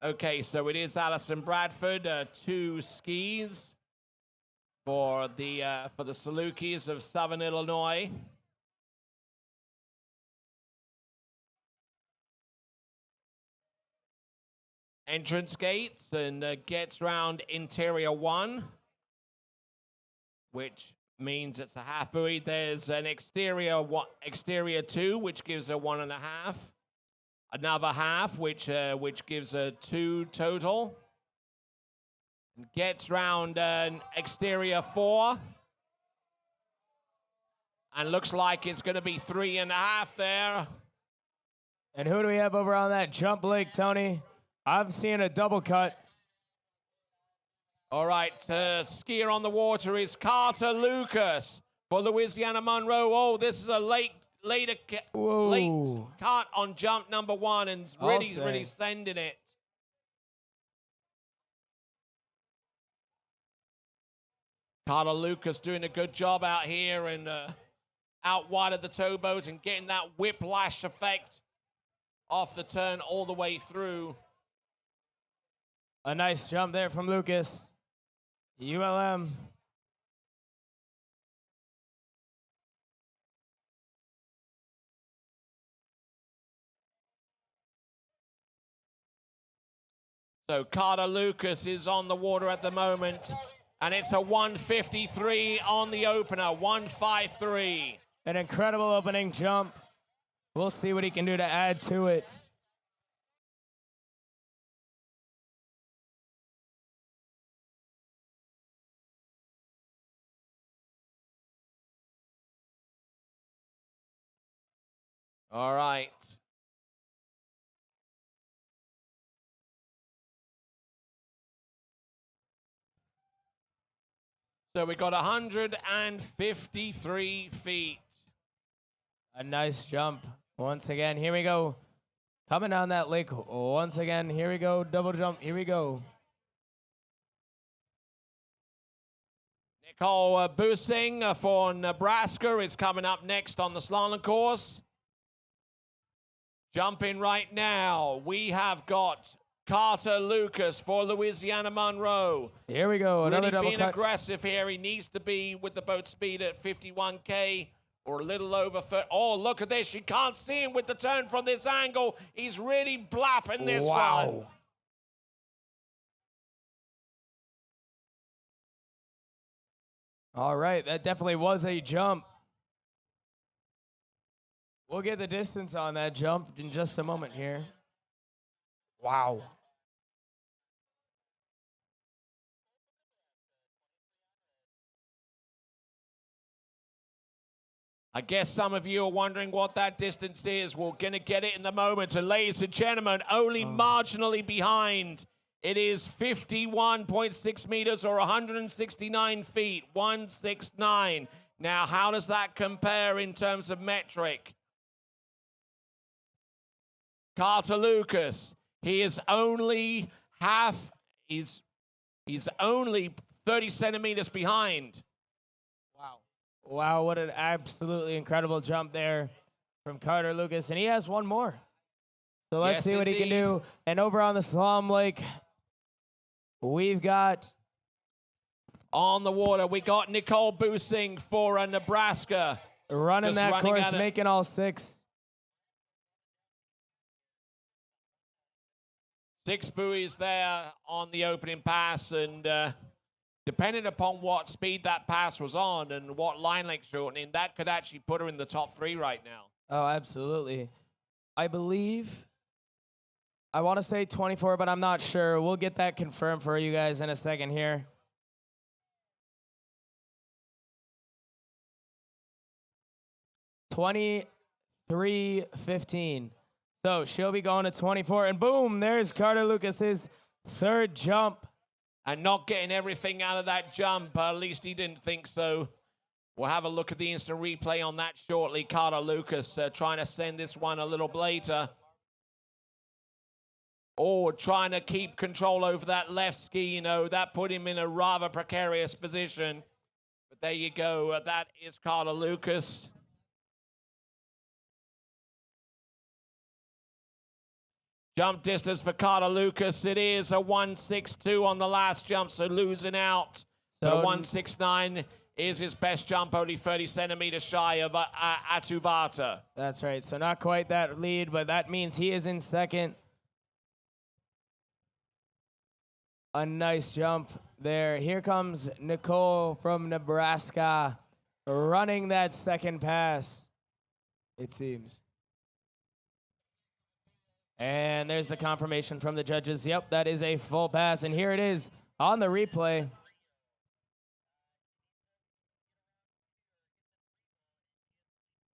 Speaker 2: Okay, so it is Allison Bradford, 2 skis for the Salukis of Southern Illinois. Entrance gates and gets round interior 1, which means it's a half buoy. There's an exterior 2, which gives a 1.5. Another half, which gives a 2 total. And gets round an exterior 4. And looks like it's going to be 3.5 there.
Speaker 7: And who do we have over on that jump lake, Tony? I'm seeing a double cut.
Speaker 2: All right, skier on the water is Carter Lucas for Louisiana Monroe. Oh, this is a late cut on jump number 1 and really sending it. Carter Lucas doing a good job out here and out wide of the towboat and getting that whiplash effect off the turn all the way through.
Speaker 7: A nice jump there from Lucas. ULM.
Speaker 2: So Carter Lucas is on the water at the moment, and it's a 153 on the opener, 153.
Speaker 7: An incredible opening jump. We'll see what he can do to add to it.
Speaker 2: All right. So we got 153 feet.
Speaker 7: A nice jump. Once again, here we go. Coming down that lake. Once again, here we go. Double jump. Here we go.
Speaker 2: Nicole Busing for Nebraska is coming up next on the slalom course. Jumping right now, we have got Carter Lucas for Louisiana Monroe.
Speaker 7: Here we go. Another
Speaker 2: Really
Speaker 7: double
Speaker 2: being
Speaker 7: cut.
Speaker 2: aggressive here. He needs to be with the boat speed at 51K or a little over. Oh, look at this. You can't see him with the turn from this angle. He's really blapping this one.
Speaker 7: All right, that definitely was a jump. We'll get the distance on that jump in just a moment here. Wow.
Speaker 2: I guess some of you are wondering what that distance is. We're going to get it in the moment. And ladies and gentlemen, only marginally behind. It is 51.6 meters or 169 feet, 169. Now, how does that compare in terms of metric? Carter Lucas, he is only he's only 30 centimeters behind.
Speaker 7: Wow, what an absolutely incredible jump there from Carter Lucas. And he has one more. So let's
Speaker 2: Yes,
Speaker 7: see what he can
Speaker 2: indeed.
Speaker 7: do. And over on the Slalom Lake, we've got
Speaker 2: On the water, we got Nicole Busing for Nebraska.
Speaker 7: running
Speaker 2: Just
Speaker 7: that
Speaker 2: running
Speaker 7: course,
Speaker 2: at it.
Speaker 7: making all 6.
Speaker 2: 6 buoys there on the opening pass, and depending upon what speed that pass was on and what line length shortening, that could actually put her in the top 3 right now.
Speaker 7: Oh, absolutely. I believe, I want to say 24, but I'm not sure. We'll get that confirmed for you guys in a second here. (23:15). So she'll be going to 24, and boom, there's Carter Lucas's 3rd jump.
Speaker 2: And not getting everything out of that jump, at least he didn't think so. We'll have a look at the instant replay on that shortly. Carter Lucas trying to send this one a little later. Or trying to keep control over that left ski, you know, that put him in a rather precarious position. But there you go, that is Carter Lucas. Jump distance for Carter Lucas, it is a 1.62 on the last jump, so losing out. But a 1.69 is his best jump, only 30 centimeters shy of Atuvata.
Speaker 7: That's right, so not quite that lead, but that means he is in 2nd. A nice jump there. Here comes Nicole from Nebraska running that 2nd pass, it seems. And there's the confirmation from the judges. Yep, that is a full pass. And here it is on the replay.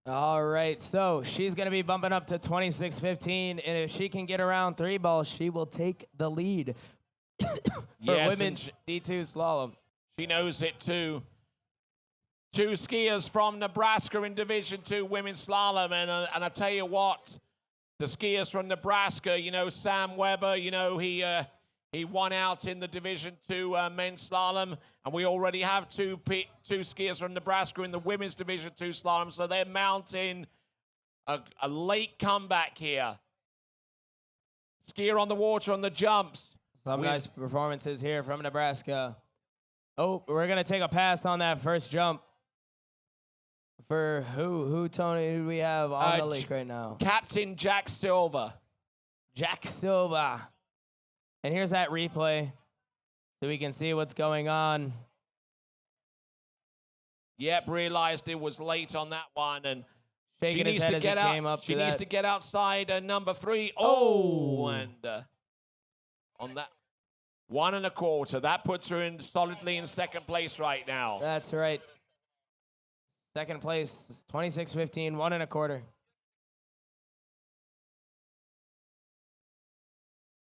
Speaker 7: All right, so she's going to be bumping up to 26:15. And if she can get around 3 balls, she will take the lead for
Speaker 2: Yes,
Speaker 7: women's D2 slalom.
Speaker 2: She knows it too. 2 skiers from Nebraska in Division II women's slalom. And I tell you what, the skiers from Nebraska, you know, Sam Weber, you know, he won out in the Division II men's slalom, and we already have two skiers from Nebraska in the women's Division II slalom, so they're mounting a late comeback here. Skier on the water on the jumps.
Speaker 7: Some nice performances here from Nebraska. Oh, we're going to take a pass on that first jump. For who, Tony, who do we have on the lake right now?
Speaker 2: Captain Jack Silva.
Speaker 7: Jack Silva. And here's that replay so we can see what's going on.
Speaker 2: Yep, realized it was late on that one, and
Speaker 7: Shaking
Speaker 2: she
Speaker 7: his
Speaker 2: needs
Speaker 7: head
Speaker 2: to
Speaker 7: as
Speaker 2: get
Speaker 7: he
Speaker 2: out.
Speaker 7: came up
Speaker 2: She
Speaker 7: to
Speaker 2: needs
Speaker 7: that.
Speaker 2: to get outside number 3.
Speaker 7: Oh.
Speaker 2: And on that 1 1/4, that puts her in solidly in 2nd place right now.
Speaker 7: That's right. 2nd place, 26:15, 1 1/4.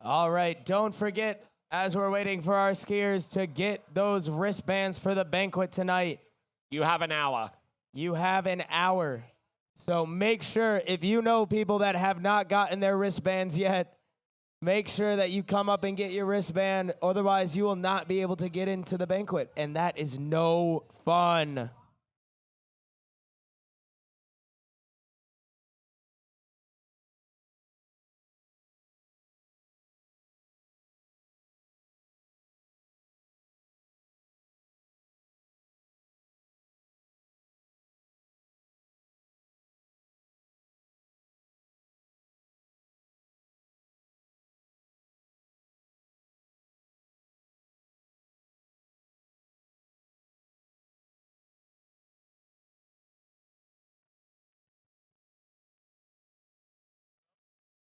Speaker 7: All right, don't forget, as we're waiting for our skiers to get those wristbands for the banquet tonight,
Speaker 2: You have an hour.
Speaker 7: you have an hour. So make sure, if you know people that have not gotten their wristbands yet, make sure that you come up and get your wristband. Otherwise, you will not be able to get into the banquet, and that is no fun.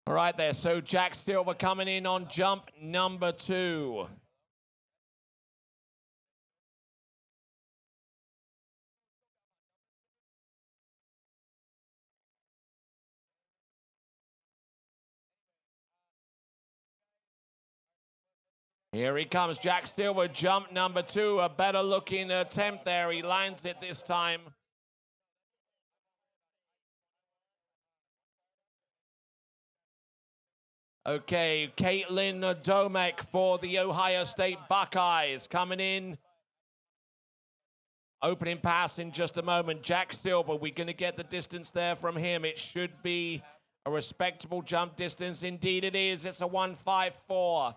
Speaker 2: All right there, so Jack Silver coming in on jump number 2. Here he comes, Jack Silver, jump number 2. A better looking attempt there. He lands it this time. Okay, Caitlin Domek for the Ohio State Buckeyes coming in. Opening pass in just a moment. Jack Silver, we're going to get the distance there from him. It should be a respectable jump distance. Indeed it is. It's a 1.54.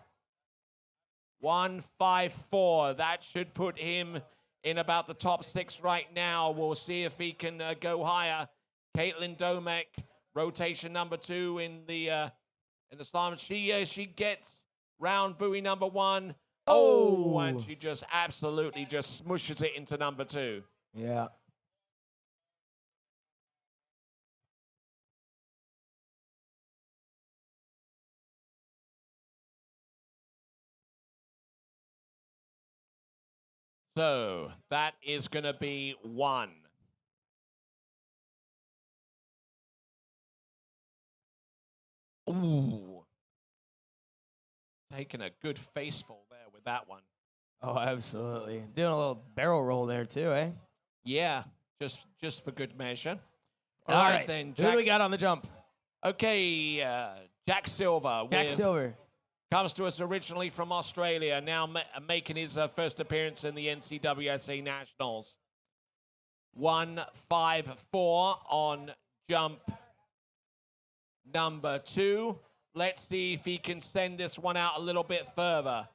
Speaker 2: 1.54. That should put him in about the top 6 right now. We'll see if he can go higher. Caitlin Domek, rotation number 2 in the slalom. She gets round buoy number 1. Oh, and she just absolutely just smushes it into number 2.
Speaker 7: Yeah.
Speaker 2: So that is going to be 1. Ooh. Taking a good faceful there with that one.
Speaker 7: Oh, absolutely. Doing a little barrel roll there too, eh?
Speaker 2: Yeah, just for good measure.
Speaker 7: All right then. Who do we got on the jump?
Speaker 2: Okay, Jack Silver.
Speaker 7: Jack Silver.
Speaker 2: Comes to us originally from Australia, now making his first appearance in the NCWSA Nationals. 1.54 on jump number 2. Let's see if he can send this one out a little bit further.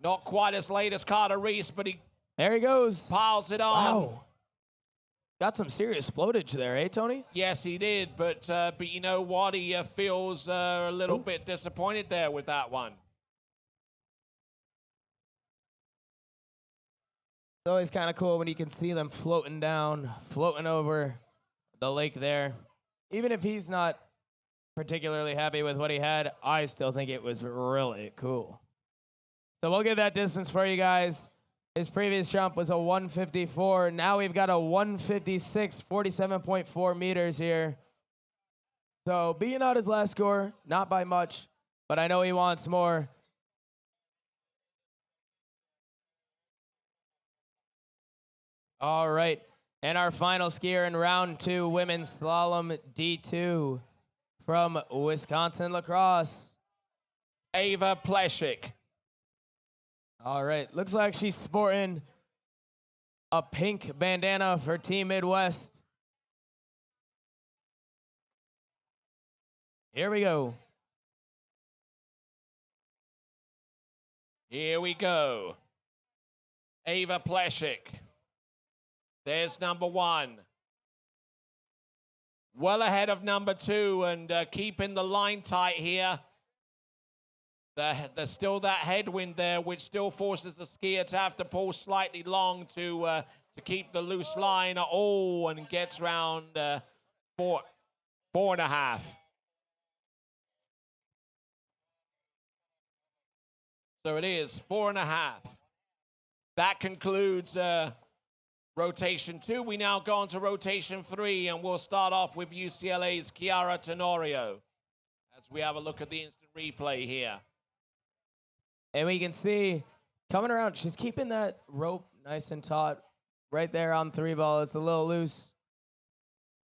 Speaker 2: Not quite as late as Carter Reese, but
Speaker 7: there he goes.
Speaker 2: Piles it on.
Speaker 7: Wow. Got some serious floatage there, eh, Tony?
Speaker 2: Yes, he did, but you know what? He feels a little bit disappointed there with that one.
Speaker 7: It's always kind of cool when you can see them floating down, floating over the lake there. Even if he's not particularly happy with what he had, I still think it was really cool. So we'll get that distance for you guys. His previous jump was a 1.54. Now we've got a 1.56, 47.4 meters here. So being out his last score, not by much, but I know he wants more. All right, and our final skier in round 2, women's slalom D2 from Wisconsin La Crosse,
Speaker 2: Ava Pleshik.
Speaker 7: All right, looks like she's sporting a pink bandana for Team Midwest. Here we go.
Speaker 2: Here we go. Ava Pleshik. There's number 1. Well ahead of number 2 and keeping the line tight here. There's still that headwind there, which still forces the skier to have to pull slightly long to keep the loose line. Oh, and gets round 4.5. So it is 4.5. That concludes rotation 2. We now go on to rotation 3, and we'll start off with UCLA's Chiara Tenorio as we have a look at the instant replay here.
Speaker 7: And we can see coming around, she's keeping that rope nice and taut right there on 3 ball. It's a little loose.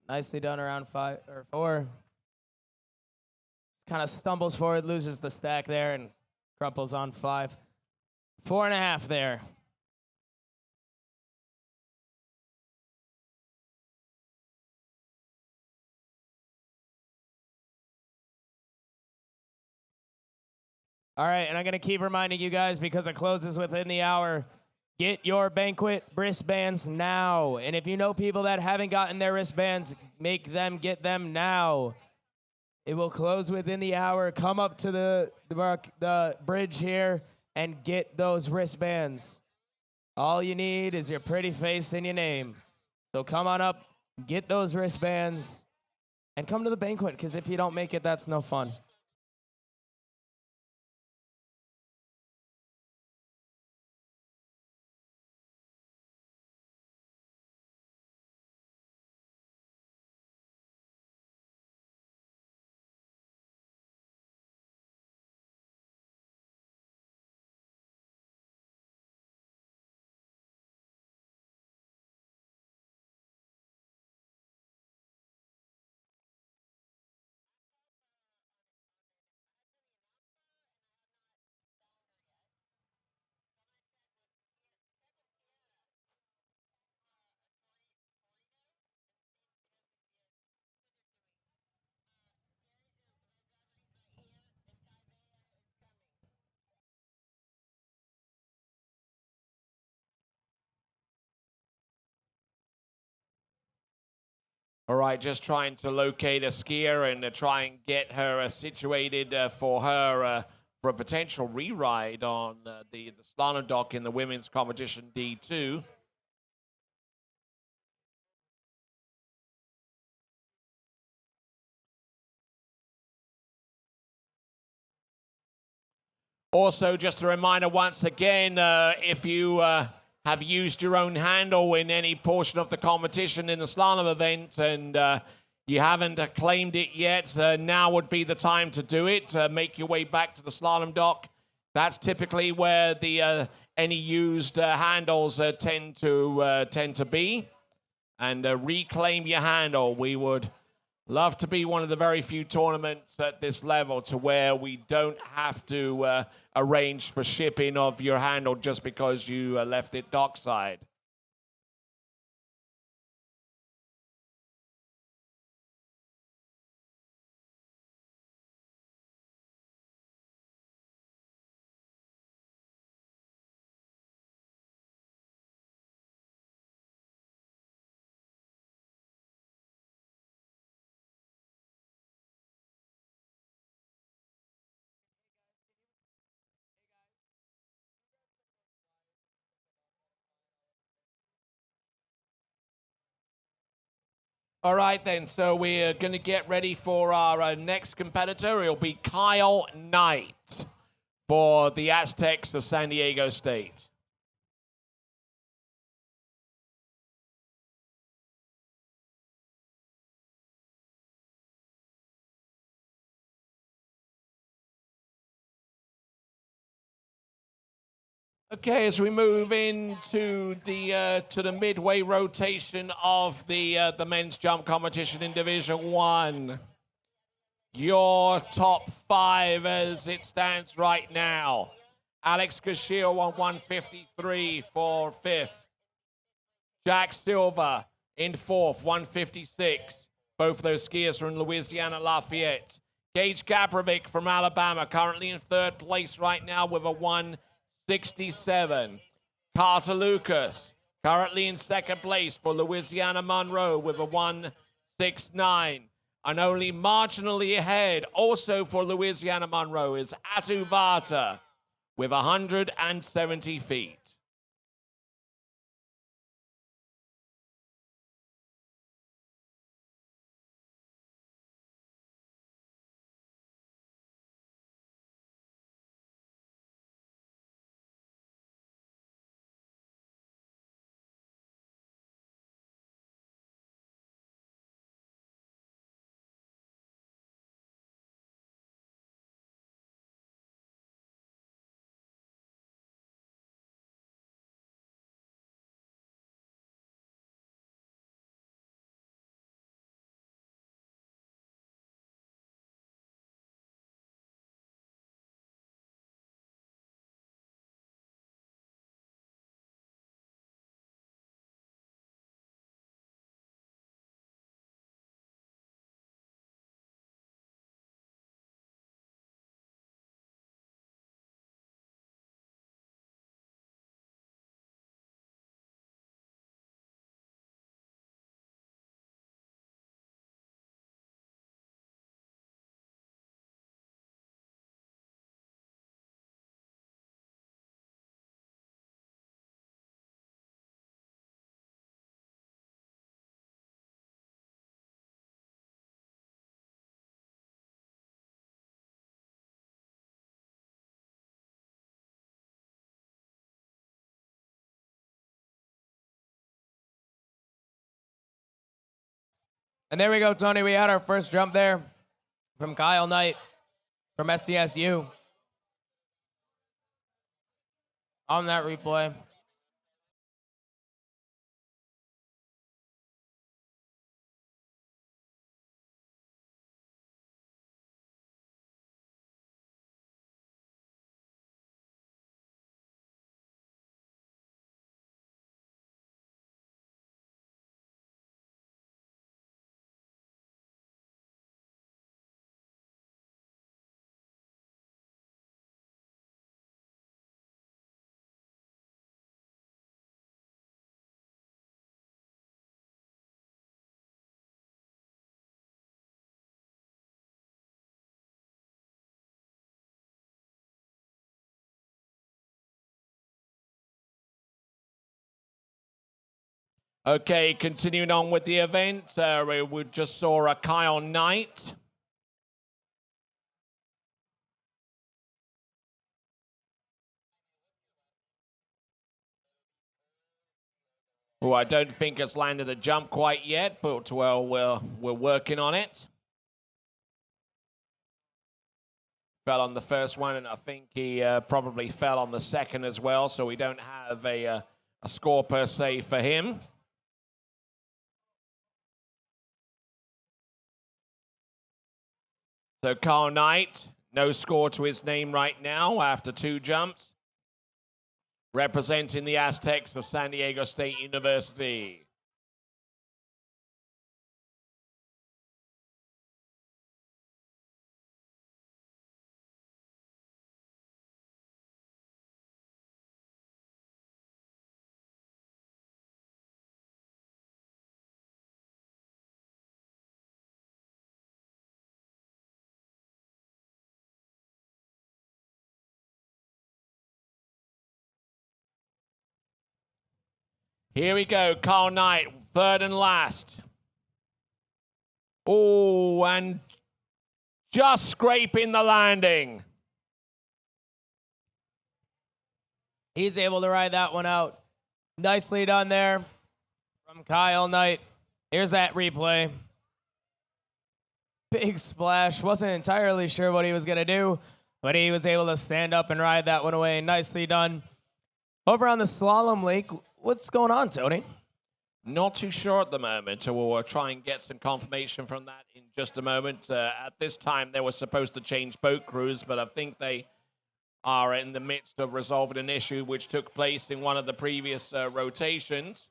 Speaker 7: Nicely done around 5 or 4. Kind of stumbles forward, loses the stack there, and crumples on 5. 4.5 there. All right, and I'm going to keep reminding you guys because it closes within the hour. Get your banquet wristbands now. And if you know people that haven't gotten their wristbands, make them get them now. It will close within the hour. Come up to the bridge here and get those wristbands. All you need is your pretty face and your name. So come on up, get those wristbands. And come to the banquet, because if you don't make it, that's no fun.
Speaker 2: All right, just trying to locate a skier and try and get her situated for her for a potential re-ride on the slalom dock in the women's competition D2. Also, just a reminder once again, if you have used your own handle in any portion of the competition in the slalom event and you haven't claimed it yet, now would be the time to do it. Make your way back to the slalom dock. That's typically where the any used handles tend to be. And reclaim your handle. We would love to be one of the very few tournaments at this level to where we don't have to arrange for shipping of your handle just because you left it dockside. All right, then. So we're going to get ready for our next competitor. It'll be Kyle Knight for the Aztecs of San Diego State. Okay, as we move into the midway rotation of the men's jump competition in Division 1, your top 5 as it stands right now. Alex Castillo on 153 for 5th. Jack Silva in 4th, 156. Both of those skiers from Louisiana Lafayette. Gage Gaprovic from Alabama, currently in 3rd place right now with a 167. Carter Lucas, currently in 2nd place for Louisiana Monroe with a 169. And only marginally ahead, also for Louisiana Monroe, is Atu Vata with 170 feet.
Speaker 7: And there we go, Tony. We had our first jump there from Kyle Knight from SDSU on that replay.
Speaker 2: Okay, continuing on with the event, we just saw a Kyle Knight. Who I don't think has landed a jump quite yet, but well, we're working on it. Fell on the first one, and I think he probably fell on the second as well, so we don't have a score per se for him. So Kyle Knight, no score to his name right now after 2 jumps, representing the Aztecs of San Diego State University. Here we go, Kyle Knight, third and last. Oh, and just scraping the landing.
Speaker 7: He's able to ride that one out. Nicely done there from Kyle Knight. Here's that replay. Big splash. Wasn't entirely sure what he was going to do, but he was able to stand up and ride that one away. Nicely done. Over on the slalom lake, what's going on, Tony?
Speaker 2: Not too sure at the moment. We'll try and get some confirmation from that in just a moment. At this time, they were supposed to change boat crews, but I think they are in the midst of resolving an issue which took place in one of the previous rotations.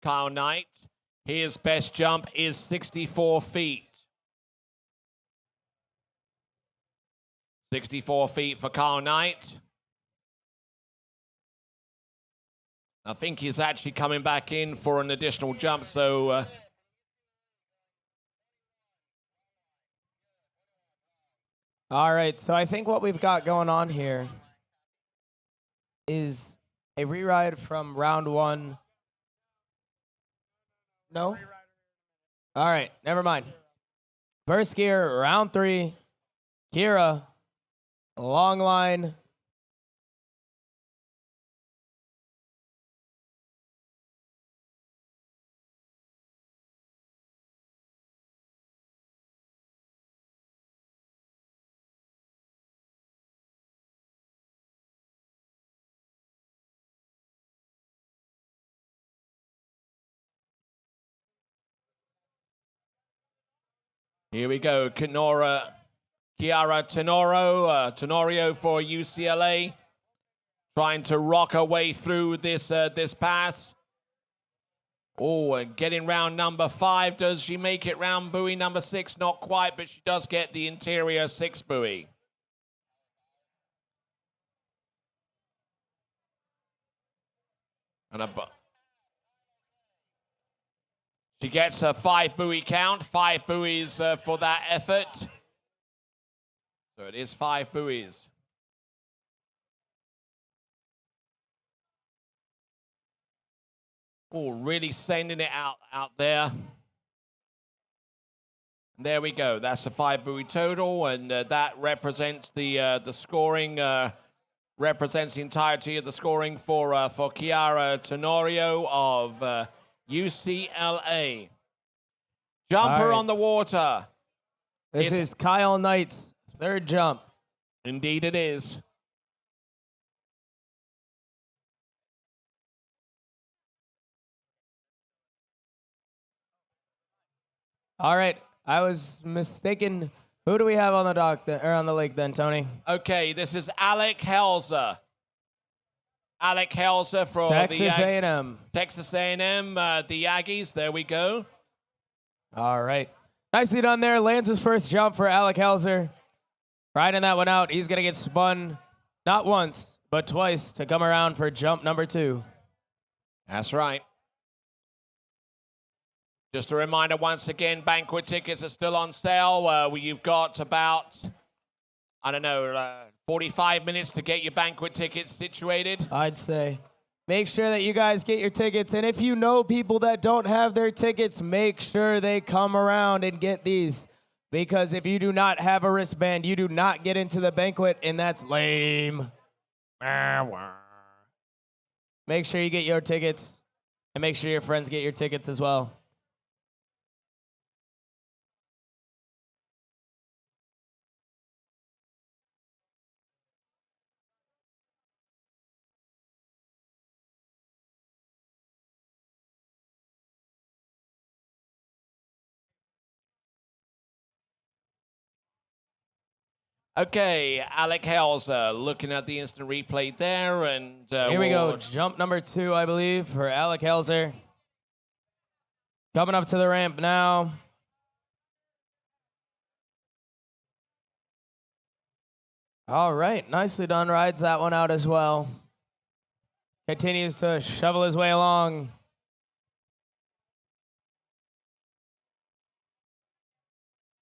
Speaker 2: Kyle Knight, his best jump is 64 feet. 64 feet for Kyle Knight. I think he's actually coming back in for an additional jump, so...
Speaker 7: All right, so I think what we've got going on here is a reride from round 1. No? All right, never mind. First gear, round 3. Kira, long line.
Speaker 2: Here we go, Chiara Tenorio for UCLA, trying to rock her way through this pass. Oh, and getting round number 5. Does she make it round buoy number 6? Not quite, but she does get the interior 6 buoy. And she gets her 5 buoy count, 5 buoys for that effort. So it is 5 buoys. Oh, really sending it out there. And there we go. That's a 5 buoy total, and that represents the scoring. Represents the entirety of the scoring for Chiara Tenorio of UCLA. Jumper
Speaker 7: All right.
Speaker 2: on the water.
Speaker 7: This is Kyle Knight's third jump.
Speaker 2: Indeed it is.
Speaker 7: All right, I was mistaken. Who do we have on the dock or on the lake then, Tony?
Speaker 2: Okay, this is Alec Helzer. Alec Helzer for
Speaker 7: Texas
Speaker 2: the
Speaker 7: A&M.
Speaker 2: Texas A&M, the Aggies. There we go.
Speaker 7: All right. Nicely done there. Lands his first jump for Alec Helzer. Riding that one out. He's going to get spun not once, but twice to come around for jump number 2.
Speaker 2: That's right. Just a reminder once again, banquet tickets are still on sale. You've got about, 45 minutes to get your banquet tickets situated.
Speaker 7: I'd say. Make sure that you guys get your tickets. And if you know people that don't have their tickets, make sure they come around and get these. Because if you do not have a wristband, you do not get into the banquet, and that's lame. Make sure you get your tickets, and make sure your friends get your tickets as well.
Speaker 2: Okay, Alec Helzer looking at the instant replay there, and
Speaker 7: Here we go.
Speaker 2: we'll-
Speaker 7: Jump number 2, I believe, for Alec Helzer. Coming up to the ramp now. All right, nicely done. Rides that one out as well. Continues to shovel his way along.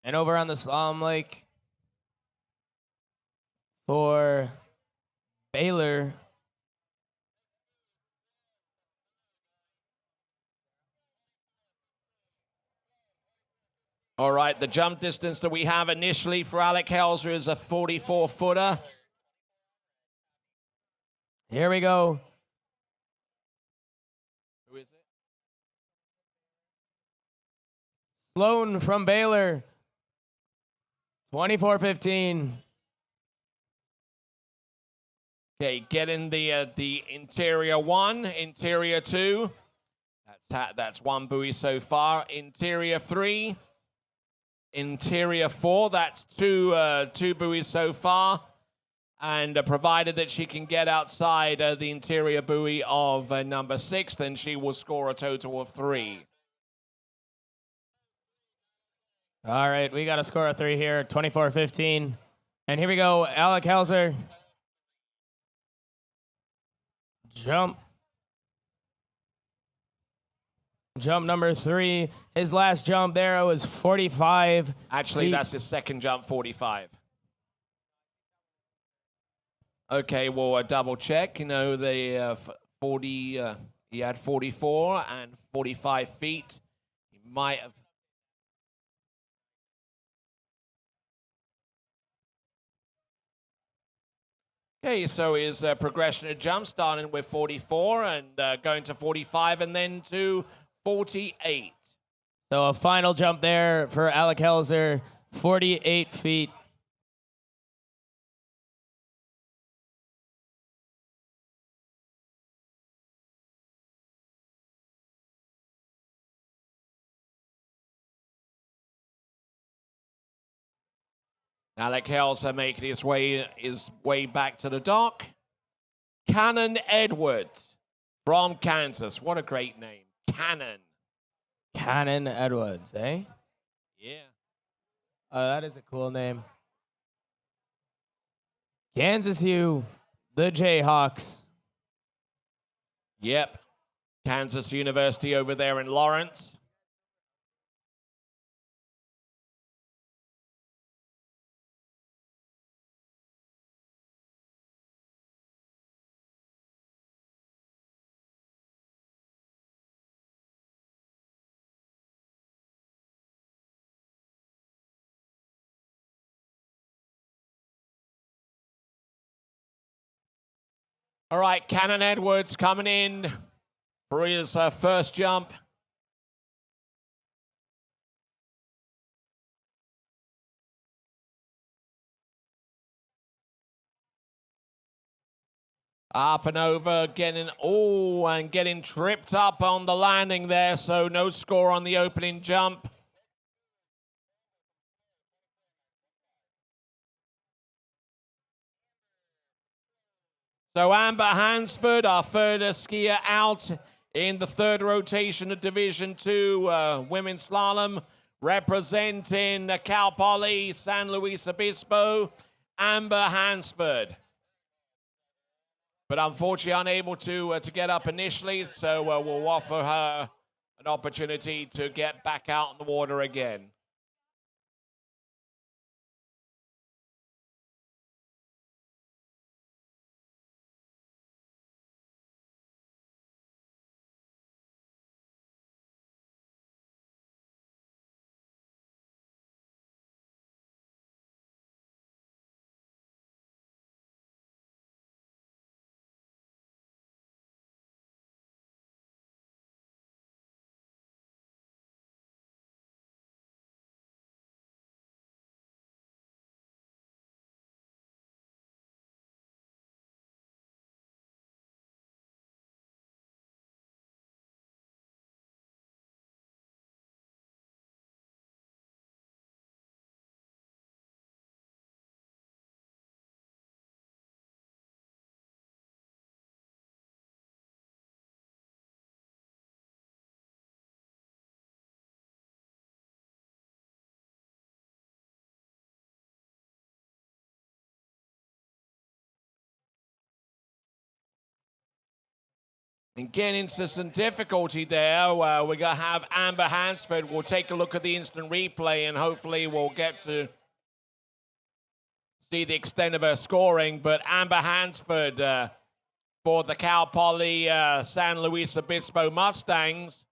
Speaker 7: And over on the Slalom Lake for Baylor.
Speaker 2: All right, the jump distance that we have initially for Alec Helzer is a 44-footer.
Speaker 7: Here we go.
Speaker 2: Who is it?
Speaker 7: Sloan from Baylor. 24-15.
Speaker 2: Okay, getting the interior 1, interior 2. That's one buoy so far. Interior 3, interior 4. That's two buoys so far. And provided that she can get outside the interior buoy of number 6, then she will score a total of 3.
Speaker 7: All right, we got a score of 3 here, 24-15. And here we go, Alec Helzer. Jump. Jump number 3. His last jump there was 45.
Speaker 2: Actually,
Speaker 7: feet.
Speaker 2: that's his second jump, 45. Okay, we'll double check. You know, the 40, he had 44 and 45 feet. He might have. Okay, so his progression of jump starting with 44 and going to 45 and then to 48.
Speaker 7: So a final jump there for Alec Helzer, 48 feet.
Speaker 2: Alec Helzer making his way back to the dock. Cannon Edwards from Kansas. What a great name. Cannon.
Speaker 7: Cannon Edwards, eh?
Speaker 2: Yeah.
Speaker 7: Oh, that is a cool name. Kansas U, the Jayhawks.
Speaker 2: Yep. Kansas University over there in Lawrence. All right, Cannon Edwards coming in for his first jump. Up and over, getting tripped up on the landing there, so no score on the opening jump. So Amber Hansford, our third skier out in the third rotation of Division 2 Women's Slalom, representing Cal Poly San Luis Obispo, Amber Hansford. But unfortunately unable to get up initially, so we'll offer her an opportunity to get back out in the water again. And getting into some difficulty there. We're going to have Amber Hansford. We'll take a look at the instant replay, and hopefully we'll get to see the extent of her scoring. But Amber Hansford for the Cal Poly San Luis Obispo Mustangs.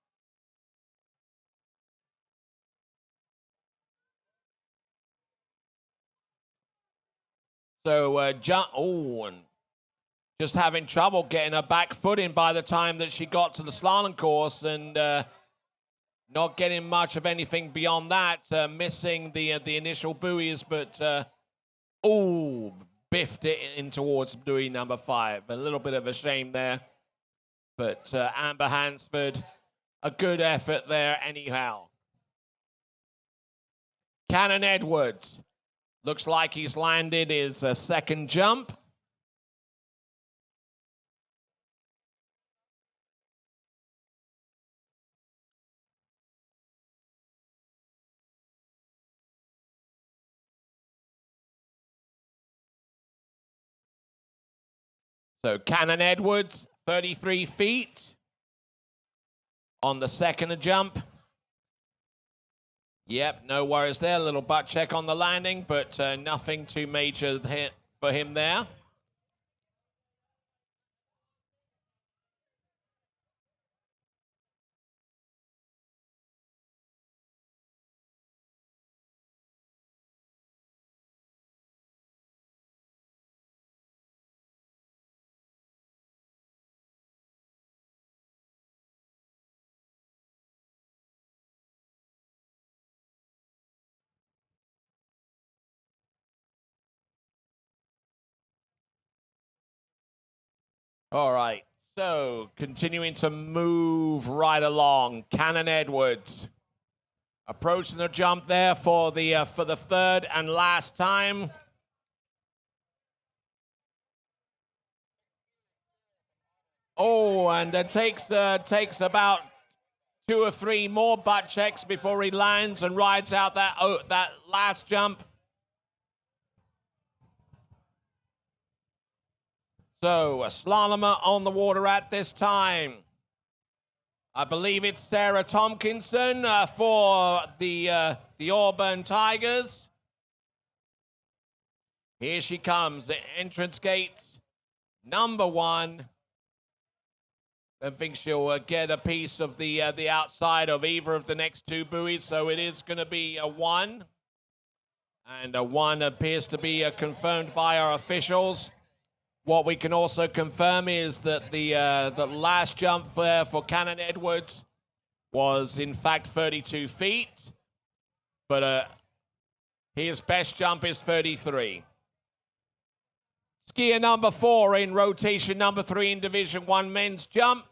Speaker 2: So, and just having trouble getting her back footing by the time that she got to the slalom course, and not getting much of anything beyond that, missing the initial buoys, but biffed it in towards buoy number 5. A little bit of a shame there, but Amber Hansford, a good effort there anyhow. Cannon Edwards, looks like he's landed his second jump. So Cannon Edwards, 33 feet on the second jump. Yep, no worries there. A little butt check on the landing, but nothing too major for him there. All right, so continuing to move right along, Cannon Edwards approaching the jump there for the third and last time. Oh, and it takes about 2 or 3 more butt checks before he lands and rides out that last jump. So, a slalomer on the water at this time. I believe it's Sarah Tompkinson for the Auburn Tigers. Here she comes, the entrance gate, number 1. I think she'll get a piece of the outside of either of the next 2 buoys, so it is going to be a 1. And a 1 appears to be confirmed by our officials. What we can also confirm is that the last jump there for Cannon Edwards was in fact 32 feet, but his best jump is 33. Skier number 4 in rotation number 3 in Division 1 men's jump.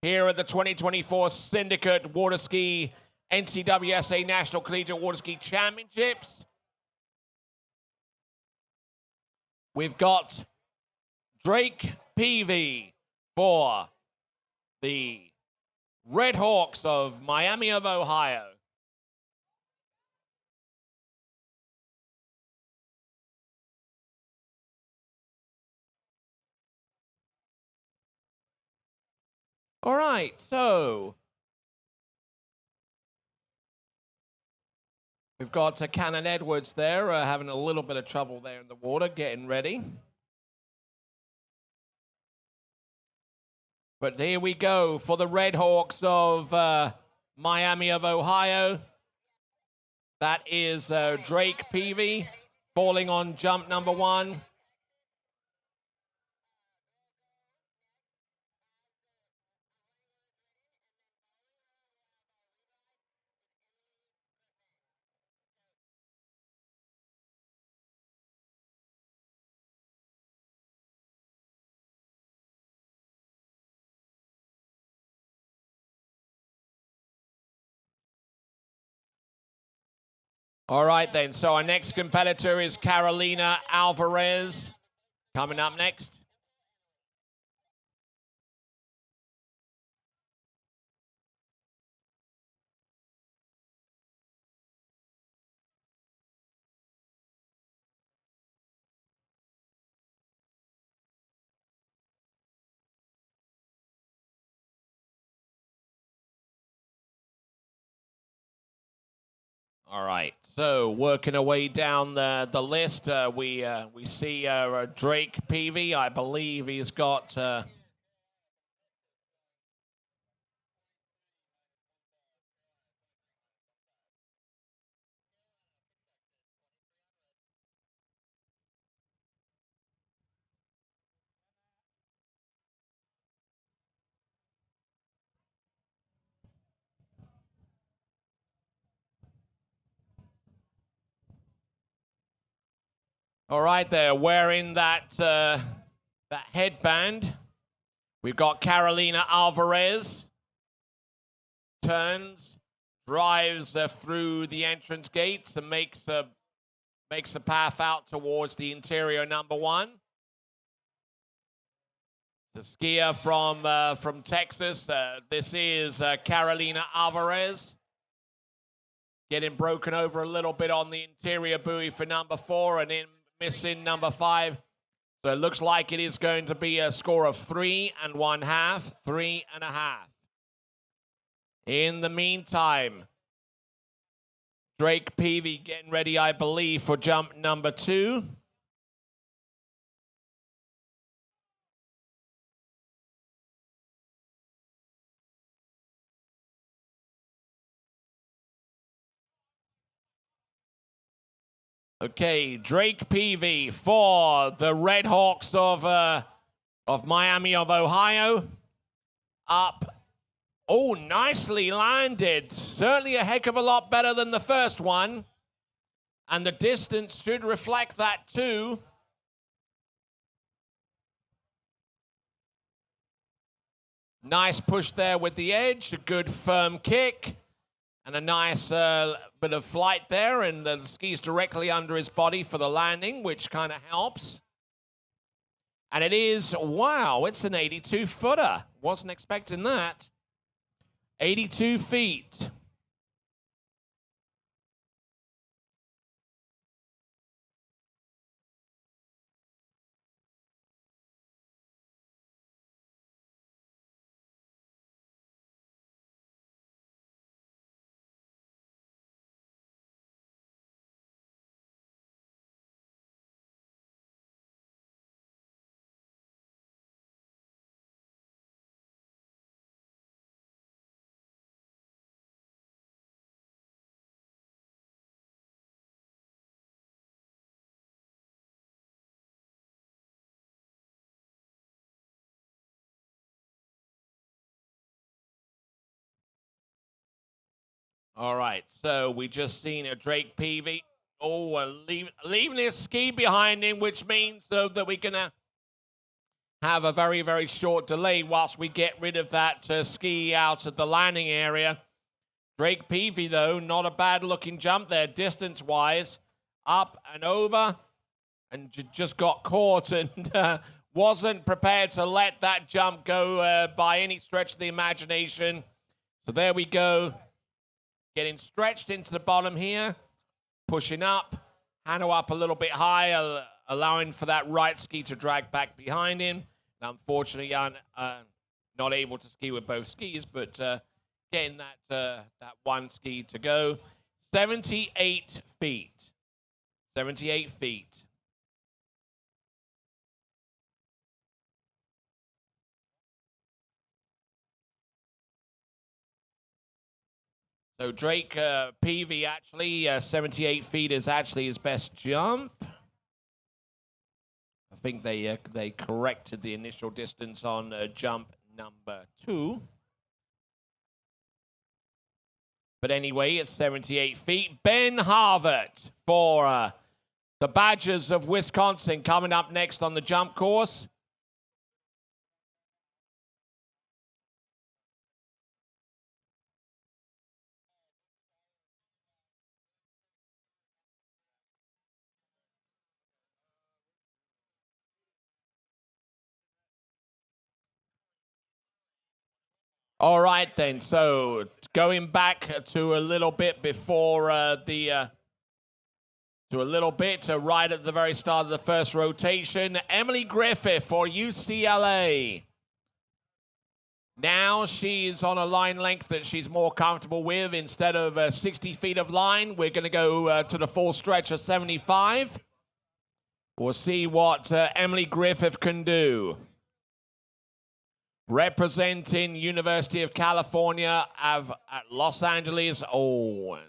Speaker 2: Here at the 2024 Syndicate Water Ski NCWSA National Collegiate Water Ski Championships. We've got Drake Peavy for the Red Hawks of Miami of Ohio. All right, so we've got Cannon Edwards there having a little bit of trouble there in the water, getting ready. But here we go for the Red Hawks of Miami of Ohio. That is Drake Peavy falling on jump number 1. All right, then. So our next competitor is Carolina Alvarez. Coming up next. All right, so working our way down the list, we see Drake Peavy. I believe he's got... All right, they're wearing that headband. We've got Carolina Alvarez. Turns, drives through the entrance gates and makes a path out towards the interior number 1. The skier from Texas. This is Carolina Alvarez. Getting broken over a little bit on the interior buoy for number 4 and in missing number 5. So it looks like it is going to be a score of 3 1/2, 3 1/2. In the meantime, Drake Peavy getting ready, I believe, for jump number 2. Okay, Drake Peavy for the Red Hawks of Miami of Ohio. Up. Oh, nicely landed. Certainly a heck of a lot better than the first one. And the distance should reflect that too. Nice push there with the edge. A good firm kick. And a nice bit of flight there, and the ski's directly under his body for the landing, which kind of helps. And it is, wow, it's an 82-footer. Wasn't expecting that. 82 feet. All right, so we just seen a Drake Peavy. leaving his ski behind him, which means that we're going to have a very, very short delay whilst we get rid of that ski out of the landing area. Drake Peavy, though, not a bad-looking jump there, distance-wise. Up and over, and just got caught and wasn't prepared to let that jump go by any stretch of the imagination. So there we go. Getting stretched into the bottom here. Pushing up. Hanno up a little bit higher, allowing for that right ski to drag back behind him. And unfortunately, not able to ski with both skis, but getting that one ski to go. 78 feet. 78 feet. So Drake Peavy, actually, 78 feet is actually his best jump. I think they corrected the initial distance on jump number 2. But anyway, it's 78 feet. Ben Harvard for the Badgers of Wisconsin coming up next on the jump course. All right, then. So going back to a little bit before right at the very start of the first rotation, Emily Griffith for UCLA. Now she's on a line length that she's more comfortable with. Instead of 60 feet of line, we're going to go to the full stretch of 75. We'll see what Emily Griffith can do. Representing University of California at Los Angeles. Oh.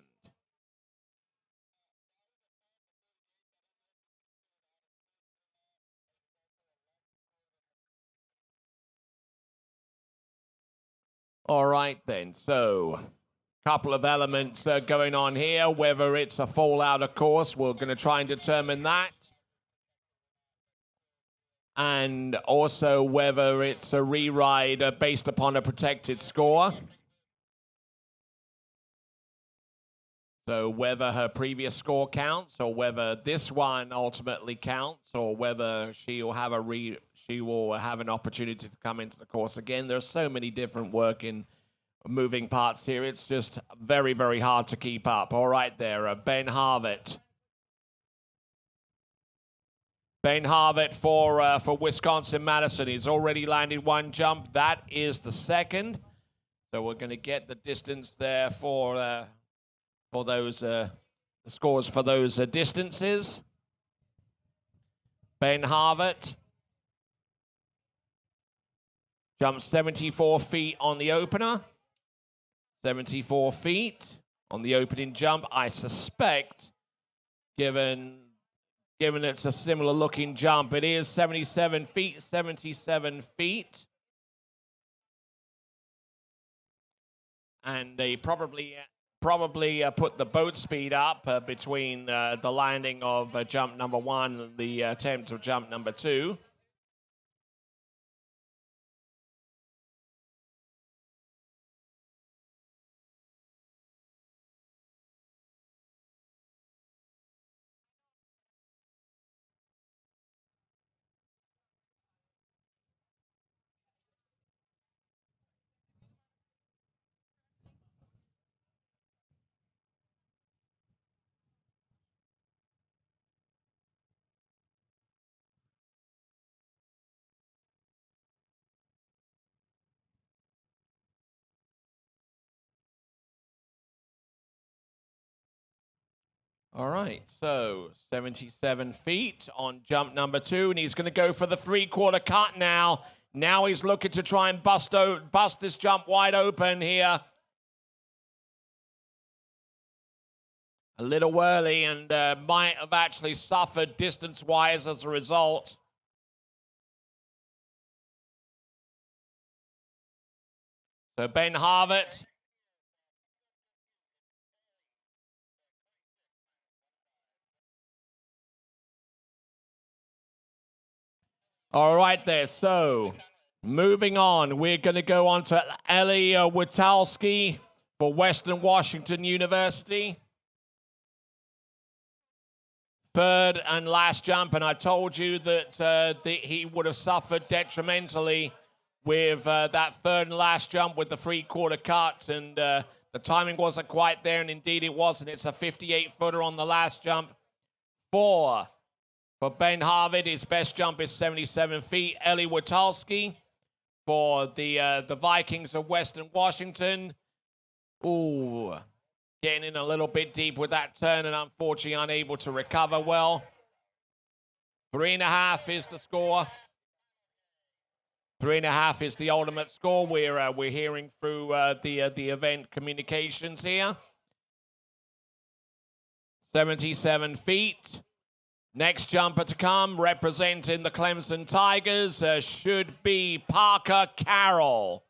Speaker 2: All right, then. So, a couple of elements going on here. Whether it's a fallout, of course, we're going to try and determine that. And also whether it's a re-ride based upon a protected score. So whether her previous score counts, or whether this one ultimately counts, or whether she will have an opportunity to come into the course again. There's so many different moving parts here. It's just very, very hard to keep up. All right, there, Ben Harvard. Ben Harvard for Wisconsin-Madison. He's already landed one jump. That is the second. So we're going to get the distance there for those the scores for those distances. Ben Harvard jumps 74 feet on the opener. 74 feet on the opening jump. I suspect, given it's a similar looking jump, it is 77 feet, 77 feet. And they probably put the boat speed up between the landing of jump number 1 and the attempt of jump number 2. All right, so 77 feet on jump number 2, and he's going to go for the 3/4 cut now. Now he's looking to try and bust this jump wide open here. A little early, and might have actually suffered distance-wise as a result. So Ben Harvard. All right there, so moving on, we're going to go on to Ellie Witalski for Western Washington University. Third and last jump, and I told you that he would have suffered detrimentally with that third and last jump with the three-quarter cut, and the timing wasn't quite there, and indeed it wasn't. It's a 58-footer on the last jump. 4 for Ben Harvard. His best jump is 77 feet. Ellie Witalski for the Vikings of Western Washington. Ooh, getting in a little bit deep with that turn and unfortunately unable to recover well. 3.5 is the score. 3.5 is the ultimate score. We're hearing through the event communications here. 77 feet. Next jumper to come, representing the Clemson Tigers, should be Parker Carroll.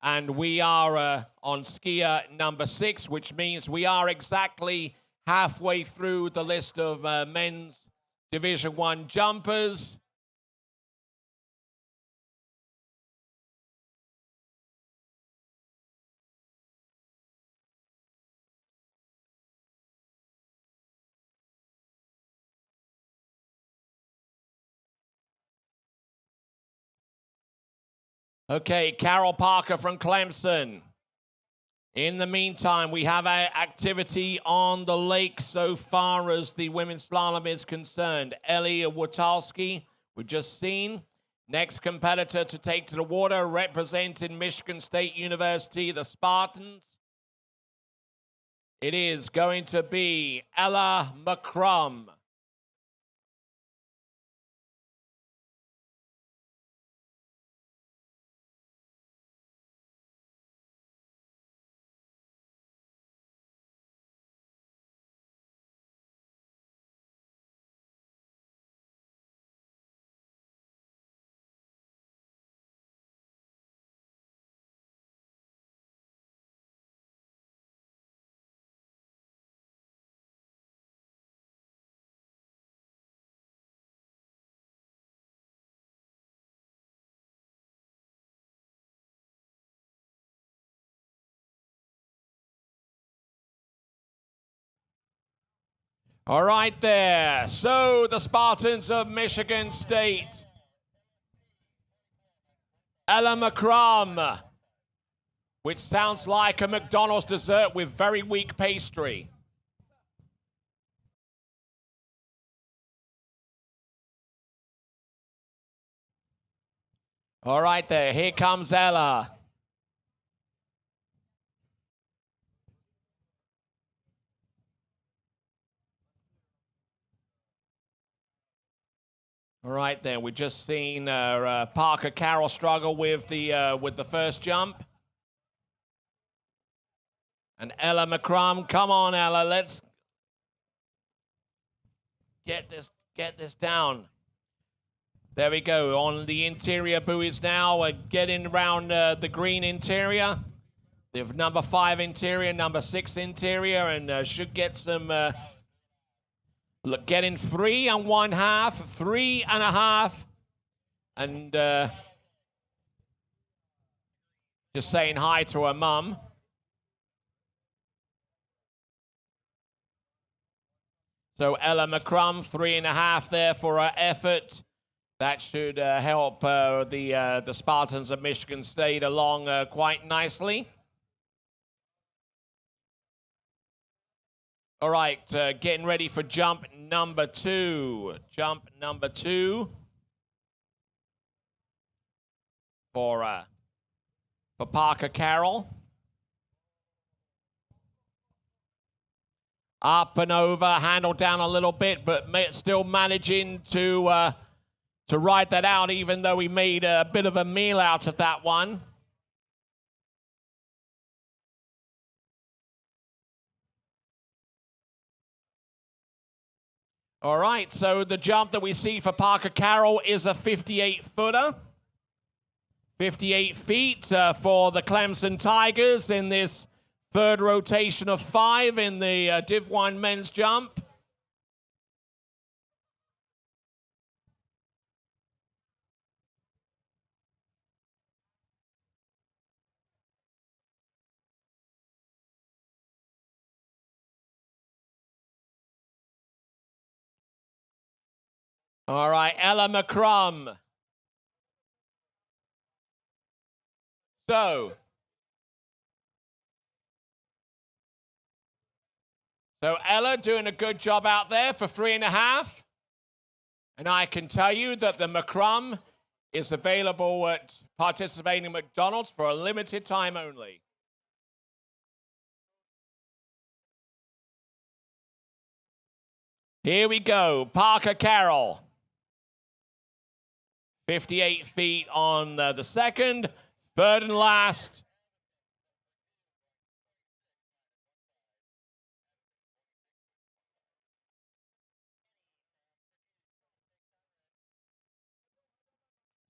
Speaker 2: And we are on skier number 6, which means we are exactly halfway through the list of men's Division I jumpers. Okay, Carol Parker from Clemson. In the meantime, we have activity on the lake so far as the women's slalom is concerned. Ellie Witalski, we've just seen. Next competitor to take to the water, representing Michigan State University, the Spartans. It is going to be Ella McCrum. All right there. So the Spartans of Michigan State. Ella McCrum, which sounds like a McDonald's dessert with very weak pastry. All right there. Here comes Ella. All right, then we've just seen Parker Carroll struggle with the first jump, and Ella McCrum. Come on, Ella, let's get this down. There we go. On the interior buoys now, getting around the green interior. They have number 5 interior, number 6 interior, and should get some. Look, getting 3 1/2, 3.5, and just saying hi to her mum. So Ella McCrum, 3.5 there for her effort. That should help the Spartans of Michigan State along quite nicely. All right, getting ready for jump number 2. Jump number 2 for Parker Carroll. Up and over, handle down a little bit, but still managing to ride that out, even though he made a bit of a meal out of that one. All right, so the jump that we see for Parker Carroll is a 58-footer. 58 feet for the Clemson Tigers in this third rotation of 5 in the Div 1 men's jump. All right, Ella McCrum. So Ella doing a good job out there for 3.5. And I can tell you that the McCrum is available at participating McDonald's for a limited time only. Here we go, Parker Carroll. 58 feet on the second, third and last.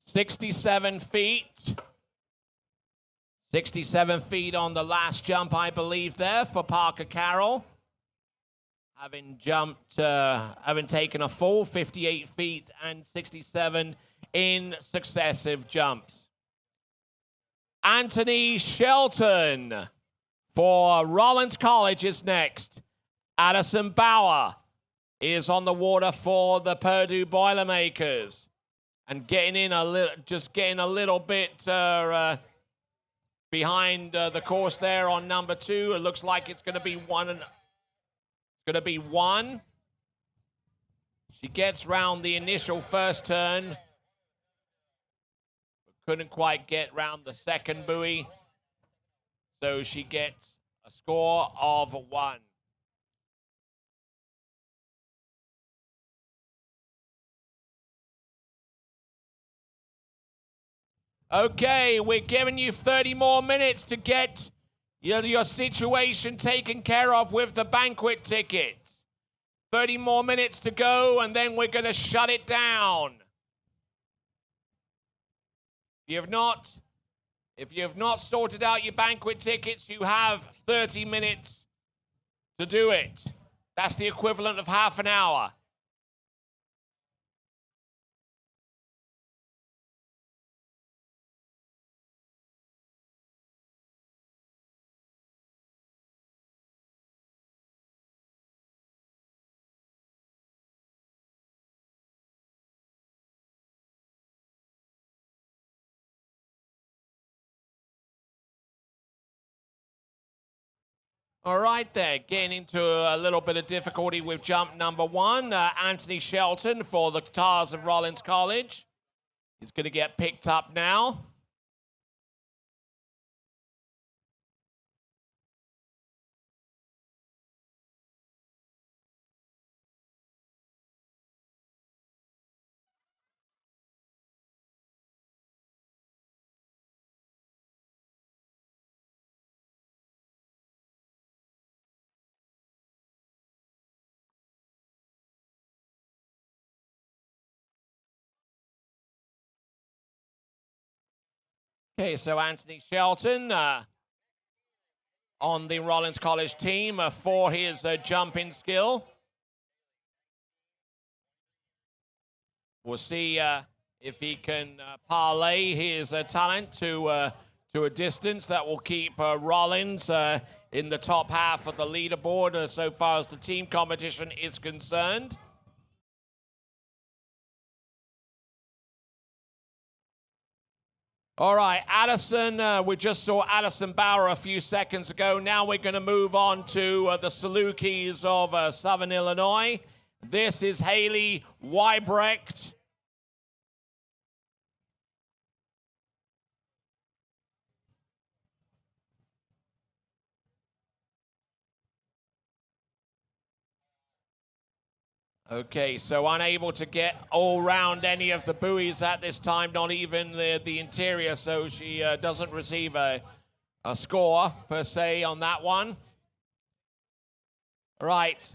Speaker 2: '67 feet. 67 feet on the last jump, I believe, there for Parker Carroll. Having jumped, having taken a full 58 feet and 67 in successive jumps. Anthony Shelton for Rollins College is next. Addison Bauer is on the water for the Purdue Boilermakers. And getting in a little, just getting a little bit behind the course there on number 2. It looks like it's going to be one. It's going to be 1. She gets round the initial first turn, but couldn't quite get round the second buoy. So she gets a score of 1. Okay, we're giving you 30 more minutes to get your situation taken care of with the banquet tickets. 30 more minutes to go, and then we're going to shut it down. If you have not sorted out your banquet tickets, you have 30 minutes to do it. That's the equivalent of half an hour. All right there, getting into a little bit of difficulty with jump number 1. Anthony Shelton for the Tars of Rollins College. He's going to get picked up now. Okay, so Anthony Shelton on the Rollins College team for his jumping skill. We'll see if he can parlay his talent to a distance that will keep Rollins in the top half of the leaderboard so far as the team competition is concerned. All right, Addison, we just saw Addison Bauer a few seconds ago. Now we're going to move on to the Salukis of Southern Illinois. This is Haley Weibrecht. Okay, so unable to get all round any of the buoys at this time, not even the interior, so she doesn't receive a score, per se, on that one. Right.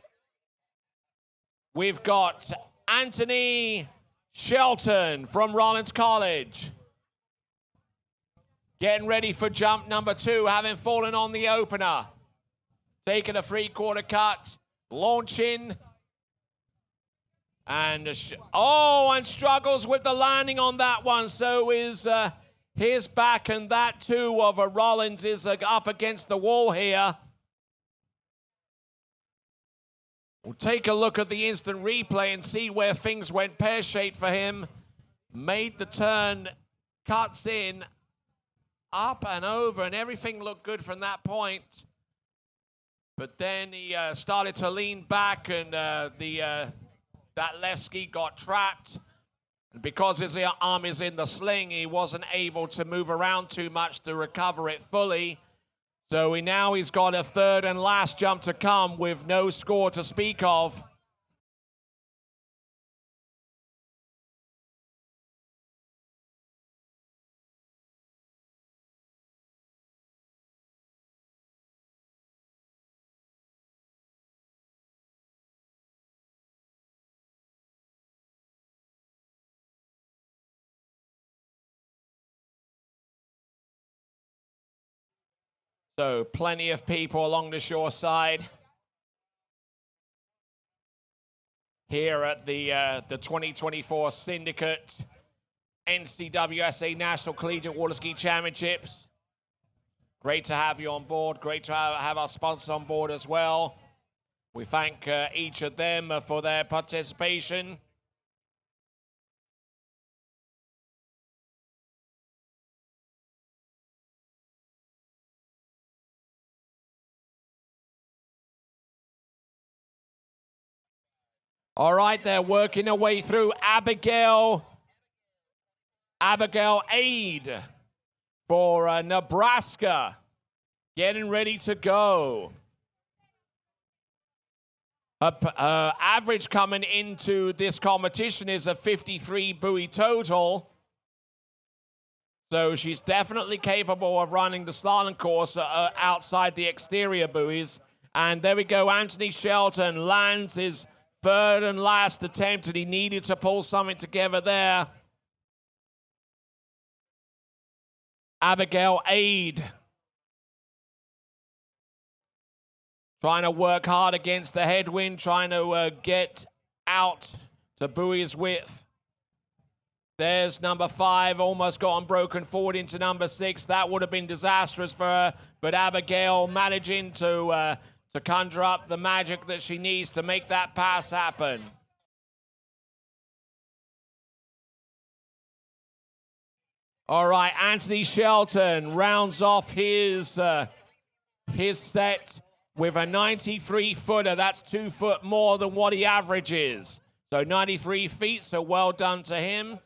Speaker 2: We've got Anthony Shelton from Rollins College. Getting ready for jump number 2, having fallen on the opener. Taking a 3/4 cut, launching. And and struggles with the landing on that one. So is his back, and that too of a Rollins is up against the wall here. We'll take a look at the instant replay and see where things went pear-shaped for him. Made the turn, cuts in, up and over, and everything looked good from that point. But then he started to lean back, and that left ski got trapped. And because his arm is in the sling, he wasn't able to move around too much to recover it fully. So he's got a third and last jump to come with no score to speak of. So plenty of people along the shore side here at the 2024 Syndicate NCWSA National Collegiate Water Ski Championships. Great to have you on board. Great to have our sponsors on board as well. We thank each of them for their participation. All right, they're working their way through. Abigail Aid for Nebraska, getting ready to go. Her average coming into this competition is a 53 buoy total. So she's definitely capable of running the slalom course outside the exterior buoys. And there we go, Anthony Shelton lands his third and last attempt, and he needed to pull something together there. Abigail Aid trying to work hard against the headwind, trying to get out to buoy's width. There's number 5, almost got unbroken forward into number 6. That would have been disastrous for her, but Abigail managing to conjure up the magic that she needs to make that pass happen. All right, Anthony Shelton rounds off his set with a 93-footer. That's 2 foot more than what he averages. So 93 feet, so well done to him.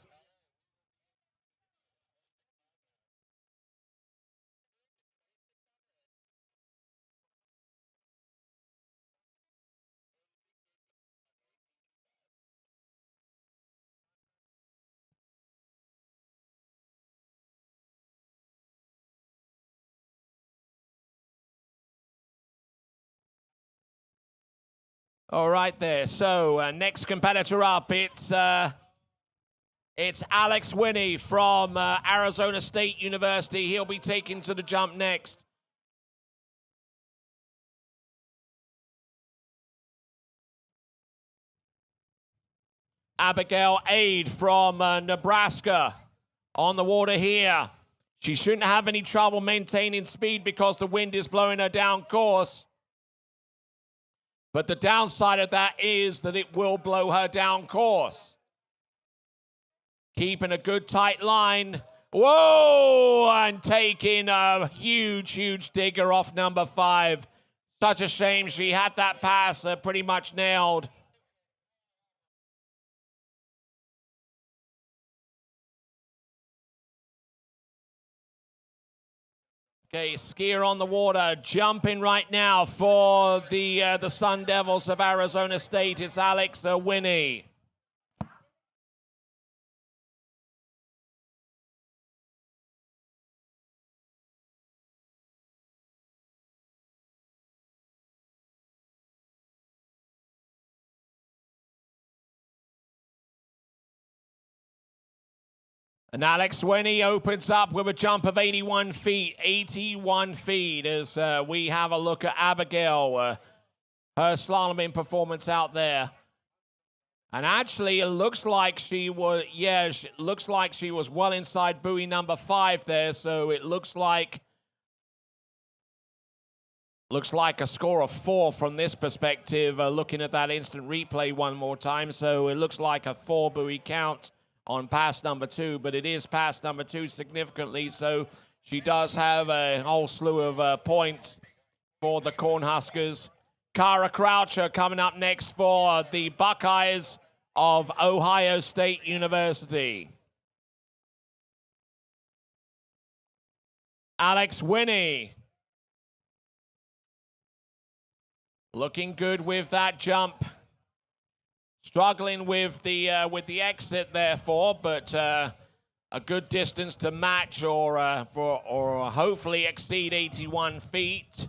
Speaker 2: All right there. So next competitor up, it's Alex Winnie from Arizona State University. He'll be taken to the jump next. Abigail Aid from Nebraska on the water here. She shouldn't have any trouble maintaining speed because the wind is blowing her down course. But the downside of that is that it will blow her down course. Keeping a good tight line. Whoa! And taking a huge, huge digger off number 5. Such a shame. She had that pass pretty much nailed. Okay, skier on the water, jumping right now for the Sun Devils of Arizona State. It's Alex Winnie. And Alex Winnie opens up with a jump of 81 feet. 81 feet as we have a look at Abigail, her slaloming performance out there. And actually, it looks like she was, looks like she was well inside buoy number 5 there. So it looks like Looks like a score of 4 from this perspective, looking at that instant replay one more time. So it looks like a 4 buoy count on pass number 2, but it is pass number 2 significantly. So she does have a whole slew of points for the Cornhuskers. Kara Croucher coming up next for the Buckeyes of Ohio State University. Alex Winnie. Looking good with that jump. Struggling with the exit, therefore, but a good distance to match or hopefully exceed 81 feet.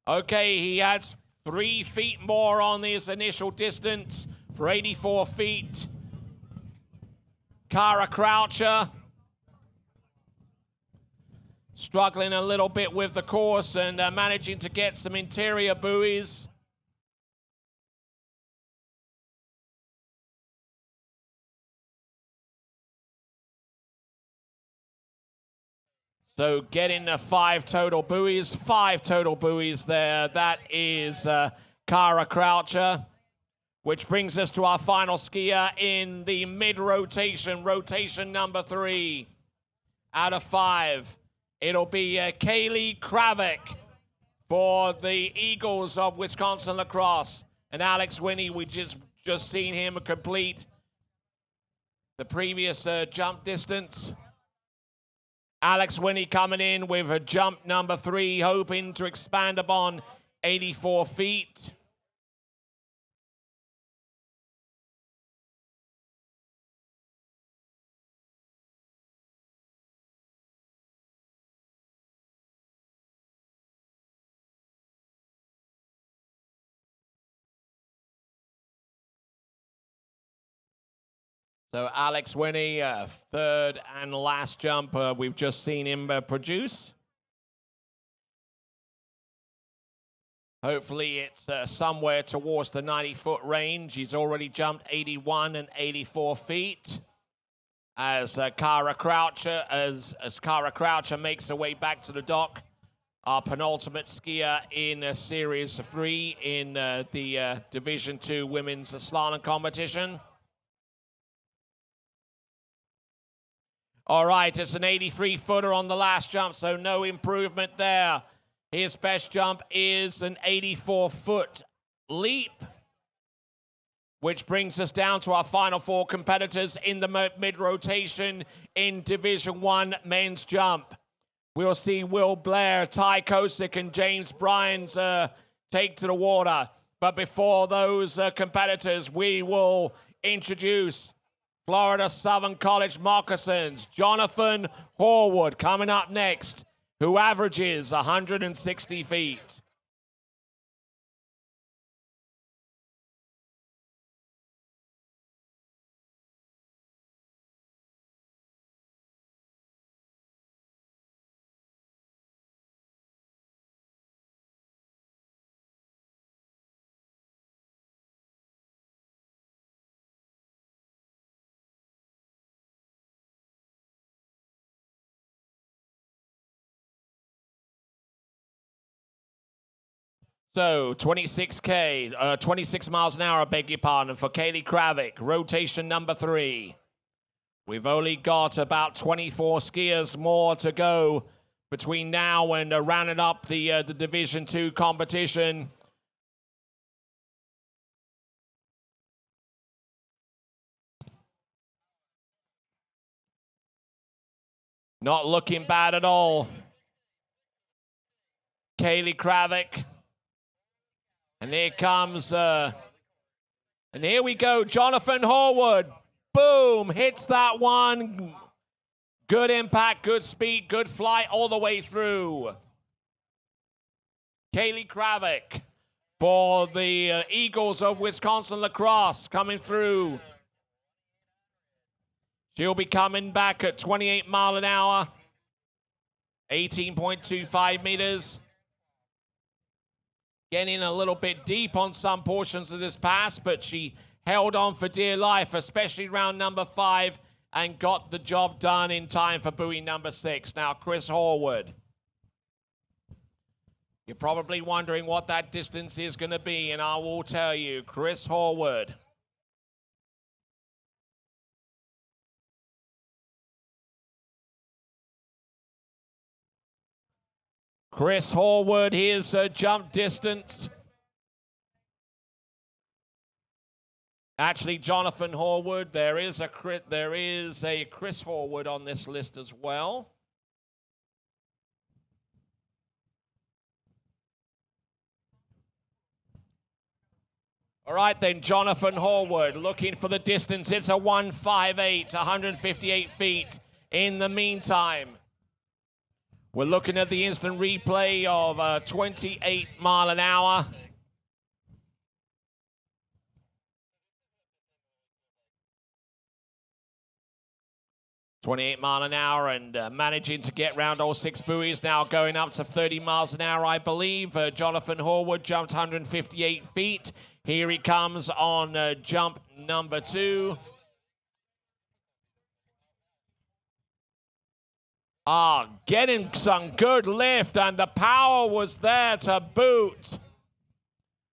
Speaker 2: Okay, he adds 3 feet more on his initial distance for 84 feet. Kara Croucher struggling a little bit with the course and managing to get some interior buoys. So getting 5 total buoys, 5 total buoys there. That is Kara Croucher, which brings us to our final skier in the mid-rotation, rotation number 3 out of 5. It'll be Kaylee Kravik for the Eagles of Wisconsin Lacrosse. And Alex Winnie, we just seen him complete the previous jump distance. Alex Winnie coming in with a jump number 3, hoping to expand upon 84 feet. So Alex Winnie, third and last jump we've just seen him produce. Hopefully it's somewhere towards the 90-foot range. He's already jumped 81 and 84 feet. As Kara Croucher makes her way back to the dock, our penultimate skier in Series 3 in the Division II Women's Slalom competition. All right, it's an 83-footer on the last jump, so no improvement there. His best jump is an 84-foot leap, which brings us down to our final 4 competitors in the mid-rotation in Division I men's jump. We'll see Will Blair, Ty Kosick, and James Bryans take to the water. But before those competitors, we will introduce Florida Southern College Moccasins, Jonathan Horwood coming up next, who averages 160 feet. So 26 miles an hour, I beg your pardon, for Kaylee Kravik, rotation number 3. We've only got about 24 skiers more to go between now and rounding up the Division II competition. Not looking bad at all. Kaylee Kravik. And here comes, and here we go, Jonathan Horwood. Boom, hits that one. Good impact, good speed, good flight all the way through. Kaylee Kravik for the Eagles of Wisconsin Lacrosse coming through. She'll be coming back at 28 miles an hour, 18.25 meters. Getting a little bit deep on some portions of this pass, but she held on for dear life, especially round number 5 and got the job done in time for buoy number 6. Now, Chris Horwood. You're probably wondering what that distance is going to be, and I will tell you, Chris Horwood. Chris Horwood, his jump distance. Actually, Jonathan Horwood, there is a Chris Horwood on this list as well. All right then, Jonathan Horwood looking for the distance. It's a 158, 158 feet. In the meantime, we're looking at the instant replay of 28 mile an hour. .28 mile an hour and managing to get round all 6 buoys, now going up to 30 miles an hour, I believe. Jonathan Horwood jumped 158 feet. Here he comes on jump number 2. Getting some good lift, and the power was there to boot.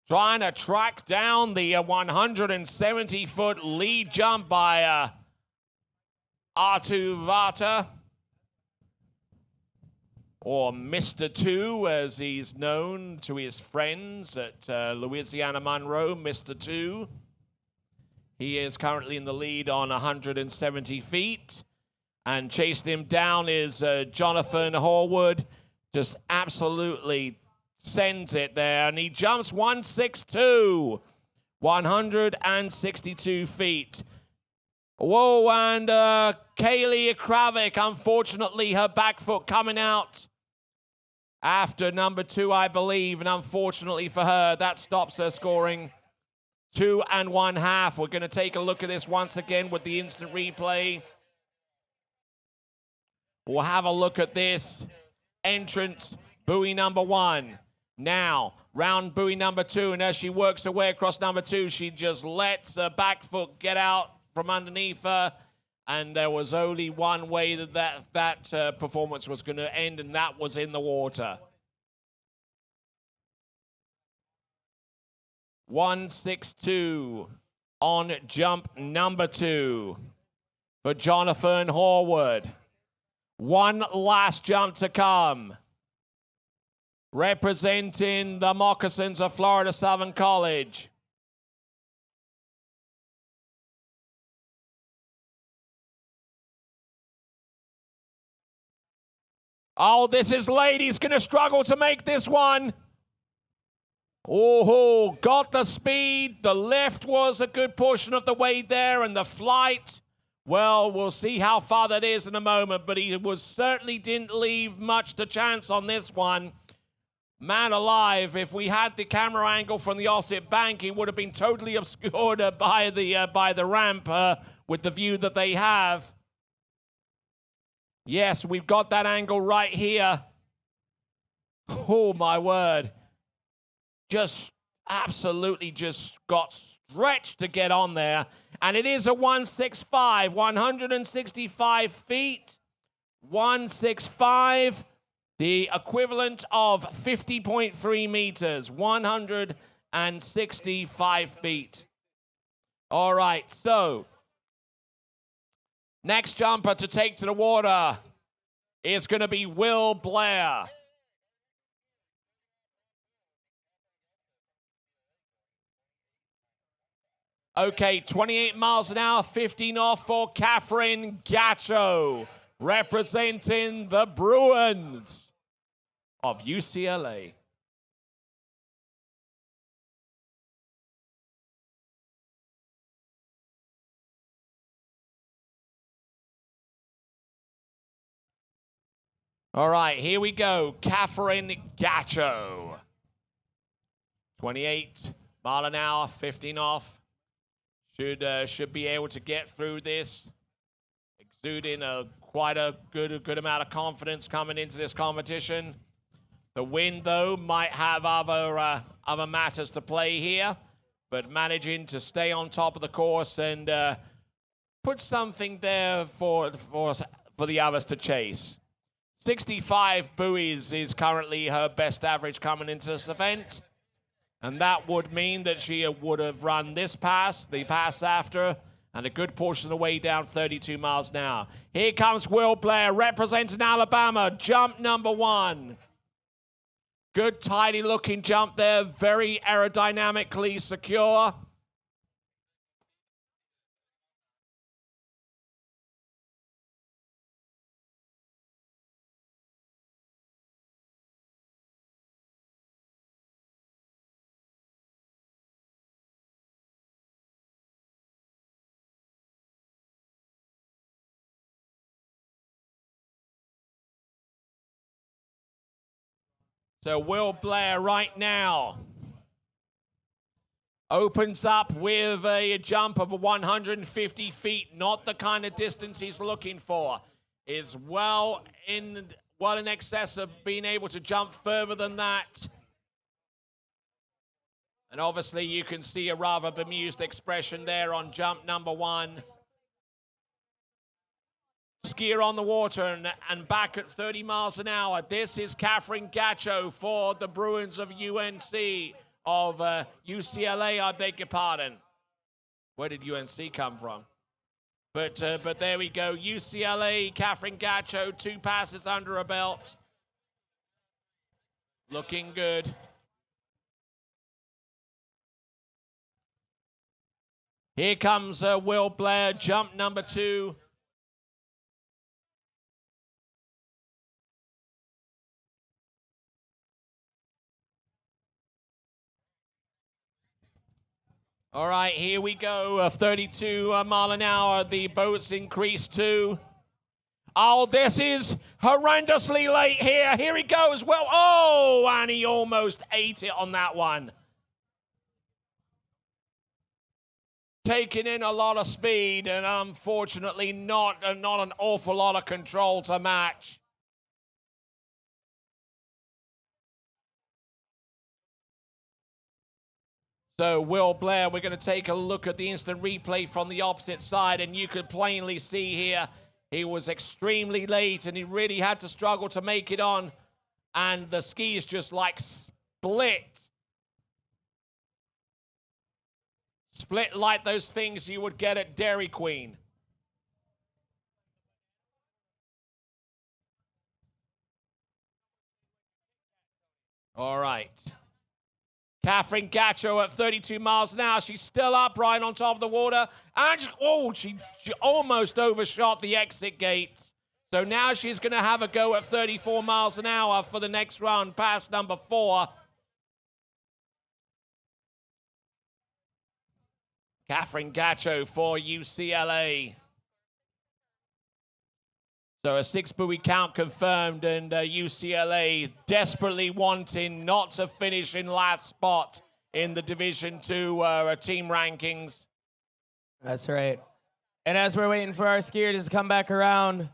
Speaker 2: Trying to track down the 170-foot lead jump by Artu Vata, or Mr. 2, as he's known to his friends at Louisiana Monroe, Mr. 2. He is currently in the lead on 170 feet. And chasing him down is Jonathan Horwood. Just absolutely sends it there. And he jumps 162, 162 feet. Whoa, and Kaylee Kravik, unfortunately, her back foot coming out after number 2, I believe. And unfortunately for her, that stops her scoring 2 1/2. We're going to take a look at this once again with the instant replay. We'll have a look at this. Entrance, buoy number 1. Now, round buoy number 2, and as she works her way across number 2, she just lets her back foot get out from underneath her, and there was only one way that performance was going to end, and that was in the water. 162 on jump number 2 for Jonathan Horwood. One last jump to come. Representing the Moccasins of Florida Southern College. Oh, this is ladies going to struggle to make this one. Oh, got the speed. The lift was a good portion of the way there, and the flight, well, we'll see how far that is in a moment, but he certainly didn't leave much to chance on this one. Man alive, if we had the camera angle from the opposite bank, he would have been totally obscured by the ramp with the view that they have. Yes, we've got that angle right here. Oh, my word. Just absolutely just got stretched to get on there. And it is a 165, 165 feet. 165, the equivalent of 50.3 meters, 165 feet. All right, so next jumper to take to the water is going to be Will Blair. Okay, 28 miles an hour, 15 off for Catherine Gacho, representing the Bruins of UCLA. All right, here we go. Catherine Gacho. 28 mile an hour, 15 off. Should be able to get through this. Exuding quite a good amount of confidence coming into this competition. The wind, though, might have other matters to play here, but managing to stay on top of the course and put something there for the others to chase. 65 buoys is currently her best average coming into this event. And that would mean that she would have run this pass, the pass after, and a good portion of the way down 32 miles an hour. Here comes Will Blair representing Alabama, jump number 1. Good, tidy looking jump there, very aerodynamically secure. So Will Blair right now opens up with a jump of 150 feet, not the kind of distance he's looking for. Is well in excess of being able to jump further than that. And obviously you can see a rather bemused expression there on jump number 1. Skier on the water and back at 30 miles an hour. This is Catherine Gacho for the Bruins of UCLA, I beg your pardon. Where did UNC come from? But there we go. UCLA, Catherine Gacho, 2 passes under her belt. Looking good. Here comes Will Blair, jump number 2. All right, here we go, 32 mile an hour. The boats increase to. Oh, this is horrendously late here. Here he goes. Well, oh, and he almost ate it on that one. Taking in a lot of speed and unfortunately not an awful lot of control to match. So Will Blair, we're going to take a look at the instant replay from the opposite side, and you could plainly see here he was extremely late and he really had to struggle to make it on, and the skis just like split like those things you would get at Dairy Queen. All right. Catherine Gacho at 32 miles an hour. She's still upright on top of the water. And she almost overshot the exit gates. So now she's going to have a go at 34 miles an hour for the next run, pass number 4. Catherine Gacho for UCLA. So a 6 buoy count confirmed, and UCLA desperately wanting not to finish in last spot in the Division II team rankings.
Speaker 7: That's right. And as we're waiting for our skiers to come back around,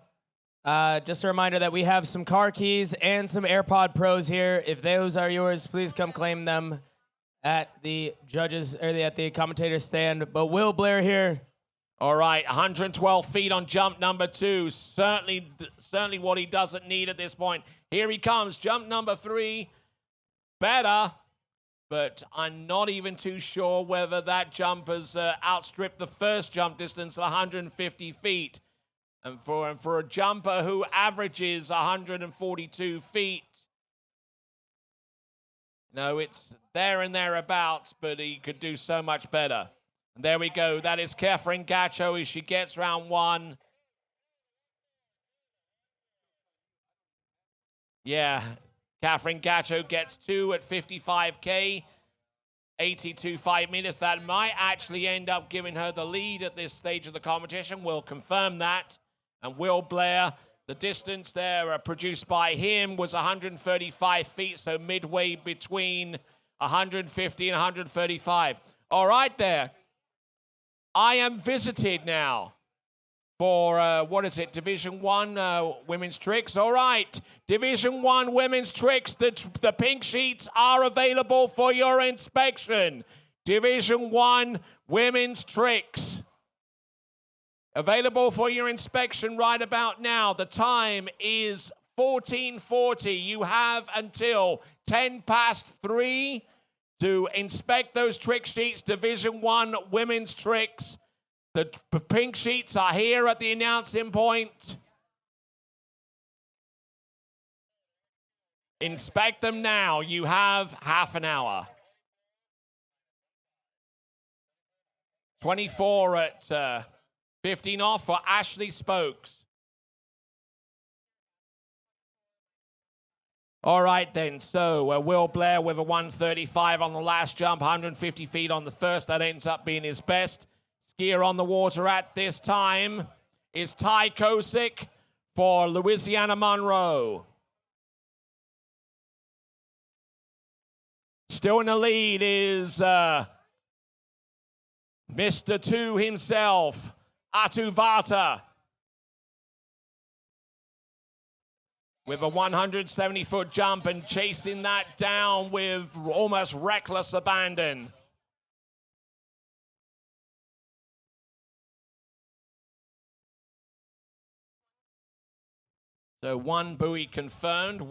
Speaker 7: just a reminder that we have some car keys and some AirPod Pros here. If those are yours, please come claim them at the judges or at the commentator stand. But Will Blair here.
Speaker 2: All right, 112 feet on jump number 2. Certainly what he doesn't need at this point. Here he comes, jump number 3. Better, but I'm not even too sure whether that jump has outstripped the first jump distance of 150 feet. And for a jumper who averages 142 feet, no, it's there and thereabouts, but he could do so much better. And there we go. That is Catherine Gacho as she gets round 1. Yeah, Catherine Gacho gets 2 at 55K, 82.5 meters. That might actually end up giving her the lead at this stage of the competition. We'll confirm that. And Will Blair, the distance there produced by him was 135 feet, so midway between 150 and 135. All right there. I am visited now for, what is it, Division 1 women's tricks. All right, Division 1 women's tricks. The pink sheets are available for your inspection. Division 1 women's tricks. Available for your inspection right about now. The time is 14:40. You have until 3:10 to inspect those trick sheets, Division 1 women's tricks. The pink sheets are here at the announcing point. Inspect them now. You have half an hour. 24 at 15 off for Ashley Spokes. All right then, so Will Blair with a 135 on the last jump, 150 feet on the first. That ends up being his best. Skier on the water at this time is Ty Kosick for Louisiana Monroe. Still in the lead is Mr. 2 himself, Atuvata, with a 170-foot jump and chasing that down with almost reckless abandon. So one buoy confirmed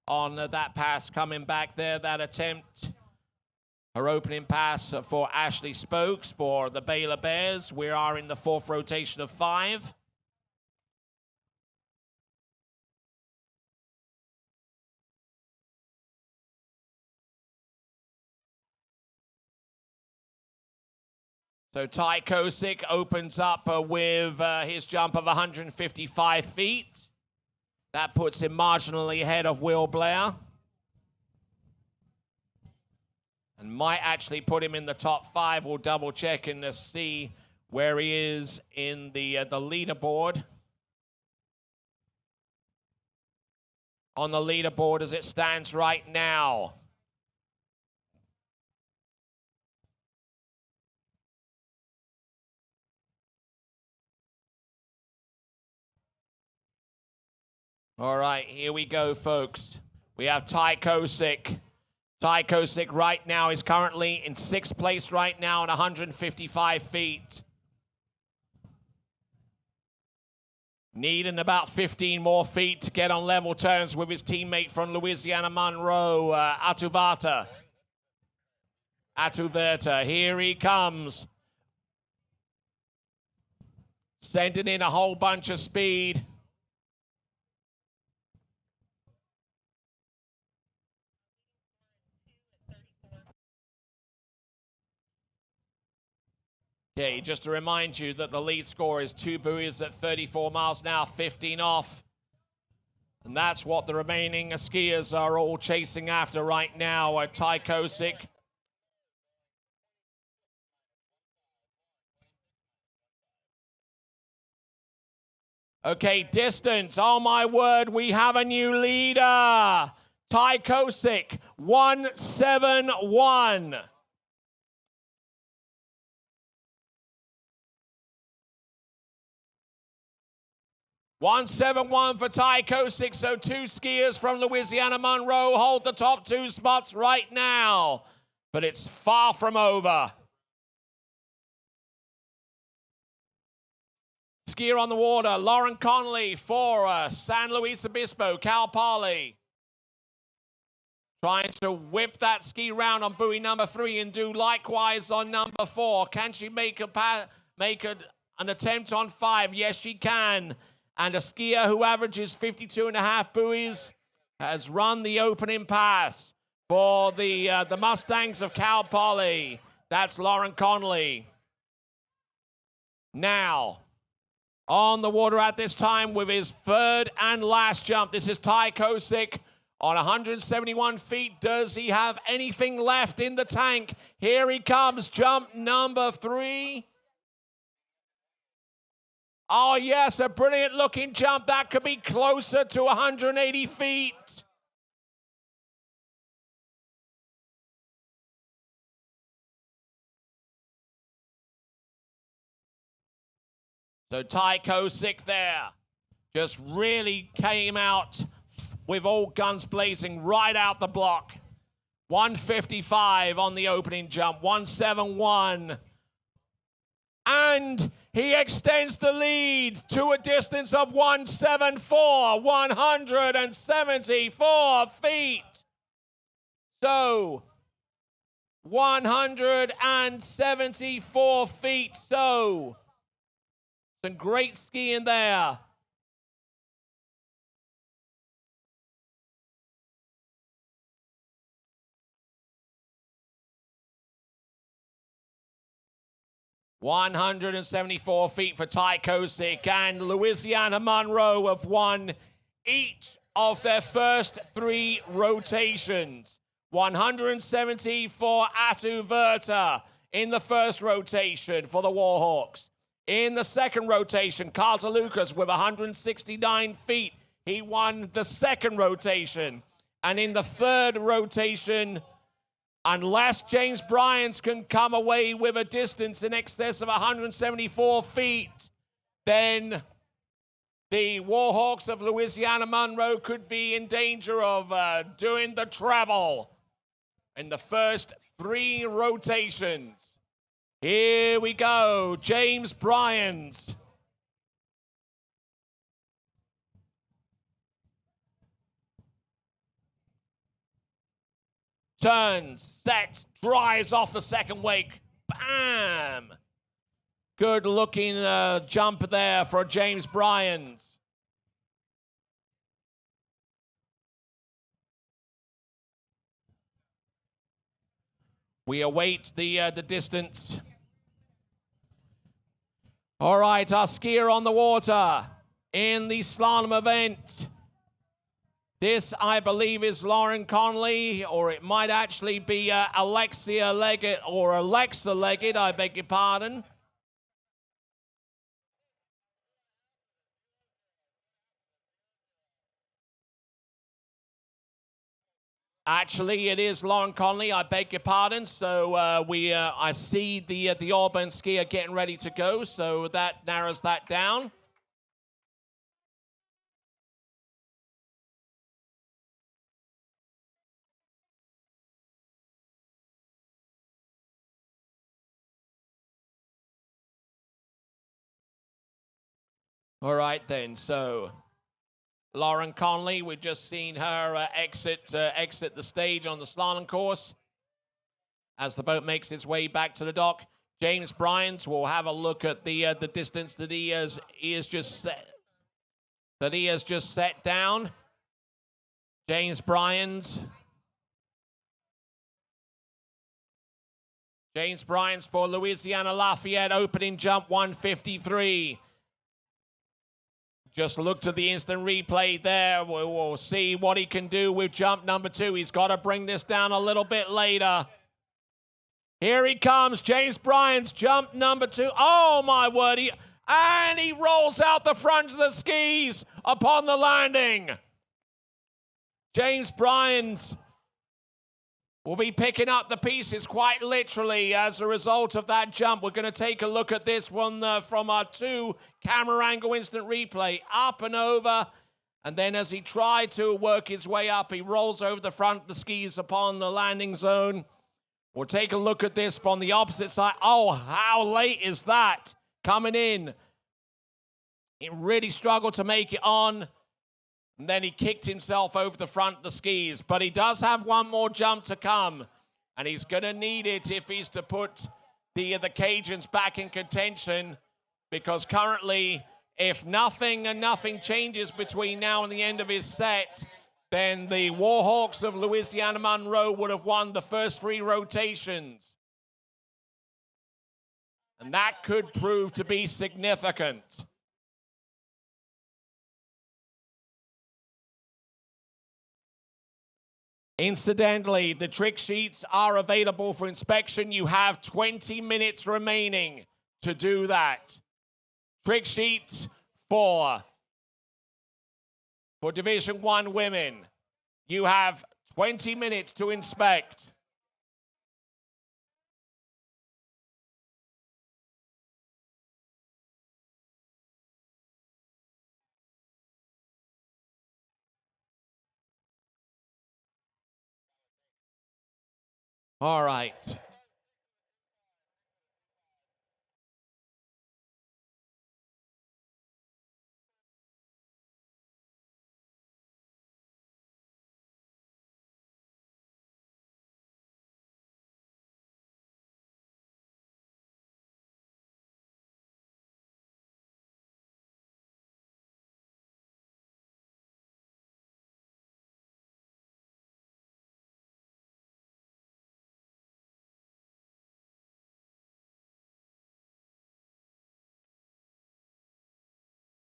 Speaker 2: on that pass coming back there, that attempt. Her opening pass for Ashley Spokes for the Baylor Bears. We are in the 4th rotation of 5. So Ty Kosick opens up with his jump of 155 feet. That puts him marginally ahead of Will Blair. And might actually put him in the top 5. We'll double check and see where he is in the leaderboard. On the leaderboard as it stands right now. All right, here we go, folks. We have Ty Kosick. Ty Kosick right now is currently in 6th place right now at 155 feet. Needing about 15 more feet to get on level terms with his teammate from Louisiana Monroe, Atuvata. Here he comes. Sending in a whole bunch of speed. Okay, just to remind you that the lead score is 2 buoys at 34 miles an hour, 15 off. And that's what the remaining skiers are all chasing after right now. Ty Kosick. Okay, distance. Oh my word, we have a new leader. Ty Kosick, 171. 171 for Ty Kosick, so 2 skiers from Louisiana Monroe hold the top 2 spots right now, but it's far from over. Skier on the water, Lauren Connolly for San Luis Obispo, Cal Poly. Trying to whip that ski round on buoy number 3 and do likewise on number 4. Can she make an attempt on 5? Yes, she can. And a skier who averages 52.5 buoys has run the opening pass for the Mustangs of Cal Poly. That's Lauren Connolly. Now, on the water at this time with his 3rd and last jump. This is Ty Kosick on 171 feet. Does he have anything left in the tank? Here he comes, jump number 3. Oh, yes, a brilliant looking jump. That could be closer to 180 feet. So Ty Kosick there just really came out with all guns blazing right out the block. 155 on the opening jump, 171. And he extends the lead to a distance of 174 feet. So, 174 feet. So, some great skiing there. $174 feet for Ty Kosick, and Louisiana Monroe have won each of their first 3 rotations. 170 for Atu Verta in the first rotation for the Warhawks. In the second rotation, Carter Lucas with 169 feet. He won the second rotation. And in the third rotation, unless James Bryant can come away with a distance in excess of 174 feet, then the Warhawks of Louisiana Monroe could be in danger of doing the treble in the first 3 rotations. Here we go, James Bryant. Turns, sets, drives off the second wake. Bam! Good looking jump there for James Bryant. We await the distance. All right, our skier on the water in the slalom event. This, I believe, is Lauren Conley, or it might actually be Alexia Leggett, or Alexa Leggett, I beg your pardon. Actually, it is Lauren Conley, I beg your pardon. So I see the Auburn skier getting ready to go, so that narrows that down. All right then, so Lauren Conley, we've just seen her exit the stage on the slalom course as the boat makes its way back to the dock. James Bryant will have a look at the distance that he has just set down. James Bryant for Louisiana Lafayette, opening jump 153. Just look to the instant replay there. We'll see what he can do with jump number 2. He's got to bring this down a little bit later. Here he comes, James Bryant's jump number 2. Oh, my word. And he rolls out the front of the skis upon the landing. James Bryant will be picking up the pieces quite literally as a result of that jump. We're going to take a look at this one from our 2 camera angle instant replay. Up and over. And then as he tried to work his way up, he rolls over the front of the skis upon the landing zone. We'll take a look at this from the opposite side. Oh, how late is that coming in? He really struggled to make it on. And then he kicked himself over the front of the skis. But he does have one more jump to come. And he's going to need it if he's to put the Cajuns back in contention. Because currently, if nothing changes between now and the end of his set, then the Warhawks of Louisiana Monroe would have won the first 3 rotations. And that could prove to be significant. Incidentally, the trick sheets are available for inspection. You have 20 minutes remaining to do that. Trick sheets for Division 1 women. You have 20 minutes to inspect. All right.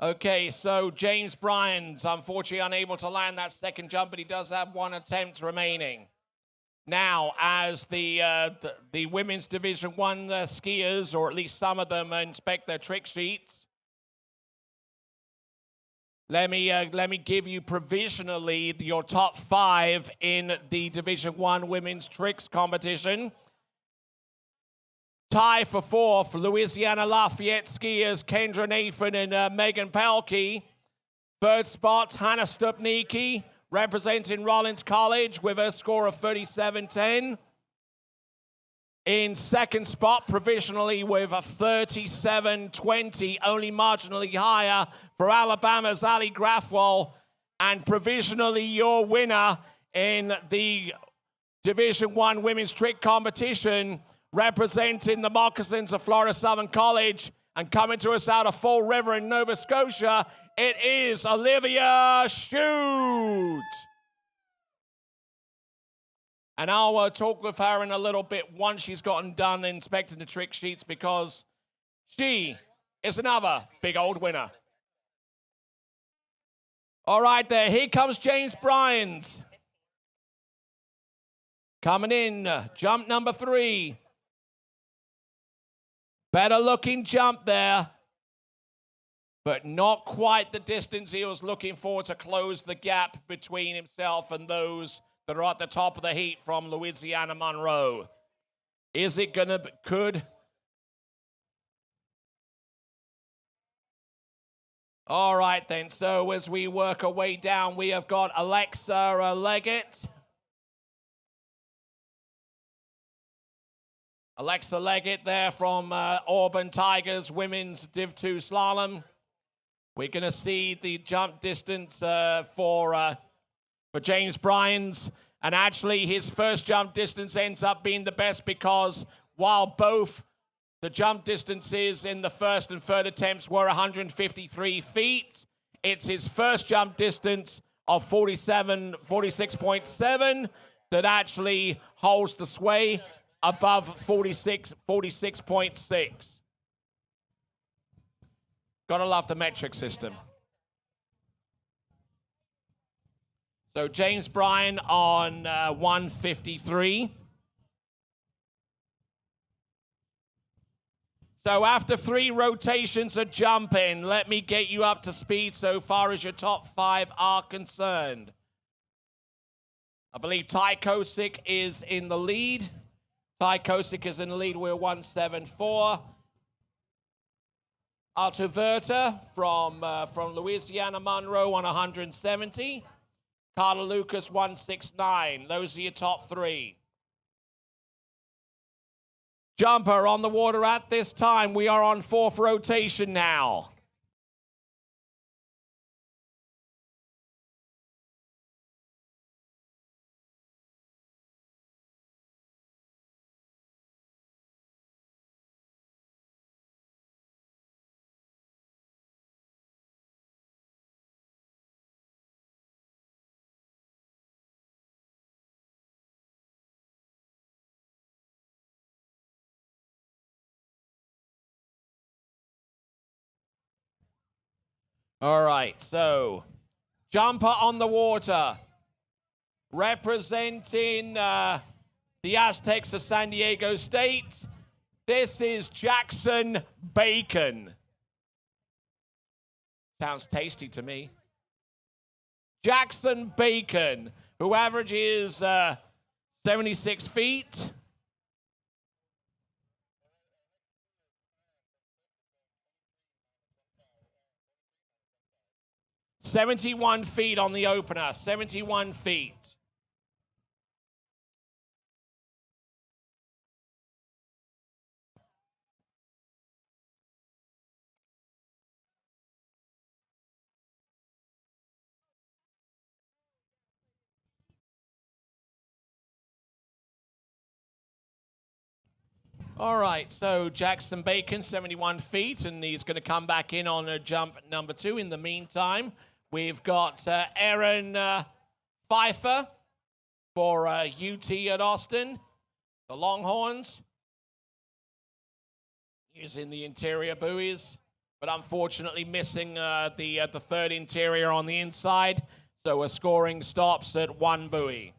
Speaker 2: Okay, so James Bryan's unfortunately unable to land that second jump, but he does have one attempt remaining. Now, as the women's Division 1 skiers, or at least some of them, inspect their trick sheets, let me give you provisionally your top 5 in the Division 1 women's tricks competition. Tie for 4th, Louisiana Lafayette skiers Kendra Nathan and Megan Pelkey. 3rd spot, Hannah Stupnicki, representing Rollins College with a score of 37.10. In 2nd spot, provisionally with a 37.20, only marginally higher for Alabama's Ali Graffwell. And provisionally your winner in the Division 1 women's trick competition, representing the Moccasins of Florida Southern College and coming to us out of Fall River in Nova Scotia, it is Olivia Shute. And I'll talk with her in a little bit once she's gotten done inspecting the trick sheets, because she is another big old winner. All right there, here comes James Bryant. Coming in, jump number 3. Better looking jump there, but not quite the distance he was looking for to close the gap between himself and those that are at the top of the heat from Louisiana Monroe. Is it gonna be, could? All right then, so as we work our way down, we have got Alexa Leggett. Alexa Leggett there from Auburn Tigers Women's Div 2 Slalom. We're going to see the jump distance for James Bryant. And actually, his first jump distance ends up being the best, because while both the jump distances in the first and third attempts were 153 feet, it's his first jump distance of 46.7 that actually holds the sway above 46.6. Gotta love the metric system. So James Bryan on 153. So after 3 rotations of jumping, let me get you up to speed so far as your top 5 are concerned. I believe Ty Kosick is in the lead. Ty Kosick is in the lead with 174. Altaverta from Louisiana Monroe on 170. Carla Lucas 169. Those are your top 3. Jumper on the water at this time. We are on 4th rotation now. All right, so jumper on the water, representing the Aztecs of San Diego State. This is Jackson Bacon. Sounds tasty to me. Jackson Bacon, who averages 76 feet. "71 feet on the opener, 71 feet. All right, so Jackson Bacon, 71 feet, and he's going to come back in on jump number 2. In the meantime, we've got Aaron Pfeiffer for UT at Austin, the Longhorns, using the interior buoys. but unfortunately missing the third interior on the inside. So a scoring stops at 1 buoy.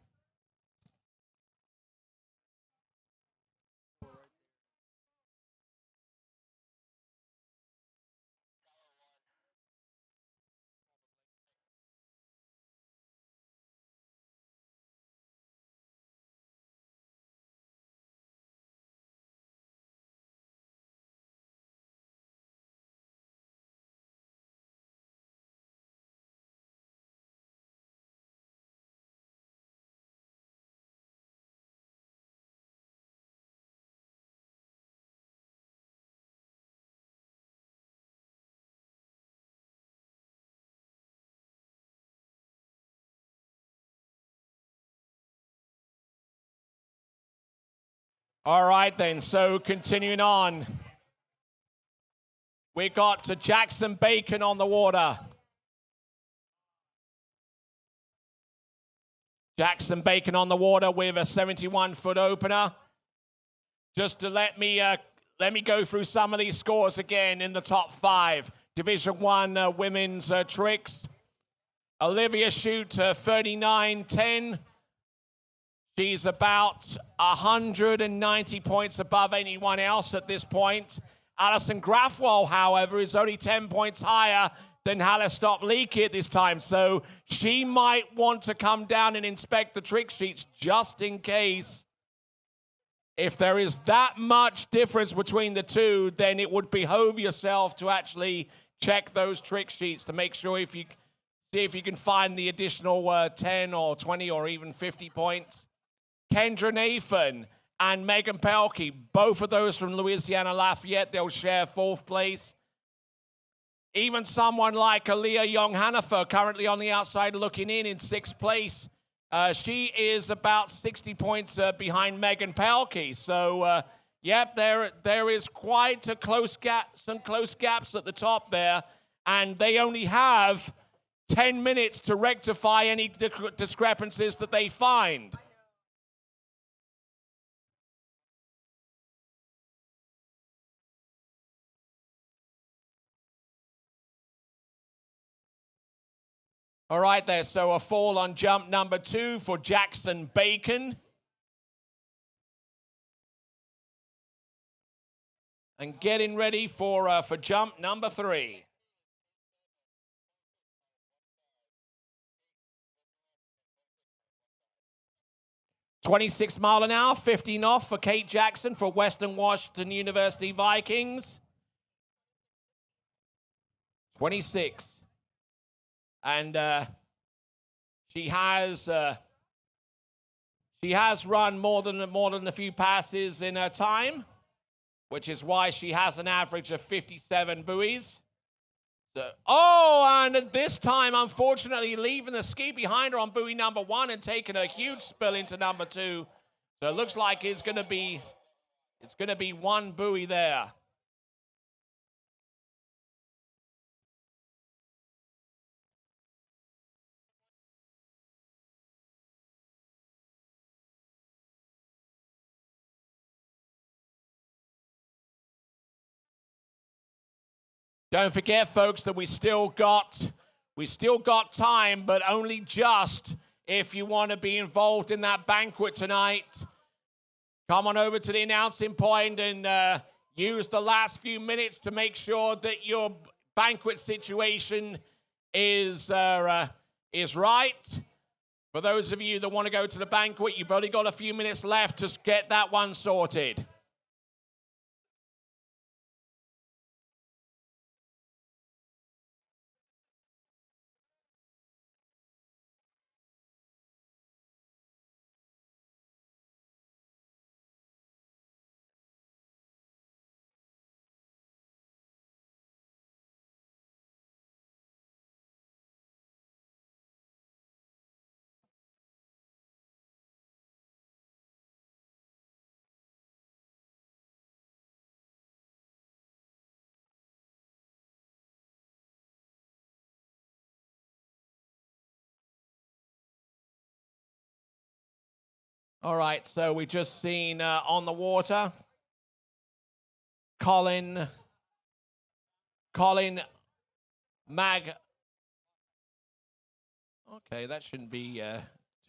Speaker 2: All right, then. So continuing on, we got to Jackson Bacon on the water. Jackson Bacon on the water with a 71-foot opener. Just to let me go through some of these scores again in the top 5. Division 1 women's tricks. Olivia Shute 39.10. She's about 190 points above anyone else at this point. Alison Grafwell, however, is only 10 points higher than Hallerstop Leakey at this time. So she might want to come down and inspect the trick sheets just in case. If there is that much difference between the two, then it would behove yourself to actually check those trick sheets to make sure see if you can find the additional 10 or 20 or even 50 points. Kendra Nathan and Megan Pelkey, both of those from Louisiana Lafayette, they'll share 4th place. Even someone like Aaliyah Young-Hanifer, currently on the outside looking in 6th place. She is about 60 points behind Megan Pelkey. So, yep, there is quite a close gap, some close gaps at the top there. And they only have 10 minutes to rectify any discrepancies that they find. All right there, so a fall on jump number 2 for Jackson Bacon. And getting ready for jump number 3. .26 an hour, 15 off for Kate Jackson for Western Washington University Vikings. 26. And she has run more than a few passes in her time, which is why she has an average of 57 buoys. So, and this time, unfortunately, leaving the ski behind her on buoy number 1 and taking a huge spill into number 2. So it looks like it's going to be 1 buoy there. Don't forget, folks, that we still got time, but only just if you want to be involved in that banquet tonight. Come on over to the announcing point and use the last few minutes to make sure that your banquet situation is right. For those of you that want to go to the banquet, you've only got a few minutes left to get that one sorted. All right, so we just seen on the water, Colin Colin Mag. Okay, that shouldn't be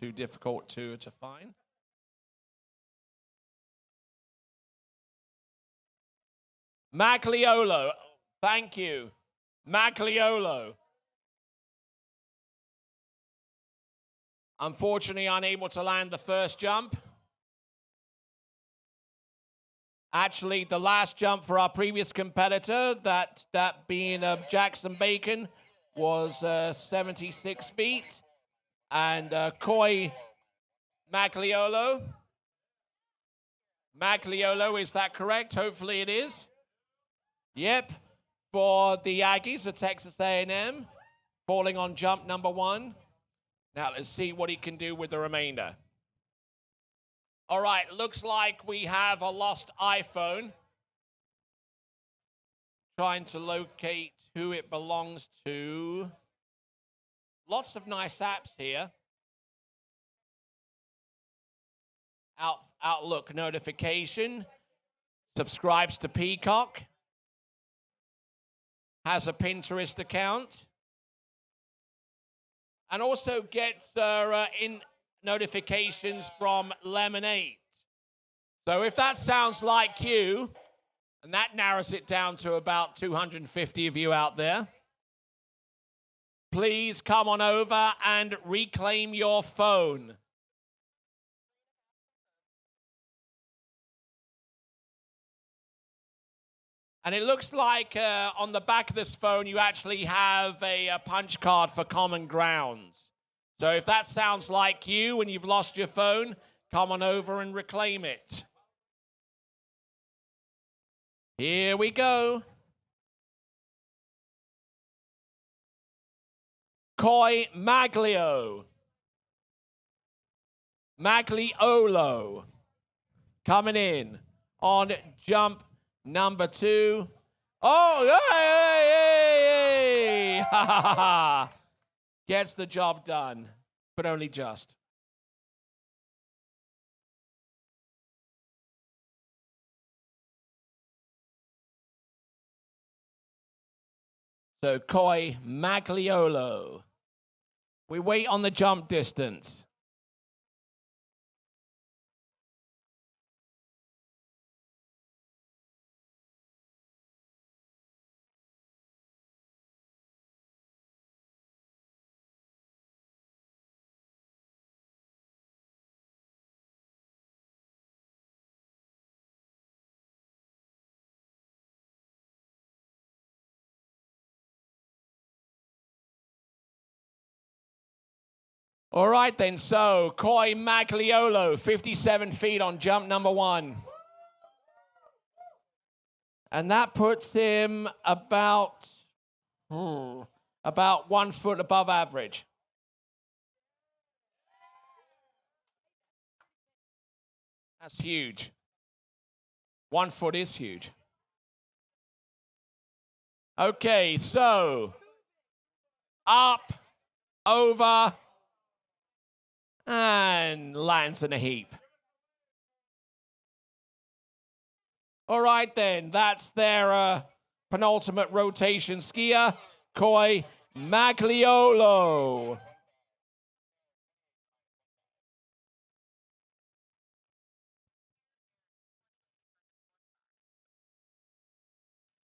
Speaker 2: too difficult to find. Magliolo. Thank you. Magliolo. Unfortunately, unable to land the first jump. Actually, the last jump for our previous competitor, that being Jackson Bacon, was 76 feet. And Coy Magliolo. Magliolo, is that correct? Hopefully it is. Yep. For the Aggies of Texas A&M, falling on jump number 1. Now let's see what he can do with the remainder. All right, looks like we have a lost iPhone. Trying to locate who it belongs to. Lots of nice apps here. Outlook notification. Subscribes to Peacock. Has a Pinterest account. And also gets in notifications from Lemonade. So if that sounds like you, and that narrows it down to about 250 of you out there, please come on over and reclaim your phone. And it looks like on the back of this phone, you actually have a punch card for Common Grounds. So if that sounds like you and you've lost your phone, come on over and reclaim it. Here we go. Coy Magliolo. Coming in on jump number 2. Oh, hey! Ha ha ha! Gets the job done, but only just. So Coy Magliolo. We wait on the jump distance. All right then, so Coy Magliolo, 57 feet on jump number 1. And that puts him about 1 foot above average. That's huge. 1 foot is huge. Okay, so up, over, and lands in a heap. All right, then. That's their penultimate rotation skier, Coy Magliolo.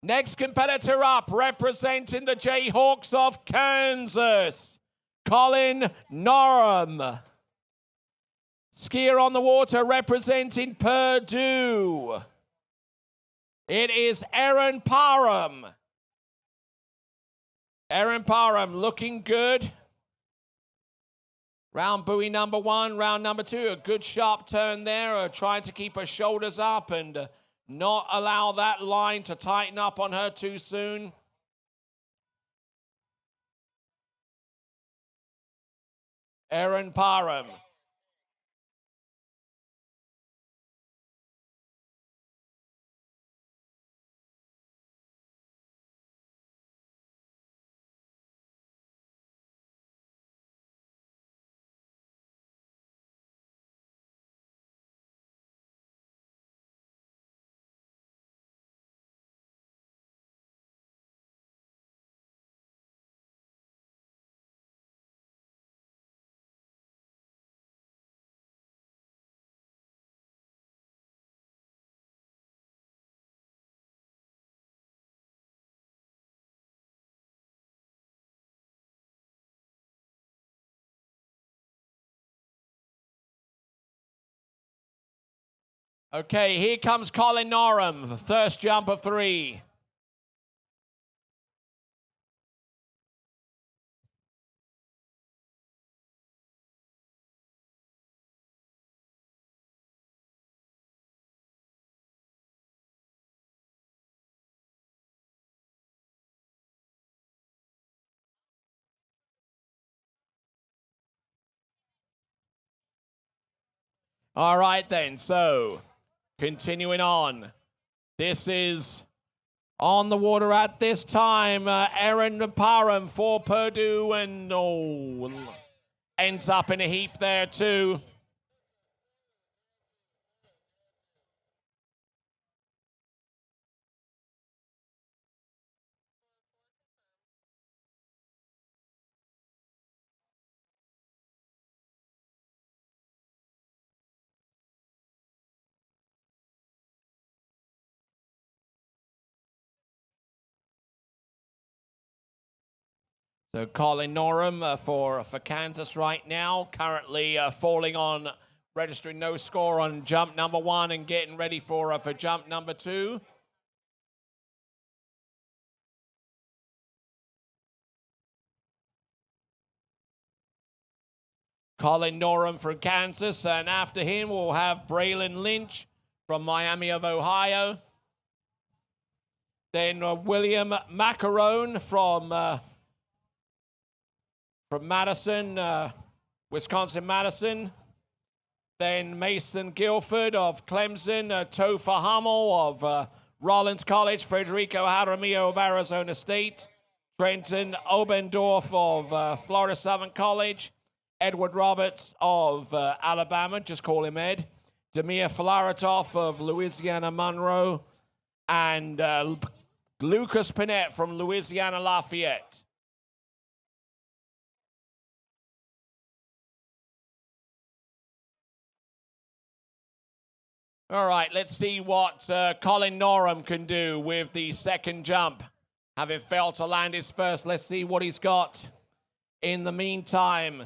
Speaker 2: Next competitor up, representing the Jayhawks of Kansas, Colin Norum. Skier on the water representing Purdue. It is Erin Parham. Erin Parham looking good. Round buoy number 1, round number 2. A good sharp turn there, trying to keep her shoulders up and not allow that line to tighten up on her too soon. Erin Parham. Okay, here comes Colin Norum, first jump of 3. All right then, so continuing on. This is on the water at this time. Erin Parham for Purdue, and ends up in a heap there too. So Colin Norum for Kansas right now, currently falling on, registering no score on jump number 1 and getting ready for jump number 2. Colin Norum from Kansas, and after him we'll have Braylon Lynch from Miami of Ohio. Then William Macarone from Madison, Wisconsin-Madison. Then Mason Guilford of Clemson, Topher Hummel of Rollins College, Federico Jaramillo of Arizona State, Trenton Obendorf of Florida Southern College, Edward Roberts of Alabama, just call him Ed, Demir Flaratov of Louisiana Monroe, and Lucas Pinette from Louisiana Lafayette. All right, let's see what Colin Norum can do with the second jump. Having failed to land his first, let's see what he's got in the meantime.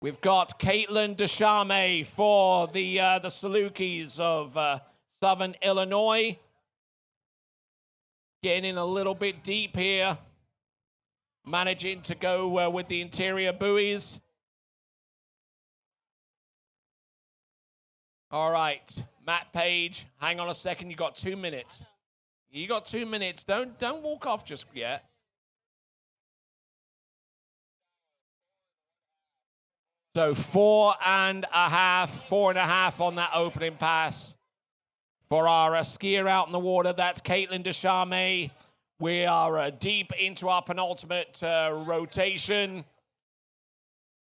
Speaker 2: We've got Caitlin Deschamais for the Salukis of Southern Illinois. Getting in a little bit deep here. Managing to go with the interior buoys. All right, Matt Page, hang on a second. You got 2 minutes. You got 2 minutes. Don't walk off just yet. So 4.5 on that opening pass for our skier out in the water. That's Caitlin Deschamais. We are deep into our penultimate rotation.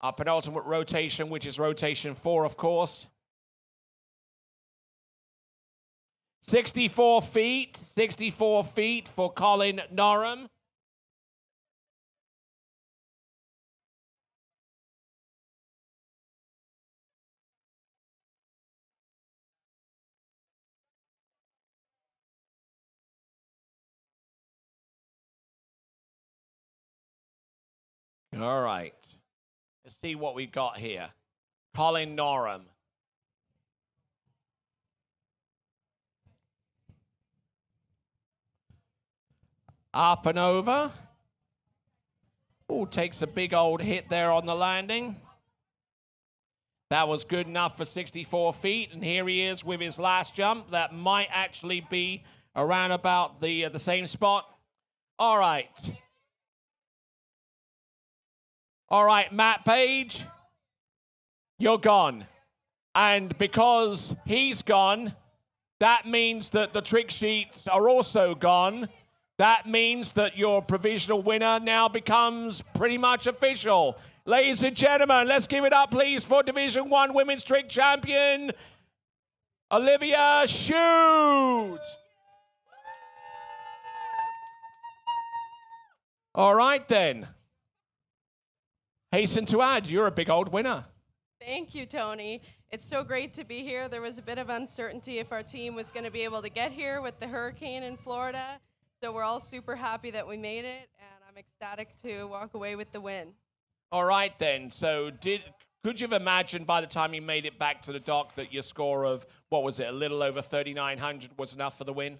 Speaker 2: Our penultimate rotation, which is rotation 4, of course. 64 feet for Colin Norum. All right. Let's see what we got here. Colin Norum. Up and over. Oh, takes a big old hit there on the landing. That was good enough for 64 feet. And here he is with his last jump. That might actually be around about the same spot. All right. All right, Matt Page, you're gone. And because he's gone, that means that the trick sheets are also gone. That means that your provisional winner now becomes pretty much official. Ladies and gentlemen, let's give it up, please, for Division I Women's Trick Champion, Olivia Shute. All right, then. Hasten to add, you're a big old winner.
Speaker 8: Thank you, Tony. It's so great to be here. There was a bit of uncertainty if our team was going to be able to get here with the hurricane in Florida. So we're all super happy that we made it, and I'm ecstatic to walk away with the win.
Speaker 2: All right, then. So
Speaker 1: Could you have imagined by the time you made it back to the dock that your score of, what was it, a little over 3,900 was enough for the win?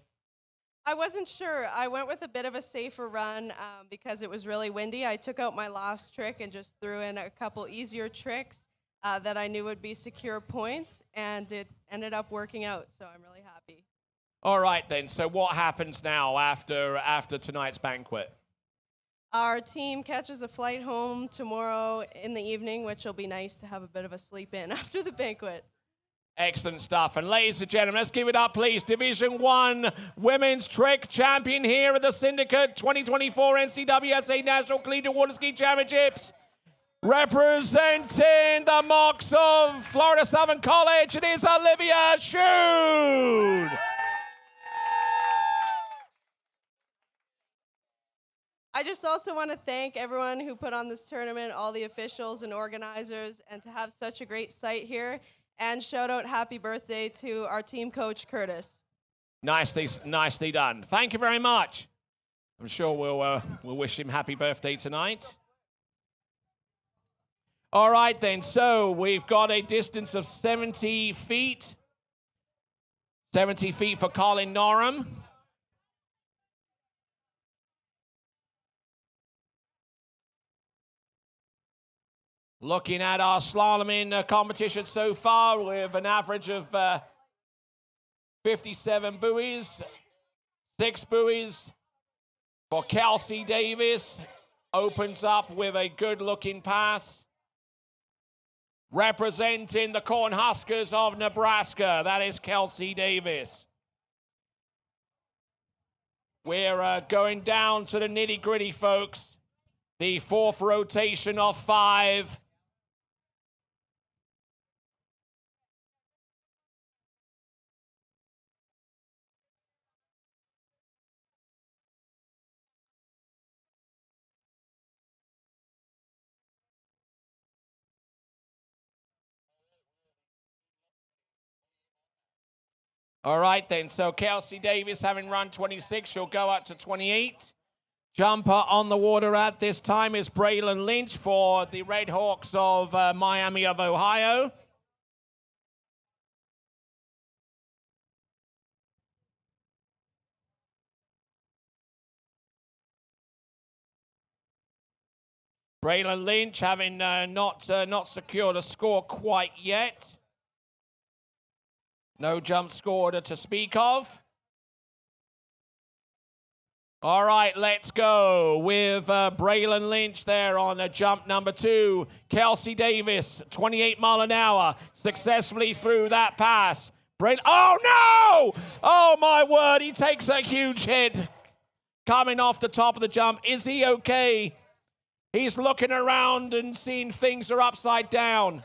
Speaker 8: I wasn't sure. I went with a bit of a safer run because it was really windy. I took out my last trick and just threw in a couple easier tricks that I knew would be secure points, and it ended up working out, so I'm really happy.
Speaker 1: All right, then. So what happens now after tonight's banquet?
Speaker 8: Our team catches a flight home tomorrow in the evening, which will be nice to have a bit of a sleep in after the banquet.
Speaker 1: Excellent stuff. And ladies and gentlemen, let's give it up, please. Division 1 Women's Trick Champion here at the Syndicate 2024 NCWSA National Collegiate Water Ski Championships. Representing the Mocs of Florida Southern College, it is Olivia Shoon.
Speaker 8: I just also want to thank everyone who put on this tournament, all the officials and organizers, and to have such a great site here. And shout out happy birthday to our team coach, Curtis.
Speaker 1: Nicely done. Thank you very much. I'm sure we'll wish him happy birthday tonight. All right, then. So we've got a distance of 70 feet. 70 feet for Colin Norum. Looking at our slaloming competition so far with an average of 57 buoys, 6 buoys for Kelsey Davis. Opens up with a good-looking pass. Representing the Cornhuskers of Nebraska, that is Kelsey Davis. We're going down to the nitty-gritty, folks. The 4th rotation of 5. All right, then. So Kelsey Davis, having run 26, she'll go up to 28. Jumper on the water at this time is Braylon Lynch for the Red Hawks of Miami of Ohio. Braylon Lynch having not secured a score quite yet. No jump scored to speak of. All right, let's go with Braylon Lynch there on jump number 2. Kelsey Davis, 28 miles an hour, successfully through that pass. Oh, no! Oh, my word, he takes a huge hit coming off the top of the jump. Is he okay? He's looking around and seeing things are upside down.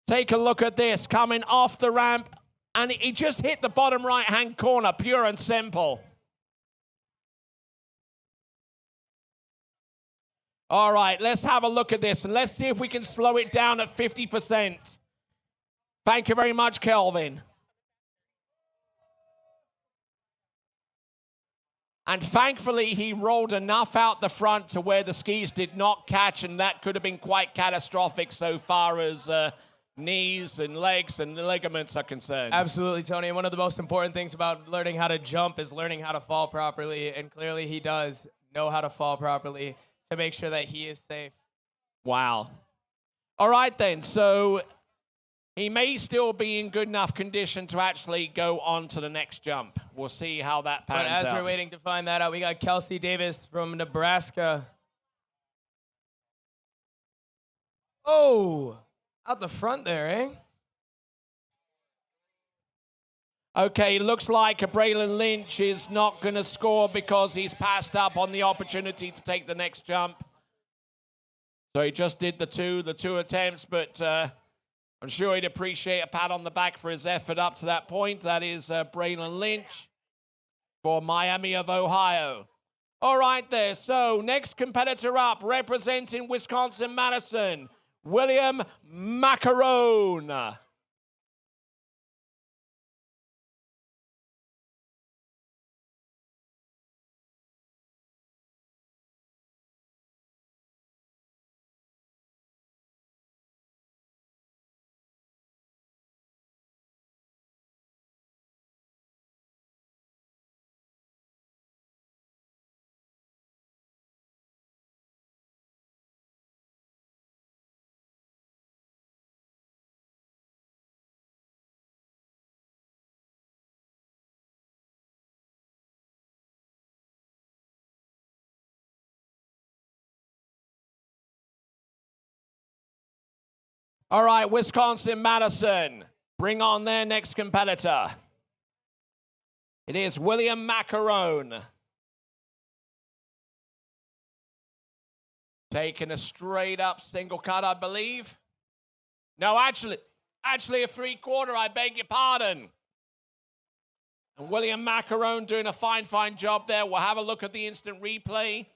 Speaker 1: Take a look at this, coming off the ramp, and he just hit the bottom right-hand corner, pure and simple. All right, let's have a look at this, and let's see if we can slow it down at 50%. Thank you very much, Kelvin. And thankfully, he rolled enough out the front to where the skis did not catch, and that could have been quite catastrophic so far as knees and legs and ligaments are concerned.
Speaker 7: Absolutely, Tony. And one of the most important things about learning how to jump is learning how to fall properly. And clearly he does know how to fall properly to make sure that he is safe.
Speaker 1: Wow. All right, then. So he may still be in good enough condition to actually go on to the next jump. We'll see how that pans out.
Speaker 7: But as we're waiting to find that out, we got Kelsey Davis from Nebraska. Oh! Out the front there, eh?
Speaker 1: Okay, looks like Braylon Lynch is not going to score because he's passed up on the opportunity to take the next jump. So he just did the two attempts, but I'm sure he'd appreciate a pat on the back for his effort up to that point. That is Braylon Lynch for Miami of Ohio. All right there, so next competitor up, representing Wisconsin-Madison, William Macarone.
Speaker 2: All right, Wisconsin-Madison, bring on their next competitor. It is William Macarone. Taking a straight up single cut, I believe. No, actually a 3/4, I beg your pardon. And William Macarone doing a fine job there. We'll have a look at the instant replay.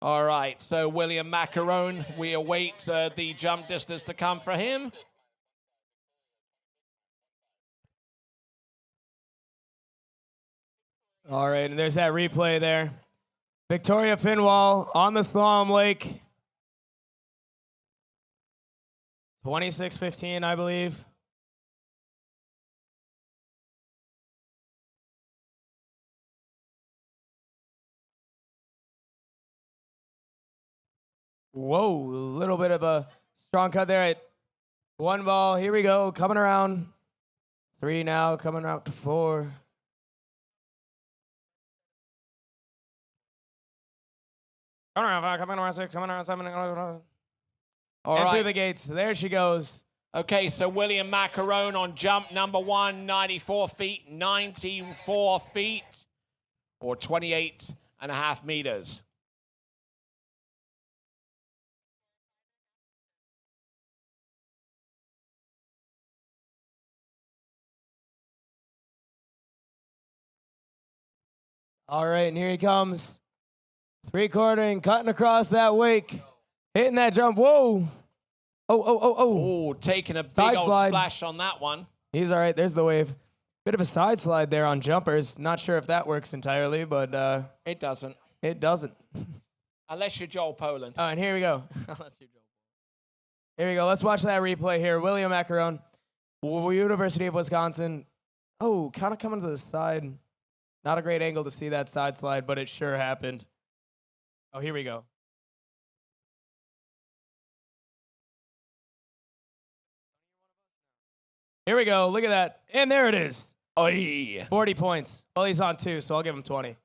Speaker 2: All right, so William Macarone, we await the jump distance to come for him.
Speaker 7: All right, and there's that replay there. Victoria Finwall on the Slalom Lake. 26:15, I believe. Whoa, a little bit of a strong cut there at 1 ball. Here we go, coming around. 3 now, coming out to 4. Coming around 5, coming around 6, coming around 7.
Speaker 2: All
Speaker 7: and
Speaker 2: right.
Speaker 7: through the gates. There she goes.
Speaker 2: Okay, so William Macarone on jump number 1, 94 feet, 94 feet, or 28.5 meters.
Speaker 7: All right, and here he comes. 3/4, cutting across that wake. Hitting that jump. Whoa. Oh.
Speaker 2: Oh, taking a big
Speaker 7: Side
Speaker 2: old
Speaker 7: slide.
Speaker 2: splash on that one.
Speaker 7: He's all right. There's the wave. Bit of a side slide there on jumpers. Not sure if that works entirely, but
Speaker 2: It doesn't.
Speaker 7: it doesn't.
Speaker 2: Unless you're Joel Poland.
Speaker 7: Oh, and here we go. Here we go. Let's watch that replay here. William Macarone, University of Wisconsin. Oh, kind of coming to the side. Not a great angle to see that side slide, but it sure happened. Oh, here we go. Here we go. Look at that. And there it is.
Speaker 2: Oy.
Speaker 7: 40 points. Well, he's on 2, so I'll give him 20.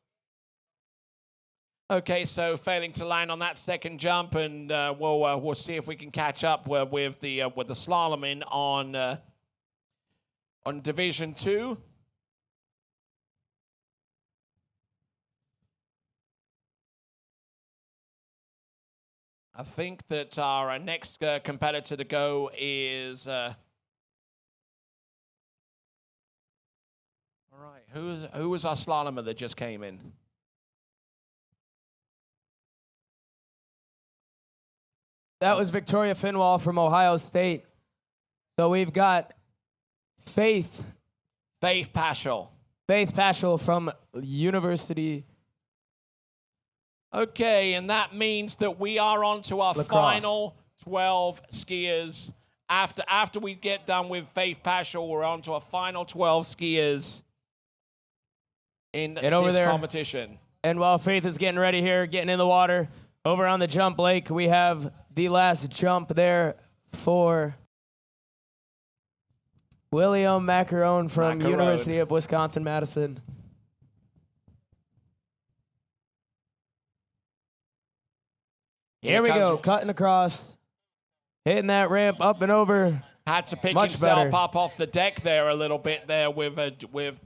Speaker 2: Okay, so failing to land on that second jump, and we'll see if we can catch up with the slaloming on Division 2. I think that our next competitor to go is. All right, who was our slalomer that just came in?
Speaker 7: That was Victoria Finwall from Ohio State. So we've got Faith
Speaker 2: Paschal.
Speaker 7: from University.
Speaker 2: Okay, and that means that we are on to our
Speaker 7: Lacrosse.
Speaker 2: final 12 skiers. After we get done with Faith Paschal, we're on to our final 12 skiers in
Speaker 7: over
Speaker 2: this
Speaker 7: there.
Speaker 2: competition.
Speaker 7: And while Faith is getting ready here, getting in the water, over on the jump lake, we have the last jump there for William Macarone from
Speaker 2: Macarone.
Speaker 7: University of Wisconsin-Madison. Here we go, cutting across, hitting that ramp up and over.
Speaker 2: Had to pick
Speaker 7: Much
Speaker 2: himself
Speaker 7: better.
Speaker 2: up off the deck there a little bit there with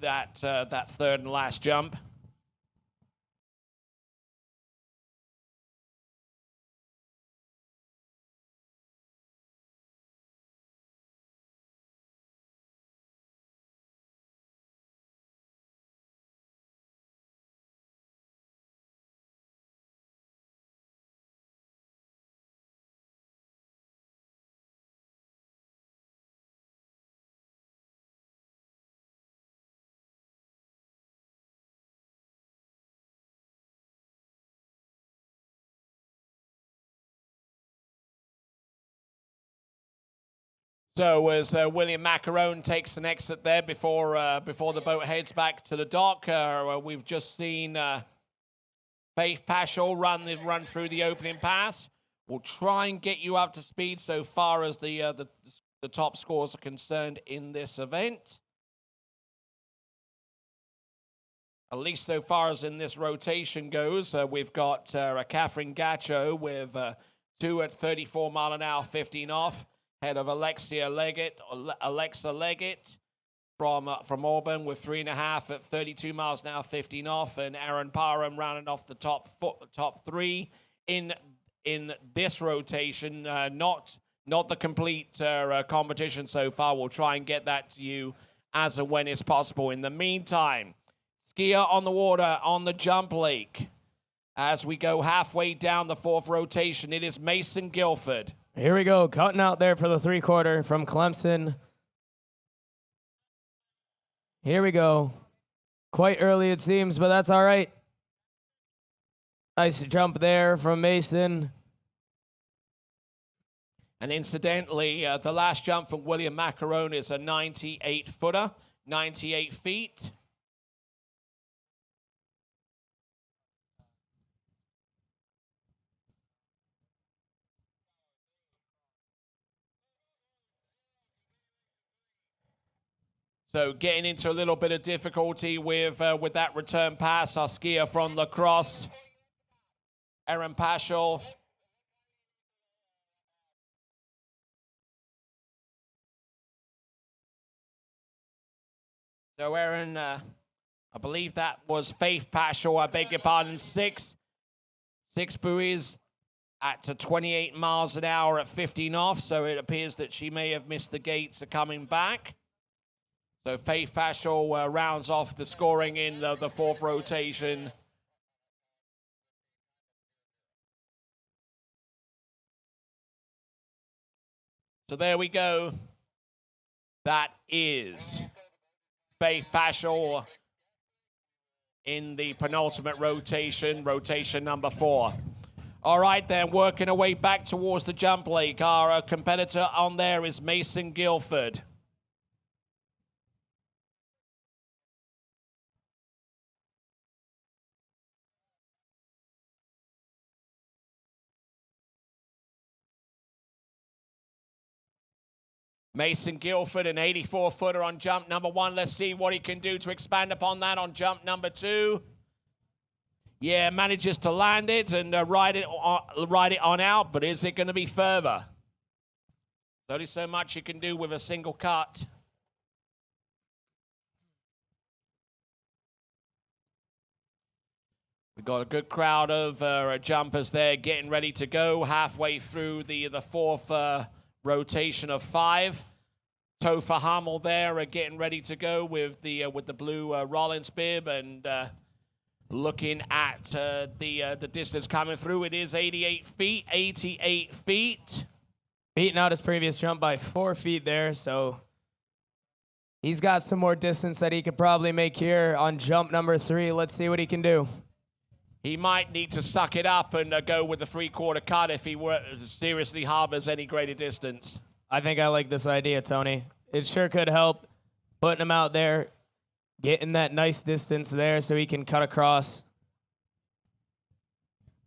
Speaker 2: that third and last jump. So as William Macarone takes an exit there before the boat heads back to the dock, we've just seen Faith Paschal run through the opening pass. We'll try and get you up to speed so far as the the top scores are concerned in this event. At least so far as in this rotation goes, we've got Catherine Gacho with 2 at 34 mile an hour, 15 off, ahead of Alexa Leggett from Auburn with 3.5 at 32 miles an hour, 15 off, and Aaron Parham rounding off the top 3 in this rotation. Not the complete competition so far. We'll try and get that to you as and when it's possible. In the meantime, skier on the water on the jump lake. As we go halfway down the 4th rotation, it is Mason Guilford.
Speaker 7: Here we go, cutting out there for the 3/4 from Clemson. Here we go. Quite early it seems, but that's all right. Nice jump there from Mason.
Speaker 2: And incidentally, the last jump from William Macarone is a 98-footer, 98 feet. So getting into a little bit of difficulty with that return pass, our skier from La Crosse, Erin Paschal. So Erin, I believe that was Faith Paschal, I beg your pardon, 6 buoys at 28 miles an hour at 15 off. So it appears that she may have missed the gates of coming back. So Faith Paschal rounds off the scoring in the 4th rotation. So there we go. That is Faith Paschal in the penultimate rotation, rotation number 4. All right, then, working our way back towards the jump lake. Our competitor on there is Mason Guilford. Mason Guilford, an 84-footer on jump number 1. Let's see what he can do to expand upon that on jump number 2. Yeah, manages to land it and ride it on out, but is it going to be further? There's only so much you can do with a single cut. We've got a good crowd of jumpers there getting ready to go halfway through the 4th rotation of 5. Topher Hummel there getting ready to go with the blue Rollins bib, and looking at the distance coming through. It is 88 feet, 88 feet.
Speaker 7: Beating out his previous jump by 4 feet there, so he's got some more distance that he could probably make here on jump number 3. Let's see what he can do.
Speaker 2: He might need to suck it up and go with the 3/4 cut if he seriously harbors any greater distance.
Speaker 7: I think I like this idea, Tony. It sure could help putting him out there, getting that nice distance there so he can cut across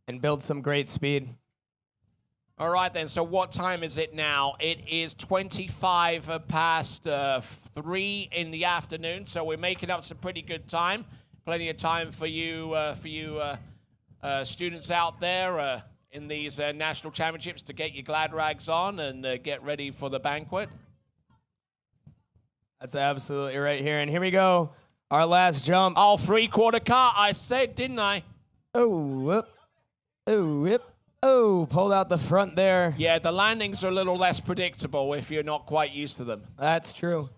Speaker 7: and build some great speed.
Speaker 2: All right, then. So what time is it now? It is 25 past 3 in the afternoon, so we're making up some pretty good time. Plenty of time for you students out there in these national championships to get your glad rags on and get ready for the banquet.
Speaker 7: That's absolutely right here. And here we go. Our last jump.
Speaker 2: Oh, 3/4 cut, I said, didn't I?
Speaker 7: Oh, whoop. Oh, whip. Oh, pulled out the front there.
Speaker 2: Yeah, the landings are a little less predictable if you're not quite used to them.
Speaker 7: That's true.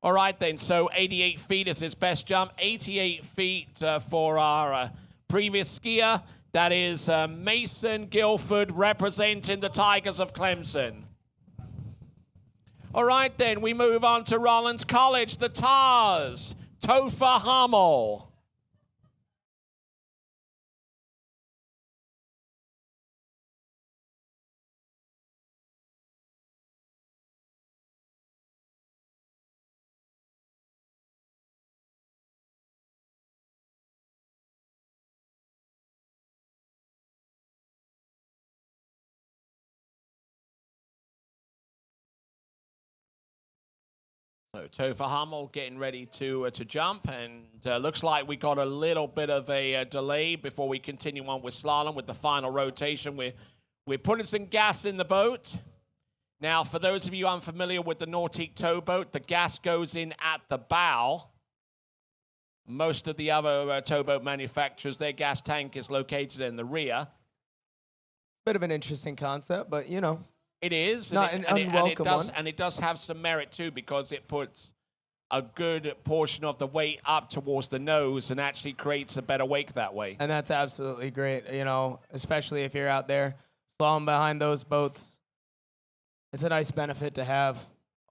Speaker 2: All right, then. So 88 feet is his best jump. 88 feet for our previous skier. That is Mason Guilford representing the Tigers of Clemson. All right, then. We move on to Rollins College, the Tars, Topher Hummel. So Topher Hummel getting ready to jump, and looks like we got a little bit of a delay before we continue on with slalom with the final rotation. We're putting some gas in the boat. Now, for those of you unfamiliar with the Nautique towboat, the gas goes in at the bow. Most of the other towboat manufacturers, their gas tank is located in the rear.
Speaker 7: Bit of an interesting concept, but you know.
Speaker 2: It is.
Speaker 7: Not an unwelcome one.
Speaker 2: And it does have some merit too, because it puts a good portion of the weight up towards the nose and actually creates a better wake that way.
Speaker 7: And that's absolutely great, you know, especially if you're out there slalom behind those boats. It's a nice benefit to have.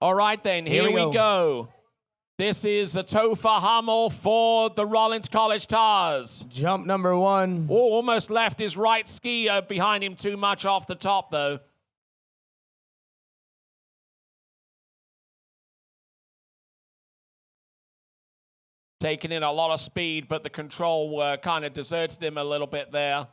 Speaker 2: All right, then, here we go. This is the Topher Hummel for the Rollins College Tars.
Speaker 7: Jump number 1.
Speaker 2: Oh, almost left his right ski behind him too much off the top, though. Taking in a lot of speed, but the control kind of deserted him a little bit there.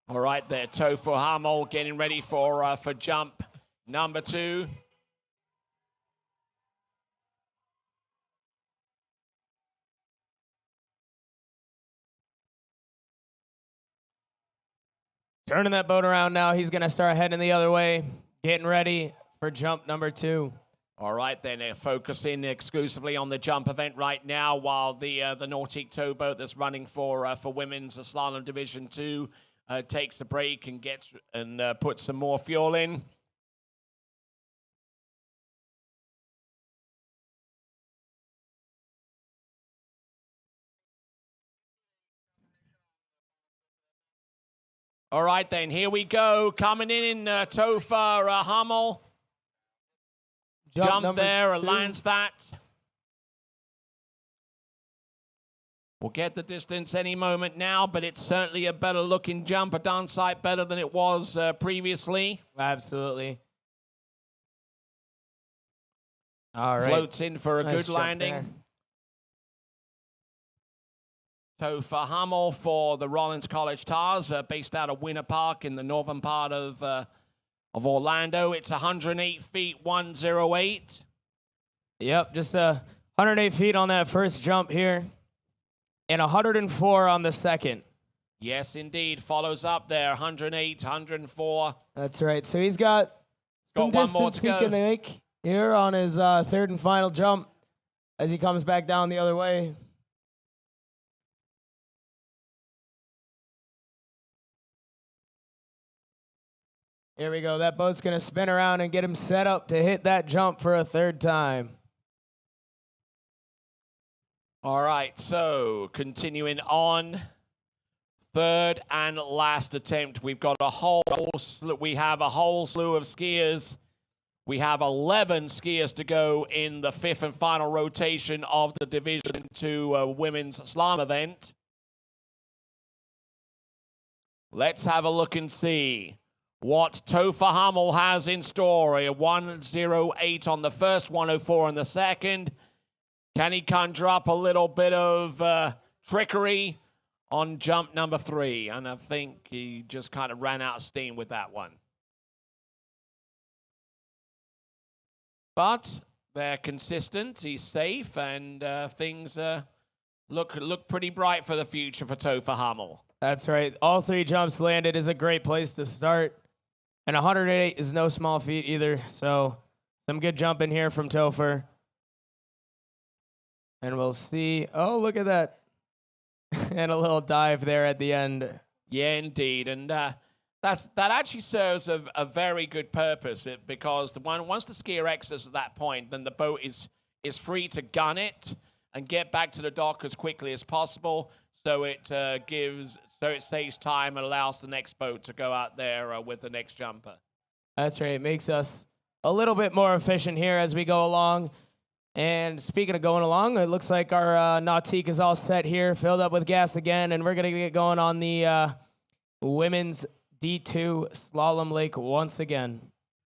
Speaker 2: All right there, Topher Hummel getting ready for jump number 2.
Speaker 7: Turning that boat around now. He's going to start heading the other way, getting ready for jump number 2.
Speaker 2: All right, then they're focusing exclusively on the jump event right now, while the Nautique towboat that's running for women's slalom division 2 takes a break and puts some more fuel in. All right, then, here we go. Coming in Topher Hummel. Jump there,
Speaker 7: 2.
Speaker 2: lands that. We'll get the distance any moment now, but it's certainly a better looking jump, a darn sight better than it was previously.
Speaker 7: Absolutely. All right.
Speaker 2: Floats in for a
Speaker 7: Nice
Speaker 2: good
Speaker 7: jump
Speaker 2: landing.
Speaker 7: there.
Speaker 2: Topher Hummel for the Rollins College Tars, based out of Winter Park in the northern part of Orlando. It's 108 feet, 108.
Speaker 7: Yep, just 108 feet on that first jump here, and 104 on the second.
Speaker 2: Yes, indeed. Follows up there, 108, 104.
Speaker 7: That's right. So he's got some
Speaker 2: Got one more
Speaker 7: distance
Speaker 2: to
Speaker 7: he
Speaker 2: go.
Speaker 7: can make here on his third and final jump as he comes back down the other way. Here we go. That boat's going to spin around and get him set up to hit that jump for a third time.
Speaker 2: All right, so continuing on. Third and last attempt. We have a whole slew of skiers. We have 11 skiers to go in the 5th and final rotation of the Division 2 women's slalom event. Let's have a look and see what Topher Hummel has in store. A 108 on the first, 104 on the second. Can he conjure up a little bit of trickery on jump number 3? And I think he just kind of ran out of steam with that one. But they're consistent, he's safe, and things look pretty bright for the future for Topher Hummel.
Speaker 7: That's right. All 3 jumps landed is a great place to start. And 108 is no small feat either. So some good jumping here from Topher. And we'll see. Oh, look at that. And a little dive there at the end.
Speaker 2: Yeah, indeed. And that actually serves a very good purpose, because once the skier exits at that point, then the boat is free to gun it and get back to the dock as quickly as possible. So it saves time and allows the next boat to go out there with the next jumper.
Speaker 7: That's right. It makes us a little bit more efficient here as we go along. And speaking of going along, it looks like our nautique is all set here, filled up with gas again, and we're going to get going on the women's D2 slalom lake once again.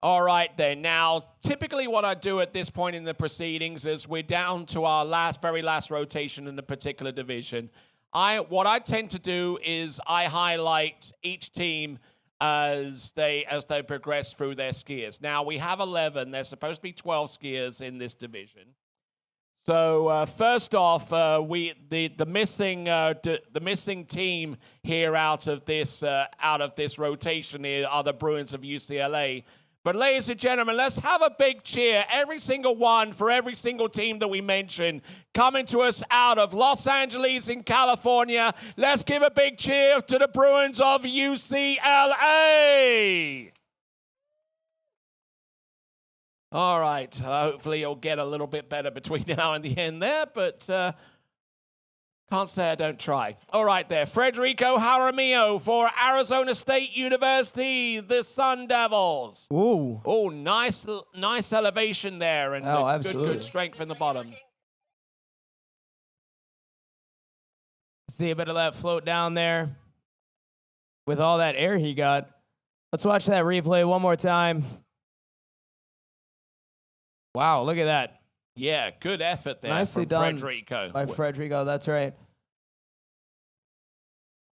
Speaker 2: All right, then. Now, typically what I do at this point in the proceedings is we're down to our very last rotation in the particular division. What I tend to do is I highlight each team as they progress through their skiers. Now, we have 11. There's supposed to be 12 skiers in this division. So first off, the missing team here out of this rotation here are the Bruins of UCLA. But ladies and gentlemen, let's have a big cheer, every single one, for every single team that we mentioned, coming to us out of Los Angeles in California. Let's give a big cheer to the Bruins of UCLA. All right, hopefully it'll get a little bit better between now and the end there, but can't say I don't try. All right there, Federico Jaramillo for Arizona State University, the Sun Devils.
Speaker 7: Ooh.
Speaker 2: Oh, nice elevation there, and good strength in the bottom.
Speaker 7: See a bit of that float down there with all that air he got. Let's watch that replay one more time. Wow, look at that.
Speaker 2: Yeah, good effort there
Speaker 7: Nicely
Speaker 2: from
Speaker 7: done
Speaker 2: Federico.
Speaker 7: by Federico, that's right.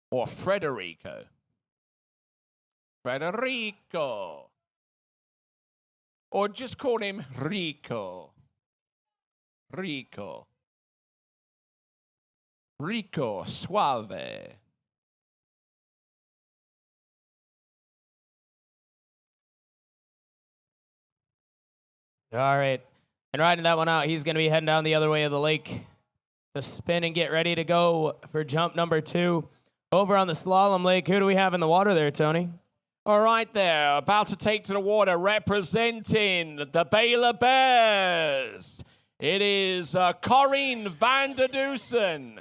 Speaker 2: Or Federico. Federico. Or just call him Rico. Rico. Rico Suave.
Speaker 7: All right. And riding that one out, he's going to be heading down the other way of the lake to spin and get ready to go for jump number 2. Over on the slalom lake, who do we have in the water there, Tony?
Speaker 2: All right there, about to take to the water, representing the Baylor Bears. It is Corrine van der Dusen.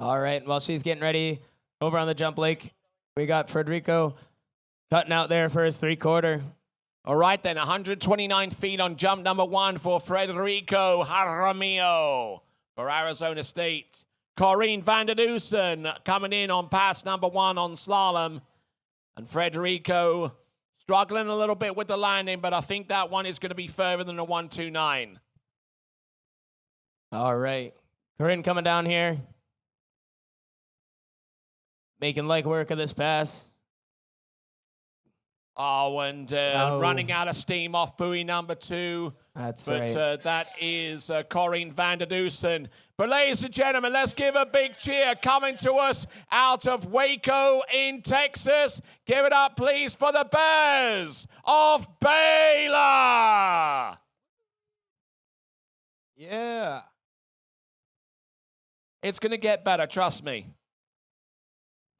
Speaker 7: All right, while she's getting ready over on the jump lake, we got Federico cutting out there for his 3/4.
Speaker 2: All right then, 129 feet on jump number 1 for Federico Jaramillo for Arizona State. Corrine van der Dusen coming in on pass number 1 on slalom. And Federico struggling a little bit with the landing, but I think that one is going to be further than a 129.
Speaker 7: All right, Corrine coming down here, making leg work of this pass.
Speaker 2: Oh, and running out of steam off buoy number 2.
Speaker 7: That's
Speaker 2: but,
Speaker 7: right.
Speaker 2: That is Corrine van der Dusen. But ladies and gentlemen, let's give a big cheer coming to us out of Waco in Texas. Give it up, please, for the Bears of Baylor.
Speaker 7: Yeah.
Speaker 2: It's going to get better, trust me.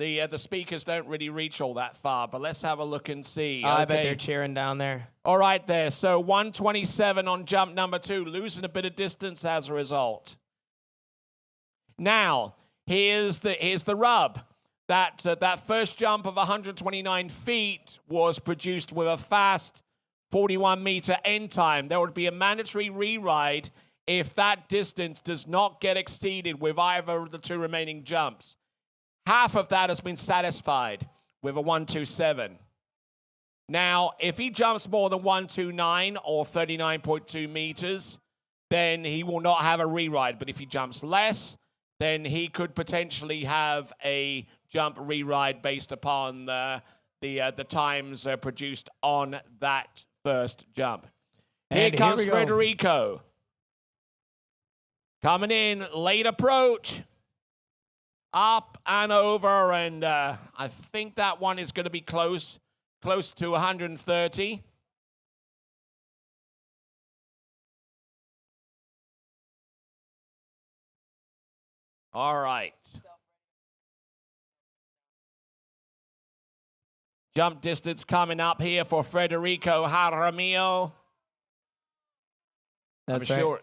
Speaker 2: The speakers don't really reach all that far, but let's have a look and see.
Speaker 7: I bet they're cheering down there.
Speaker 2: All right there, so 127 on jump number 2, losing a bit of distance as a result. Now, here's the rub. That first jump of 129 feet was produced with a fast 41-meter end time. There would be a mandatory re-ride if that distance does not get exceeded with either of the 2 remaining jumps. Half of that has been satisfied with a 127. Now, if he jumps more than 129 or 39.2 meters, then he will not have a re-ride. But if he jumps less, then he could potentially have a jump re-ride based upon the times produced on that first jump. Here comes Federico. Coming in, late approach. Up and over, and I think that one is going to be close to 130. All right. Jump distance coming up here for Federico Jaramillo.
Speaker 7: That's
Speaker 2: I'm
Speaker 7: right.
Speaker 2: sure.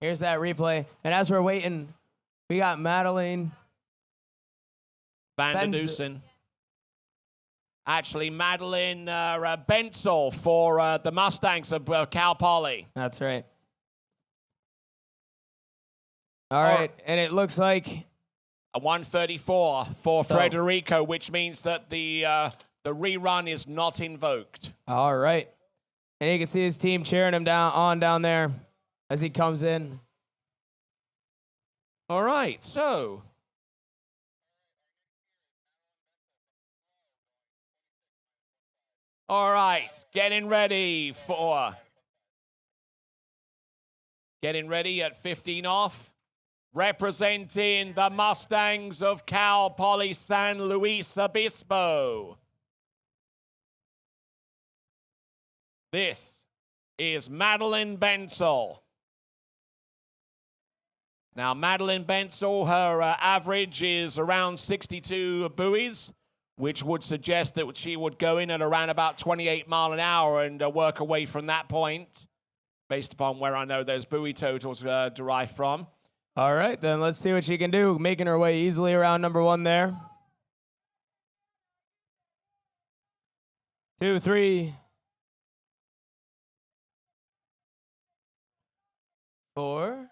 Speaker 7: Here's that replay. And as we're waiting, we got Madeline
Speaker 2: Van der Dusen. Actually, Madeline Bensel for the Mustangs of Cal Poly.
Speaker 7: That's right. All right, and it looks like
Speaker 2: A 134 for Federico, which means that the rerun is not invoked.
Speaker 7: all right. And you can see his team cheering him down there as he comes in.
Speaker 2: All right, so all right, getting ready at 15 off. Representing the Mustangs of Cal Poly San Luis Obispo. This is Madeline Bensel. Now, Madeline Bensel, her average is around 62 buoys, which would suggest that she would go in at around about 28 mile an hour and work away from that point, based upon where I know those buoy totals derive from.
Speaker 7: All right, then let's see what she can do. Making her way easily around number 1 there. 2, 3, 4,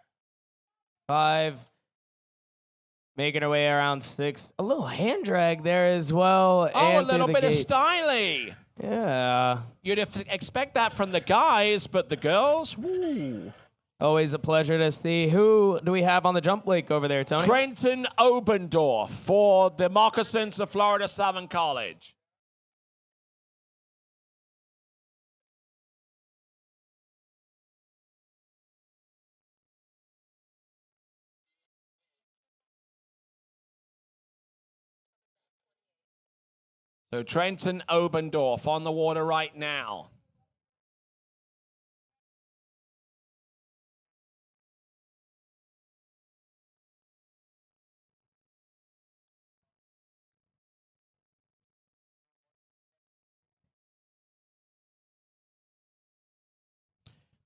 Speaker 7: 5. Making her way around 6. A little hand drag there as well.
Speaker 2: Oh,
Speaker 7: and
Speaker 2: a little
Speaker 7: through the
Speaker 2: bit of
Speaker 7: gates.
Speaker 2: styly.
Speaker 7: Yeah.
Speaker 2: You'd expect that from the guys, but the girls, woo.
Speaker 7: Always a pleasure to see. Who do we have on the jump lake over there, Tony?
Speaker 2: Trenton Obendorf for the Moccasins of Florida Southern College. So Trenton Obendorf on the water right now.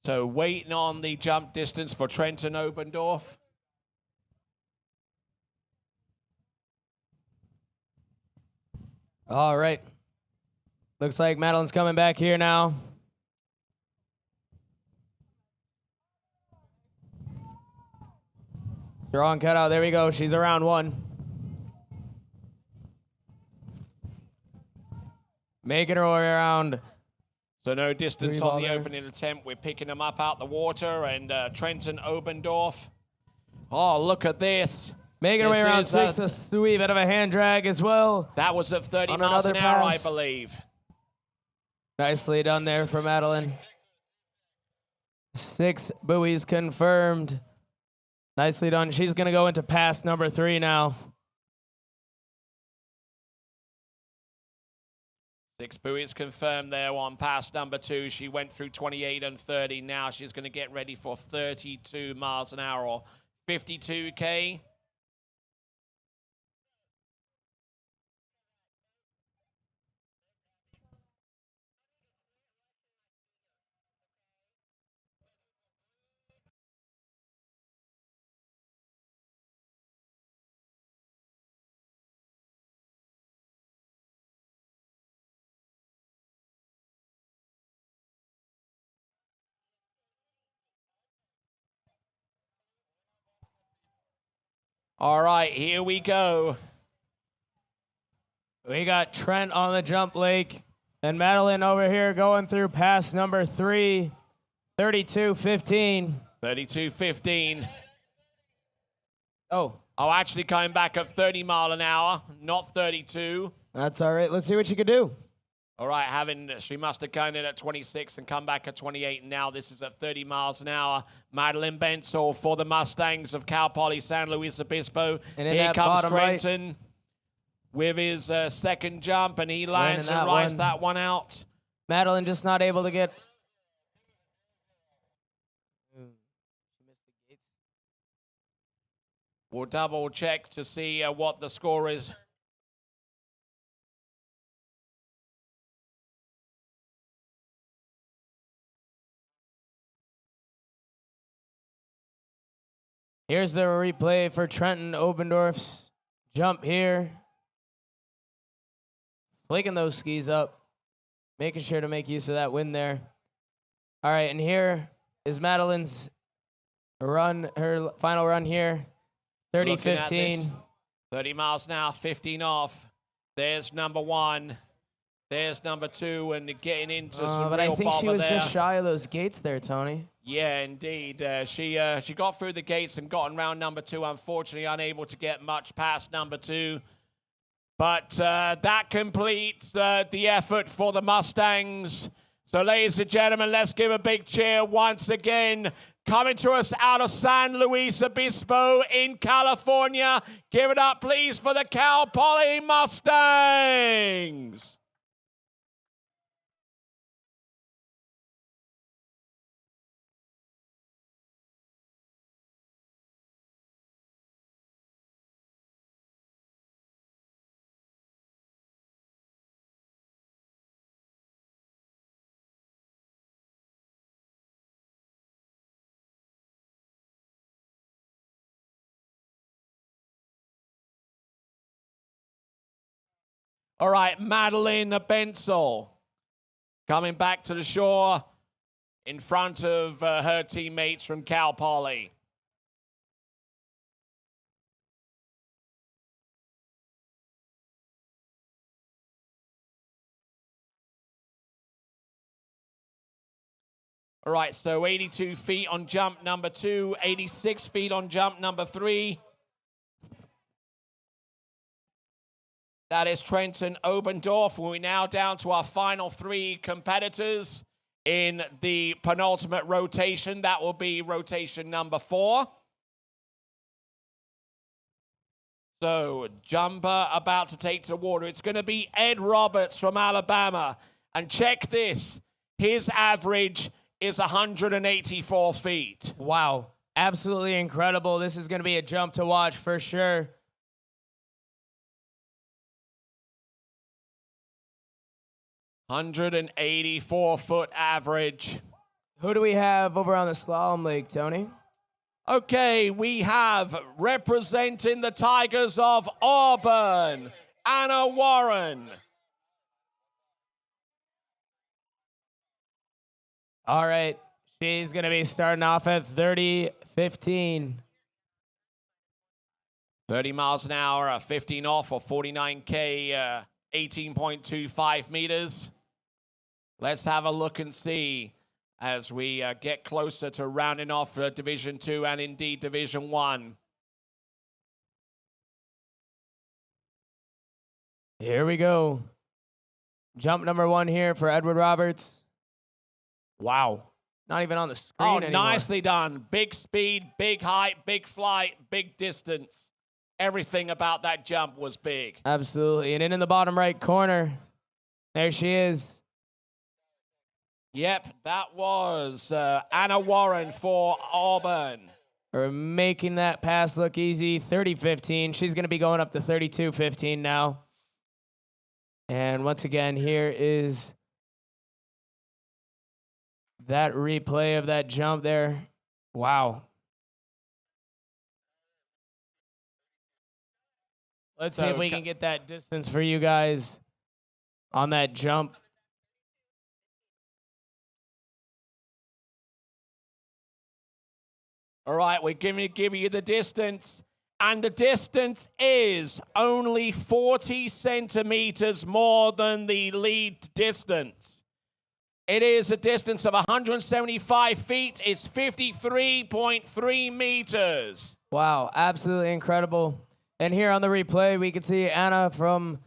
Speaker 2: So waiting on the jump distance for Trenton Obendorf.
Speaker 7: All right. Looks like Madeline's coming back here now. Strong cutout. There we go. She's around 1. Making her way around.
Speaker 2: So no distance
Speaker 7: Three
Speaker 2: on the
Speaker 7: ball there.
Speaker 2: opening attempt. We're picking them up out the water, and Trenton Obendorf. Oh, look at this.
Speaker 7: Making her way
Speaker 2: This
Speaker 7: around
Speaker 2: is,
Speaker 7: 6. A sweet bit of a hand drag as well.
Speaker 2: That was at 30
Speaker 7: On
Speaker 2: miles an
Speaker 7: another
Speaker 2: hour, I
Speaker 7: pass.
Speaker 2: believe.
Speaker 7: Nicely done there for Madeline. 6 buoys confirmed. Nicely done. She's going to go into pass number 3 now.
Speaker 2: 6 buoys confirmed there on pass number 2. She went through 28 and 30. Now she's going to get ready for 32 miles an hour or 52K. All right, here we go.
Speaker 7: We got Trent on the jump lake. And Madeline over here going through pass number 3. 32-15.
Speaker 2: 32.15.
Speaker 7: Oh,
Speaker 2: Oh, actually coming back at 30 mile an hour, not 32.
Speaker 7: that's all right. Let's see what you can do.
Speaker 2: All right, she must have gone in at 26 and come back at 28. And now this is at 30 miles an hour. Madeline Bensel for the Mustangs of Cal Poly San Luis Obispo.
Speaker 7: And in
Speaker 2: Here
Speaker 7: that
Speaker 2: comes
Speaker 7: bottom right-
Speaker 2: Trenton with his second jump, and he lands
Speaker 7: Landing
Speaker 2: and
Speaker 7: that
Speaker 2: rides
Speaker 7: one.
Speaker 2: that one out.
Speaker 7: Madeline just not able to get.
Speaker 2: We'll double check to see what the score is.
Speaker 7: Here's the replay for Trenton Obendorf's jump here. Flicking those skis up, making sure to make use of that wind there. All right, and here is Madeline's run, her final run here, 30-15.
Speaker 2: 30 miles an hour, 15 off. There's number one. There's number two, and getting into some
Speaker 7: but
Speaker 2: real
Speaker 7: I think she
Speaker 2: bother
Speaker 7: was
Speaker 2: there.
Speaker 7: just shy of those gates there, Tony.
Speaker 2: Yeah, indeed. She got through the gates and gotten round number two. Unfortunately, unable to get much past number two. But that completes the effort for the Mustangs. So, ladies and gentlemen, let's give a big cheer once again. Coming to us out of San Luis Obispo in California. Give it up, please, for the Cal Poly Mustangs. All right, Madeline Bensel coming back to the shore in front of her teammates from Cal Poly. All right, so 82 feet on jump number 2, 86 feet on jump number 3. That is Trenton Obendorf. We're now down to our final 3 competitors in the penultimate rotation. That will be rotation number 4. So, jumper about to take to the water. It's going to be Ed Roberts from Alabama. And check this. His average is 184 feet.
Speaker 7: Wow, absolutely incredible. This is going to be a jump to watch for sure.
Speaker 2: $184-foot average.
Speaker 7: Who do we have over on the slalom league, Tony?
Speaker 2: Okay, we have representing the Tigers of Auburn, Anna Warren.
Speaker 7: All right, she's going to be starting off at 30-15.
Speaker 2: 30 miles an hour, 15 off, or 49K, 18.25 meters. Let's have a look and see as we get closer to rounding off Division 2 and indeed Division 1.
Speaker 7: Here we go. Jump number 1 here for Edward Roberts. Wow. Not even on the screen anymore.
Speaker 2: Nicely done. Big speed, big height, big flight, big distance. Everything about that jump was big.
Speaker 7: Absolutely. And in the bottom right corner, there she is.
Speaker 2: Yep, that was Anna Warren for Auburn.
Speaker 7: We're making that pass look easy. 30-15. She's going to be going up to 32-15 now. And once again, here is that replay of that jump there. Wow. Let's see if we can get that distance for you guys on that jump.
Speaker 2: All right, we're going to give you the distance. And the distance is only 40 centimeters more than the lead distance. It is a distance of 175 feet. It's 53.3 meters.
Speaker 7: Wow, absolutely incredible. And here on the replay, we can see Anna from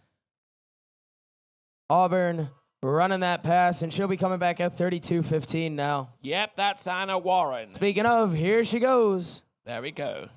Speaker 7: Auburn running that pass, and she'll be coming back at 32-15 now.
Speaker 2: Yep, that's Anna Warren.
Speaker 7: Speaking of, here she goes.
Speaker 2: There we go.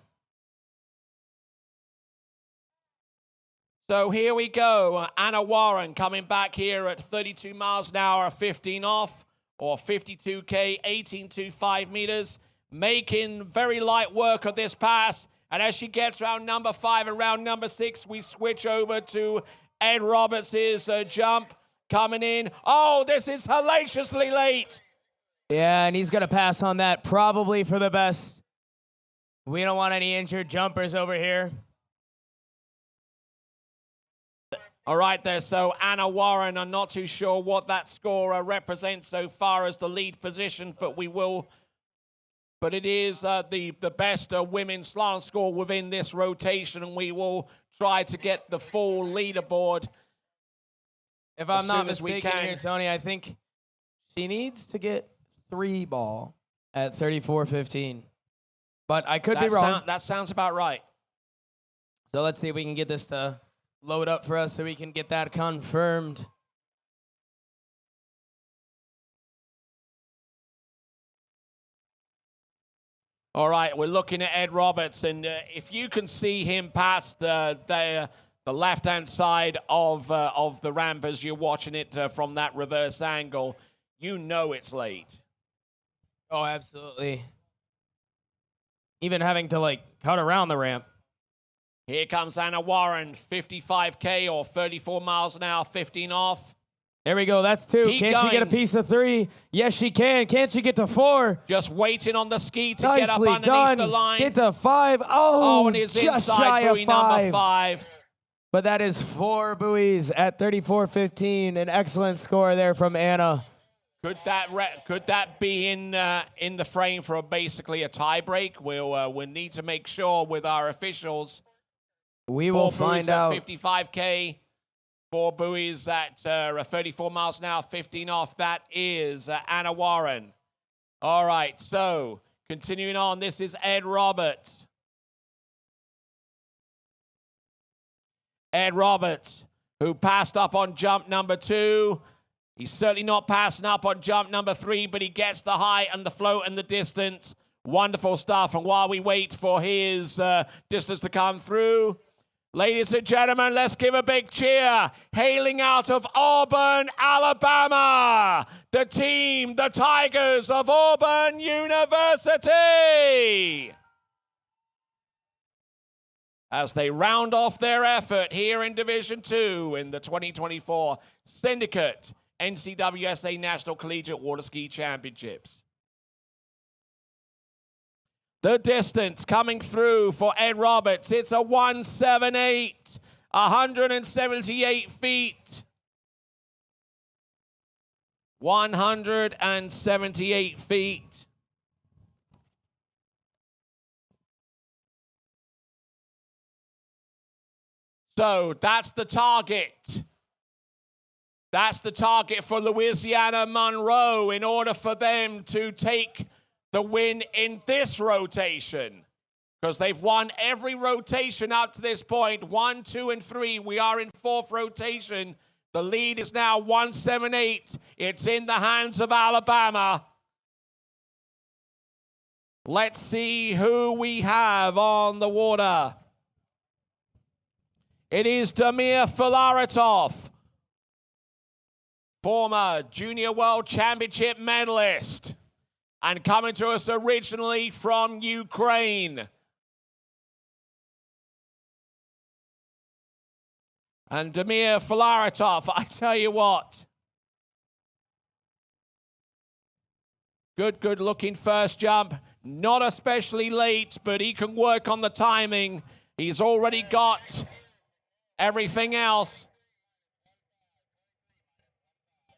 Speaker 2: So here we go. Anna Warren coming back here at 32 miles an hour, 15 off, or 52K, 18.25 meters, making very light work of this pass. And as she gets round number 5 and round number 6, we switch over to Ed Roberts' jump coming in. Oh, this is hellaciously late.
Speaker 7: Yeah, and he's going to pass on that probably for the best. We don't want any injured jumpers over here.
Speaker 2: All right there, so Anna Warren, I'm not too sure what that score represents so far as the lead position, but it is the best women's slalom score within this rotation, and we will try to get the full leaderboard.
Speaker 7: If I'm
Speaker 2: as
Speaker 7: not
Speaker 2: soon as we
Speaker 7: mistaken
Speaker 2: can.
Speaker 7: here, Tony, I think she needs to get 3 ball at 34:15. But I could be wrong.
Speaker 2: That sounds about right.
Speaker 7: So let's see if we can get this to load up for us so we can get that confirmed.
Speaker 2: All right, we're looking at Ed Roberts, and if you can see him past the left-hand side of the ramp as you're watching it from that reverse angle, you know it's late.
Speaker 7: Oh, absolutely. Even having to, like, cut around the ramp.
Speaker 2: Here comes Anna Warren, 55K or 34 miles an hour, 15 off.
Speaker 7: There we go. That's 2.
Speaker 2: Keep
Speaker 7: Can she get a
Speaker 2: going.
Speaker 7: piece of 3? Yes, she can. Can't she get to 4?
Speaker 2: Just waiting on the ski to
Speaker 7: Nicely
Speaker 2: get up underneath
Speaker 7: done.
Speaker 2: the line.
Speaker 7: Get to 5. Oh,
Speaker 2: and it's
Speaker 7: just
Speaker 2: inside
Speaker 7: shy
Speaker 2: buoy
Speaker 7: of
Speaker 2: number 5.
Speaker 7: But that is 4 buoys at 34:15. An excellent score there from Anna.
Speaker 2: Could that be in the frame for basically a tie break? We'll need to make sure with our officials.
Speaker 7: We will
Speaker 2: 4 buoys
Speaker 7: find out.
Speaker 2: at 55K. 4 buoys at 34 miles an hour, 15 off. That is Anna Warren. All right, so continuing on, this is Ed Roberts. Ed Roberts, who passed up on jump number 2. He's certainly not passing up on jump number 3, but he gets the height and the float and the distance. Wonderful stuff. And while we wait for his distance to come through, ladies and gentlemen, let's give a big cheer. Hailing out of Auburn, Alabama, the team, the Tigers of Auburn University. As they round off their effort here in Division 2 in the 2024 Syndicate NCWSA National Collegiate Water Ski Championships. The distance coming through for Ed Roberts, it's a 178, 178 feet. 178 feet. So that's the target. That's the target for Louisiana Monroe in order for them to take the win in this rotation. Because they've won every rotation up to this point. 1, 2, and 3. We are in 4th rotation. The lead is now 178. It's in the hands of Alabama. Let's see who we have on the water. It is Damir Filaretov, former Junior World Championship medalist, and coming to us originally from Ukraine. And Damir Filaretov, I tell you what, good looking first jump. Not especially late, but he can work on the timing. He's already got everything else.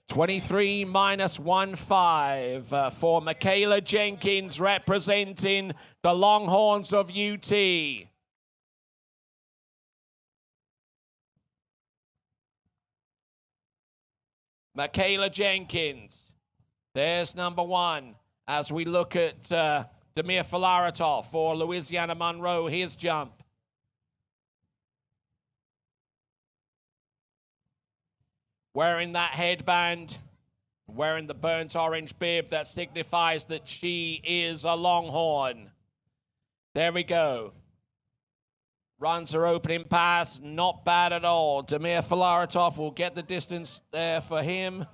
Speaker 2: 23 minus 1.5 for Michaela Jenkins representing the Longhorns of UT. Michaela Jenkins. There's number 1. As we look at Damir Filaretov for Louisiana Monroe, his jump. Wearing that headband, wearing the burnt orange bib that signifies that she is a Longhorn. There we go. Runs her opening pass, not bad at all. Damir Filaretov will get the distance there for him.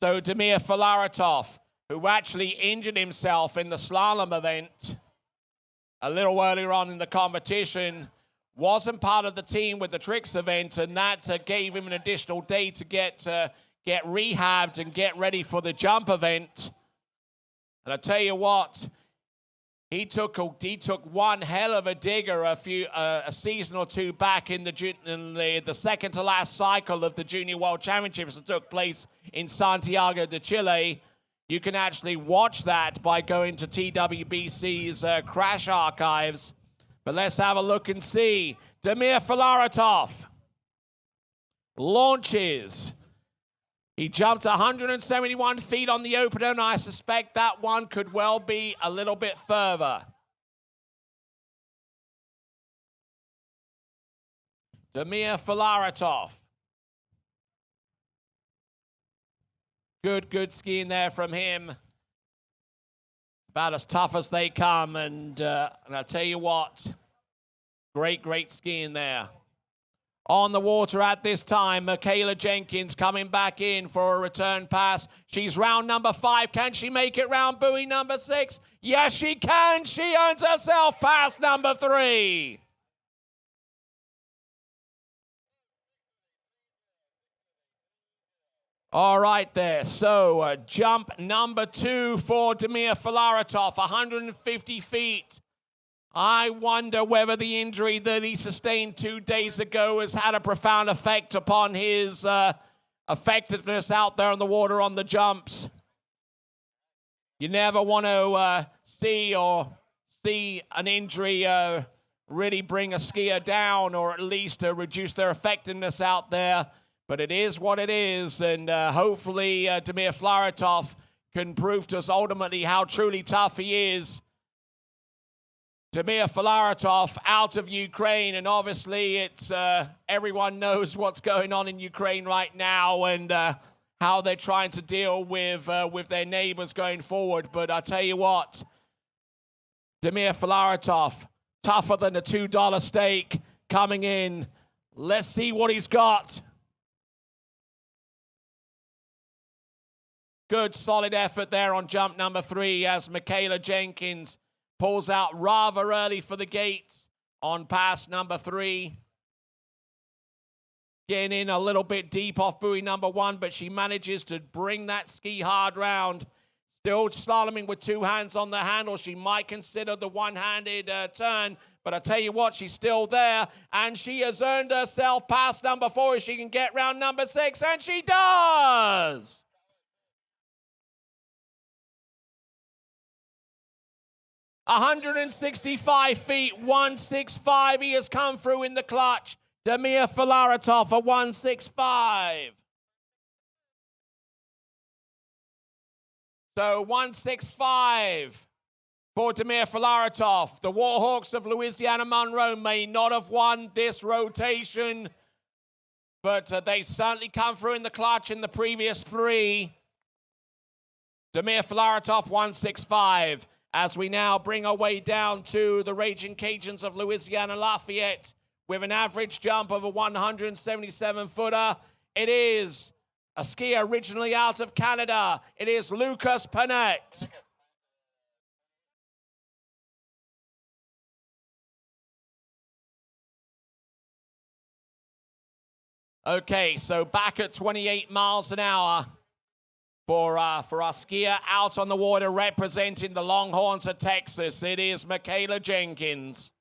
Speaker 2: So Damir Filaretov, who actually injured himself in the slalom event a little earlier on in the competition, wasn't part of the team with the tricks event, and that gave him an additional day to get get rehabbed and get ready for the jump event. And I tell you what, he took one hell of a digger a season or two back in the second to last cycle of the Junior World Championships that took place in Santiago de Chile. You can actually watch that by going to TWBC's Crash Archives. But let's have a look and see. Damir Filaretov launches. He jumped 171 feet on the opener, and I suspect that one could well be a little bit further. Damir Filaretov. Good skiing there from him. About as tough as they come, and I'll tell you what, great skiing there. On the water at this time, Michaela Jenkins coming back in for a return pass. She's round number 5. Can she make it round buoy number 6? Yes, she can. She earns herself pass number 3. All right there, so jump number 2 for Damir Filaretov, 150 feet. I wonder whether the injury that he sustained 2 days ago has had a profound effect upon his effectiveness out there on the water on the jumps. You never want to see an injury really bring a skier down, or at least reduce their effectiveness out there. But it is what it is, and hopefully Damir Filaretov can prove to us ultimately how truly tough he is. Damir Filaretov out of Ukraine, and obviously it's everyone knows what's going on in Ukraine right now, and how they're trying to deal with their neighbors going forward. But I tell you what, Damir Filaretov, tougher than a $2 steak coming in. Let's see what he's got. Good, solid effort there on jump number 3 as Michaela Jenkins pulls out rather early for the gate on pass number 3. Getting in a little bit deep off buoy number 1, but she manages to bring that ski hard round. Still slaloming with 2 hands on the handle. She might consider the one-handed turn, but I tell you what, she's still there, and she has earned herself pass number 4 as she can get round number 6, and she does! $165 feet, 165. He has come through in the clutch. Damir Filaretov, a 165. So 165 for Damir Filaretov. The Warhawks of Louisiana Monroe may not have won this rotation, but they certainly come through in the clutch in the previous 3. Damir Filaretov, 165. As we now bring our way down to the Raging Cajuns of Louisiana Lafayette with an average jump of a 177-footer. It is a skier originally out of Canada. It is Lucas Panette. Okay, so back at 28 miles an hour. For our skier out on the water representing the Longhorns of Texas, it is Michaela Jenkins.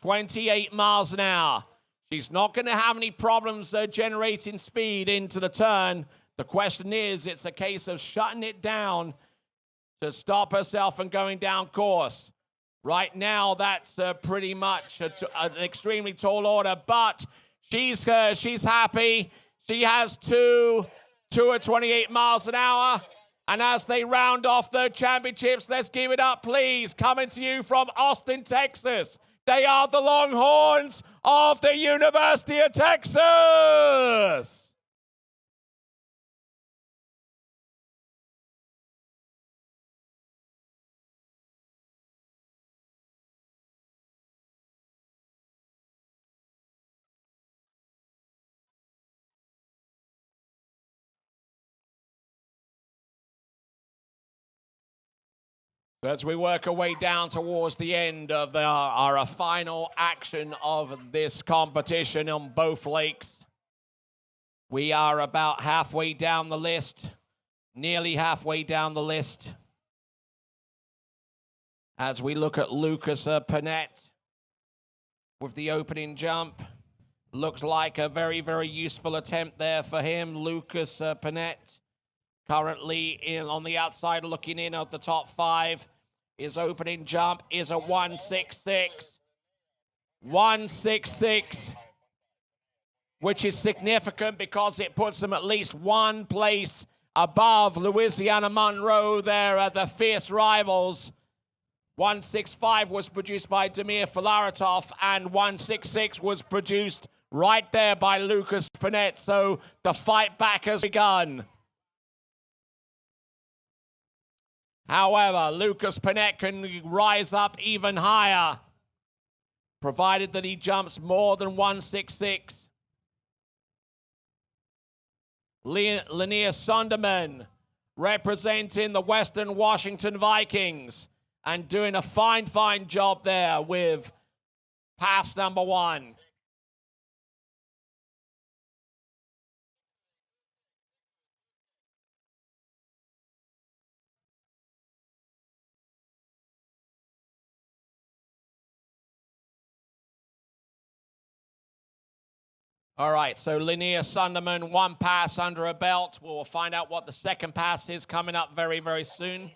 Speaker 2: 28 miles an hour. She's not going to have any problems generating speed into the turn. The question is, it's a case of shutting it down to stop herself from going down course. Right now, that's pretty much an extremely tall order, but she's happy. She has two at 28 miles an hour. And as they round off the championships, let's give it up, please. Coming to you from Austin, Texas. They are the Longhorns of the University of Texas. As we work our way down towards the end of our final action of this competition on both lakes. We are about halfway down the list, nearly halfway down the list. As we look at Lucas Panett with the opening jump. Looks like a very, very useful attempt there for him. Lucas Panett currently on the outside looking in at the top 5. His opening jump is a 166. 166, which is significant because it puts them at least one place above Louisiana Monroe there at the fierce rivals. 165 was produced by Damir Filaretov, and 166 was produced right there by Lucas Panett. So the fight back has begun. However, Lucas Panett can rise up even higher, provided that he jumps more than 166. Linnea Sonderman representing the Western Washington Vikings and doing a fine, fine job there with pass number 1. All right, so Linnea Sonderman, 1 pass under her belt. We'll find out what the second pass is coming up very, very soon.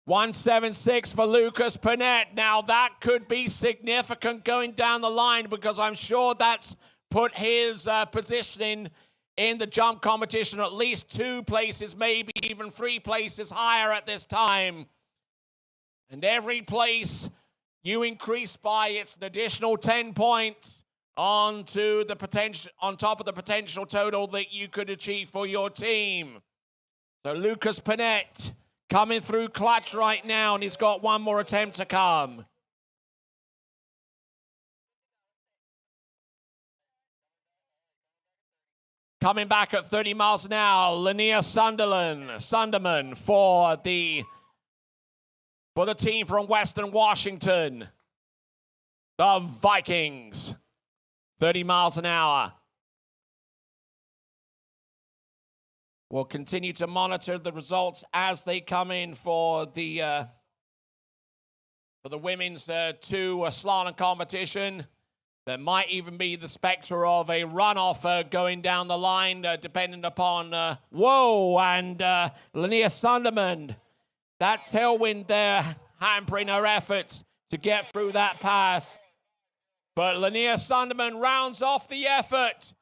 Speaker 2: 176 for Lucas Panett. Now that could be significant going down the line, because I'm sure that's put his positioning in the jump competition at least 2 places, maybe even 3 places higher at this time. And every place you increase by, it's an additional 10 points onto the potential, on top of the potential total that you could achieve for your team. So Lucas Panett coming through clutch right now, and he's got one more attempt to come. Coming back at 30 miles an hour, Linnea Sonderman for the team from Western Washington, the Vikings, 30 miles an hour. We'll continue to monitor the results as they come in for the women's 2 slalom competition. There might even be the specter of a runoff going down the line, depending upon whoa, and Linnea Sonderman. That tailwind there hampering her efforts to get through that pass. But Linnea Sonderman rounds off the effort.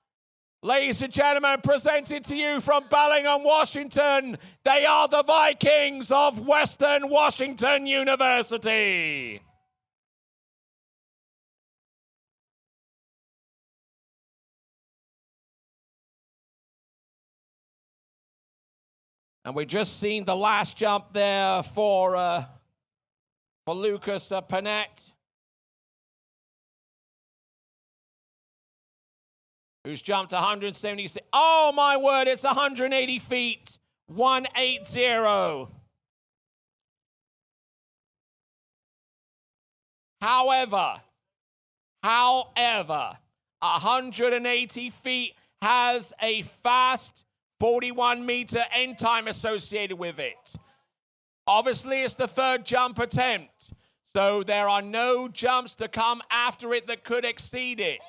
Speaker 2: Ladies and gentlemen, presented to you from Bellingham, Washington, they are the Vikings of Western Washington University. And we've just seen the last jump there for Lucas Panett, who's jumped 176. Oh, my word, it's 180 feet, 180. However, 180 feet has a fast 41-meter end time associated with it. Obviously, it's the 3rd jump attempt, so there are no jumps to come after it that could exceed it.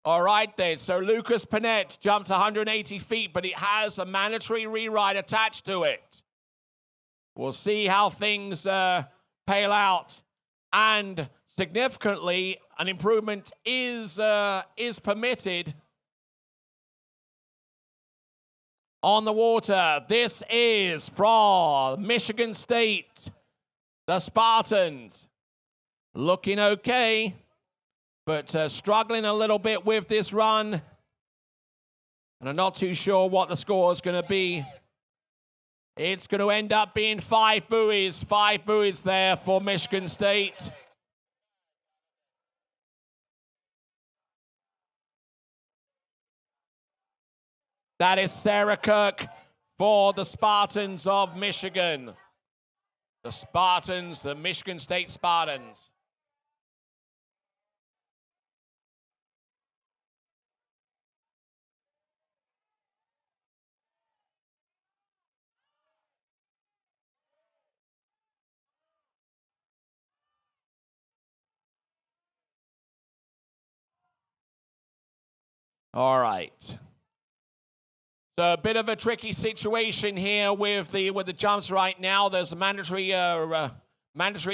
Speaker 2: All right then, so Lucas Panett jumps 180 feet, but it has a mandatory rewrite attached to it. We'll see how things pale out. And significantly, an improvement is permitted on the water. This is from Michigan State, the Spartans. Looking okay, but struggling a little bit with this run. And I'm not too sure what the score is going to be. It's going to end up being 5 buoys. 5 buoys there for Michigan State. That is Sarah Kirk for the Spartans of Michigan. The Spartans, the Michigan State Spartans. All right. So a bit of a tricky situation here with the jumps right now. There's a mandatory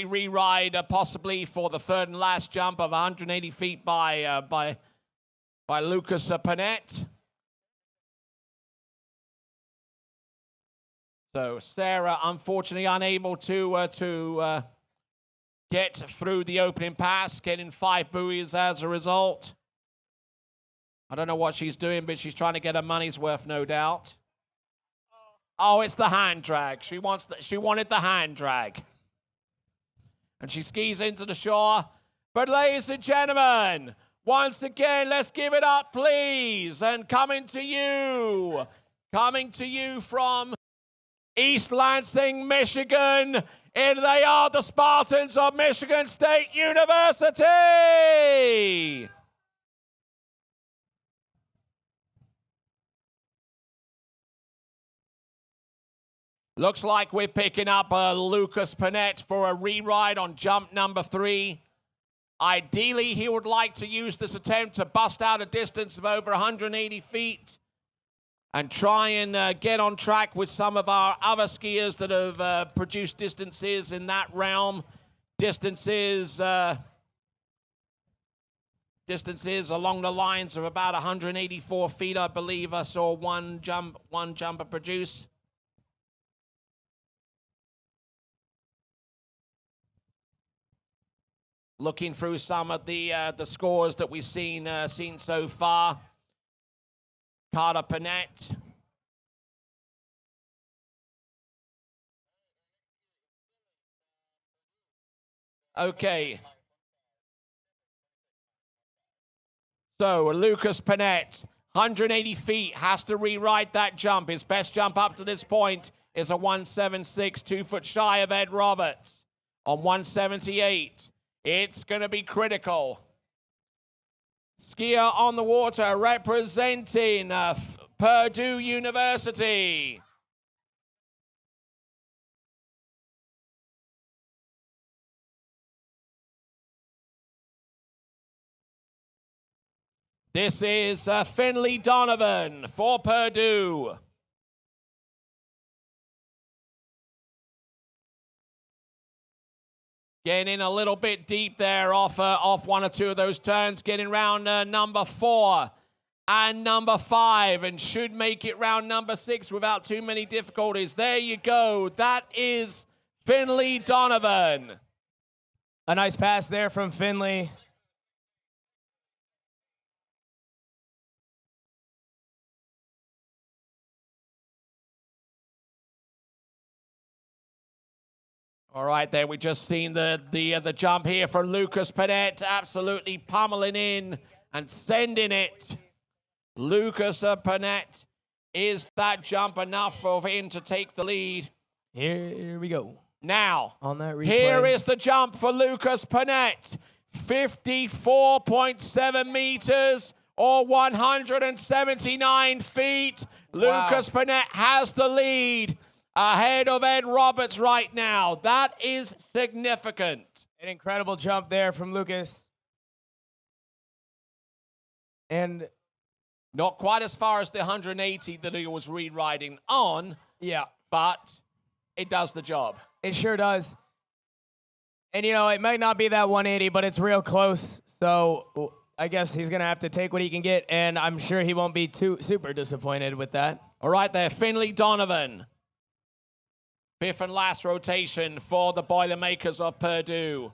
Speaker 2: re-ride possibly for the third and last jump of 180 feet by Lucas Panette. So Sarah, unfortunately, unable to get through the opening pass, getting 5 buoys as a result. I don't know what she's doing, but she's trying to get her money's worth, no doubt. Oh, it's the hand drag. She wanted the hand drag. And she skis into the shore. But ladies and gentlemen, once again, let's give it up, please. And coming to you from East Lansing, Michigan, and they are the Spartans of Michigan State University. Looks like we're picking up Lucas Panette for a re-ride on jump number 3. Ideally, he would like to use this attempt to bust out a distance of over 180 feet and try and get on track with some of our other skiers that have produced distances in that realm. Distances along the lines of about 184 feet, I believe I saw one jumper produce. Looking through some of the scores that we've seen so far. Carter Panette. Okay. So Lucas Panette, 180 feet, has to rewrite that jump. His best jump up to this point is a 176, 2 foot shy of Ed Roberts on 178. It's going to be critical. Skier on the water representing Purdue University. This is Finley Donovan for Purdue. Getting in a little bit deep there off one or two of those turns, getting round number 4 and number 5, and should make it round number 6 without too many difficulties. There you go. That is Finley Donovan.
Speaker 7: A nice pass there from Finley.
Speaker 2: All right, there we just seen the jump here from Lucas Panette, absolutely pummeling in and sending it. Lucas Panette, is that jump enough for him to take the lead?
Speaker 7: Here we go.
Speaker 2: Now,
Speaker 7: on that replay.
Speaker 2: Here is the jump for Lucas Panette, 54.7 meters or 179 feet.
Speaker 7: Wow.
Speaker 2: Lucas Panette has the lead, ahead of Ed Roberts right now. That is significant.
Speaker 7: An incredible jump there from Lucas. And
Speaker 2: not quite as far as the 180 that he was re-riding on.
Speaker 7: Yeah.
Speaker 2: But it does the job.
Speaker 7: It sure does. And, you know, it might not be that 180, but it's real close. So I guess he's going to have to take what he can get, and I'm sure he won't be too super disappointed with that.
Speaker 2: All right there, Finley Donovan. 5th and last rotation for the Boilermakers of Purdue.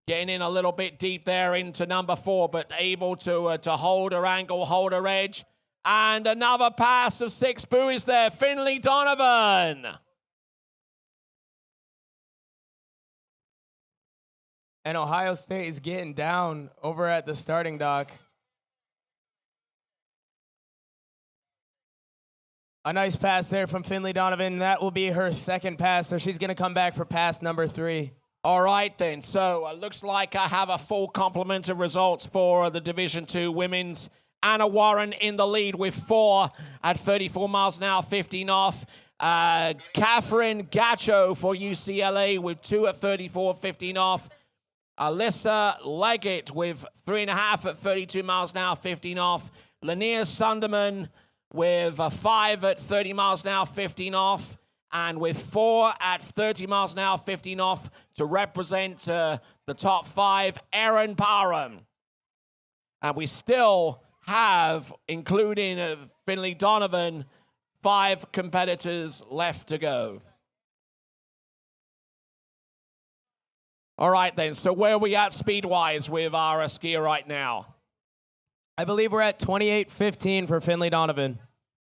Speaker 2: Getting in a little bit deep there into number 4, but able to hold her angle, hold her edge, And another pass of 6 buoys there. Finley Donovan.
Speaker 7: And Ohio State is getting down over at the starting dock. A nice pass there from Finley Donovan. That will be her second pass, so she's going to come back for pass number 3.
Speaker 2: All right, then. So looks like I have a full complement of results for the Division II women's. Anna Warren in the lead with 4 at 34 miles an hour, 15 off. Catherine Gacho for UCLA with 2 at 34, 15 off. Alyssa Leggett with 3.5 at 32 miles an hour, 15 off. Lanier Sunderman with 5 at 30 miles an hour, 15 off. And with 4 at 30 miles an hour, 15 off to represent the top 5, Erin Parham. And we still have, including Finley Donovan, 5 competitors left to go. All right, then. So where are we at speed-wise with our skier right now?
Speaker 7: I believe we're at 28:15 for Finley Donovan.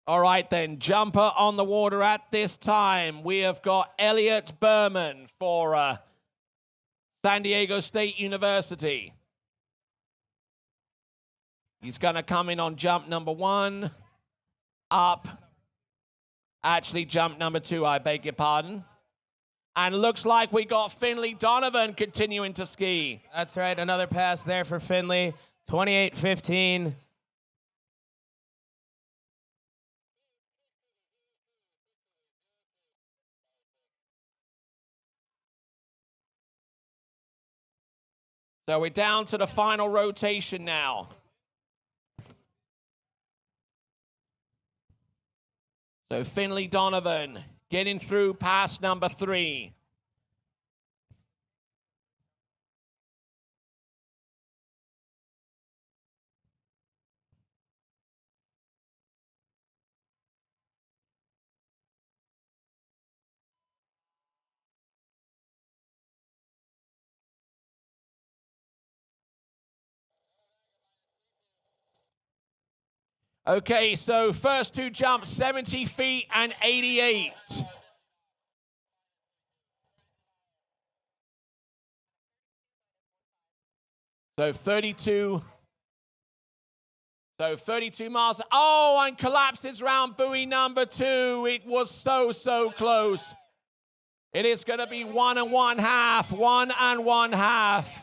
Speaker 2: All right, then. Jumper on the water at this time. We have got Elliot Berman for San Diego State University. He's going to come in on jump number 1. Up. Actually, jump number 2, I beg your pardon. And looks like we got Finley Donovan continuing to ski.
Speaker 7: That's right, another pass there for Finley. 28:15.
Speaker 2: So we're down to the final rotation now. So Finley Donovan getting through pass number 3. Okay, so first 2 jumps, 70 feet and 88. So 32 miles. Oh, and collapses round buoy number 2. It was so close. It is going to be 1 1/2, 1 1/2.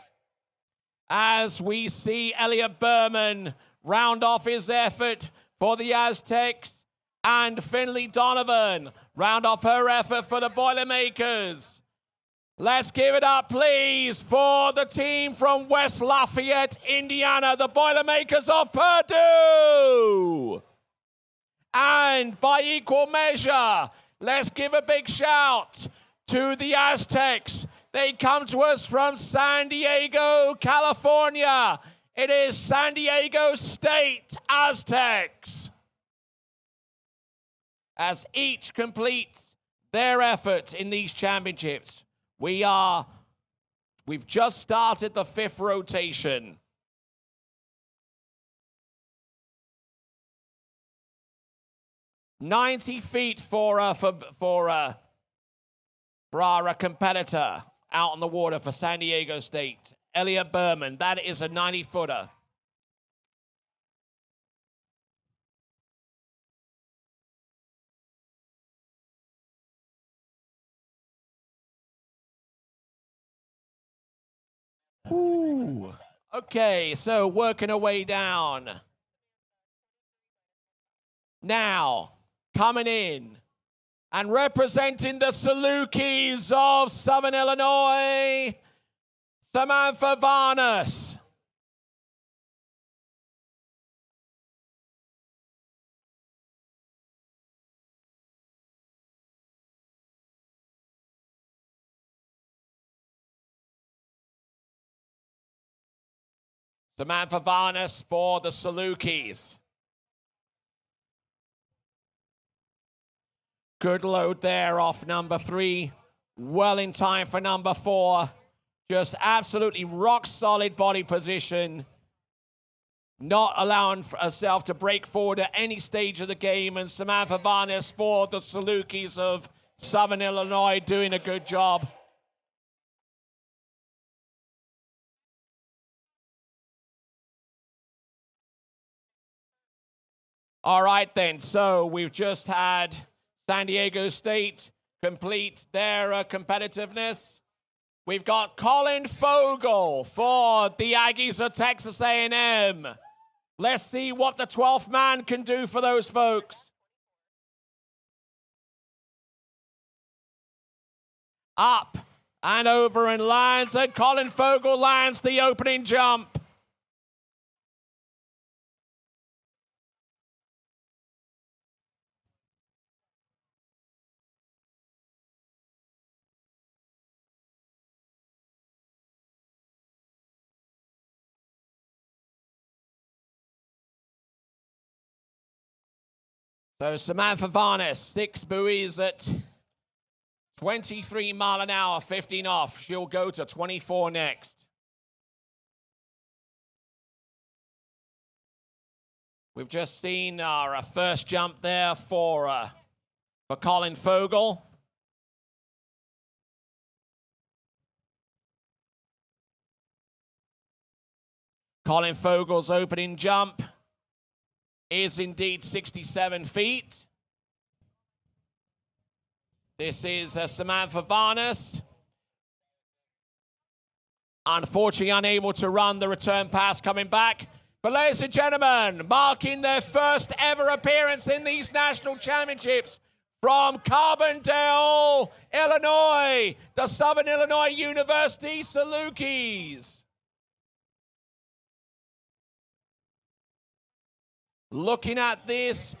Speaker 2: As we see Elliot Berman round off his effort for the Aztecs, and Finley Donovan round off her effort for the Boilermakers. Let's give it up, please, for the team from West Lafayette, Indiana, the Boilermakers of Purdue. And by equal measure, let's give a big shout to the Aztecs. They come to us from San Diego, California. It is San Diego State Aztecs. As each completes their effort in these championships, we've just started the 5th rotation. "90 feet for our competitor out on the water for San Diego State, Elliot Berman. That is a 90-footer. Ooh. Okay, so working our way down. Now, coming in and representing the Salukis of Southern Illinois, Samantha Varnas. Samantha Varnas for the Salukis. Good load there off number 3. Well in time for number 4. Just absolutely rock solid body position. not allowing herself to break forward at any stage of the game, and Samantha Varnes for the Salukis of Southern Illinois doing a good job. All right then, so we've just had San Diego State complete their competitiveness. We've got Colin Fogel for the Aggies of Texas A&M. Let's see what the 12th man can do for those folks. Up and over and lands, and Colin Fogel lands the opening jump. So Samantha Varnes, 6 buoys at 23 mile an hour, 15 off. She'll go to 24 next. We've just seen our first jump there for Colin Fogel. Colin Fogel's opening jump is indeed 67 feet. This is Samantha Varnes. Unfortunately unable to run the return pass coming back. But ladies and gentlemen, marking their first ever appearance in these national championships from Carbondale, Illinois, the Southern Illinois University Salukis. Looking at this,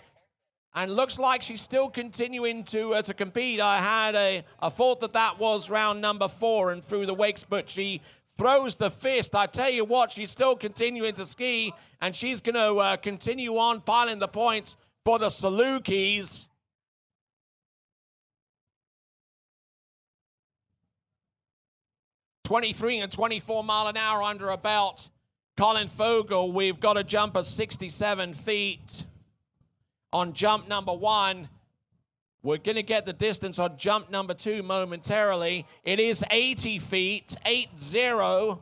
Speaker 2: and looks like she's still continuing to compete. I had a thought that was round number 4 and through the wakes, but she throws the fist. I tell you what, she's still continuing to ski, and she's going to continue on piling the points for the Salukis. .23 and 24 mile an hour under her belt. Colin Fogel, we've got a jump of 67 feet on jump number 1. We're going to get the distance on jump number 2 momentarily. It is 80 feet, 80,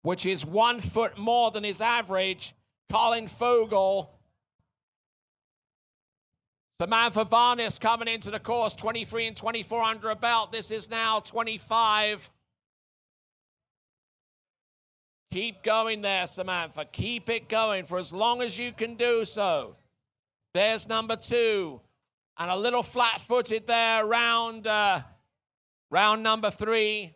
Speaker 2: which is 1 foot more than his average. Colin Fogel. Samantha Varnes coming into the course, 23 and 24 under a belt. This is now 25. Keep going there, Samantha. Keep it going for as long as you can do so. There's number 2. And a little flat-footed there, round number 3.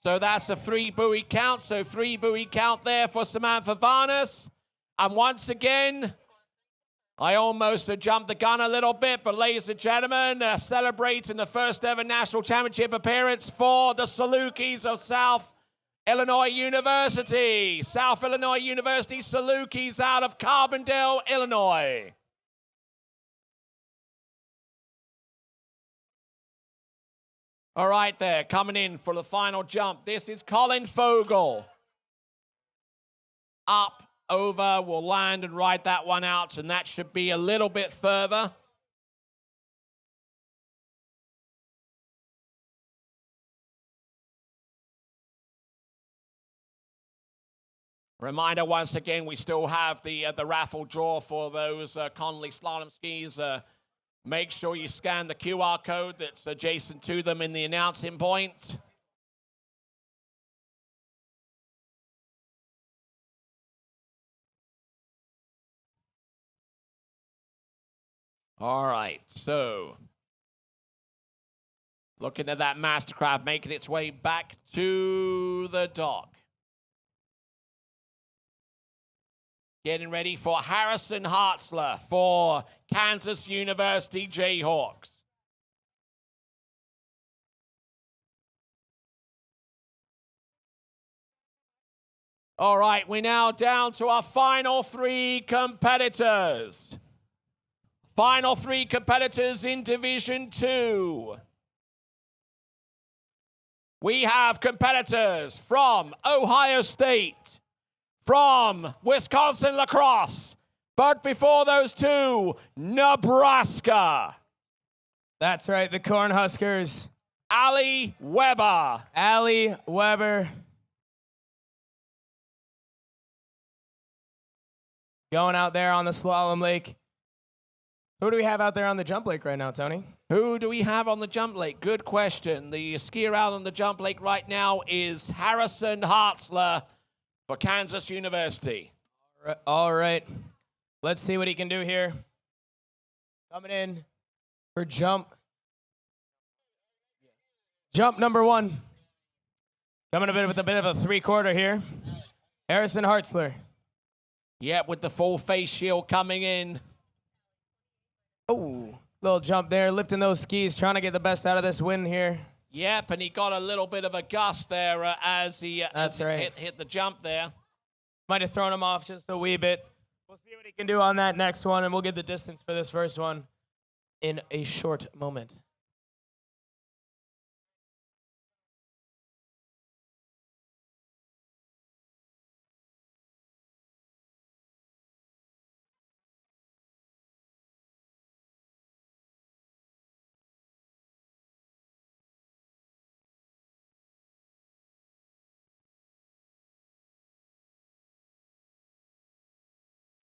Speaker 2: So that's a 3 buoy count. So 3 buoy count there for Samantha Varnes. And once again, I almost jumped the gun a little bit, but ladies and gentlemen, celebrating the first ever national championship appearance for the Salukis of South Illinois University. South Illinois University Salukis out of Carbondale, Illinois. All right there, coming in for the final jump. This is Colin Fogel. Up. Over, we'll land and ride that one out, and that should be a little bit further. Reminder once again, we still have the raffle draw for those Connolly Slalom skis. Make sure you scan the QR code that's adjacent to them in the announcing point. All right, so looking at that Mastercraft making its way back to the dock. Getting ready for Harrison Hartzler for Kansas University Jayhawks. All right, we're now down to our final 3 competitors. Final 3 competitors in Division 2. We have competitors from Ohio State, from Wisconsin Lacrosse, but before those two, Nebraska.
Speaker 7: That's right, the Cornhuskers.
Speaker 2: Ali Weber.
Speaker 7: Ali Weber. Going out there on the slalom lake. Who do we have out there on the jump lake right now, Tony?
Speaker 2: Who do we have on the jump lake? Good question. The skier out on the jump lake right now is Harrison Hartzler for Kansas University.
Speaker 7: All right. Let's see what he can do here. Coming in for jump. Jump number 1. Coming with a bit of a 3/4 here. Harrison Hartzler.
Speaker 2: Yep, with the full face shield coming in.
Speaker 7: Oh, little jump there, lifting those skis, trying to get the best out of this wind here.
Speaker 2: Yep, and he got a little bit of a gust there as he hit the jump there.
Speaker 7: Might have thrown him off just a wee bit. We'll see what he can do on that next one, and we'll get the distance for this first one in a short moment.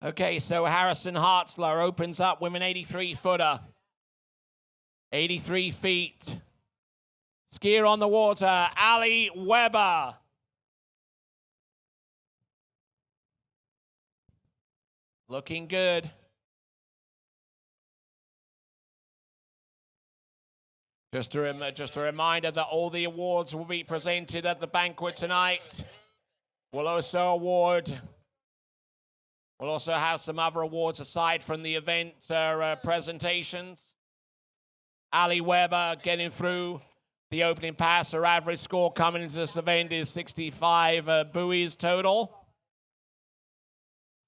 Speaker 2: Okay, so Harrison Hartzler opens up with an 83-footer. 83 feet. Skier on the water, Ali Weber. Looking good. Just a reminder that all the awards will be presented at the banquet tonight. We'll also have some other awards aside from the event presentations. Ali Weber getting through the opening pass. Her average score coming into this event is 65 buoys total.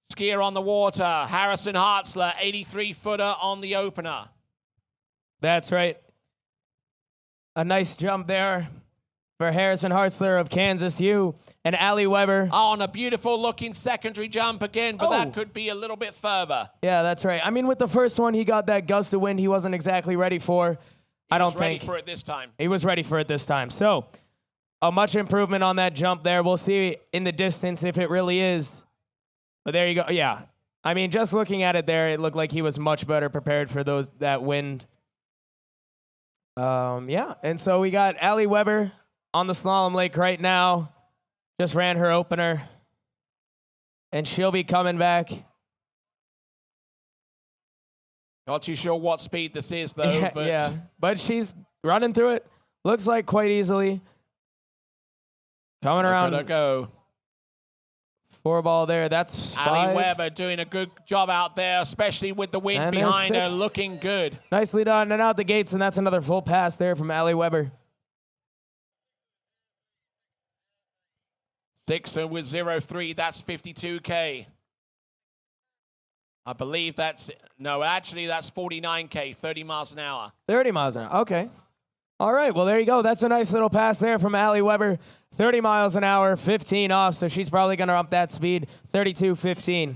Speaker 2: Skier on the water, Harrison Hartzler, 83-footer on the opener.
Speaker 7: That's right. A nice jump there for Harrison Hartzler of Kansas U and Ali Weber.
Speaker 2: On a beautiful looking secondary jump again, but that could be a little bit further.
Speaker 7: Yeah, that's right. I mean, with the first one, he got that gust of wind he wasn't exactly ready for.
Speaker 2: He was ready for it this time.
Speaker 7: He was ready for it this time. So, a much improvement on that jump there. We'll see in the distance if it really is. But there you go. Yeah. I mean, just looking at it there, it looked like he was much better prepared for that wind. Yeah. And so we got Ali Weber on the slalom lake right now. Just ran her opener. And she'll be coming back.
Speaker 2: Not too sure what speed this is, though.
Speaker 7: But she's running through it. Looks like quite easily. Coming around.
Speaker 2: Gonna go.
Speaker 7: 4-ball there. That's 5.
Speaker 2: Ali Weber doing a good job out there, especially with the wind behind her. Looking good.
Speaker 7: Nicely done. And out the gates, and that's another full pass there from Ali Weber.
Speaker 2: 6 with 0.3. That's 52K. I believe that's, no, actually that's 49K, 30 miles an hour.
Speaker 7: 30 miles an hour, okay. All right, well, there you go. That's a nice little pass there from Ali Weber. 30 miles an hour, 15 off, so she's probably going to up that speed, 32.15.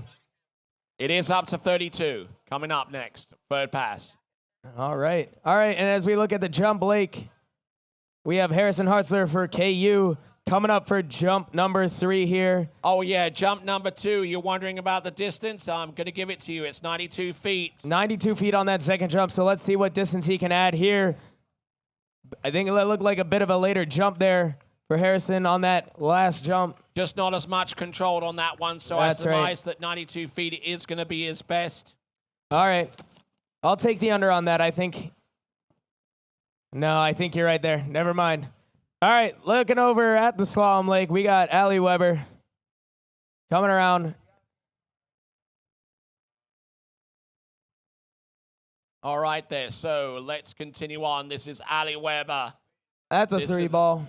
Speaker 2: It is up to 32. Coming up next, third pass.
Speaker 7: All right, and as we look at the jump lake, we have Harrison Hartzler for KU. Coming up for jump number 3 here.
Speaker 2: Oh, yeah, jump number 2. You're wondering about the distance? I'm going to give it to you. It's 92 feet.
Speaker 7: 92 feet on that second jump, so let's see what distance he can add here. I think it looked like a bit of a later jump there for Harrison on that last jump.
Speaker 2: Just not as much controlled on that one, so I surmise that 92 feet is going to be his best.
Speaker 7: All right. I'll take the under on that, I think. No, I think you're right there. Never mind. All right, looking over at the slalom lake, we got Ali Weber coming around.
Speaker 2: All right there, so let's continue on. This is Ali Weber.
Speaker 7: That's a 3-ball.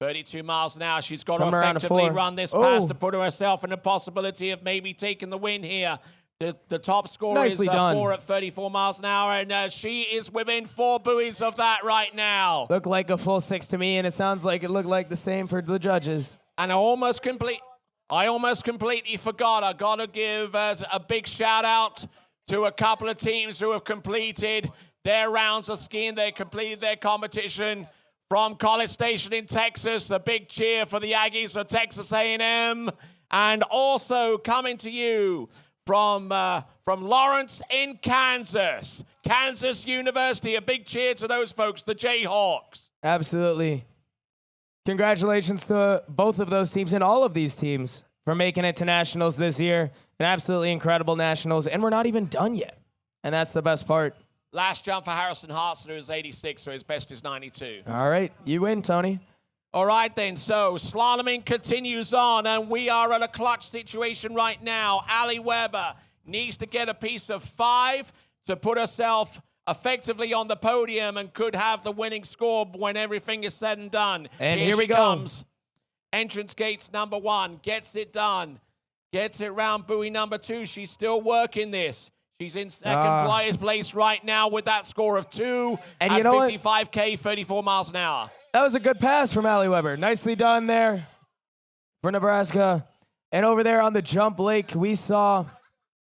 Speaker 2: 32 miles an hour. She's got to effectively run this pass to put herself in the possibility of maybe taking the win here. The top score
Speaker 7: Nicely
Speaker 2: is
Speaker 7: done.
Speaker 2: 4 at 34 miles an hour, and she is within 4 buoys of that right now.
Speaker 7: Looked like a full 6 to me, and it sounds like it looked like the same for the judges.
Speaker 2: And I almost completely forgot. I got to give a big shout out to a couple of teams who have completed their rounds of skiing. They completed their competition from College Station in Texas. A big cheer for the Aggies of Texas A&M. And also coming to you from Lawrence in Kansas, Kansas University. A big cheer to those folks, the Jayhawks.
Speaker 7: Absolutely. Congratulations to both of those teams and all of these teams for making it to nationals this year. An absolutely incredible nationals, and we're not even done yet. And that's the best part.
Speaker 2: Last jump for Harrison Hartzler is 86, so his best is 92.
Speaker 7: All right, you win, Tony.
Speaker 2: All right, then. So slaloming continues on, and we are at a clutch situation right now. Ali Weber needs to get a piece of 5 to put herself effectively on the podium and could have the winning score when everything is said and done.
Speaker 7: And here we
Speaker 2: she
Speaker 7: go.
Speaker 2: Comes. Entrance gates number 1. Gets it done. Gets it round buoy number 2. She's still working this. She's in second place right now with that score of 2
Speaker 7: and
Speaker 2: at
Speaker 7: you know
Speaker 2: 55K, 34 miles an hour.
Speaker 7: That was a good pass from Ali Weber. Nicely done there for Nebraska. And over there on the jump lake, we saw...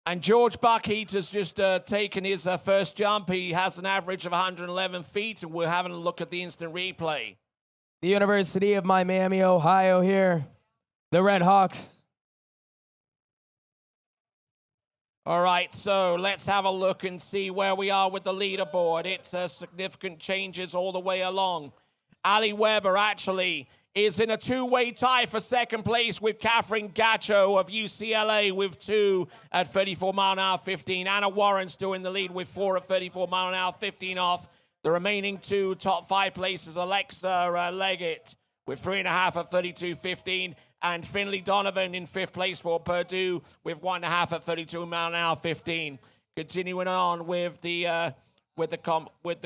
Speaker 2: And George Buckheat has just taken his first jump. He has an average of 111 feet, and we're having a look at the instant replay.
Speaker 7: The University of Miami, Ohio here. The Red Hawks.
Speaker 2: All right, so let's have a look and see where we are with the leaderboard. It's significant changes all the way along. Ali Weber actually is in a 2-way tie for second place with Catherine Gacho of UCLA with 2 at 34 mile an hour 15. Anna Warren still in the lead with 4 at 34 mile an hour 15 off. The remaining 2 top 5 places, Alexa Leggett with 3.5 at 32.15. And Finley Donovan in 5th place for Purdue with 1.5 at 32 mile an hour 15. Continuing on with the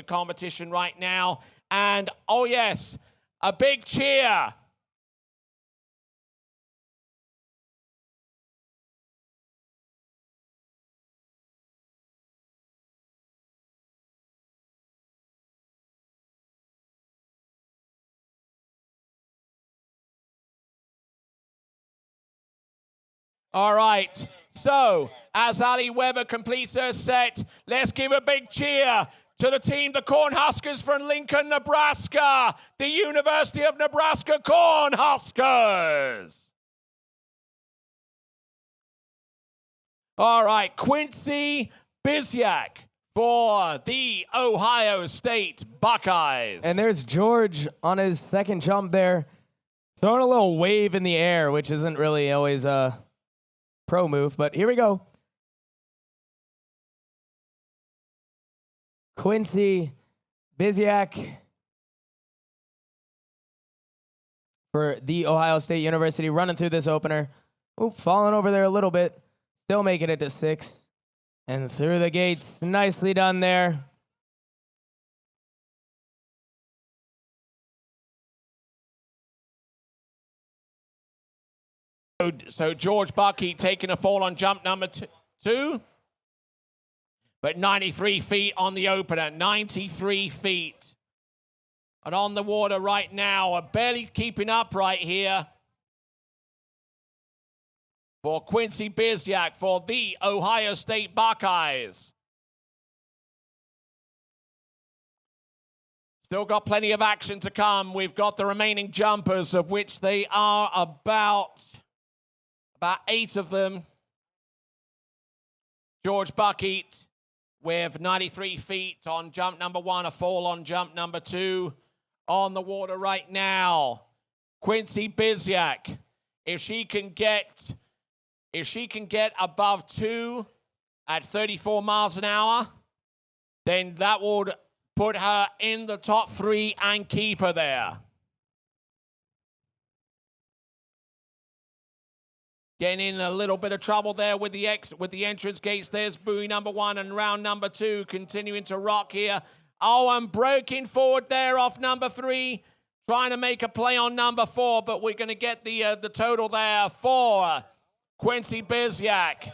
Speaker 2: competition right now. And, oh, yes, a big cheer. All right, so as Ali Weber completes her set, let's give a big cheer to the team, the Cornhuskers from Lincoln, Nebraska, the University of Nebraska Cornhuskers. All right, Quincy Biziak for the Ohio State Buckeyes.
Speaker 7: And there's George on his second jump there, throwing a little wave in the air, which isn't really always a pro move, but here we go. Quincy Biziak for the Ohio State University running through this opener. Oop, falling over there a little bit. Still making it to 6. And through the gates. Nicely done there.
Speaker 2: So George Buckheat taking a fall on jump number 2. But 93 feet on the opener, 93 feet. And on the water right now, barely keeping up right here for Quincy Biziak for the Ohio State Buckeyes. Still got plenty of action to come. We've got the remaining jumpers, of which they are about 8 of them. George Buckheat with 93 feet on jump number 1, a fall on jump number 2. On the water right now, Quincy Biziak, if she can get above 2 at 34 miles an hour, then that would put her in the top 3 and keep her there. Getting in a little bit of trouble there with the entrance gates. There's buoy number 1 and round number 2 continuing to rock here. Oh, and breaking forward there off number 3. Trying to make a play on number 4, but we're going to get the total there for Quincy Biziak.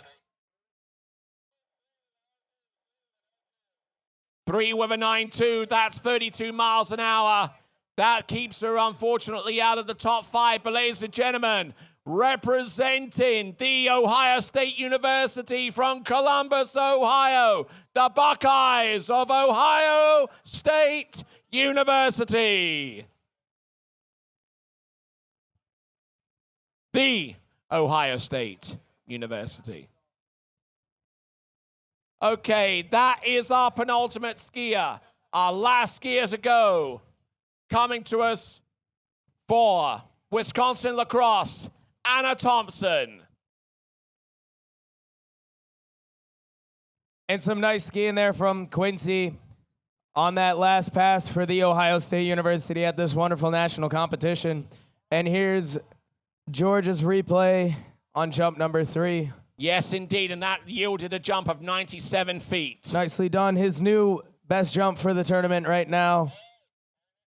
Speaker 2: 3 with a 9.2. That's 32 miles an hour. That keeps her, unfortunately, out of the top 5. But ladies and gentlemen, representing the Ohio State University from Columbus, Ohio, the Buckeyes of Ohio State University. The Ohio State University. Okay, that is our penultimate skier. Our last skier to go. Coming to us for Wisconsin lacrosse, Anna Thompson.
Speaker 7: And some nice skiing there from Quincy on that last pass for the Ohio State University at this wonderful national competition. And here's George's replay on jump number 3.
Speaker 2: Yes, indeed, and that yielded a jump of 97 feet.
Speaker 7: Nicely done. His new best jump for the tournament right now.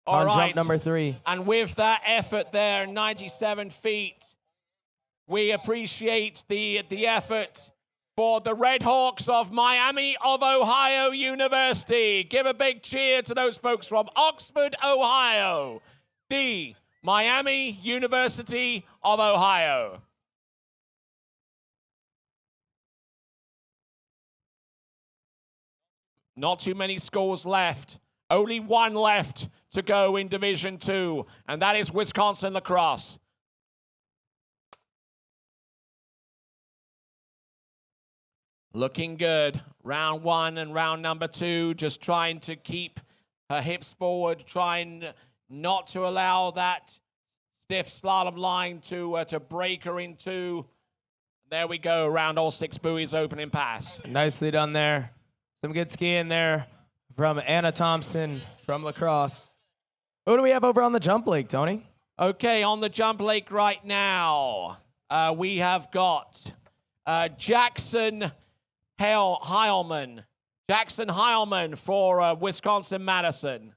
Speaker 2: All
Speaker 7: on
Speaker 2: right.
Speaker 7: jump number 3.
Speaker 2: And with that effort there, 97 feet, we appreciate the effort for the Red Hawks of Miami of Ohio University. Give a big cheer to those folks from Oxford, Ohio. The Miami University of Ohio. Not too many scores left. Only one left to go in Division II, and that is Wisconsin lacrosse. Looking good. Round 1 and round number 2, just trying to keep her hips forward, trying not to allow that stiff slalom line to break her in two. There we go, around all 6 buoys, opening pass.
Speaker 7: Nicely done there. Some good skiing there from Anna Thompson from lacrosse. Who do we have over on the jump lake, Tony?
Speaker 2: Okay, on the jump lake right now, we have got Jackson Heilman. Jackson Heilman for Wisconsin-Madison.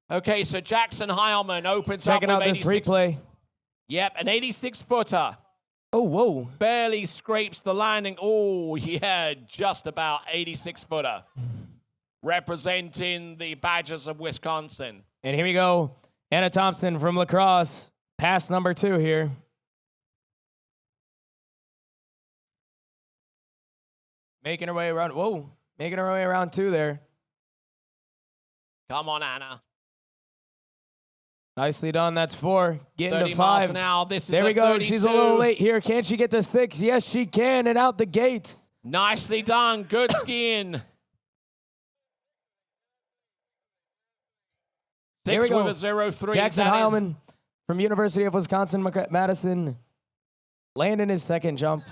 Speaker 2: Okay, so Jackson Heilman opens
Speaker 7: Checking
Speaker 2: up
Speaker 7: out
Speaker 2: with
Speaker 7: this replay.
Speaker 2: Yep, an 86-footer.
Speaker 7: Oh, whoa.
Speaker 2: Barely scrapes the landing. Oh, yeah, just about 86-footer. Representing the Badgers of Wisconsin.
Speaker 7: And here we go. Anna Thompson from lacrosse. Pass number 2 here. Making her way around. Whoa. Making her way around 2 there.
Speaker 2: Come on, Anna.
Speaker 7: Nicely done. That's 4. Getting
Speaker 2: 30
Speaker 7: to
Speaker 2: miles
Speaker 7: 5.
Speaker 2: an hour. This is
Speaker 7: There we
Speaker 2: a
Speaker 7: go.
Speaker 2: 32.
Speaker 7: She's a little late here. Can she get to 6? Yes, she can. And out the gates.
Speaker 2: Nicely done. Good skiing.
Speaker 7: Here
Speaker 2: 6
Speaker 7: we go.
Speaker 2: with a 0.3.
Speaker 7: Jackson
Speaker 2: That is-
Speaker 7: Heilman from University of Wisconsin-Madison landing his second jump.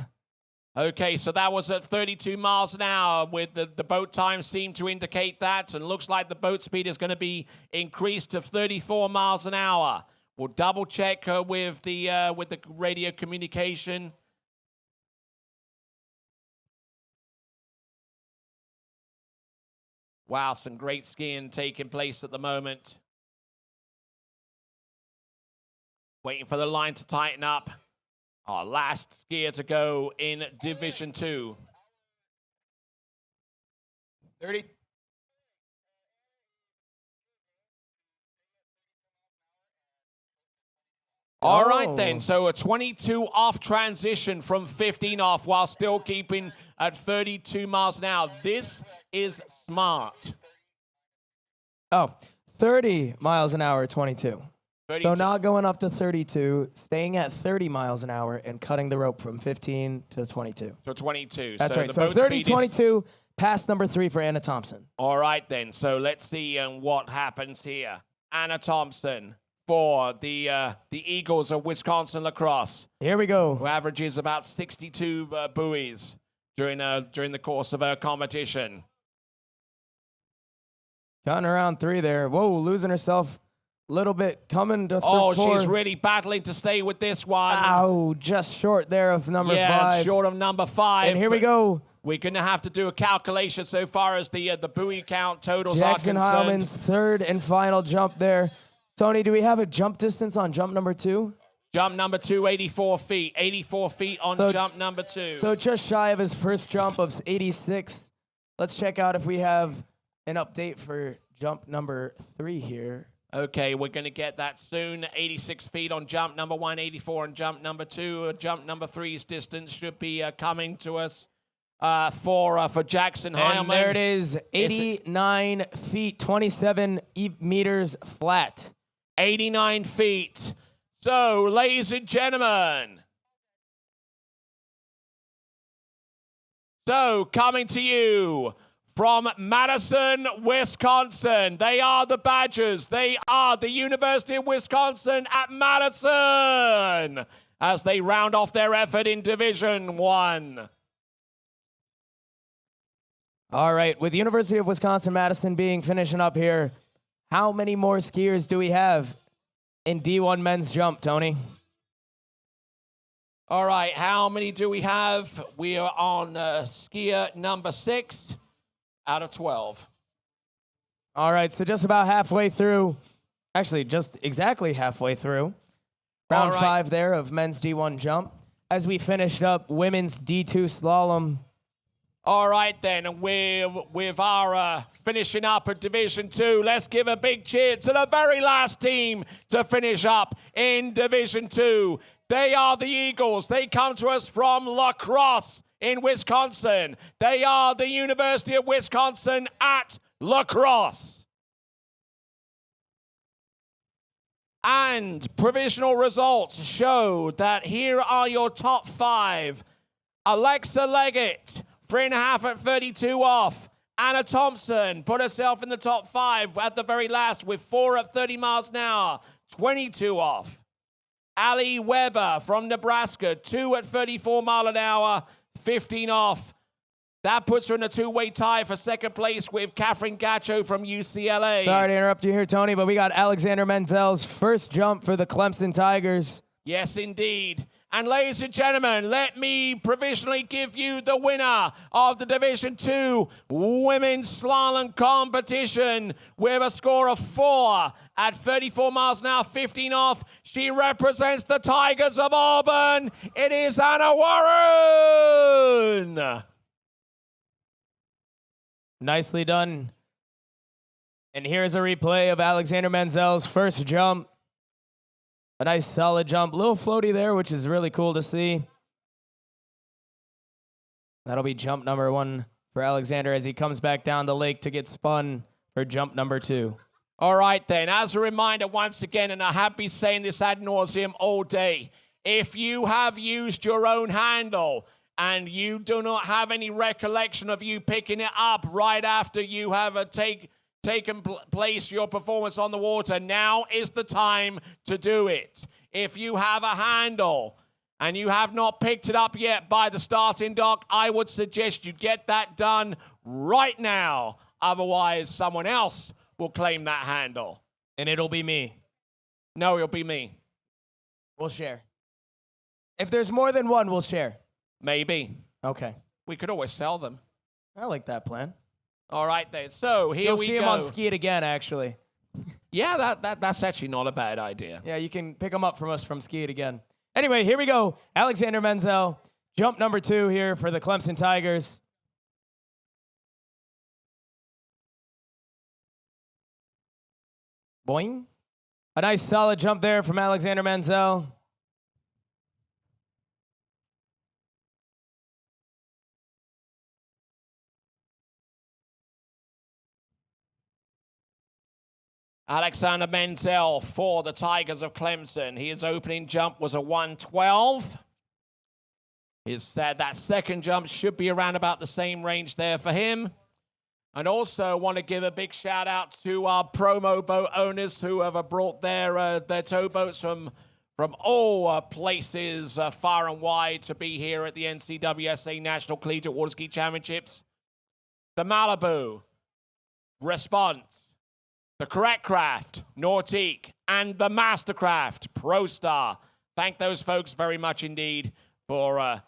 Speaker 2: Okay, so that was at 32 miles an hour with the boat time seemed to indicate that, and looks like the boat speed is going to be increased to 34 miles an hour. We'll double check her with the radio communication. Wow, some great skiing taking place at the moment. Waiting for the line to tighten up. Our last skier to go in Division II.
Speaker 7: 30.
Speaker 2: All right
Speaker 7: Oh.
Speaker 2: then, so a 22 off transition from 15 off while still keeping at 32 miles an hour. This is smart.
Speaker 7: Oh, 30 miles an hour, 22.
Speaker 2: 32.
Speaker 7: So not going up to 32, staying at 30 miles an hour and cutting the rope from 15 to 22.
Speaker 2: So 22.
Speaker 7: That's
Speaker 2: so
Speaker 7: right.
Speaker 2: the
Speaker 7: So
Speaker 2: boat
Speaker 7: 30,
Speaker 2: speed is-
Speaker 7: 22, pass number 3 for Anna Thompson.
Speaker 2: All right then, so let's see what happens here. Anna Thompson for the Eagles of Wisconsin lacrosse,
Speaker 7: Here we go.
Speaker 2: who averages about 62 buoys during the course of her competition.
Speaker 7: Cutting around 3 there. Whoa, losing herself little bit coming to
Speaker 2: Oh,
Speaker 7: fourth.
Speaker 2: she's really battling to stay with this one.
Speaker 7: Ow, just short there of number
Speaker 2: yeah,
Speaker 7: 5.
Speaker 2: short of number 5.
Speaker 7: And here we go.
Speaker 2: We're going to have to do a calculation so far as the buoy count totals
Speaker 7: Jackson
Speaker 2: are concerned.
Speaker 7: Heilman's third and final jump there. Tony, do we have a jump distance on jump number 2?
Speaker 2: Jump number 2, 84 feet. 84 feet on
Speaker 7: So-
Speaker 2: jump number 2.
Speaker 7: So just shy of his first jump of 86. Let's check out if we have an update for jump number 3 here.
Speaker 2: Okay, we're going to get that soon. 86 feet on jump number 1, 84 on jump number 2. Jump number 3's distance should be coming to us for Jackson Heilman.
Speaker 7: And there it is, 89 feet, 27 meters flat.
Speaker 2: 89 feet. So, ladies and gentlemen. So, coming to you from Madison, Wisconsin. They are the Badgers. They are the University of Wisconsin at Madison as they round off their effort in Division 1.
Speaker 7: All right, with the University of Wisconsin-Madison finishing up here, how many more skiers do we have in D1 men's jump, Tony?
Speaker 2: All right, how many do we have? We are on skier number 6 out of 12.
Speaker 7: All right, so just about halfway through, actually just exactly halfway through, round
Speaker 2: All right.
Speaker 7: 5 there of men's D1 jump, as we finished up women's D2 slalom.
Speaker 2: All right, then, and with our finishing up at Division 2, let's give a big cheer to the very last team to finish up in Division 2. They are the Eagles. They come to us from La Crosse in Wisconsin. They are the University of Wisconsin at La Crosse. And provisional results show that here are your top 5. Alexa Leggett, 3.5 at 32 off. Anna Thompson put herself in the top 5 at the very last with 4 at 30 miles an hour, 22 off. Ali Weber from Nebraska, 2 at 34 mile an hour, 15 off. That puts her in a 2-way tie for second place with Catherine Gacho from UCLA.
Speaker 7: Sorry to interrupt you here, Tony, but we got Alexander Menzel's first jump for the Clemson Tigers.
Speaker 2: Yes, indeed. And ladies and gentlemen, let me provisionally give you the winner of the Division 2 Women's Slalom Competition with a score of 4 at 34 miles an hour, 15 off. She represents the Tigers of Auburn. It is Anna Warren.
Speaker 7: Nicely done. And here's a replay of Alexander Menzel's first jump. A nice solid jump. A little floaty there, which is really cool to see. That'll be jump number 1 for Alexander as he comes back down the lake to get spun for jump number 2.
Speaker 2: All right, then. As a reminder, once again, and I have been saying this ad nauseum all day, if you have used your own handle and you do not have any recollection of you picking it up right after you have taken place your performance on the water, now is the time to do it. If you have a handle and you have not picked it up yet by the starting dock, I would suggest you get that done right now. Otherwise, someone else will claim that handle.
Speaker 7: And it'll be me.
Speaker 2: No, it'll be me.
Speaker 7: We'll share. If there's more than one, we'll share.
Speaker 2: Maybe.
Speaker 7: Okay.
Speaker 2: We could always sell them.
Speaker 7: I like that plan.
Speaker 2: All right, then. So here
Speaker 7: You'll
Speaker 2: we
Speaker 7: see
Speaker 2: go.
Speaker 7: him on Ski It Again, actually.
Speaker 2: Yeah, that's actually not a bad idea.
Speaker 7: Yeah, you can pick him up from us from Ski It Again. Anyway, here we go. Alexander Menzel, jump number 2 here for the Clemson Tigers. Boing. A nice solid jump there from Alexander Menzel.
Speaker 2: Alexander Menzel for the Tigers of Clemson. His opening jump was a 112. That second jump should be around about the same range there for him. And also want to give a big shout out to our promo boat owners who have brought their towboats from all places far and wide to be here at the NCWSA National Collegiate Water Ski Championships. The Malibu, Response,
Speaker 1: the Correct Craft, Nautique, and the Mastercraft, ProStar. Thank those folks very much indeed for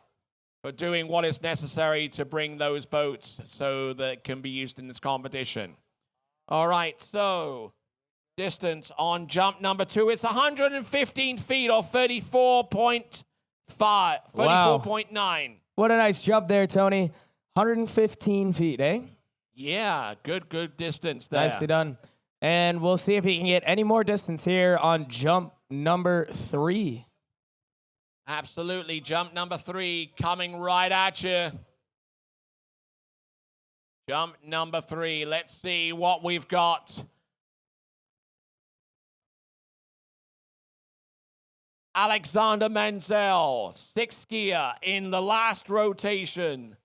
Speaker 1: doing what is necessary to bring those boats so that it can be used in this competition. All right, so distance on jump number 2 is 115 feet or 34.5, 34.9.
Speaker 7: What a nice jump there, Tony. 115 feet, eh?
Speaker 1: Yeah, good distance there.
Speaker 7: Nicely done. And we'll see if he can get any more distance here on jump number 3.
Speaker 1: Absolutely, jump number 3 coming right at you. Jump number 3, let's see what we've got. Alexander Menzel, 6th gear in the last rotation.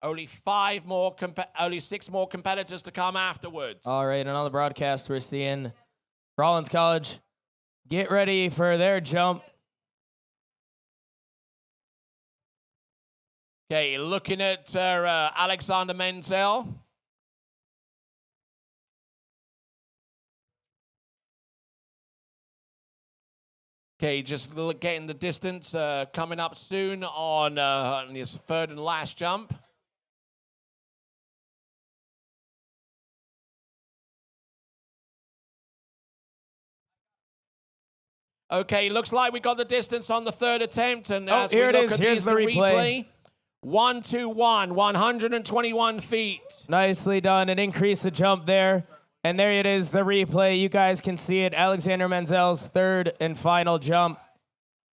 Speaker 1: Only 6 more competitors to come afterwards.
Speaker 7: All right, and on the broadcast, we're seeing Rollins College get ready for their jump.
Speaker 1: Okay, looking at Alexander Menzel. Okay, just getting the distance coming up soon on this 3rd and last jump. Okay, looks like we got the distance on the 3rd attempt, and as
Speaker 7: here
Speaker 1: we
Speaker 7: it
Speaker 1: look
Speaker 7: is.
Speaker 1: at
Speaker 7: Here's
Speaker 1: the
Speaker 7: the replay.
Speaker 1: 121, 121 feet.
Speaker 7: Nicely done. An increase the jump there. And there it is, the replay. You guys can see it. Alexander Menzel's 3rd and final jump.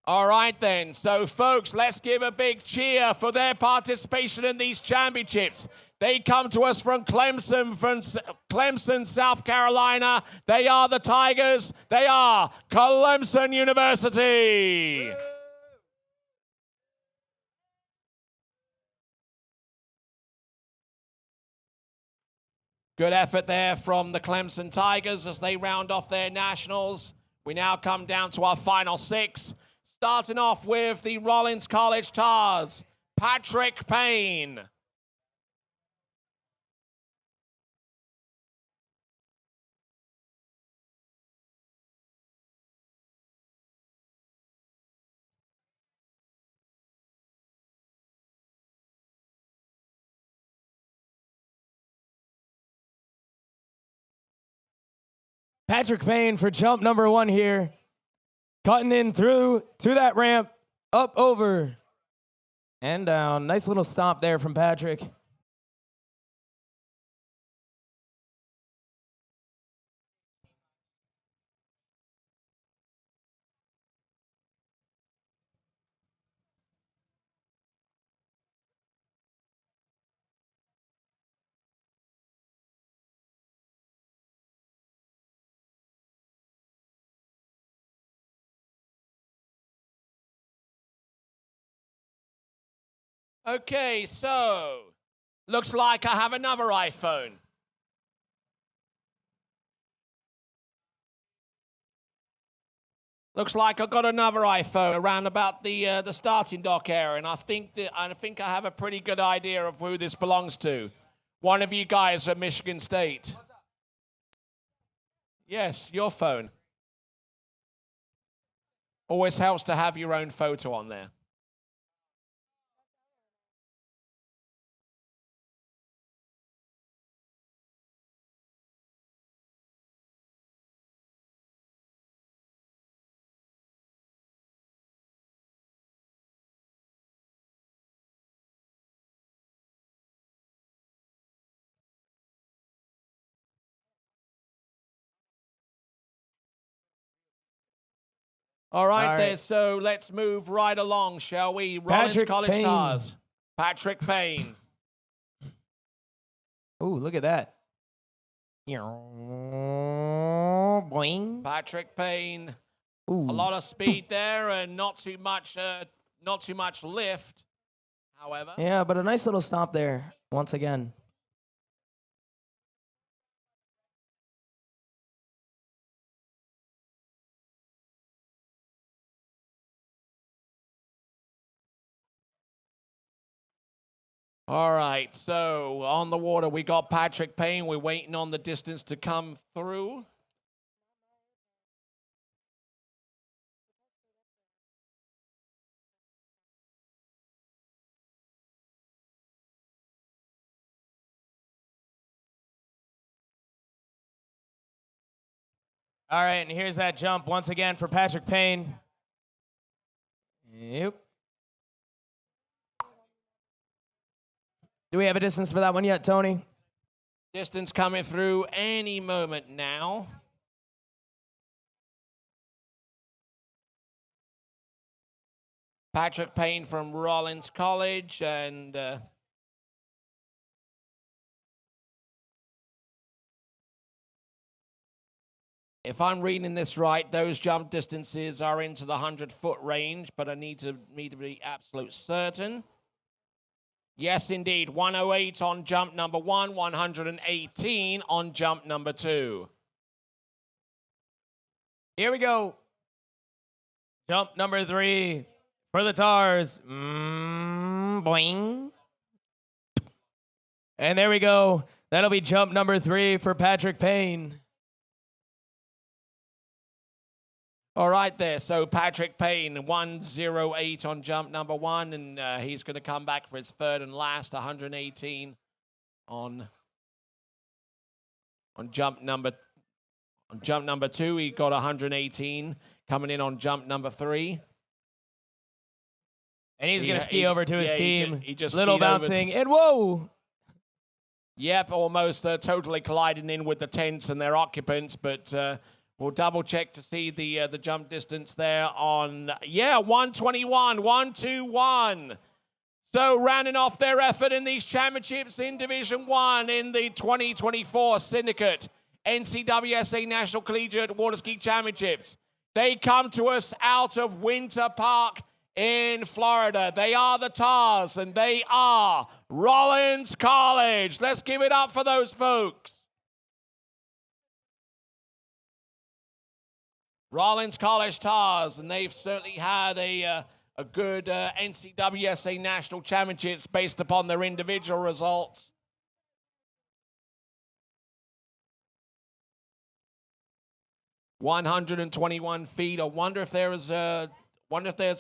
Speaker 1: All right then, so folks, let's give a big cheer for their participation in these championships. They come to us from Clemson, South Carolina. They are the Tigers. They are Clemson University. Good effort there from the Clemson Tigers as they round off their nationals. We now come down to our final 6. Starting off with the Rollins College Tars, Patrick Payne.
Speaker 7: Patrick Payne for jump number 1 here. Cutting in through to that ramp, up, over, and down. Nice little stomp there from Patrick.
Speaker 1: Okay, so looks like I have another iPhone. Looks like I've got another iPhone around about the starting dock area, and I think I have a pretty good idea of who this belongs to. One of you guys at Michigan State. Yes, your phone. Always helps to have your own photo on there. All right, then, so let's move right along, shall we? Rollins
Speaker 7: Patrick
Speaker 1: College
Speaker 7: Payne.
Speaker 1: Stars. Patrick Payne.
Speaker 7: Ooh, look at that. Boing.
Speaker 1: Patrick Payne.
Speaker 7: Ooh.
Speaker 1: A lot of speed there and not too much lift, however.
Speaker 7: Yeah, but a nice little stomp there once again.
Speaker 2: All right, so on the water, we got Patrick Payne. We're waiting on the distance to come through.
Speaker 7: All right, and here's that jump once again for Patrick Payne. Yep. Do we have a distance for that one yet, Tony?
Speaker 2: Distance coming through any moment now. Patrick Payne from Rollins College, and if I'm reading this right, those jump distances are into the 100-foot range, but I need to be absolute certain. Yes, indeed. 108 on jump number 1, 118 on jump number 2.
Speaker 7: Here we go. Jump number 3 for the Tars. Boing. And there we go. That'll be jump number 3 for Patrick Payne.
Speaker 2: All right there, so Patrick Payne, 108 on jump number 1, and he's going to come back for his third and last, 118 on jump number 2. He got 118 coming in on jump number 3.
Speaker 7: And he's going to ski over to his team.
Speaker 2: He just
Speaker 7: little bouncing, and whoa!
Speaker 2: Yep, almost totally colliding in with the tents and their occupants, but we'll double check to see the jump distance there on, 121, 121. So rounding off their effort in these championships in Division 1 in the 2024 Syndicate NCWSA National Collegiate Water Ski Championships. They come to us out of Winter Park in Florida. They are the Tars, and they are Rollins College. Let's give it up for those folks. Rollins College Tars, and they've certainly had a good NCWSA National Championships based upon their individual results. ...121 feet. I wonder if there's a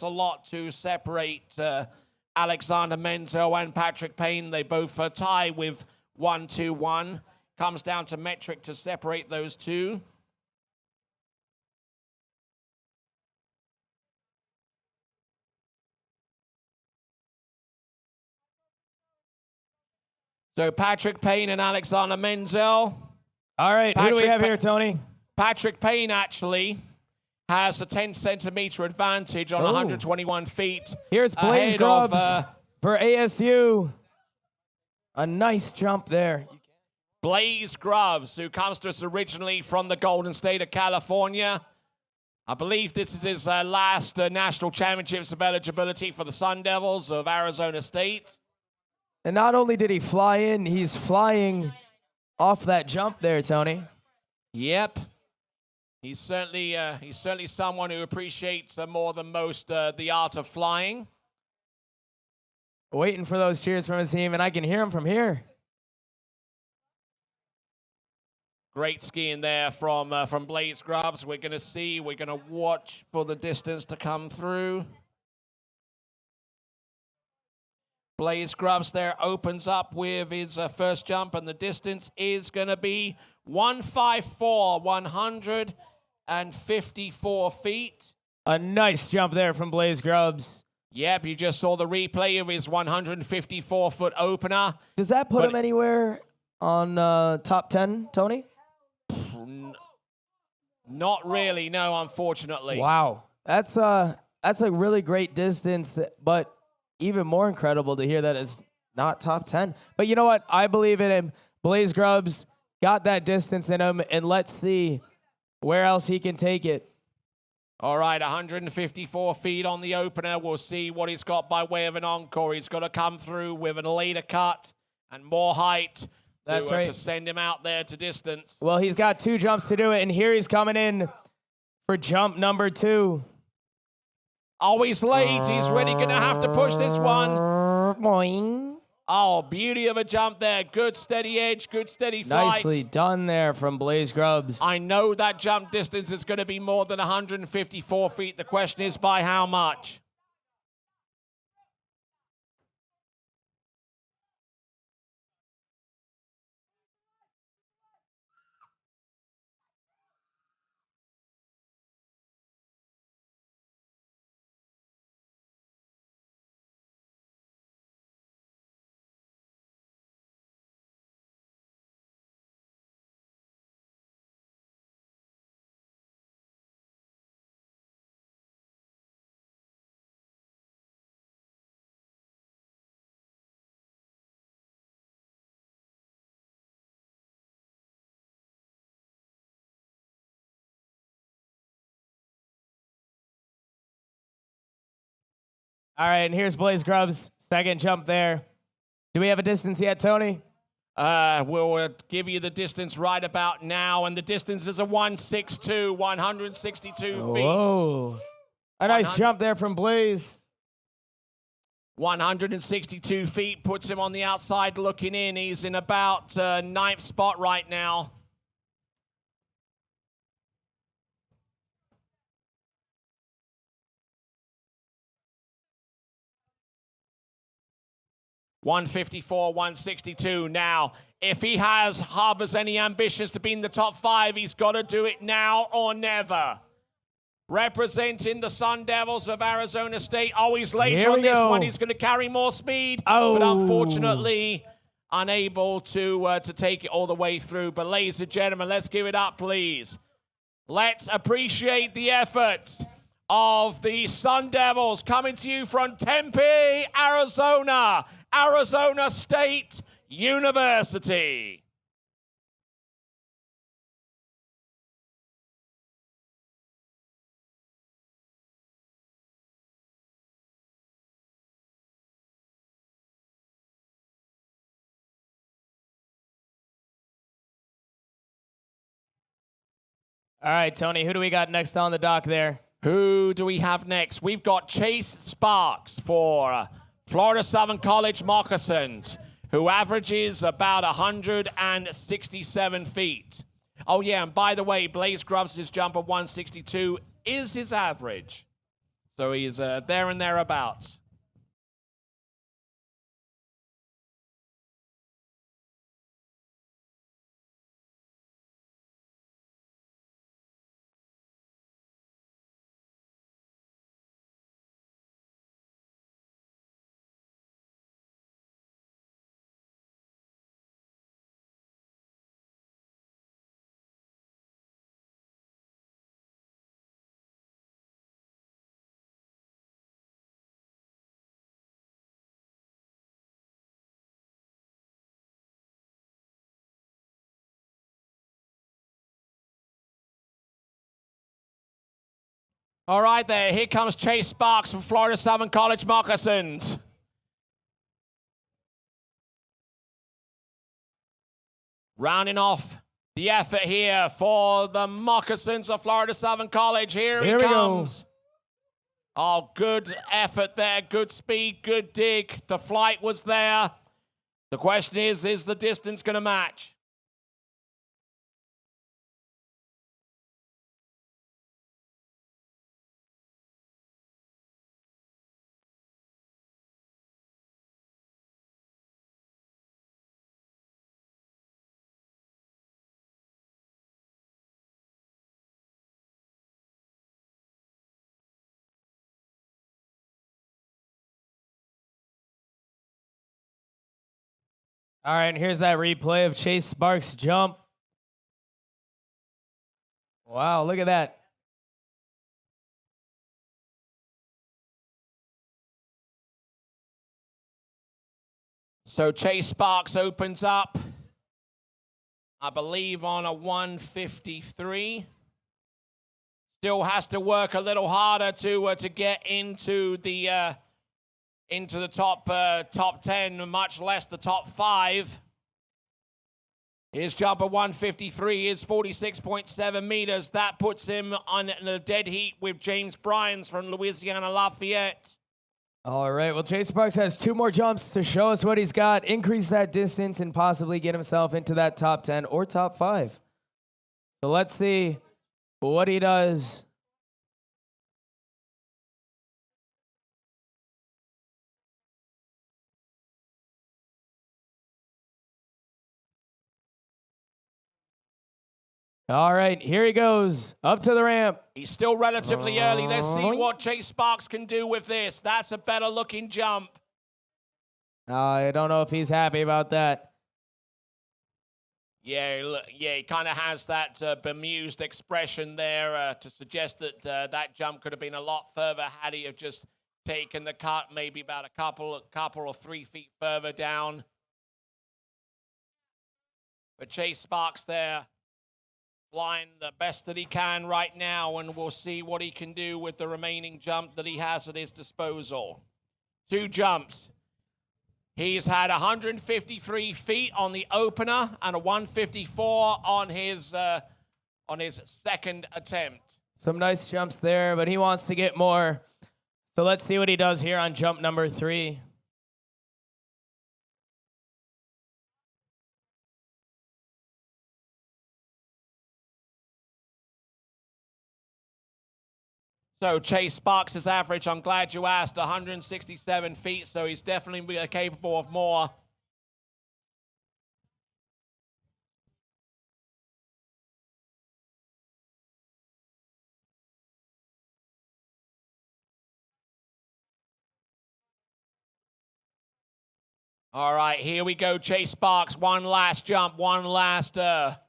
Speaker 2: lot to separate Alexander Menzel and Patrick Payne. They both tie with 121. Comes down to metric to separate those two. So Patrick Payne and Alexander Menzel.
Speaker 7: All right, who do we have here, Tony?
Speaker 2: Patrick Payne actually has a 10-centimeter advantage on 121 feet.
Speaker 7: Here's Blaze Grubbs for ASU. A nice jump there.
Speaker 2: Blaze Grubbs, who comes to us originally from the Golden State of California. I believe this is his last national championships of eligibility for the Sun Devils of Arizona State.
Speaker 7: And not only did he fly in, he's flying off that jump there, Tony.
Speaker 2: Yep. He's certainly someone who appreciates more than most the art of flying.
Speaker 7: Waiting for those cheers from his team, and I can hear him from here.
Speaker 2: Great skiing there from Blaze Grubbs. We're going to watch for the distance to come through. Blaze Grubbs there opens up with his first jump, and the distance is going to be 154, 154 feet.
Speaker 7: A nice jump there from Blaze Grubbs.
Speaker 2: Yep, you just saw the replay of his 154-foot opener.
Speaker 7: Does that put him anywhere on top 10, Tony?
Speaker 2: Not really, no, unfortunately.
Speaker 7: Wow. That's a really great distance, but even more incredible to hear that it's not top 10. But you know what? I believe in him. Blaze Grubbs got that distance in him, and let's see where else he can take it.
Speaker 2: All right, 154 feet on the opener. We'll see what he's got by way of an encore. He's got to come through with a later cut and more height to send him out there to distance.
Speaker 7: Well, he's got 2 jumps to do it, and here he's coming in for jump number 2.
Speaker 2: Oh, he's late. He's really going to have to push this one.
Speaker 7: Boing.
Speaker 2: Oh, beauty of a jump there. Good steady edge, good steady flight.
Speaker 7: Nicely done there from Blaze Grubbs.
Speaker 2: I know that jump distance is going to be more than 154 feet. The question is by how much?
Speaker 7: All right, and here's Blaze Grubbs' second jump there. Do we have a distance yet, Tony?
Speaker 2: We'll give you the distance right about now, and the distance is a 162, 162 feet.
Speaker 7: Whoa. A nice jump there from Blaze.
Speaker 2: 162 feet puts him on the outside looking in. He's in about ninth spot right now. $154, $162 now. If he harbors any ambitions to be in the top 5, he's got to do it now or never. Representing the Sun Devils of Arizona State. Oh, he's late on this one. He's going to carry more speed.
Speaker 7: Oh.
Speaker 2: But unfortunately, unable to take it all the way through. But ladies and gentlemen, let's give it up, please. Let's appreciate the effort of the Sun Devils coming to you from Tempe, Arizona, Arizona State University.
Speaker 7: All right, Tony, who do we got next on the dock there?
Speaker 2: Who do we have next? We've got Chase Sparks for Florida Southern College Moccasins, who averages about 167 feet. Oh, yeah, and by the way, Blaze Grubbs' jump of 162 is his average. So he's there and thereabouts. All right there, here comes Chase Sparks from Florida Southern College Moccasins. Rounding off the effort here for the Moccasins of Florida Southern College. Here he comes. Oh, good effort there, good speed, good dig. The flight was there. The question is the distance going to match?
Speaker 7: All right, and here's that replay of Chase Sparks' jump. Wow, look at that.
Speaker 2: So Chase Sparks opens up, I believe, on a 153. Still has to work a little harder to get into the top 10, much less the top 5. His jump of 153 is 46.7 meters. That puts him on a dead heat with James Bryans from Louisiana Lafayette.
Speaker 7: All right, well, Chase Sparks has 2 more jumps to show us what he's got, increase that distance, and possibly get himself into that top 10 or top 5. So let's see what he does. All right, here he goes, up to the ramp.
Speaker 2: He's still relatively early. Let's see what Chase Sparks can do with this. That's a better looking jump.
Speaker 7: I don't know if he's happy about that.
Speaker 2: Yeah, look, yeah, he kind of has that bemused expression there to suggest that that jump could have been a lot further had he have just taken the cut, maybe about a couple or 3 feet further down. But Chase Sparks there, flying the best that he can right now, and we'll see what he can do with the remaining jump that he has at his disposal. 2 jumps. He's had 153 feet on the opener and a 154 on his second attempt.
Speaker 7: Some nice jumps there, but he wants to get more. So let's see what he does here on jump number 3.
Speaker 2: So Chase Sparks' average, I'm glad you asked, 167 feet, so he's definitely capable of more. All right, here we go, Chase Sparks. One last jump, one last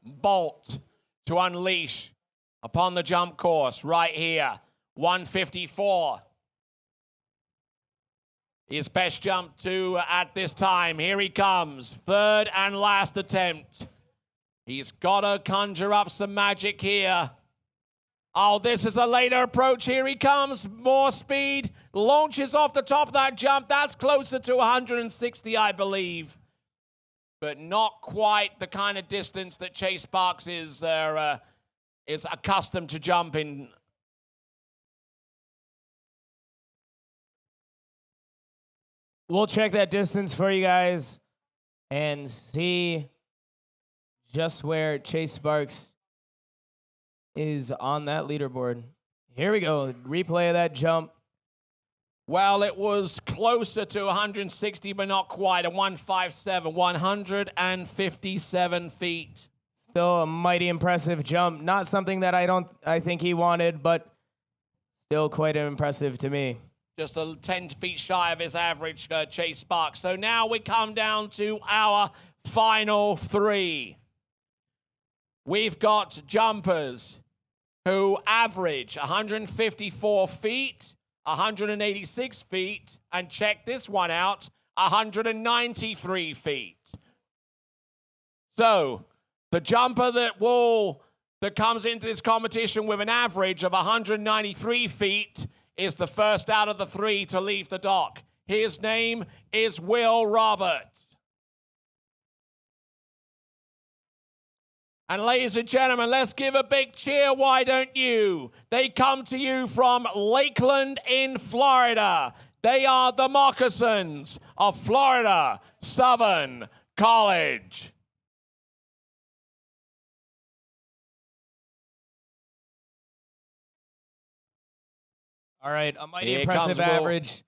Speaker 2: bolt to unleash upon the jump course right here. 154. His best jump at this time. Here he comes. 3rd and last attempt. He's got to conjure up some magic here. Oh, this is a later approach. Here he comes. More speed. Launches off the top of that jump. That's closer to 160, I believe. But not quite the kind of distance that Chase Sparks is accustomed to jumping.
Speaker 7: We'll check that distance for you guys and see just where Chase Sparks is on that leaderboard. Here we go. Replay of that jump.
Speaker 2: Well, it was closer to 160, but not quite. A 157, 157 feet.
Speaker 7: Still a mighty impressive jump. Not something that I think he wanted, but still quite impressive to me.
Speaker 2: Just 10 feet shy of his average, Chase Sparks. So now we come down to our final 3. We've got jumpers who average 154 feet, 186 feet, and check this one out, 193 feet. So the jumper that comes into this competition with an average of 193 feet is the first out of the 3 to leave the dock. His name is Will Roberts. And ladies and gentlemen, let's give a big cheer, why don't you? They come to you from Lakeland in Florida. They are the Moccasins of Florida Southern College.
Speaker 7: All right, a mighty impressive average.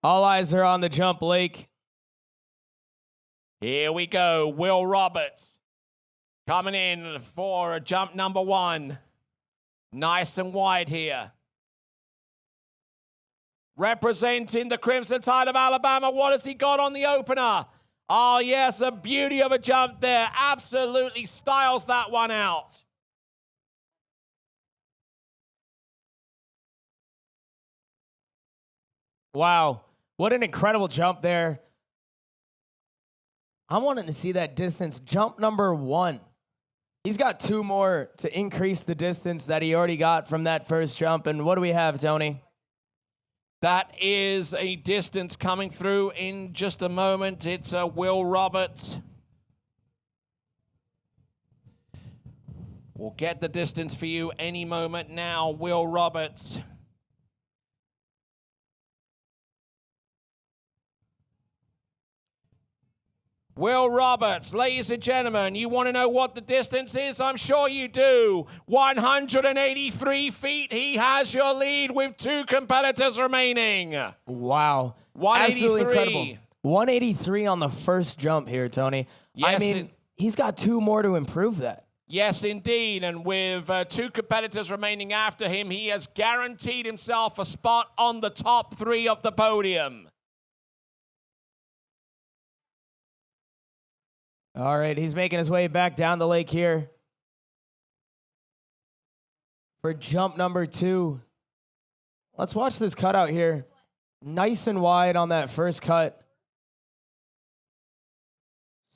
Speaker 7: All eyes are on the jump, Lake.
Speaker 2: Here we go, Will Roberts coming in for jump number 1. Nice and wide here. Representing the Crimson Tide of Alabama, what has he got on the opener? Oh, yes, a beauty of a jump there. Absolutely styles that one out.
Speaker 7: Wow, what an incredible jump there. I'm wanting to see that distance. Jump number 1. He's got 2 more to increase the distance that he already got from that first jump. And what do we have, Tony?
Speaker 2: That is a distance coming through in just a moment. It's Will Roberts. We'll get the distance for you any moment now. Will Roberts. Will Roberts, ladies and gentlemen, you want to know what the distance is? I'm sure you do. 183 feet. He has your lead with 2 competitors remaining.
Speaker 7: Wow.
Speaker 2: 183.
Speaker 7: Absolutely incredible. 183 on the first jump here, Tony.
Speaker 2: Yes,
Speaker 7: I mean, he's got 2 more to improve that.
Speaker 2: Yes, indeed. And with 2 competitors remaining after him, he has guaranteed himself a spot on the top 3 of the podium.
Speaker 7: All right, he's making his way back down the lake here for jump number 2. Let's watch this cutout here. Nice and wide on that first cut.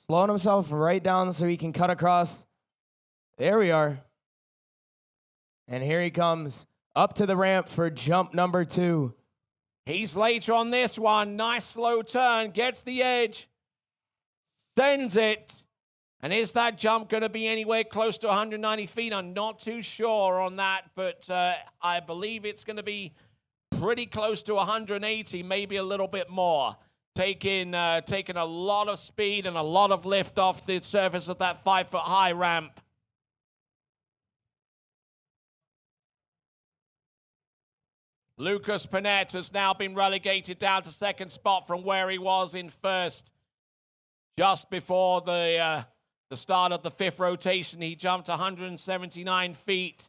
Speaker 7: Slowing himself right down so he can cut across. There we are. And here he comes up to the ramp for jump number 2.
Speaker 2: He's later on this one. Nice slow turn. Gets the edge. Sends it. And is that jump going to be anywhere close to 190 feet? I'm not too sure on that, but I believe it's going to be pretty close to 180, maybe a little bit more. Taking a lot of speed and a lot of lift off the surface of that 5-foot-high ramp. Lucas Panett has now been relegated down to second spot from where he was in first. Just before the start of the 5th rotation, he jumped 179 feet.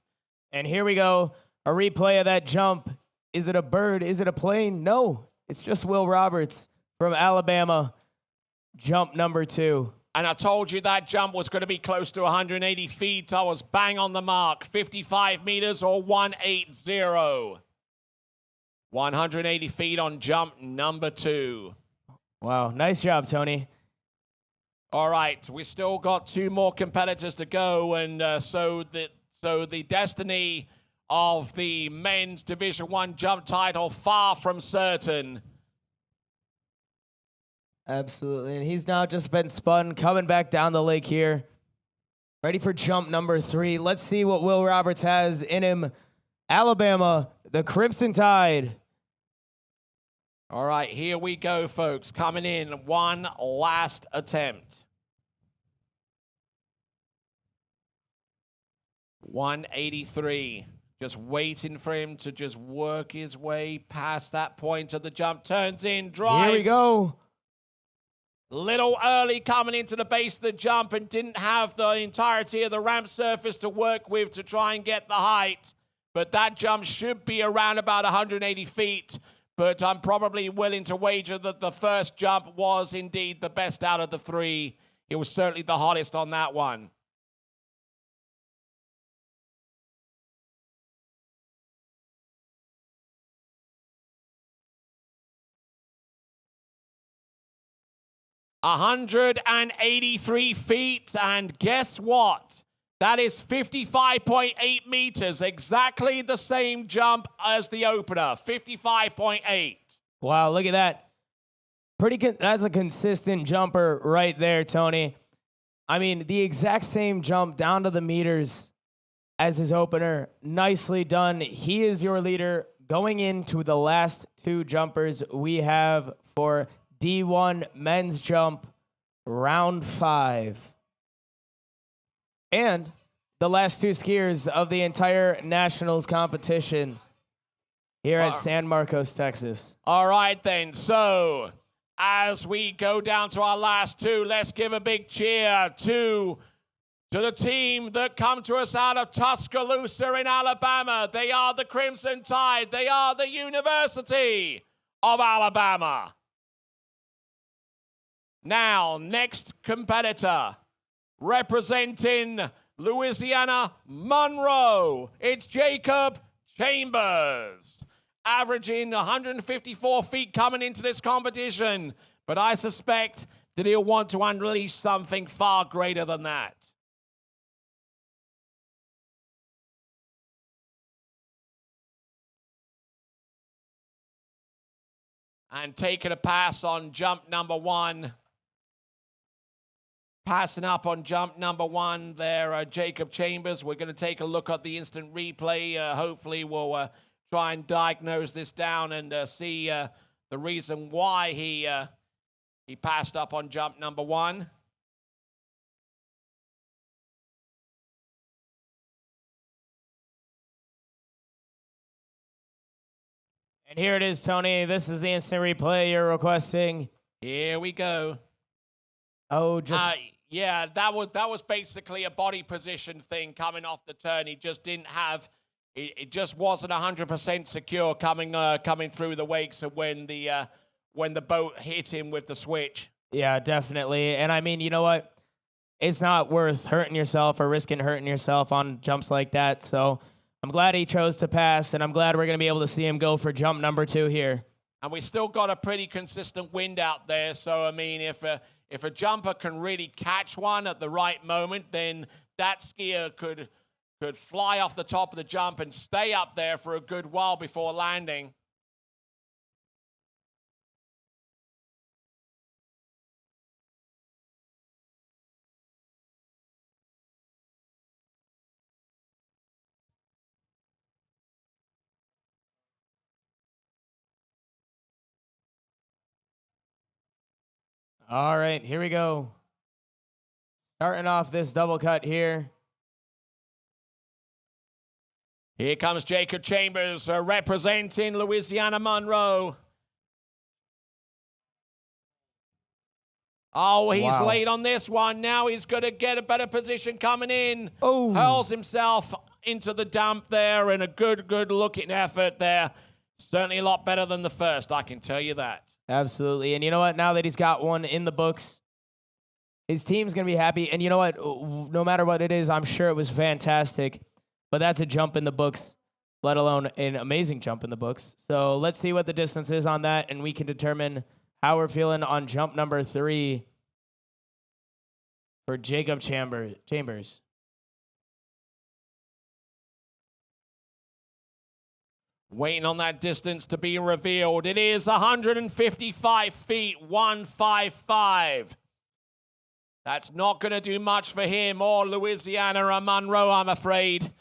Speaker 7: And here we go, a replay of that jump. Is it a bird? Is it a plane? No, it's just Will Roberts from Alabama, jump number 2.
Speaker 2: And I told you that jump was going to be close to 180 feet. I was bang on the mark. 55 meters or 180. 180 feet on jump number 2.
Speaker 7: Wow, nice job, Tony.
Speaker 2: All right, we still got 2 more competitors to go, and so the destiny of the men's Division 1 jump title far from certain.
Speaker 7: Absolutely, and he's now just been spun, coming back down the lake here. Ready for jump number 3. Let's see what Will Roberts has in him. Alabama, the Crimson Tide.
Speaker 2: All right, here we go, folks. Coming in, one last attempt. 183. Just waiting for him to just work his way past that point of the jump. Turns in, drives.
Speaker 7: Here we go.
Speaker 2: Little early coming into the base of the jump and didn't have the entirety of the ramp surface to work with to try and get the height. But that jump should be around about 180 feet. But I'm probably willing to wager that the first jump was indeed the best out of the 3. It was certainly the hottest on that one. $183 feet, and guess what? That is 55.8 meters, exactly the same jump as the opener, 55.8.
Speaker 7: Wow, look at that. That's a consistent jumper right there, Tony. I mean, the exact same jump down to the meters as his opener. Nicely done. He is your leader going into the last 2 jumpers we have for D1 men's jump, round 5. And the last 2 skiers of the entire nationals competition here at San Marcos, Texas.
Speaker 2: All right, then. So as we go down to our last 2, let's give a big cheer to the team that come to us out of Tuscaloosa in Alabama. They are the Crimson Tide. They are the University of Alabama. Now, next competitor, representing Louisiana Monroe, it's Jacob Chambers, averaging 154 feet coming into this competition. But I suspect that he'll want to unleash something far greater than that. And taking a pass on jump number 1. Passing up on jump number 1 there, Jacob Chambers. We're going to take a look at the instant replay. Hopefully we'll try and diagnose this down and see the reason why he He passed up on jump number 1.
Speaker 7: And here it is, Tony. This is the instant replay you're requesting.
Speaker 2: Here we go.
Speaker 7: Oh, just
Speaker 2: yeah, that was basically a body position thing coming off the turn. He just didn't have, it just wasn't 100% secure coming through the wakes of when the boat hit him with the switch.
Speaker 7: yeah, definitely. And I mean, you know what? It's not worth hurting yourself or risking hurting yourself on jumps like that. So I'm glad he chose to pass, and I'm glad we're going to be able to see him go for jump number 2 here.
Speaker 2: And we still got a pretty consistent wind out there. So, I mean, if a jumper can really catch one at the right moment, then that skier could fly off the top of the jump and stay up there for a good while before landing.
Speaker 7: All right, here we go. Starting off this double cut here.
Speaker 2: Here comes Jacob Chambers representing Louisiana Monroe. Oh, he's late on this one. Now he's going to get a better position coming in.
Speaker 7: Oh.
Speaker 2: Hurls himself into the dump there, and a good looking effort there. Certainly a lot better than the first, I can tell you that.
Speaker 7: Absolutely. And you know what? Now that he's got one in the books, his team's going to be happy. And you know what? No matter what it is, I'm sure it was fantastic. But that's a jump in the books, let alone an amazing jump in the books. So let's see what the distance is on that, and we can determine how we're feeling on jump number 3 for Jacob Chambers.
Speaker 2: Waiting on that distance to be revealed. It is 155 feet, 155. That's not going to do much for him or Louisiana or Monroe, I'm afraid.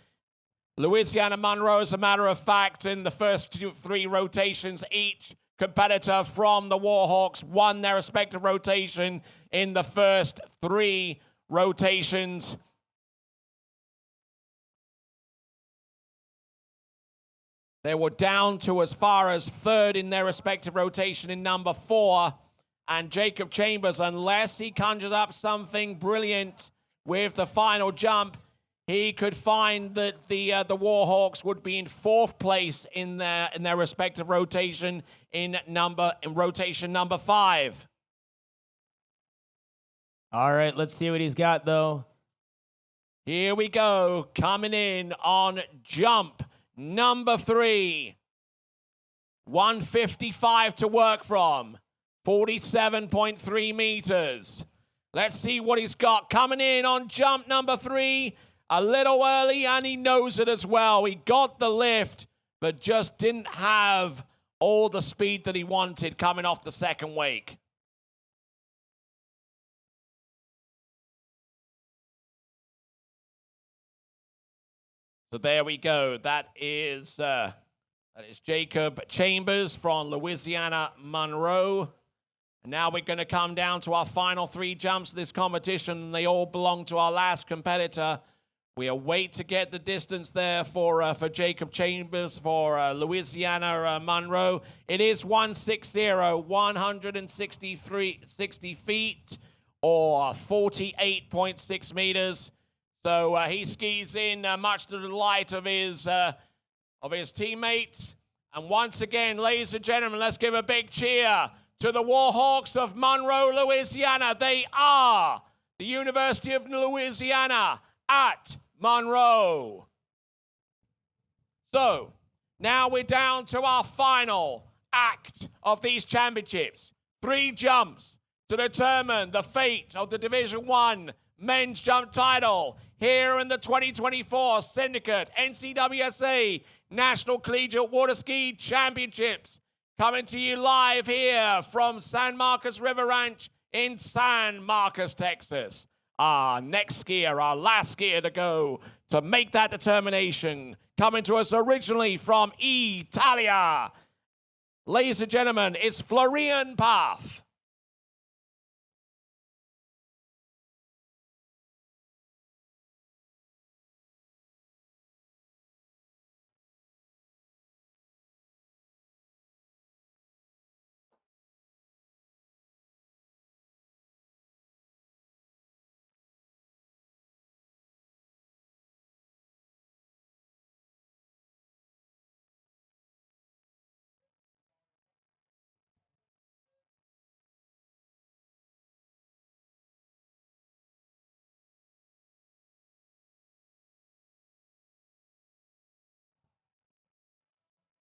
Speaker 2: Louisiana Monroe, as a matter of fact, in the first 3 rotations, each competitor from the Warhawks won their respective rotation in the first 3 rotations. They were down to as far as 3rd in their respective rotation in number 4. And Jacob Chambers, unless he conjures up something brilliant with the final jump, he could find that the Warhawks would be in 4th place in their respective rotation in rotation number 5.
Speaker 7: All right, let's see what he's got, though.
Speaker 2: Here we go, coming in on jump number 3. 155 to work from. 47.3 meters. Let's see what he's got coming in on jump number 3. A little early, and he knows it as well. He got the lift, but just didn't have all the speed that he wanted coming off the second wake. So there we go. That is Jacob Chambers from Louisiana Monroe. And now we're going to come down to our final 3 jumps of this competition, and they all belong to our last competitor. We await to get the distance there for Jacob Chambers for Louisiana Monroe. It is 160 feet, or 48.6 meters. So he skis in much to the delight of his teammates. And once again, ladies and gentlemen, let's give a big cheer to the Warhawks of Monroe, Louisiana. They are the University of Louisiana at Monroe. So now we're down to our final act of these championships. 3 jumps to determine the fate of the Division I men's jump title here in the 2024 Syndicate NCWSA National Collegiate Water Ski Championships. Coming to you live here from San Marcos River Ranch in San Marcos, Texas. Our next skier, our last skier to go to make that determination, coming to us originally from Italia. Ladies and gentlemen, it's Florian Path.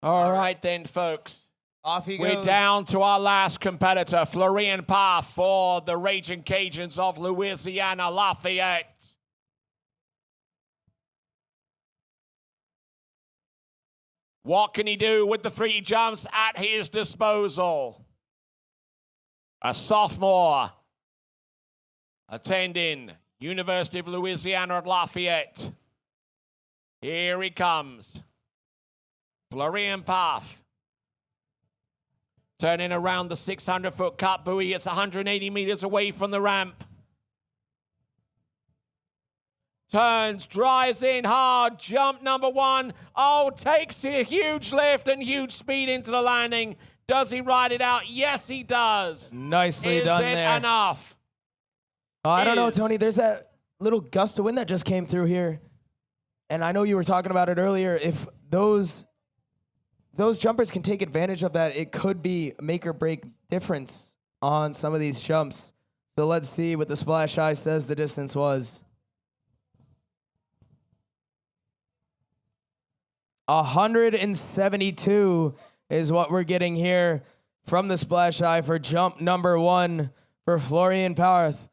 Speaker 2: All right then, folks.
Speaker 7: Off he
Speaker 2: We're
Speaker 7: goes.
Speaker 2: down to our last competitor, Florian Paff for the Raging Cajuns of Louisiana Lafayette. What can he do with the 3 jumps at his disposal? A sophomore attending University of Louisiana at Lafayette. Here he comes. Florian Paff. Turning around the 600-foot cut buoy. It's 180 meters away from the ramp. Turns, drives in hard, jump number 1. Oh, takes a huge lift and huge speed into the landing. Does he ride it out? Yes, he does.
Speaker 7: Nicely
Speaker 2: Is
Speaker 7: done
Speaker 2: it
Speaker 7: there.
Speaker 2: enough?
Speaker 7: Oh, I don't know,
Speaker 2: Is-
Speaker 7: Tony. There's that little gust of wind that just came through here. And I know you were talking about it earlier. If those jumpers can take advantage of that, it could be make or break difference on some of these jumps. So let's see what the splash eye says the distance was. 172 is what we're getting here from the splash eye for jump number 1 for Florian Paff.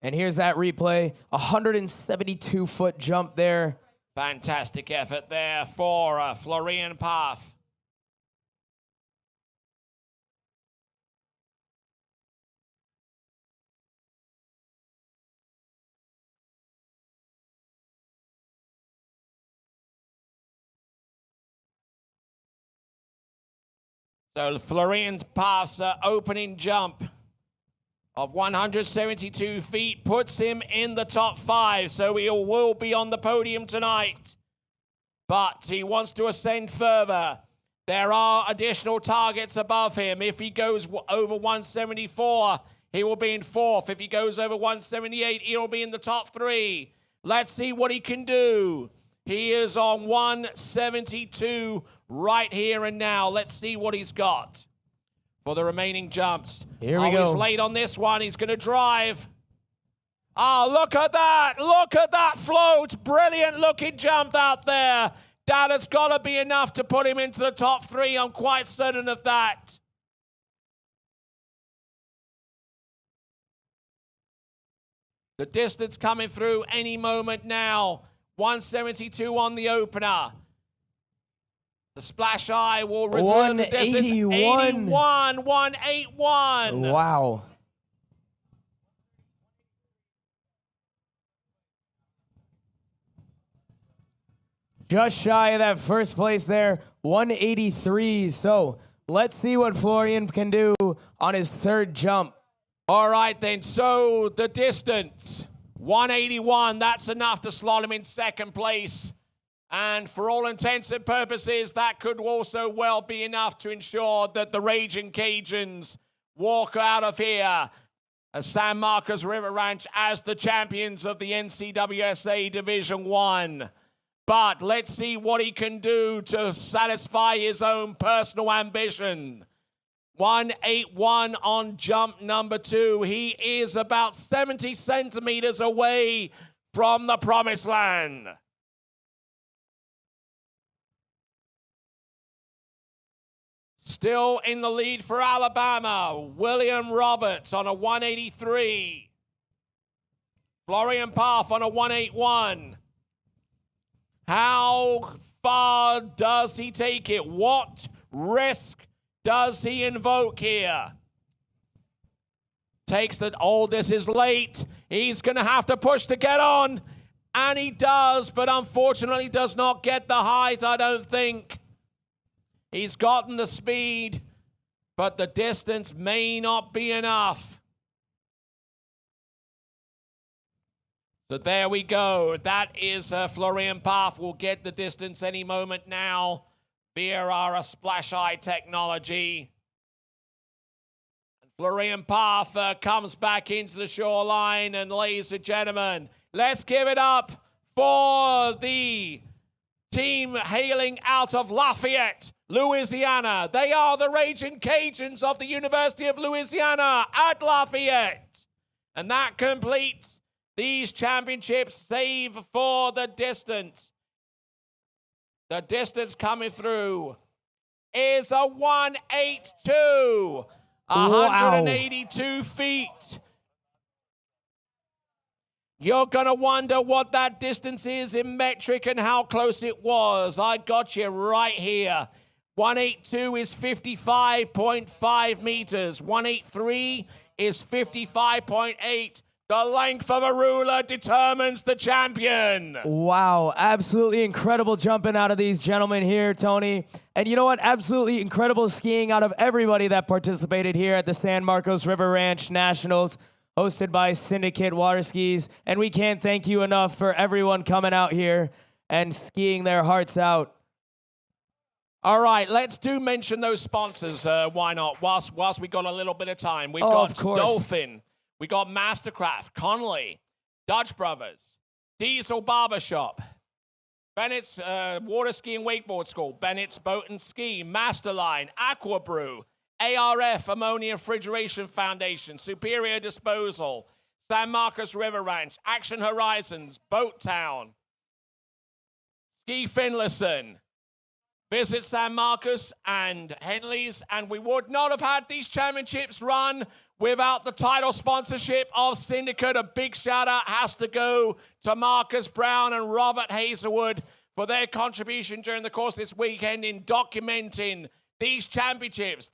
Speaker 7: And here's that replay, 172-foot jump there.
Speaker 2: Fantastic effort there for Florian Paff. So Florian Paff's opening jump of 172 feet puts him in the top 5, so he will be on the podium tonight. But he wants to ascend further. There are additional targets above him. If he goes over 174, he will be in 4th. If he goes over 178, he'll be in the top 3. Let's see what he can do. He is on 172 right here and now. Let's see what he's got for the remaining jumps.
Speaker 7: Here we go.
Speaker 2: He's late on this one. He's going to drive. Oh, look at that. Look at that float. Brilliant looking jump out there. That has got to be enough to put him into the top 3. I'm quite certain of that. The distance coming through any moment now. 172 on the opener. The splash eye will return the distance.
Speaker 7: 181.
Speaker 2: 181.
Speaker 7: Wow. Just shy of that first place there, 183. So let's see what Florian can do on his 3rd jump.
Speaker 2: All right, then. So the distance, 181. That's enough to slot him in 2nd place. And for all intents and purposes, that could also well be enough to ensure that the Raging Cajuns walk out of here as San Marcos River Ranch as the champions of the NCWSA Division 1. But let's see what he can do to satisfy his own personal ambition. 181 on jump number 2. He is about 70 centimeters away from the promised land. Still in the lead for Alabama, William Roberts on a 183. Florian Paff on a 181. How far does he take it? What risk does he invoke here? Takes that, oh, this is late. He's going to have to push to get on. And he does, but unfortunately does not get the height, I don't think. He's gotten the speed, but the distance may not be enough. So there we go. That is Florian Paff will get the distance any moment now via our splash eye technology. And Florian Paff comes back into the shoreline, and ladies and gentlemen, let's give it up for the team hailing out of Lafayette, Louisiana. They are the Raging Cajuns of the University of Louisiana at Lafayette. And that completes these championships, save for the distance. The distance coming through is a 182, 182 feet. You're going to wonder what that distance is in metric and how close it was. I got you right here. 182 is 55.5 meters. 183 is 55.8. The length of a ruler determines the champion.
Speaker 7: Wow, absolutely incredible jumping out of these gentlemen here, Tony. And you know what? Absolutely incredible skiing out of everybody that participated here at the San Marcos River Ranch Nationals, hosted by Syndicate Water Skis. And we can't thank you enough for everyone coming out here and skiing their hearts out.
Speaker 2: All right, let's do mention those sponsors. Why not? Whilst we got a little bit of time. We've got Dolphin. We got Mastercraft, Conley, Dutch Brothers, Diesel Barbershop, Bennett's Water Ski and Wakeboard School, Bennett's Boat and Ski, Masterline, Aqua Brew, ARF Ammonia Refrigeration Foundation, Superior Disposal, San Marcos River Ranch, Action Horizons, Boat Town, Ski Finlayson, Visit San Marcos and Henley's, and we would not have had these championships run without the title sponsorship of Syndicate. A big shout out has to go to Marcus Brown and Robert Hazelwood for their contribution during the course of this weekend in documenting these championships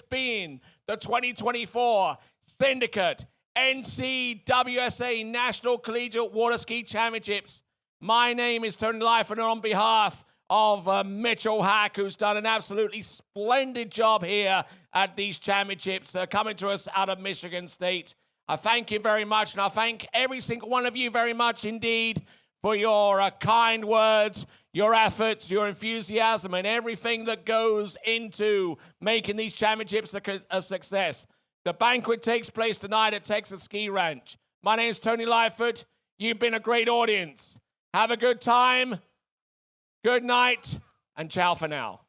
Speaker 2: being the 2024 Syndicate NCWSA National Collegiate Water Ski Championships. My name is Tony Life, and on behalf of Mitchell Hack, who's done an absolutely splendid job here at these championships, coming to us out of Michigan State. I thank you very much, and I thank every single one of you very much indeed for your kind words, your efforts, your enthusiasm, and everything that goes into making these championships a success. The banquet takes place tonight at Texas Ski Ranch. My name's Tony Lightfoot. You've been a great audience. Have a good time. Good night, and ciao for now.